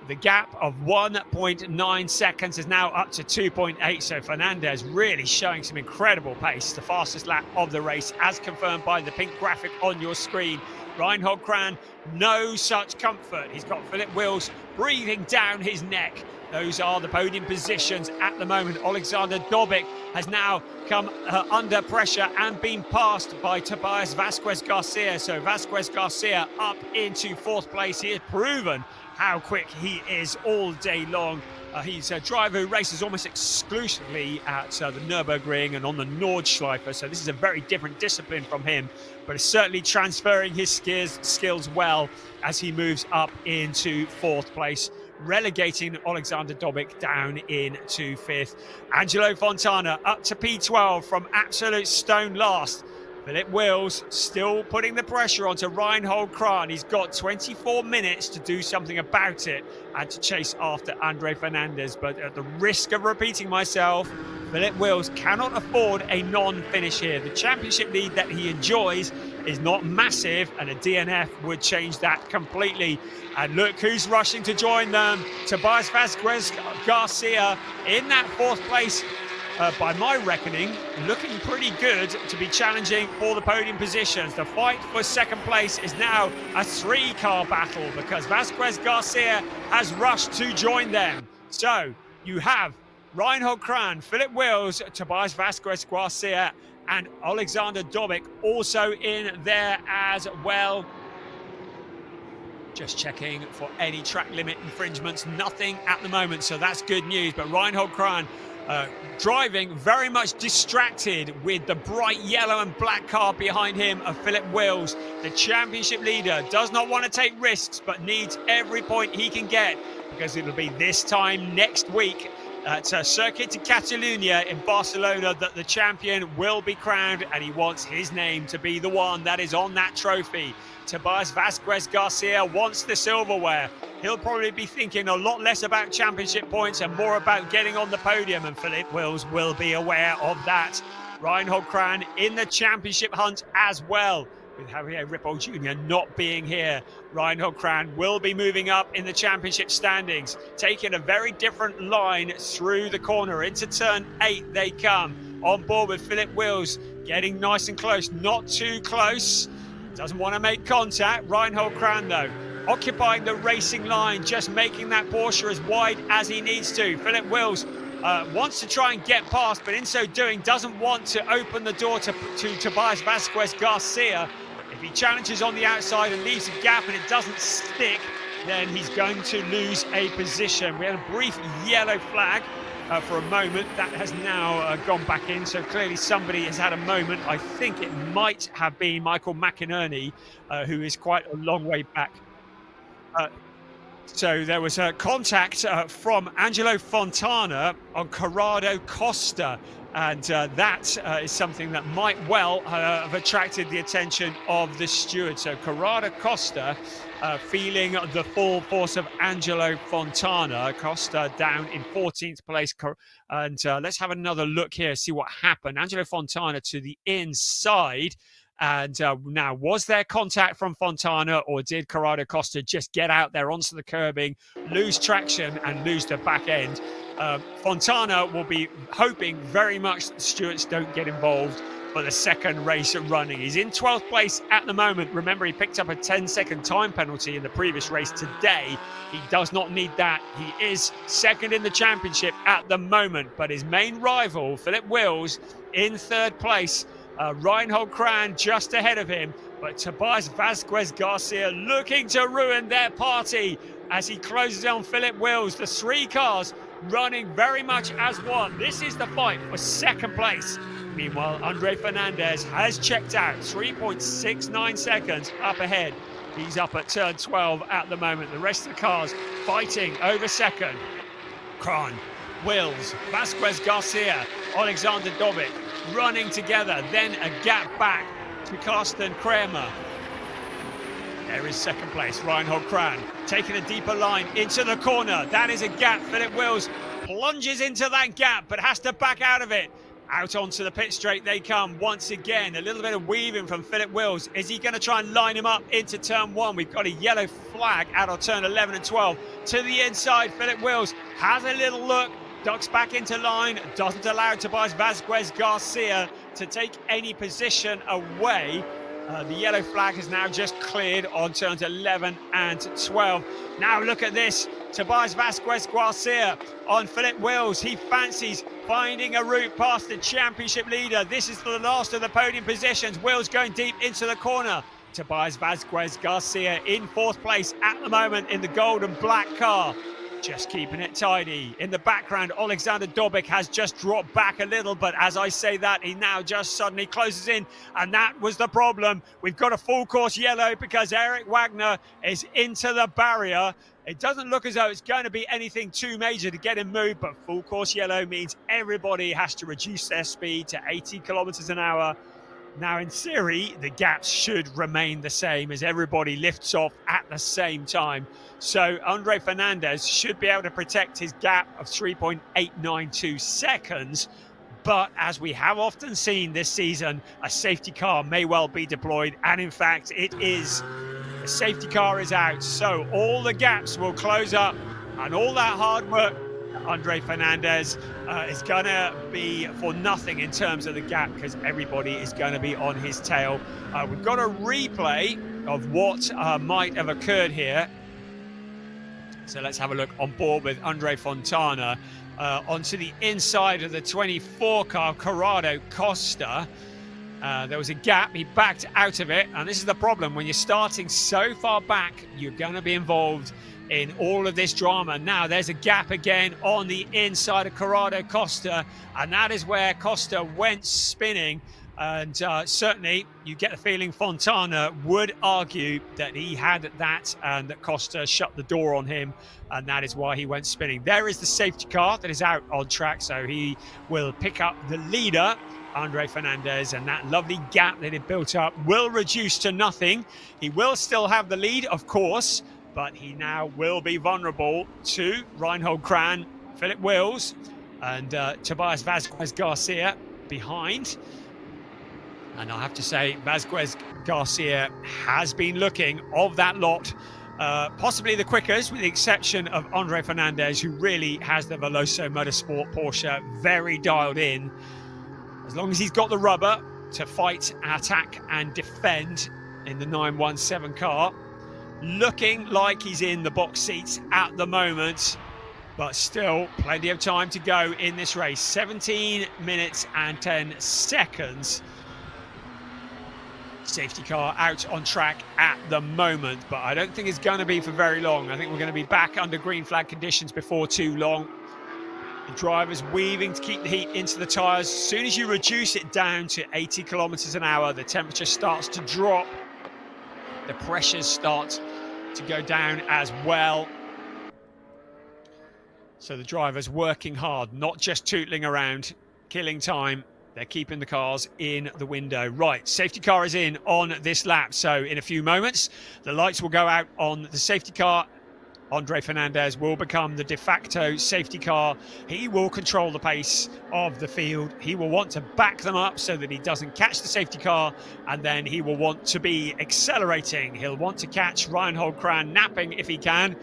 The gap of 1.9 seconds is now up to 2.8. So Fernandez really showing some incredible pace. The fastest lap of the race, as confirmed by the pink graphic on your screen. Reinhold Kran, no such comfort. He's got Philip Wills breathing down his neck. Those are the podium positions at the moment. Alexander Dobic has now come under pressure and been passed by Tobias Vasquez Garcia. So Vasquez Garcia up into 4th place. He has proven how quick he is all day long. He's a driver who races almost exclusively at the Nürburgring and on the Nordschleife. So this is a very different discipline from him, but is certainly transferring his skills well as he moves up into 4th place, relegating Alexander Dobic down into 5th. Angelo Fontana up to P12 from absolute stone last. Philip Wills still putting the pressure onto Reinhold Kran. He's got 24 minutes to do something about it and to chase after Andre Fernandez. But at the risk of repeating myself, Philip Wills cannot afford a non-finish here. The championship lead that he enjoys is not massive, and a DNF would change that completely. And look who's rushing to join them. Tobias Vasquez Garcia in that 4th place. By my reckoning, looking pretty good to be challenging for the podium positions. The fight for 2nd place is now a 3-car battle because Vasquez Garcia has rushed to join them. So you have Reinhold Kran, Philip Wills, Tobias Vasquez Garcia and Alexander Dobic also in there as well. Just checking for any track limit infringements. Nothing at the moment, so that's good news. But Reinhold Kran driving very much distracted with the bright yellow and black car behind him of Philip Wills. The championship leader does not want to take risks, but needs every point he can get because it'll be this time next week at Circuit de Catalunya in Barcelona that the champion will be crowned, and he wants his name to be the one that is on that trophy. Tobias Vasquez Garcia wants the silverware. He'll probably be thinking a lot less about championship points and more about getting on the podium, and Philip Wills will be aware of that. Reinhold Kran in the championship hunt as well, with Javier Ripoll Jr. not being here. Reinhold Kran will be moving up in the championship standings, taking a very different line through the corner. Into turn 8 they come, on board with Philip Wills, getting nice and close, not too close. Doesn't want to make contact. Reinhold Kran, though, occupying the racing line, just making that Porsche as wide as he needs to. Philip Wills wants to try and get past, but in so doing doesn't want to open the door to Tobias Vasquez Garcia. If he challenges on the outside and leaves a gap and it doesn't stick, then he's going to lose a position. We had a brief yellow flag for a moment. That has now gone back in, so clearly somebody has had a moment. I think it might have been Michael McInerney, who is quite a long way back. So there was a contact from Angelo Fontana on Corrado Costa And that is something that might well have attracted the attention of the steward. So Corrado Costa feeling the full force of Angelo Fontana. Costa down in 14th place. And let's have another look here, see what happened. Angelo Fontana to the inside. And now, was there contact from Fontana, or did Corrado Costa just get out there onto the curbing, lose traction and lose the back end? Fontana will be hoping very much that the stewards don't get involved for the second race running. He's in 12th place at the moment. Remember, he picked up a 10-second time penalty in the previous race today. He does not need that. He is second in the championship at the moment, but his main rival, Philip Wills, in 3rd place. Reinhold Kran just ahead of him, but Tobias Vasquez Garcia looking to ruin their party as he closes on Philip Wills. The 3 cars running very much as one. This is the fight for 2nd place. Meanwhile, Andre Fernandez has checked out, 3.69 seconds up ahead. He's up at turn 12 at the moment. The rest of the cars fighting over 2nd. Kran, Wills, Vasquez Garcia, Alexander Dobic running together, then a gap back to Karsten Kramer. There is 2nd place, Reinhold Kran taking a deeper line into the corner. That is a gap. Philip Wills plunges into that gap but has to back out of it. Out onto the pit straight they come once again. A little bit of weaving from Philip Wills. Is he going to try and line him up into turn 1? We've got a yellow flag out on turn 11 and 12. To the inside, Philip Wills has a little look, ducks back into line, doesn't allow Tobias Vasquez Garcia to take any position away. The yellow flag has now just cleared on turns 11 and 12. Now look at this. Tobias Vasquez Garcia on Philip Wills. He fancies finding a route past the championship leader. This is the last of the podium positions. Wills going deep into the corner. Tobias Vasquez Garcia in 4th place at the moment in the gold and black car. Just keeping it tidy. In the background, Alexander Dobic has just dropped back a little, but as I say that, he now just suddenly closes in, and that was the problem. We've got a full course yellow because Eric Wagner is into the barrier. It doesn't look as though it's going to be anything too major to get him moved, but full course yellow means everybody has to reduce their speed to 80 kilometers an hour. Now, in theory, the gaps should remain the same as everybody lifts off at the same time. So Andre Fernandez should be able to protect his gap of 3.892 seconds. But as we have often seen this season, a safety car may well be deployed. And in fact, it is. The safety car is out. So all the gaps will close up, and all that hard work Andre Fernandez is going to be for nothing in terms of the gap, because everybody is going to be on his tail. We've got a replay of what might have occurred here. So let's have a look on board with Andre Fontana onto the inside of the 24 car, Corrado Costa. There was a gap, he backed out of it, and this is the problem. When you're starting so far back, you're going to be involved in all of this drama. Now there's a gap again on the inside of Corrado Costa, and that is where Costa went spinning. And certainly you get the feeling Fontana would argue that he had that and that Costa shut the door on him, and that is why he went spinning. There is the safety car that is out on track, so he will pick up the leader, Andre Fernandez, and that lovely gap that he built up will reduce to nothing. He will still have the lead, of course, but he now will be vulnerable to Reinhold Kran, Philip Wills, and Tobias Vasquez Garcia behind. And I have to say, Vasquez Garcia has been looking, of that lot, possibly the quickest, with the exception of Andre Fernandez, who really has the Veloso Motorsport Porsche very dialed in. As long as he's got the rubber to fight, attack and defend in the 917 car. Looking like he's in the box seats at the moment, but still plenty of time to go in this race. 17 minutes and 10 seconds. Safety car out on track at the moment, but I don't think it's going to be for very long. I think we're going to be back under green flag conditions before too long. The driver's weaving to keep the heat into the tyres. As soon as you reduce it down to 80 kilometers an hour, the temperature starts to drop. The pressures start to go down as well. So the driver's working hard, not just tootling around. killing time. They're keeping the cars in the window. Right, safety car is in on this lap. So in a few moments, the lights will go out on the safety car. Andre Fernandez will become the de facto safety car. He will control the pace of the field. He will want to back them up so that he doesn't catch the safety car, and then he will want to be accelerating. He'll want to catch Reinhold Kran napping if he can.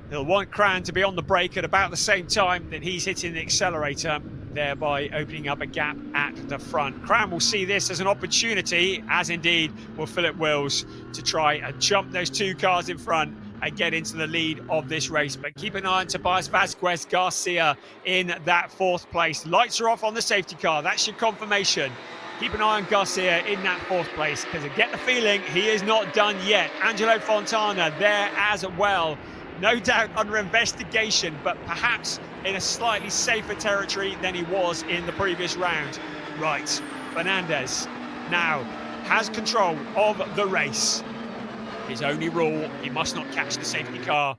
He'll want Kran to be on the brake at about the same time that he's hitting the accelerator, thereby opening up a gap at the front. Kran will see this as an opportunity, as indeed will Philip Wills, to try and jump those two cars in front and get into the lead of this race. But keep an eye on Tobias Vasquez Garcia in that 4th place. Lights are off on the safety car. That's your confirmation. Keep an eye on Garcia in that 4th place, because I get the feeling he is not done yet. Angelo Fontana there as well. No doubt under investigation, but perhaps in a slightly safer territory than he was in the previous round. Right, Fernandez now has control of the race. His only rule, he must not catch the safety car.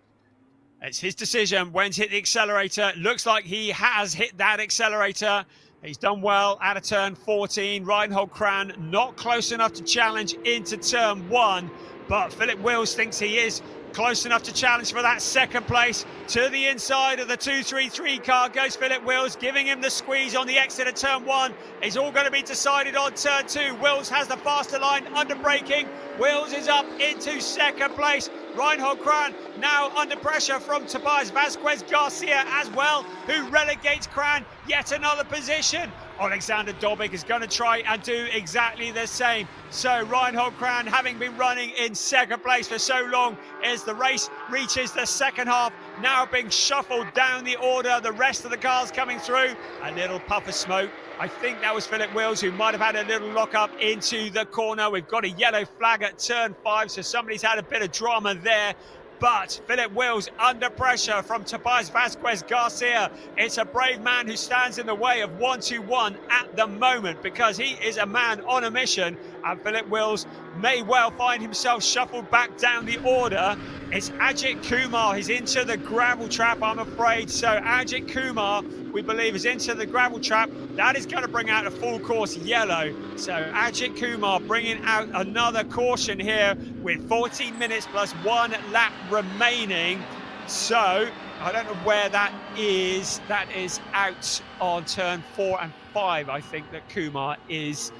It's his decision when to hit the accelerator. Looks like he has hit that accelerator. He's done well out of turn 14. Reinhold Kran not close enough to challenge into turn 1, but Philip Wills thinks he is close enough to challenge for that 2nd place. To the inside of the 233 car goes Philip Wills, giving him the squeeze on the exit of turn 1. It's all going to be decided on turn 2. Wills has the faster line, under braking. Wills is up into 2nd place. Reinhold Kran now under pressure from Tobias Vasquez Garcia as well, who relegates Kran yet another position. Alexander Dobik is going to try and do exactly the same. So Reinhold Kran, having been running in 2nd place for so long, as the race reaches the 2nd half, now being shuffled down the order. The rest of the cars coming through. A little puff of smoke. I think that was Philip Wills, who might have had a little lock up into the corner. We've got a yellow flag at turn 5, so somebody's had a bit of drama there. But Philip Wills under pressure from Tobias Vasquez Garcia. It's a brave man who stands in the way of 1-2-1 at the moment, because he is a man on a mission, and Philip Wills may well find himself shuffled back down the order. It's Ajith Kumar. He's into the gravel trap, I'm afraid. So Ajith Kumar, we believe, is into the gravel trap. That is going to bring out a full course yellow. So Ajith Kumar bringing out another caution here with 14 minutes plus 1 lap remaining. So I don't know where that is. That is out on turn 4 and 5, I think, that Kumar is.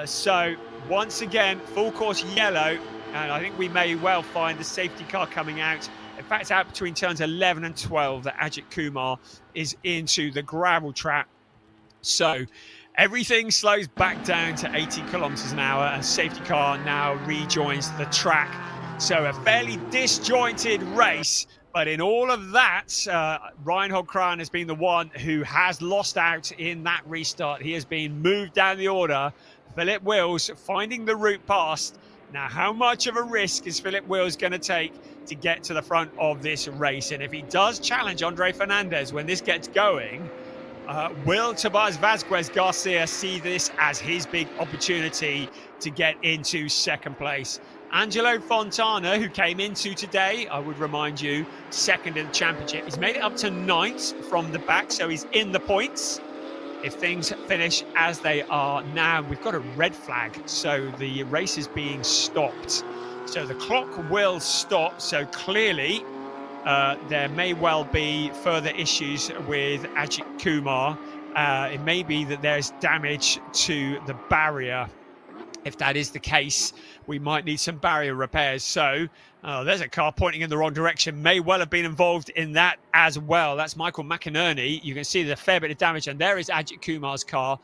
So once again, full course yellow. And I think we may well find the safety car coming out. In fact, out between turns 11 and 12, that Ajith Kumar is into the gravel trap. So everything slows back down to 80 kilometers an hour, and safety car now rejoins the track. So a fairly disjointed race, but in all of that, Reinhold Kran has been the one who has lost out in that restart. He has been moved down the order. Philip Wills finding the route past. Now, how much of a risk is Philip Wills going to take to get to the front of this race? And if he does challenge Andre Fernandez when this gets going, will Tobias Vasquez Garcia see this as his big opportunity to get into 2nd place? Angelo Fontana, who came into today, I would remind you, 2nd in the championship. He's made it up to 9th from the back, so he's in the points. If things finish as they are now, we've got a red flag, so the race is being stopped. So the clock will stop, so clearly there may well be further issues with Ajith Kumar. It may be that there's damage to the barrier. If that is the case, we might need some barrier repairs. So there's a car pointing in the wrong direction, may well have been involved in that as well. That's Michael McInerney. You can see there's a fair bit of damage, and there is Ajith Kumar's car.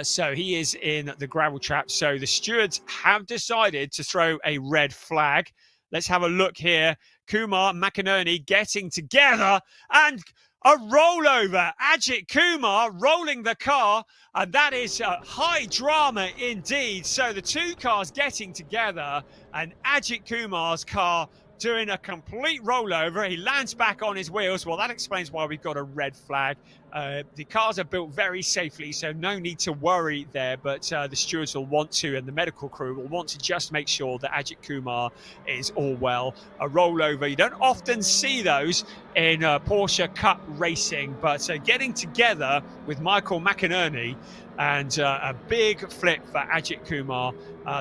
So he is in the gravel trap. So the stewards have decided to throw a red flag. Let's have a look here. Kumar, McInerney getting together, and a rollover. Ajith Kumar rolling the car, and that is high drama indeed. So the two cars getting together, and Ajith Kumar's car doing a complete rollover. He lands back on his wheels. Well, that explains why we've got a red flag. The cars are built very safely, so no need to worry there. But the stewards will want to, and the medical crew will want to just make sure that Ajith Kumar is all well. A rollover, you don't often see those in Porsche Cup racing, but getting together with Michael McInerney and a big flip for Ajith Kumar.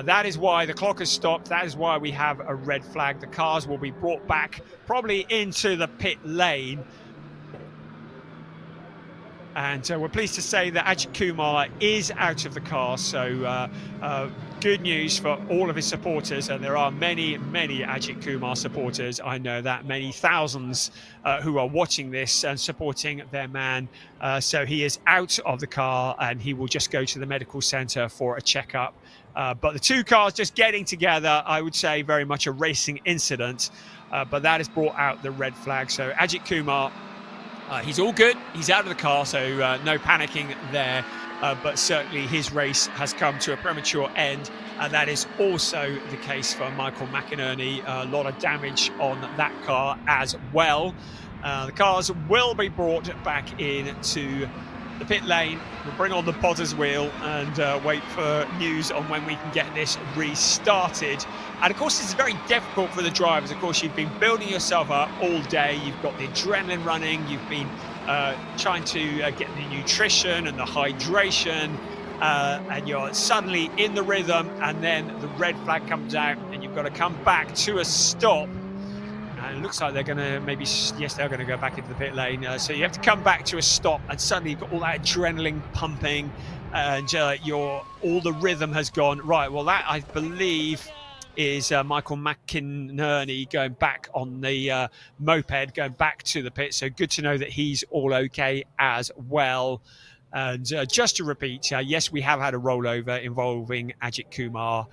That is why the clock has stopped. That is why we have a red flag. The cars will be brought back probably into the pit lane. And we're pleased to say that Ajith Kumar is out of the car. So good news for all of his supporters. And there are many, many Ajith Kumar supporters. I know that many thousands who are watching this and supporting their man. So he is out of the car and he will just go to the medical centre for a checkup. But the two cars just getting together, I would say very much a racing incident. But that has brought out the red flag. So Ajith Kumar, he's all good. He's out of the car, so no panicking there. But certainly his race has come to a premature end. And that is also the case for Michael McInerney. A lot of damage on that car as well. The cars will be brought back into the pit lane. We'll bring on the Potter's wheel and wait for news on when we can get this restarted. And of course, it's very difficult for the drivers. Of course, you've been building yourself up all day. You've got the adrenaline running. You've been trying to get the nutrition and the hydration. And you're suddenly in the rhythm, and then the red flag comes out and you've got to come back to a stop. And it looks like they're going to maybe, yes, they're going to go back into the pit lane. So you have to come back to a stop, and suddenly you've got all that adrenaline pumping, and all the rhythm has gone. Right, well, that, I believe, is Michael McInerney going back on the moped, going back to the pit. So good to know that he's all okay as well. And just to repeat, yes, we have had a rollover involving Ajith Kumar,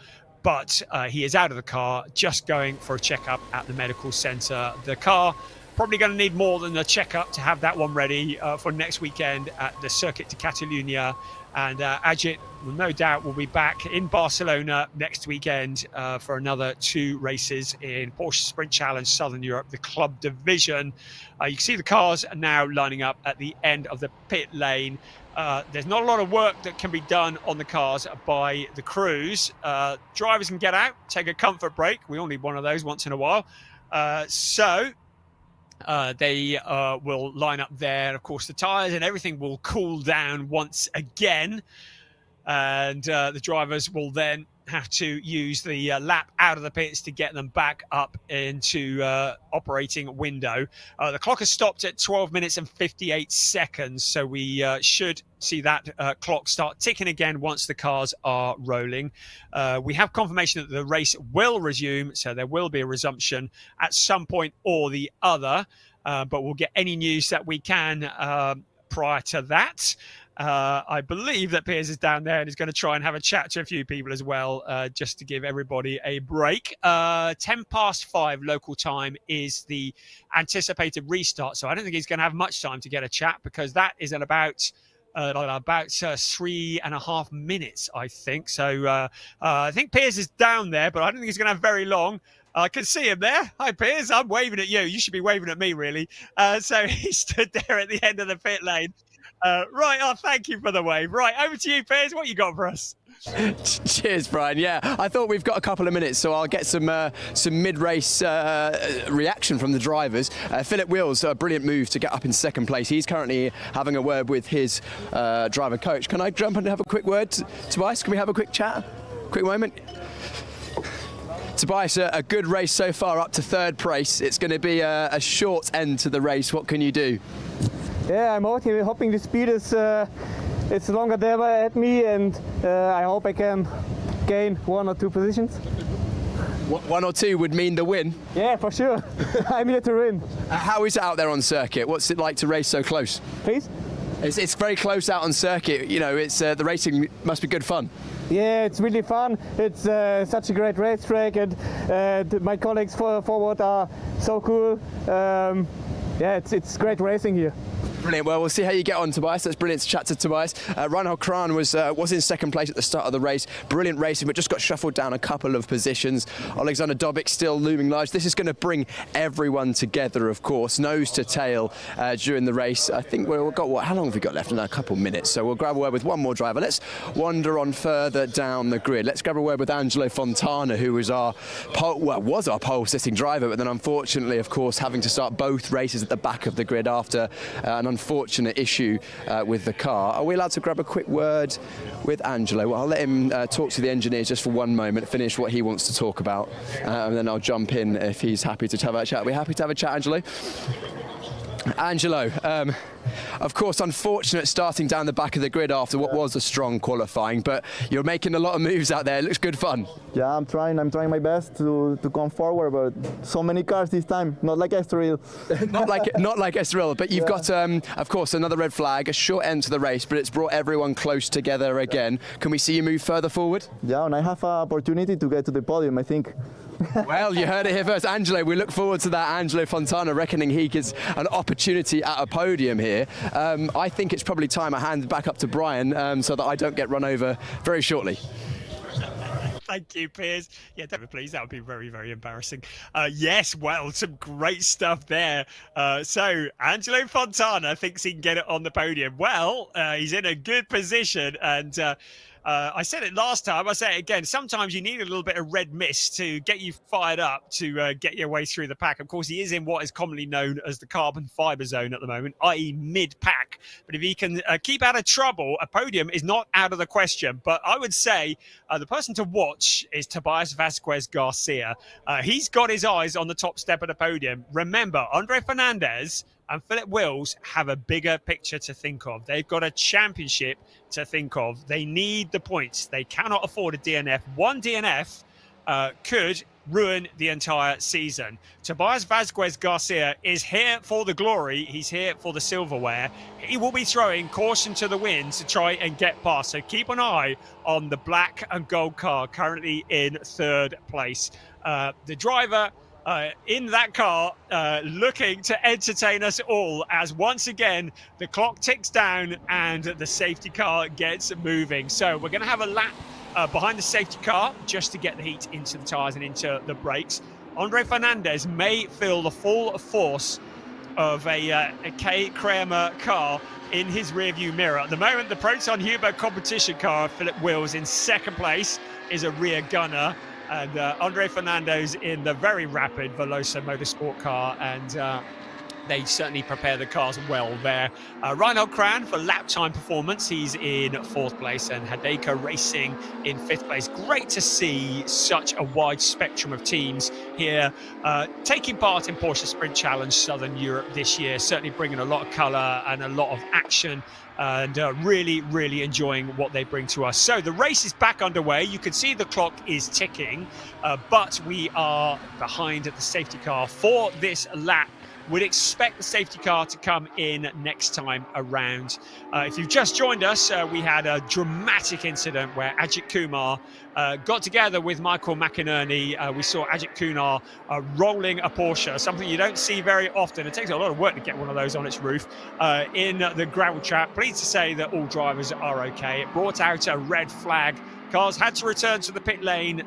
but he is out of the car, just going for a checkup at the medical centre. The car probably going to need more than a checkup to have that one ready for next weekend at the Circuit de Catalunya. And Ajith, no doubt, will be back in Barcelona next weekend for another 2 races in Porsche Sprint Challenge Southern Europe, the club division. You can see the cars are now lining up at the end of the pit lane. There's not a lot of work that can be done on the cars by the crews. Drivers can get out, take a comfort break. We all need one of those once in a while. They will line up there. Of course, the tyres and everything will cool down once again. And the drivers will then have to use the lap out of the pits to get them back up into operating window. The clock has stopped at 12 minutes and 58 seconds. So we should see that clock start ticking again once the cars are rolling. We have confirmation that the race will resume. So there will be a resumption at some point or the other. But we'll get any news that we can prior to that. I believe that Piers is down there and is going to try and have a chat to a few people as well, just to give everybody a break. 5:10 local time is the anticipated restart. So I don't think he's going to have much time to get a chat, because that is at about 3.5 minutes, I think. So I think Piers is down there, but I don't think he's going to have very long. I can see him there. Hi, Piers. I'm waving at you. You should be waving at me, really. So he stood there at the end of the pit lane. Right. Oh, thank you for the wave. Right. Over to you, Piers. What you got for us? Cheers, Brian. Yeah, I thought we've got a couple of minutes, so I'll get some mid-race reaction from the drivers. Philip Wills, a brilliant move to get up in second place. He's currently having a word with his driver coach. Can I jump and have a quick word, Tobias? Can we have a quick chat? Quick moment? Tobias, a good race so far, up to third place. It's going to be a short end to the race. What can you do? Yeah, I'm out here hoping the speed is it's longer there at me, and I hope I can gain 1 or 2 positions. 1 or 2 would mean the win? Yeah, for sure. I'm here to win. How is it out there on circuit? What's it like to race so close? Please? It's very close out on circuit. You know, it's the racing must be good fun. Yeah, it's really fun. It's such a great racetrack, and my colleagues forward are so cool. Yeah, it's great racing here. Brilliant. Well, we'll see how you get on, Tobias. That's brilliant to chat to Tobias. Reinhold Kran was in second place at the start of the race. Brilliant racing, but just got shuffled down a couple of positions. Alexander Dobic still looming large. This is going to bring everyone together, of course, nose to tail during the race. I think we've got, how long have we got left? A couple minutes. So we'll grab a word with one more driver. Let's wander on further down the grid. Let's grab a word with Angelo Fontana, who was our pole-sitting driver, but then unfortunately, of course, having to start both races at the back of the grid after an unfortunate issue with the car. Are we allowed to grab a quick word with Angelo? Well, I'll let him talk to the engineers just for one moment, finish what he wants to talk about, and then I'll jump in if he's happy to have a chat. Are we happy to have a chat, Angelo? Angelo, of course, unfortunate starting down the back of the grid after what was a strong qualifying, but you're making a lot of moves out there. It looks good fun. Yeah, I'm trying my best to come forward, but so many cars this time, not like Estoril. not like Estoril, but you've got, of course, another red flag, a short end to the race, but it's brought everyone close together again. Can we see you move further forward? Yeah, and I have an opportunity to get to the podium, I think. Well, you heard it here first. Angelo, we look forward to that. Angelo Fontana reckoning he gets an opportunity at a podium here. I think it's probably time I hand back up to Brian so that I don't get run over very shortly. Thank you, Piers. Yeah, David, please. That would be very, very embarrassing. Yes, well, some great stuff there. So Angelo Fontana thinks he can get it on the podium. Well, he's in a good position, and I said it last time, I say it again, sometimes you need a little bit of red mist to get you fired up to get your way through the pack. Of course, he is in what is commonly known as the carbon fibre zone at the moment, i.e. mid-pack. But if he can keep out of trouble, a podium is not out of the question. But I would say the person to watch is Tobias Vasquez Garcia. He's got his eyes on the top step of the podium. Remember, Andre Fernandez and Philip Wills have a bigger picture to think of. They've got a championship to think of. They need the points. They cannot afford a DNF. One DNF could ruin the entire season. Tobias Vasquez Garcia is here for the glory. He's here for the silverware. He will be throwing caution to the wind to try and get past. So keep an eye on the black and gold car currently in third place. The driver in that car looking to entertain us all as once again the clock ticks down and the safety car gets moving. So we're going to have a lap behind the safety car just to get the heat into the tyres and into the brakes. Andre Fernandez may feel the full force of a K. Kramer car in his rearview mirror. At the moment, the Proton Huber competition car, Philip Wills in second place, is a rear gunner. And Andre Fernandez in the very rapid Velosa Motorsport car, and they certainly prepare the cars well there. Reinhold Kran for lap time performance, he's in fourth place, and Hideko Racing in fifth place. Great to see such a wide spectrum of teams here taking part in Porsche Sprint Challenge Southern Europe this year, certainly bringing a lot of colour and a lot of action, and really, really enjoying what they bring to us. So the race is back underway. You can see the clock is ticking, but we are behind the safety car for this lap. We'd expect the safety car to come in next time around. If you've just joined us, we had a dramatic incident where Ajith Kumar got together with Michael McInerney. We saw Ajith Kumar rolling a Porsche, something you don't see very often. It takes a lot of work to get one of those on its roof in the gravel trap. Pleased to say that all drivers are okay. It brought out a red flag. Cars had to return to the pit lane.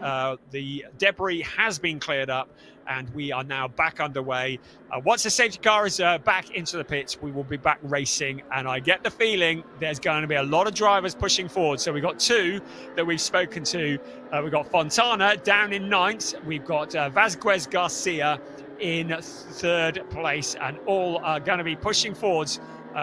The debris has been cleared up, and we are now back underway. Once the safety car is back into the pits, we will be back racing, and I get the feeling there's going to be a lot of drivers pushing forward. So we've got two that we've spoken to. We've got Fontana down in ninth. We've got Vasquez Garcia in third place, and all are going to be pushing forwards,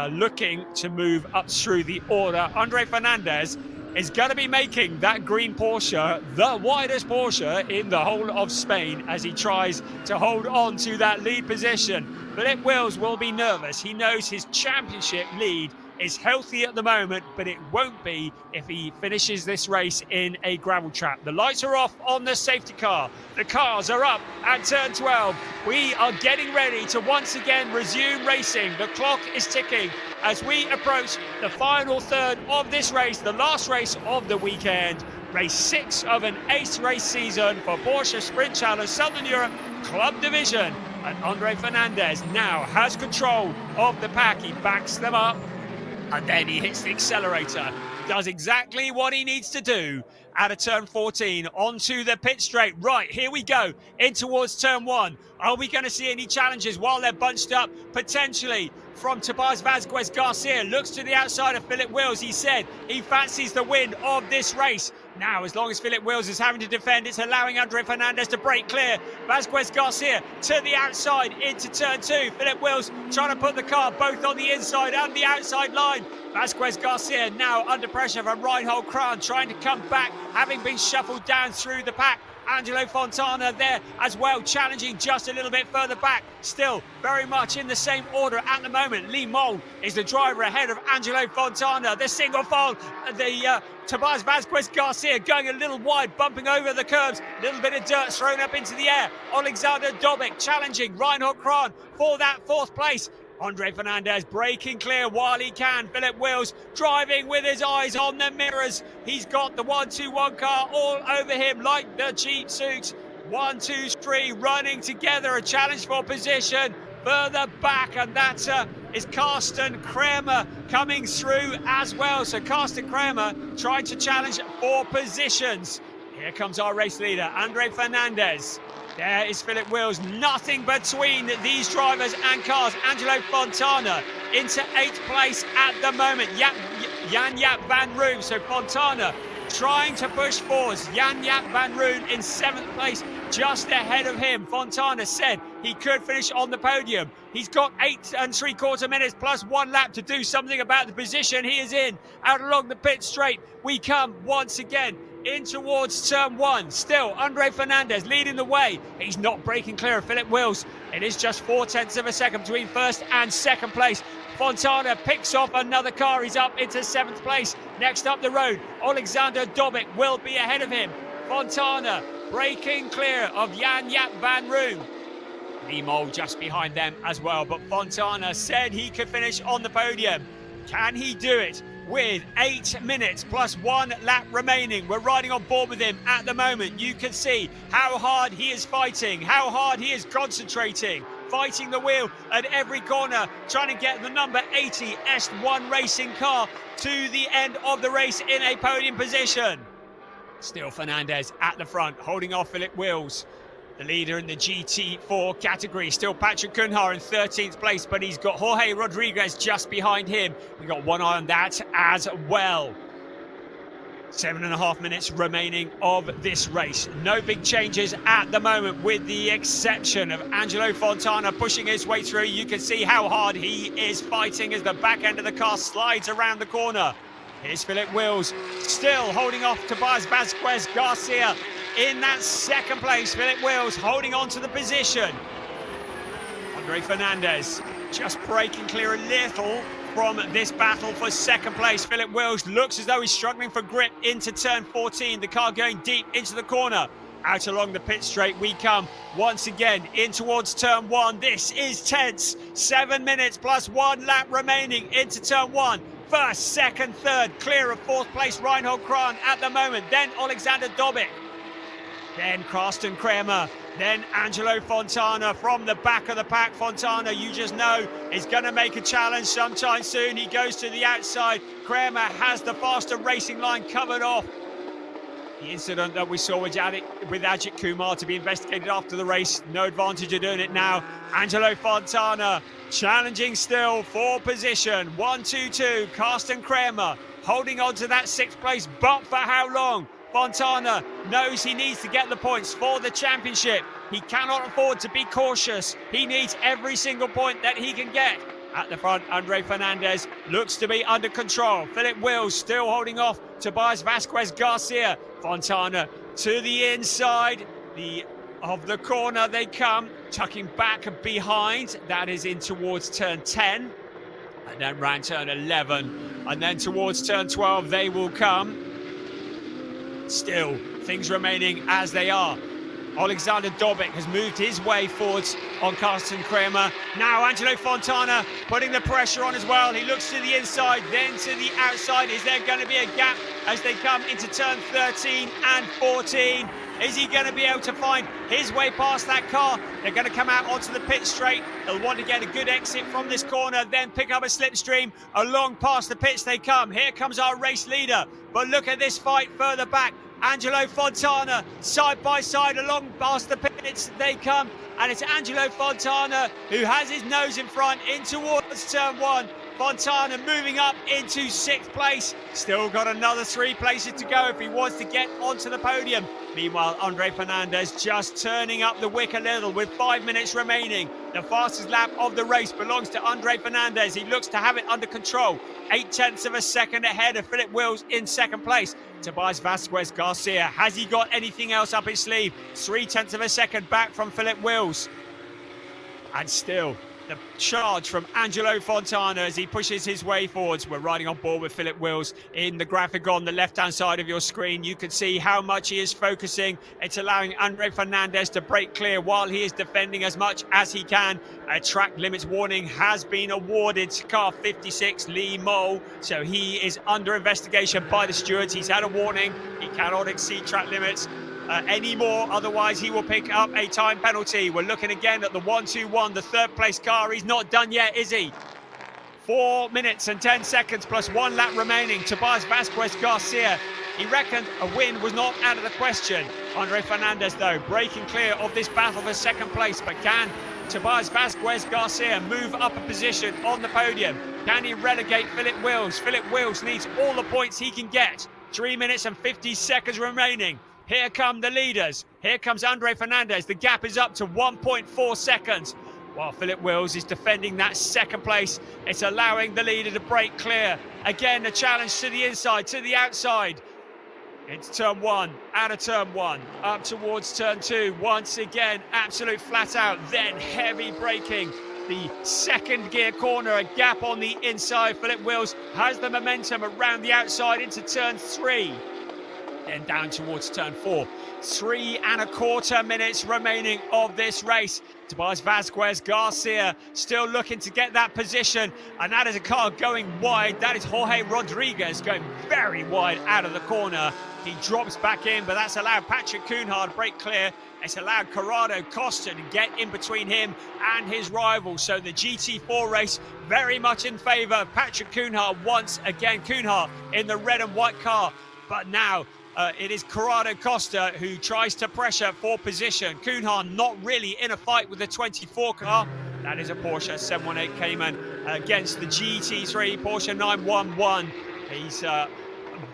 looking to move up through the order. Andre Fernandez is going to be making that green Porsche the widest Porsche in the whole of Spain as he tries to hold on to that lead position. Philip Wills will be nervous. He knows his championship lead is healthy at the moment, but it won't be if he finishes this race in a gravel trap. The lights are off on the safety car. The cars are up at turn 12. We are getting ready to once again resume racing. The clock is ticking as we approach the final third of this race, the last race of the weekend. Race 6 of an 8th race season for Porsche Sprint Challenge Southern Europe Club Division And Andre Fernandez now has control of the pack. He backs them up and then he hits the accelerator. Does exactly what he needs to do out of turn 14 onto the pit straight. Right, here we go in towards turn 1. Are we going to see any challenges while they're bunched up? Potentially from Tobias Vasquez Garcia. Looks to the outside of Philip Wills. He said he fancies the win of this race. Now, as long as Philip Wills is having to defend, it's allowing Andre Fernandez to break clear. Vasquez Garcia to the outside into turn 2. Philip Wills trying to put the car both on the inside and the outside line. Vasquez Garcia now under pressure from Reinhold Kran, trying to come back, having been shuffled down through the pack. Angelo Fontana there as well, challenging just a little bit further back. Still very much in the same order at the moment. Lee Mold is the driver ahead of Angelo Fontana. The single file, the Tobias Vasquez Garcia going a little wide, bumping over the curbs. A little bit of dirt thrown up into the air. Alexander Dobic challenging Reinhold Kran for that 4th place. Andre Fernandez breaking clear while he can. Philip Wills driving with his eyes on the mirrors. He's got the 1-2-1 car all over him like the cheap suits. 1, 2, 3 running together. A challenge for position further back, and that is Carsten Kramer coming through as well. So Carsten Kramer trying to challenge for positions. Here comes our race leader, Andre Fernandez. There is Philip Wills, nothing between these drivers and cars. Angelo Fontana into 8th place at the moment. Jan-Jaap van Roon, so Fontana trying to push forward. Jan-Jaap van Roon in 7th place, just ahead of him. Fontana said he could finish on the podium. He's got 8 3/4 minutes plus 1 lap to do something about the position he is in. Out along the pit straight, we come once again in towards turn 1. Still, Andre Fernandez leading the way. He's not breaking clear of Philip Wills. It is just 0.4 of a second between 1st and 2nd place. Fontana picks off another car. He's up into 7th place. Next up the road, Alexander Dobic will be ahead of him. Fontana breaking clear of Jan-Jaap van Roon. Nemo just behind them as well, but Fontana said he could finish on the podium. Can he do it? With 8 minutes plus 1 lap remaining. We're riding on board with him at the moment. You can see how hard he is fighting, how hard he is concentrating, fighting the wheel at every corner, trying to get the number 80 S1 Racing car to the end of the race in a podium position. Still Fernandez at the front, holding off Philip Wills. The leader in the GT4 category, still Patrick Cunha in 13th place, but he's got Jorge Rodriguez just behind him. We've got one eye on that as well. 7.5 minutes remaining of this race. No big changes at the moment, with the exception of Angelo Fontana pushing his way through. You can see how hard he is fighting as the back end of the car slides around the corner. Here's Philip Wills, still holding off Tobias Vasquez Garcia. In that 2nd place, Philip Wills holding on to the position. Andre Fernandez just breaking clear a little from this battle for 2nd place. Philip Wills looks as though he's struggling for grip into turn 14. The car going deep into the corner. Out along the pit straight we come once again in towards turn 1. This is tense. 7 minutes plus 1 lap remaining into turn 1. 1st, 2nd, 3rd, clear of 4th place Reinhold Kran at the moment. Then Alexander Dobic. Then Carsten Kramer, then Angelo Fontana from the back of the pack. Fontana, you just know, is going to make a challenge sometime soon. He goes to the outside. Kramer has the faster racing line covered off. The incident that we saw with Ajith Kumar to be investigated after the race. No advantage of doing it now. Angelo Fontana challenging still for position. 1-2-2. Carsten Kramer holding on to that 6th place, but for how long? Fontana knows he needs to get the points for the championship. He cannot afford to be cautious. He needs every single point that he can get. At the front, Andre Fernandez looks to be under control. Philip Wills still holding off Tobias Vasquez Garcia. Fontana to the inside of the corner they come, tucking back behind. That is in towards turn 10. And then round turn 11. And then towards turn 12 they will come. Still, things remaining as they are. Alexander Dobic has moved his way forwards on Carsten Kramer. Now Angelo Fontana putting the pressure on as well. He looks to the inside, then to the outside. Is there going to be a gap as they come into turn 13 and 14? Is he going to be able to find his way past that car? They're going to come out onto the pit straight. They'll want to get a good exit from this corner, then pick up a slipstream. Along past the pits they come. Here comes our race leader. But look at this fight further back. Angelo Fontana, side by side, along past the pits they come. And it's Angelo Fontana who has his nose in front in towards turn 1. Fontana moving up into 6th place. Still got another 3 places to go if he wants to get onto the podium. Meanwhile, Andre Fernandez just turning up the wick a little with 5 minutes remaining. The fastest lap of the race belongs to Andre Fernandez. He looks to have it under control. 0.8 of a second ahead of Philip Wills in 2nd place. Tobias Vasquez Garcia, has he got anything else up his sleeve? 0.3 of a second back from Philip Wills. And still, the charge from Angelo Fontana as he pushes his way forwards. We're riding on board with Philip Wills. In the graphic on the left-hand side of your screen, you can see how much he is focusing. It's allowing Andre Fernandez to break clear while he is defending as much as he can. A track limits warning has been awarded to car 56, Lee Mole, so he is under investigation by the stewards. He's had a warning. He cannot exceed track limits anymore, otherwise he will pick up a time penalty. We're looking again at the 1-2-1, the 3rd place car. He's not done yet, is he? 4 minutes and 10 seconds plus 1 lap remaining. Tobias Vasquez Garcia, he reckoned a win was not out of the question. Andre Fernandez, though, breaking clear of this battle for 2nd place. But can Tobias Vasquez Garcia move up a position on the podium? Can he relegate Philip Wills? Philip Wills needs all the points he can get. 3 minutes and 50 seconds remaining. Here come the leaders. Here comes Andre Fernandez. The gap is up to 1.4 seconds. While Philip Wills is defending that 2nd place, it's allowing the leader to break clear. Again, a challenge to the inside, to the outside. It's turn 1, out of turn 1, up towards turn 2. Once again, absolute flat out, then heavy braking. The 2nd gear corner, a gap on the inside. Philip Wills has the momentum around the outside into turn 3. Then down towards turn 4. 3.25 minutes remaining of this race. Tobias Vasquez Garcia still looking to get that position, and that is a car going wide. That is Jorge Rodriguez going very wide out of the corner. He drops back in, but that's allowed Patrick Coonhard to break clear. It's allowed Corrado Costa to get in between him and his rival. So the GT4 race very much in favour of Patrick Coonhard once again. Coonhard in the red and white car, but now it is Corrado Costa who tries to pressure for position. Coonhard not really in a fight with the 24 car. That is a Porsche 718 Cayman against the GT3 Porsche 911. His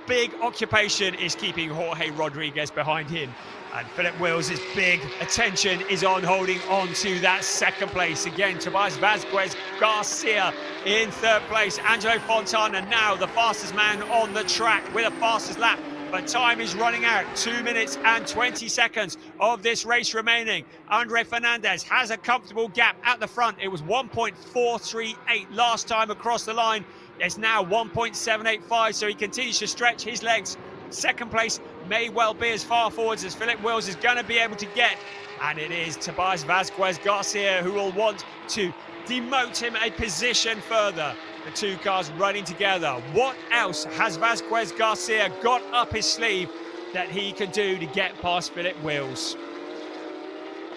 big occupation is keeping Jorge Rodriguez behind him. And Philip Wills' big attention is on holding on to that 2nd place. Again, Tobias Vasquez Garcia in 3rd place. Angelo Fontana now the fastest man on the track with the fastest lap. But time is running out. 2 minutes and 20 seconds of this race remaining. Andre Fernandez has a comfortable gap at the front. It was 1.438 last time across the line. It's now 1.785, so he continues to stretch his legs. 2nd place may well be as far forwards as Philip Wills is going to be able to get. And it is Tobias Vasquez Garcia who will want to demote him a position further. The 2 cars running together. What else has Vasquez Garcia got up his sleeve that he can do to get past Philip Wills?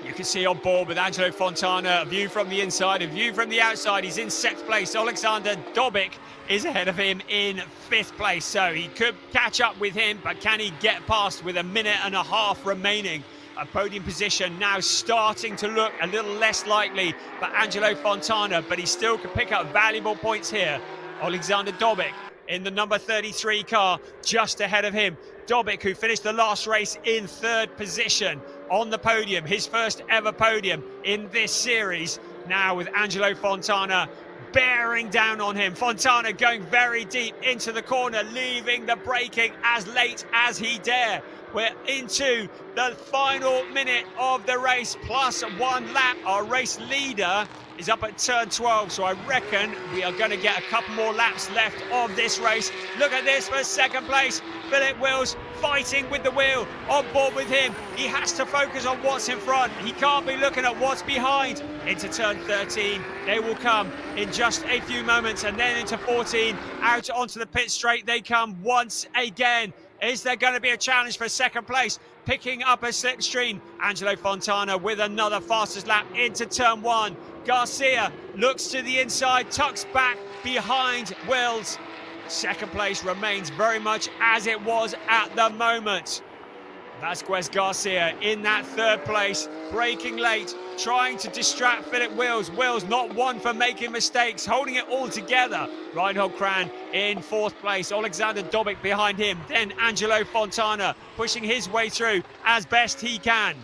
You can see on board with Angelo Fontana, a view from the inside, a view from the outside. He's in 6th place. Alexander Dobic is ahead of him in 5th place. So he could catch up with him, but can he get past with 1.5 minutes remaining? A podium position now starting to look a little less likely for Angelo Fontana, but he still could pick up valuable points here. Alexander Dobic in the number 33 car, just ahead of him. Dobic, who finished the last race in 3rd position on the podium, his first ever podium in this series. Now with Angelo Fontana bearing down on him. Fontana going very deep into the corner, leaving the braking as late as he dare. We're into the final minute of the race, plus 1 lap. Our race leader is up at turn 12, so I reckon we are going to get a couple more laps left of this race. Look at this for 2nd place. Philip Wills fighting with the wheel, on board with him. He has to focus on what's in front. He can't be looking at what's behind. Into turn 13, they will come in just a few moments, and then into 14, out onto the pit straight they come once again. Is there going to be a challenge for 2nd place? picking up a slipstream. Angelo Fontana with another fastest lap into turn 1. Garcia looks to the inside, tucks back behind Wills. Second place remains very much as it was at the moment. Vasquez Garcia in that third place, braking late, trying to distract Philip Wills. Wills not one for making mistakes, holding it all together. Reinhold Kran in fourth place, Alexander Dobic behind him, then Angelo Fontana pushing his way through as best he can.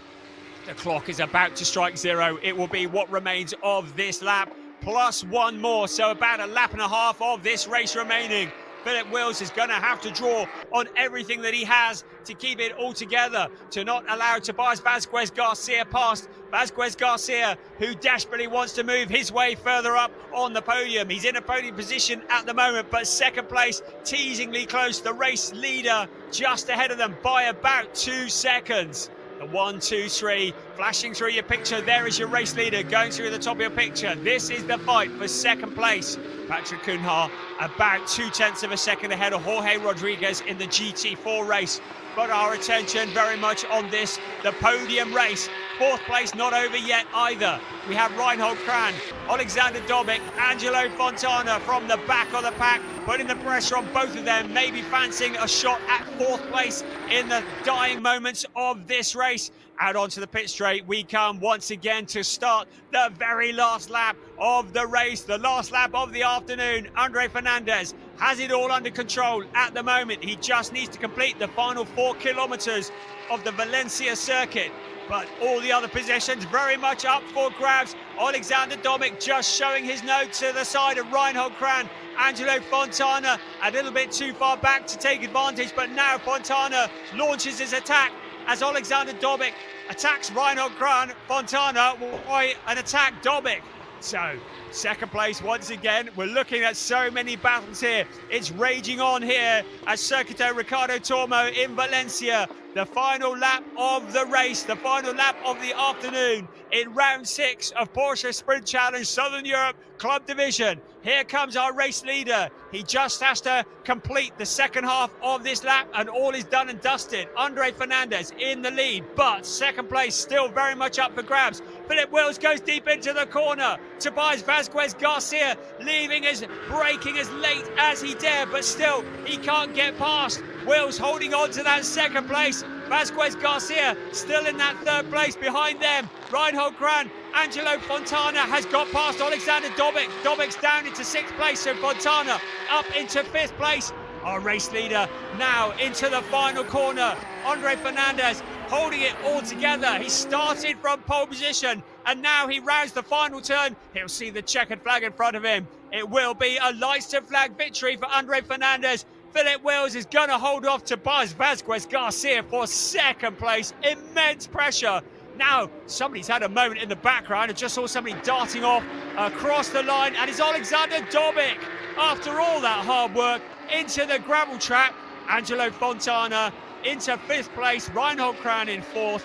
The clock is about to strike 0. It will be what remains of this lap, plus one more, so about a lap and a half of this race remaining. Philip Wills is going to have to draw on everything that he has to keep it all together, to not allow Tobias Vasquez Garcia past. Vasquez Garcia, who desperately wants to move his way further up on the podium. He's in a podium position at the moment, but second place, teasingly close. The race leader just ahead of them by about 2 seconds. The 1, 2, 3, flashing through your picture. There is your race leader going through the top of your picture. This is the fight for second place. Patrick Cunha about 0.2 of a second ahead of Jorge Rodriguez in the GT4 race. But our attention very much on this, the podium race. Fourth place not over yet either. We have Reinhold Kran, Alexander Dobic, Angelo Fontana from the back of the pack, putting the pressure on both of them, maybe fancying a shot at fourth place in the dying moments of this race. Out onto the pit straight we come once again to start the very last lap of the race, the last lap of the afternoon. Andre Fernandez has it all under control at the moment. He just needs to complete the final 4 kilometers of the Valencia circuit. But all the other positions very much up for grabs. Alexander Dobic just showing his nose to the side of Reinhold Kran. Angelo Fontana a little bit too far back to take advantage, but now Fontana launches his attack as Alexander Dobic attacks Reinhold Kran. Fontana will try and attack Dobic. So, second place once again. We're looking at so many battles here. It's raging on here at Circuito Ricardo Tormo in Valencia. The final lap of the race, the final lap of the afternoon in round 6 of Porsche Sprint Challenge Southern Europe Club Division. Here comes our race leader. He just has to complete the second half of this lap and all is done and dusted. Andre Fernandez in the lead, but second place still very much up for grabs. Philip Wills goes deep into the corner. Tobias Vasquez Garcia braking as late as he dare, but still he can't get past. Wills holding on to that second place. Vasquez Garcia still in that third place behind them. Reinhold Kran, Angelo Fontana has got past Alexander Dobic. Dobic's down into 6th place, so Fontana up into 5th place. Our race leader now into the final corner. Andre Fernandez holding it all together. He started from pole position and now he rounds the final turn. He'll see the checkered flag in front of him. It will be a lights to flag victory for Andre Fernandez. Philip Wills is going to hold off Tobias Vasquez Garcia for second place. Immense pressure. Now, somebody's had a moment in the background. I just saw somebody darting off across the line, and it's Alexander Dobic. After all that hard work, into the gravel trap. Angelo Fontana into 5th place. Reinhold Kran in 4th.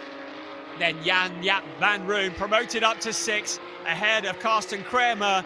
Then Jan Jaap van Roon promoted up to 6th, ahead of Karsten Kramer.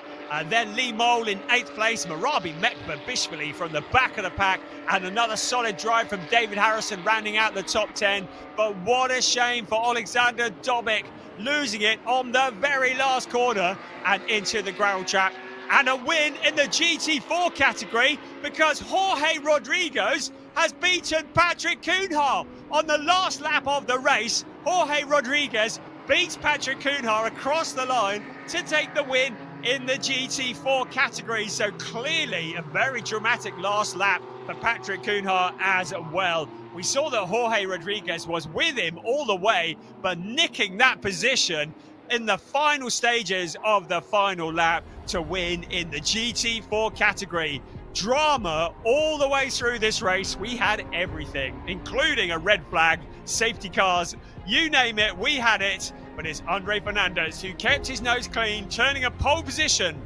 Then Lee Mole in 8th place, Marabi Mekbabishvili from the back of the pack, and another solid drive from David Harrison rounding out the top 10. But what a shame for Alexander Dobic, losing it on the very last corner and into the gravel trap. And a win in the GT4 category because Jorge Rodriguez has beaten Patrick Cunha on the last lap of the race. Jorge Rodriguez beats Patrick Cunha across the line to take the win in the GT4 category. So clearly a very dramatic last lap for Patrick Cunha as well. We saw that Jorge Rodriguez was with him all the way, but nicking that position in the final stages of the final lap to win in the GT4 category. Drama all the way through this race. We had everything, including a red flag, safety cars, you name it, we had it. But it's Andre Fernandez who kept his nose clean, turning a pole position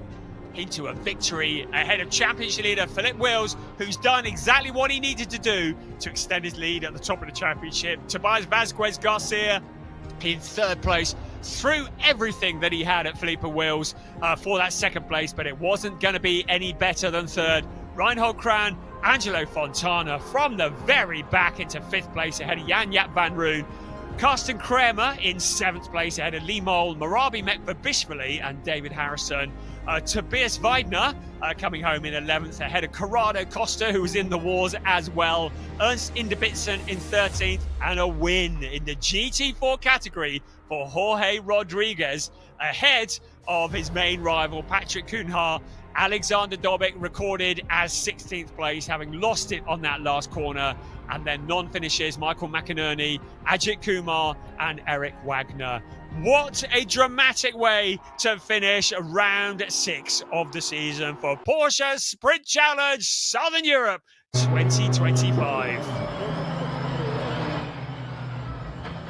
into a victory ahead of championship leader Philip Wills, who's done exactly what he needed to do to extend his lead at the top of the championship. Tobias Vasquez Garcia in 3rd place, threw everything that he had at Felipe Wills for that 2nd place, but it wasn't going to be any better than 3rd. Reinhold Kran Angelo Fontana from the very back into 5th place ahead of Jan-Jaap van Roon. Karsten Kramer in 7th place ahead of Lee Mol, Marabi Mekbabishvili and David Harrison. Tobias Weidner coming home in 11th ahead of Corrado Costa, who was in the wars as well. Ernst Inderbitzen in 13th, and a win in the GT4 category for Jorge Rodriguez ahead of his main rival Patrick Cunha. Alexander Dobek recorded as 16th place, having lost it on that last corner. And then non-finishers, Michael McInerney, Ajith Kumar and Eric Wagner. What a dramatic way to finish round 6 of the season for Porsche Sprint Challenge Southern Europe 2025.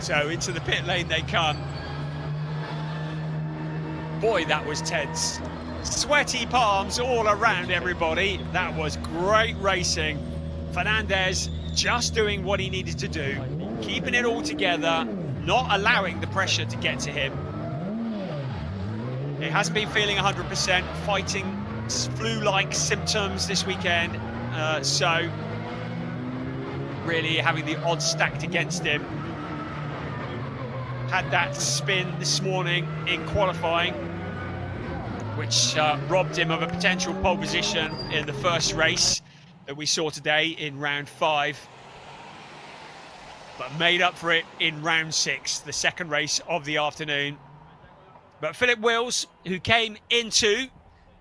So into the pit lane they come. Boy, that was tense. Sweaty palms all around everybody. That was great racing. Fernandez just doing what he needed to do, keeping it all together, not allowing the pressure to get to him. He hasn't been feeling 100%, fighting flu-like symptoms this weekend, so really having the odds stacked against him. Had that spin this morning in qualifying, which robbed him of a potential pole position in the first race that we saw today in round 5, but made up for it in round 6, the second race of the afternoon. But Philip Wills, who came into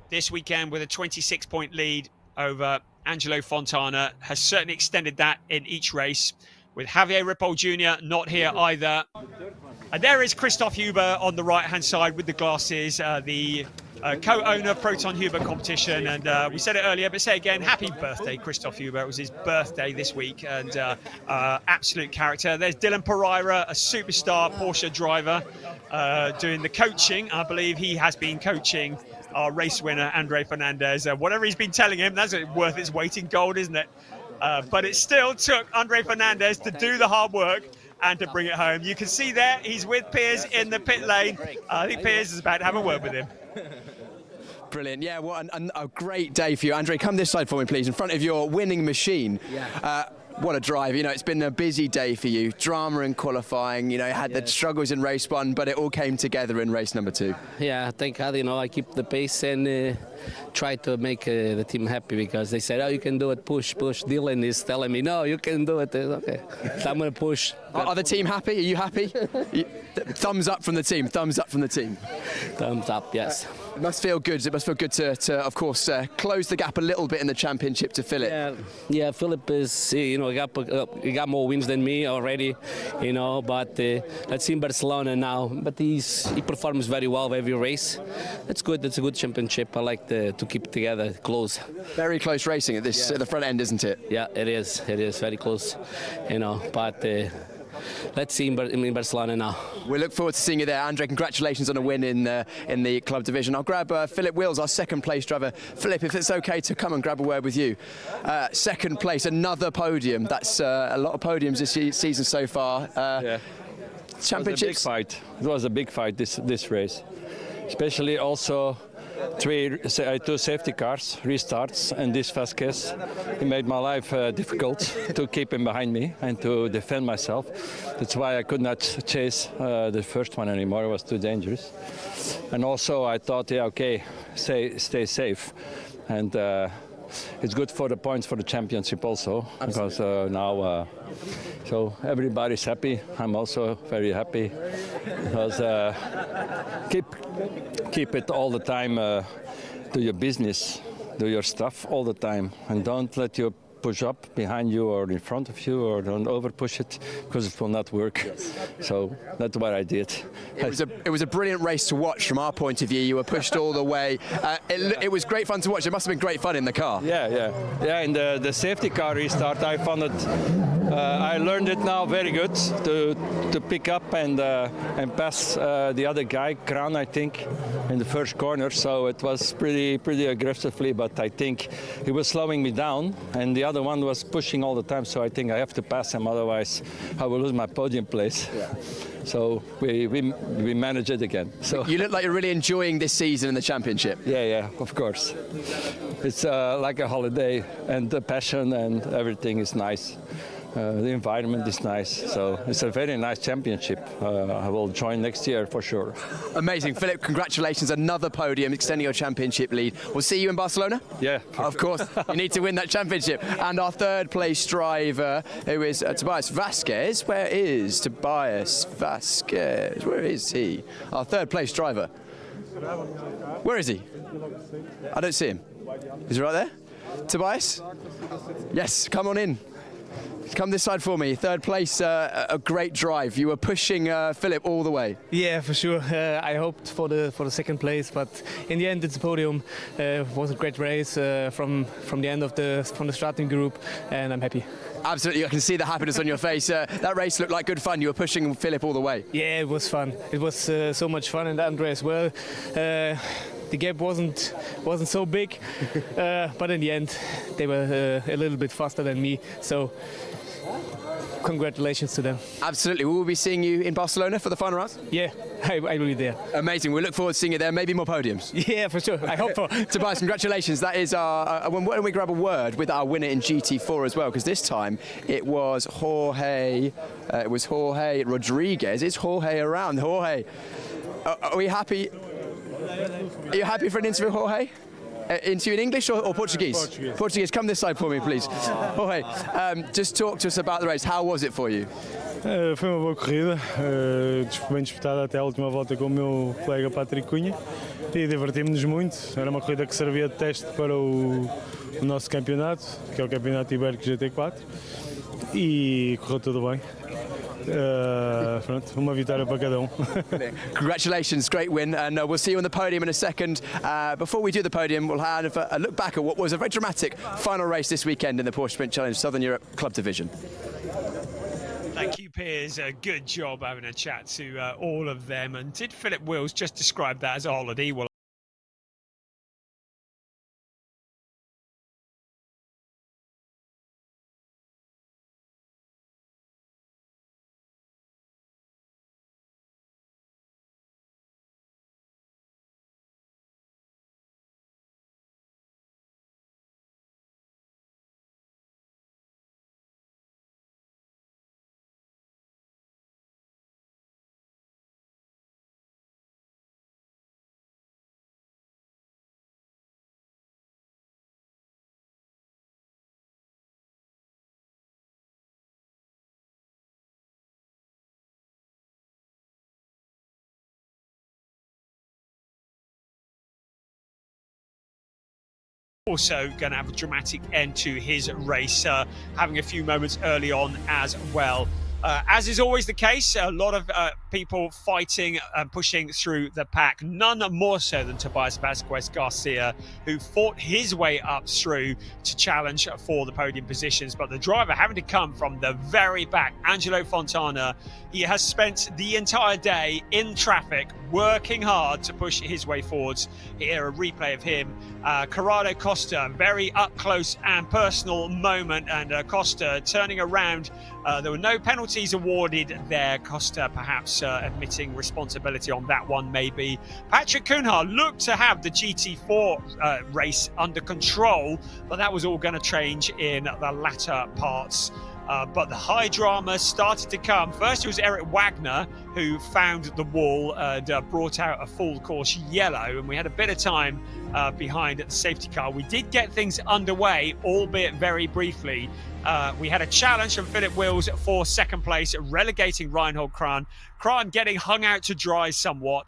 this weekend with a 26-point lead over Angelo Fontana, has certainly extended that in each race, with Javier Ripoll Jr. not here either. And there is Christoph Huber on the right-hand side with the glasses, the co-owner of Proton Huber competition, and we said it earlier, but say again, happy birthday, Christoph Huber. It was his birthday this week, and absolute character. There's Dylan Pereira, a superstar Porsche driver, doing the coaching. I believe he has been coaching our race winner, Andre Fernandez. Whatever he's been telling him, that's worth its weight in gold, isn't it? But it still took Andre Fernandez to do the hard work and to bring it home. You can see there, he's with Piers in the pit lane. I think Piers is about to have a word with him. Brilliant. Yeah, what a great day for you. Andre, come this side for me, please, in front of your winning machine. Yeah. What a drive. You know, it's been a busy day for you. Drama in qualifying, you know, you had the struggles in race 1, but it all came together in race number 2. Yeah, thank God, you know, I keep the pace and try to make the team happy, because they said, oh, you can do it, push. Dylan is telling me, no, you can do it. Okay, so I'm going to push. Are the team happy? Are you happy? Thumbs up from the team. Thumbs up from the team. Thumbs up, yes. It must feel good. It must feel good to of course, close the gap a little bit in the championship to Philip. Yeah, Philip is, you know, he got more wins than me already, you know, but let's see in Barcelona now. But he performs very well every race. It's good. It's a good championship. I like to keep it together, close. Very close racing at this at the front end, isn't it? Yeah, it is. It is very close, you know, but let's see in Barcelona now. We look forward to seeing you there, Andre. Congratulations on a win in the club division. I'll grab Philip Wills, our second place driver. Philip, if it's okay to come and grab a word with you. Second place, another podium. That's a lot of podiums this season so far. Yeah. Championships. It was a big fight this race, especially also 2 safety cars, restarts, and this Vasquez. He made my life difficult to keep him behind me and to defend myself. That's why I could not chase the first one anymore. It was too dangerous. And also I thought, yeah, okay, stay safe. And it's good for the points for the championship also. Absolutely. Because now, so everybody's happy. I'm also very happy because keep it all the time. Do your business, do your stuff all the time, and don't let your push up behind you or in front of you, or don't over push it, because it will not work. Yes. So that's what I did. It was a brilliant race to watch from our point of view. You were pushed all the way. It was great fun to watch. It must have been great fun in the car. Yeah. In the safety car restart, I found it I learned it now very good to pick up and pass the other guy, Kran, I think, in the first corner. So it was pretty aggressively, but I think he was slowing me down, and the other one was pushing all the time. So I think I have to pass him, otherwise I will lose my podium place. Yeah. So we manage it again. So you look like you're really enjoying this season in the championship. Yeah, of course. It's like a holiday, and the passion and everything is nice. The environment is nice, so it's a very nice championship. I will join next year for sure. Amazing. Philip, congratulations, another podium, extending your championship lead. We'll see you in Barcelona? Yeah. Of course, you need to win that championship. And our third place driver, who is Tobias Vasquez. Where is Tobias Vasquez? Where is he? Our third place driver. Where is he? I don't see him. Is he right there? Tobias? Yes, come on in. Come this side for me. Third place, a great drive. You were pushing Philip all the way. Yeah, for sure. I hoped for the second place, but in the end, it's a podium. It was a great race from the end of the starting group, and I'm happy. Absolutely, I can see the happiness on your face. That race looked like good fun. You were pushing Philip all the way. Yeah, it was fun. It was so much fun, and Andre as well. The gap wasn't so big, but in the end, they were a little bit faster than me. So. Congratulations to them. Absolutely. We will be seeing you in Barcelona for the final round? Yeah, I will be there. Amazing. We look forward to seeing you there. Maybe more podiums. Yeah, for sure. I hope for. Tobias, congratulations. That is our. Why don't we grab a word with our winner in GT4 as well? Because this time it was Jorge. Jorge Rodriguez. It's Jorge around. Jorge, are we happy? Are you happy for an interview, Jorge? Interview in English or Portuguese? Portuguese. Come this side for me, please. Jorge, just talk to us about the race. How was it for you? Foi uma boa corrida, bem disputada até a última volta com o meu colega Patrick Cunha e divertimos-nos muito. Era uma corrida que servia de teste para o nosso campeonato, que é o Campeonato Ibérico GT4, e correu tudo bem. Pronto, uma vitória para cada Congratulations, great win, and we'll see you on the podium in a second. Before we do the podium, we'll have a look back at what was a very dramatic final race this weekend in the Porsche Sprint Challenge Southern Europe Club Division. Thank you, Piers. A good job having a chat to all of them. And did Philip Wills just describe that as a holiday? Well, also going to have a dramatic end to his race, having a few moments early on as well. As is always the case, a lot of people fighting and pushing through the pack, none more so than Tobias Vasquez Garcia, who fought his way up through to challenge for the podium positions. But the driver having to come from the very back, Angelo Fontana, he has spent the entire day in traffic working hard to push his way forwards. Here a replay of him, Corrado Costa, very up close and personal moment, and Costa turning around. There were no penalties awarded there. Costa perhaps admitting responsibility on that one, maybe. Patrick Cunha looked to have the GT4 race under control, but that was all going to change in the latter parts. But the high drama started to come. First, it was Eric Wagner who found the wall and brought out a full course yellow, and we had a bit of time behind the safety car. We did get things underway, albeit very briefly. We had a challenge from Philip Wills for second place, relegating Reinhold Kran. Kran getting hung out to dry somewhat.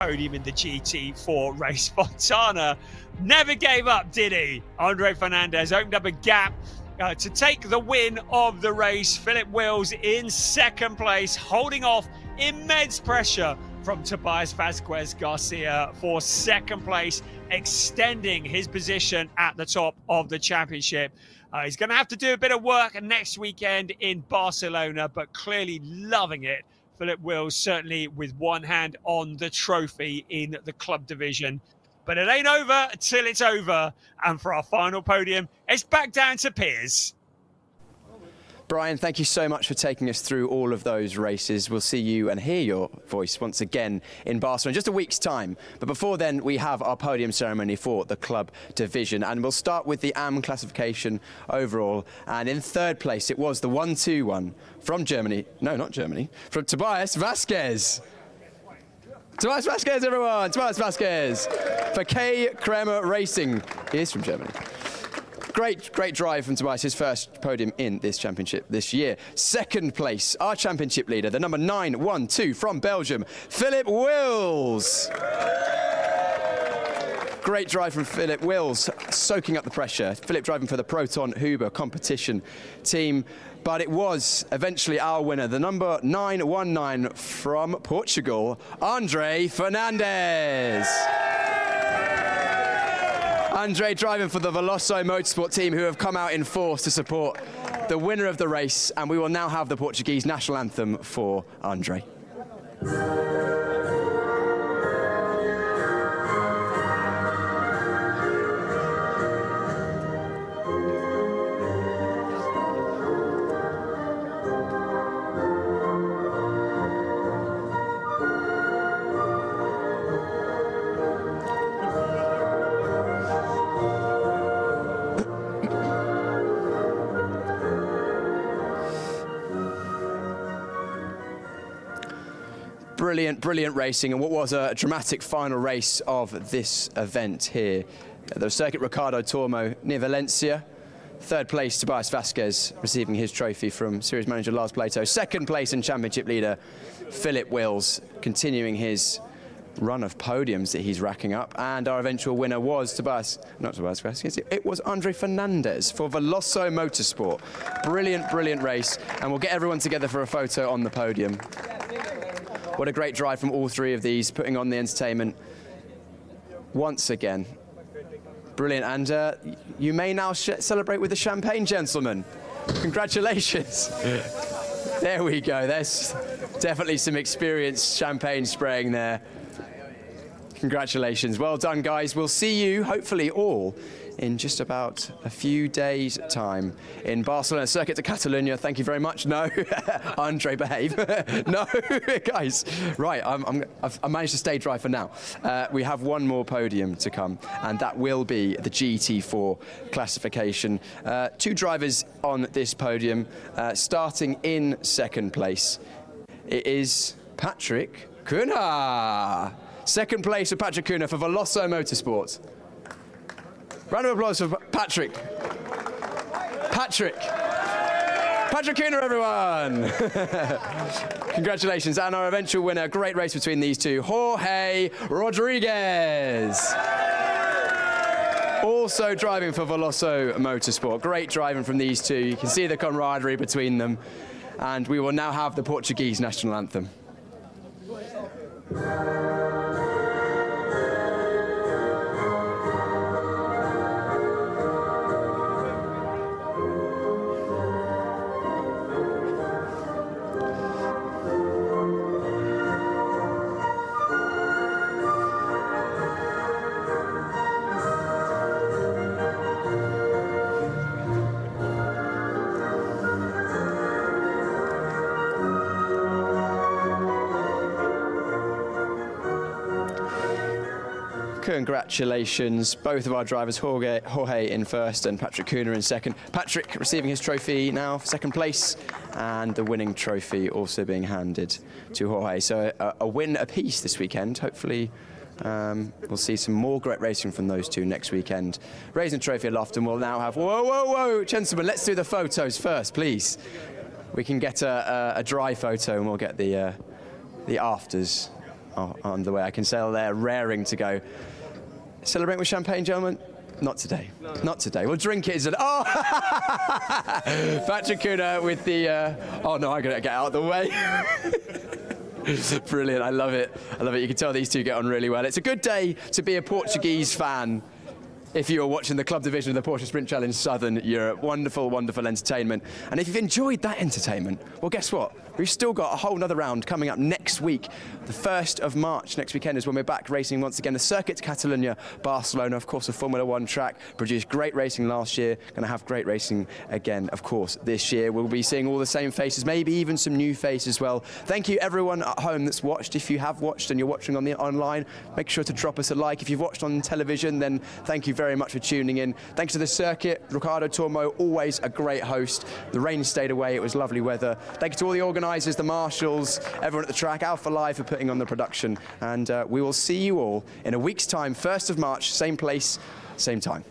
podium in the GT4 race. Fontana never gave up, did he? Andre Fernandez opened up a gap to take the win of the race. Philip Wills in second place, holding off immense pressure from Tobias Vasquez Garcia for second place, extending his position at the top of the championship. He's going to have to do a bit of work next weekend in Barcelona, but clearly loving it. Philip Wills certainly with one hand on the trophy in the club division. But it ain't over till it's over. And for our final podium, it's back down to Piers. Brian, thank you so much for taking us through all of those races. We'll see you and hear your voice once again in Barcelona in just a week's time. But before then, we have our podium ceremony for the club division. And we'll start with the AM classification overall. And in third place, it was the 1-2-1 from Germany. No, not Germany. From Tobias Vasquez. Tobias Vasquez, everyone! Tobias Vasquez for K. Kremer Racing. He is from Germany. Great drive from Tobias, his first podium in this championship this year. Second place, our championship leader, the number 912 from Belgium, Philip Wills. Great drive from Philip Wills, soaking up the pressure. Philip driving for the Proton Huber competition team. But it was eventually our winner, the number 919 from Portugal, Andre Fernandez. Andre driving for the Veloso Motorsport team, who have come out in force to support the winner of the race. And we will now have the Portuguese national anthem for Andre. Brilliant racing, and what was a dramatic final race of this event here at the Circuit Ricardo Tormo near Valencia. Third place, Tobias Vasquez receiving his trophy from series manager Lars Plato. Second place and championship leader Philip Wills continuing his run of podiums that he's racking up. And our eventual winner was not Tobias Vasquez, it was Andre Fernandez for Veloso Motorsport. Brilliant race, and we'll get everyone together for a photo on the podium. What a great drive from all three of these, putting on the entertainment once again. Brilliant, and you may now celebrate with the champagne, gentlemen. Congratulations. There we go, there's definitely some experienced champagne spraying there. Congratulations, well done guys. We'll see you, hopefully all, in just about a few days' time in Barcelona, Circuit de Catalunya. Thank you very much. No, Andre, behave. No, guys. Right, I've managed to stay dry for now. We have one more podium to come, and that will be the GT4 classification. Two drivers on this podium, starting in second place. It is Patrick Kuhner. Second place for Patrick Kuhner for Veloso Motorsport. Round of applause for Patrick. Patrick Kuhner, everyone. Congratulations. And our eventual winner, great race between these two, Jorge Rodriguez. Also driving for Veloso Motorsport. Great driving from these two. You can see the camaraderie between them. And we will now have the Portuguese national anthem. Congratulations, both of our drivers, Jorge in first and Patrick Kuhner in second. Patrick receiving his trophy now for second place, and the winning trophy also being handed to Jorge. So a win apiece this weekend. Hopefully we'll see some more great racing from those two next weekend. Raising trophy aloft, and we'll now have, whoa, gentlemen, let's do the photos first, please. We can get a dry photo and we'll get the afters on the way. I can tell they're raring to go. Celebrate with champagne, gentlemen? Not today. No. Not today. We'll drink it. Oh! Patrick Kuna with the... oh, no, I'm going to get out of the way. Brilliant. I love it. I love it. You can tell these two get on really well. It's a good day to be a Portuguese fan if you are watching the club division of the Porsche Sprint Challenge Southern Europe. Wonderful, wonderful entertainment. And if you've enjoyed that entertainment, well, guess what? We've still got a whole nother round coming up next week. The 1st of March, next weekend, is when we're back racing once again. The Circuit de Catalunya, Barcelona, of course, a Formula 1 track. Produced great racing last year. Going to have great racing again, of course, this year. We'll be seeing all the same faces, maybe even some new faces as well. Thank you, everyone at home that's watched. If you have watched and you're watching on the online, make sure to drop us a like. If you've watched on television, then thank you very much for tuning in. Thanks to the circuit, Ricardo Tormo, always a great host. The rain stayed away. It was lovely weather. Thank you to all the organisers, the marshals, everyone at the track, Alpha Live for putting on the production. And we will see you all in a week's time, 1st of March, same place, same time.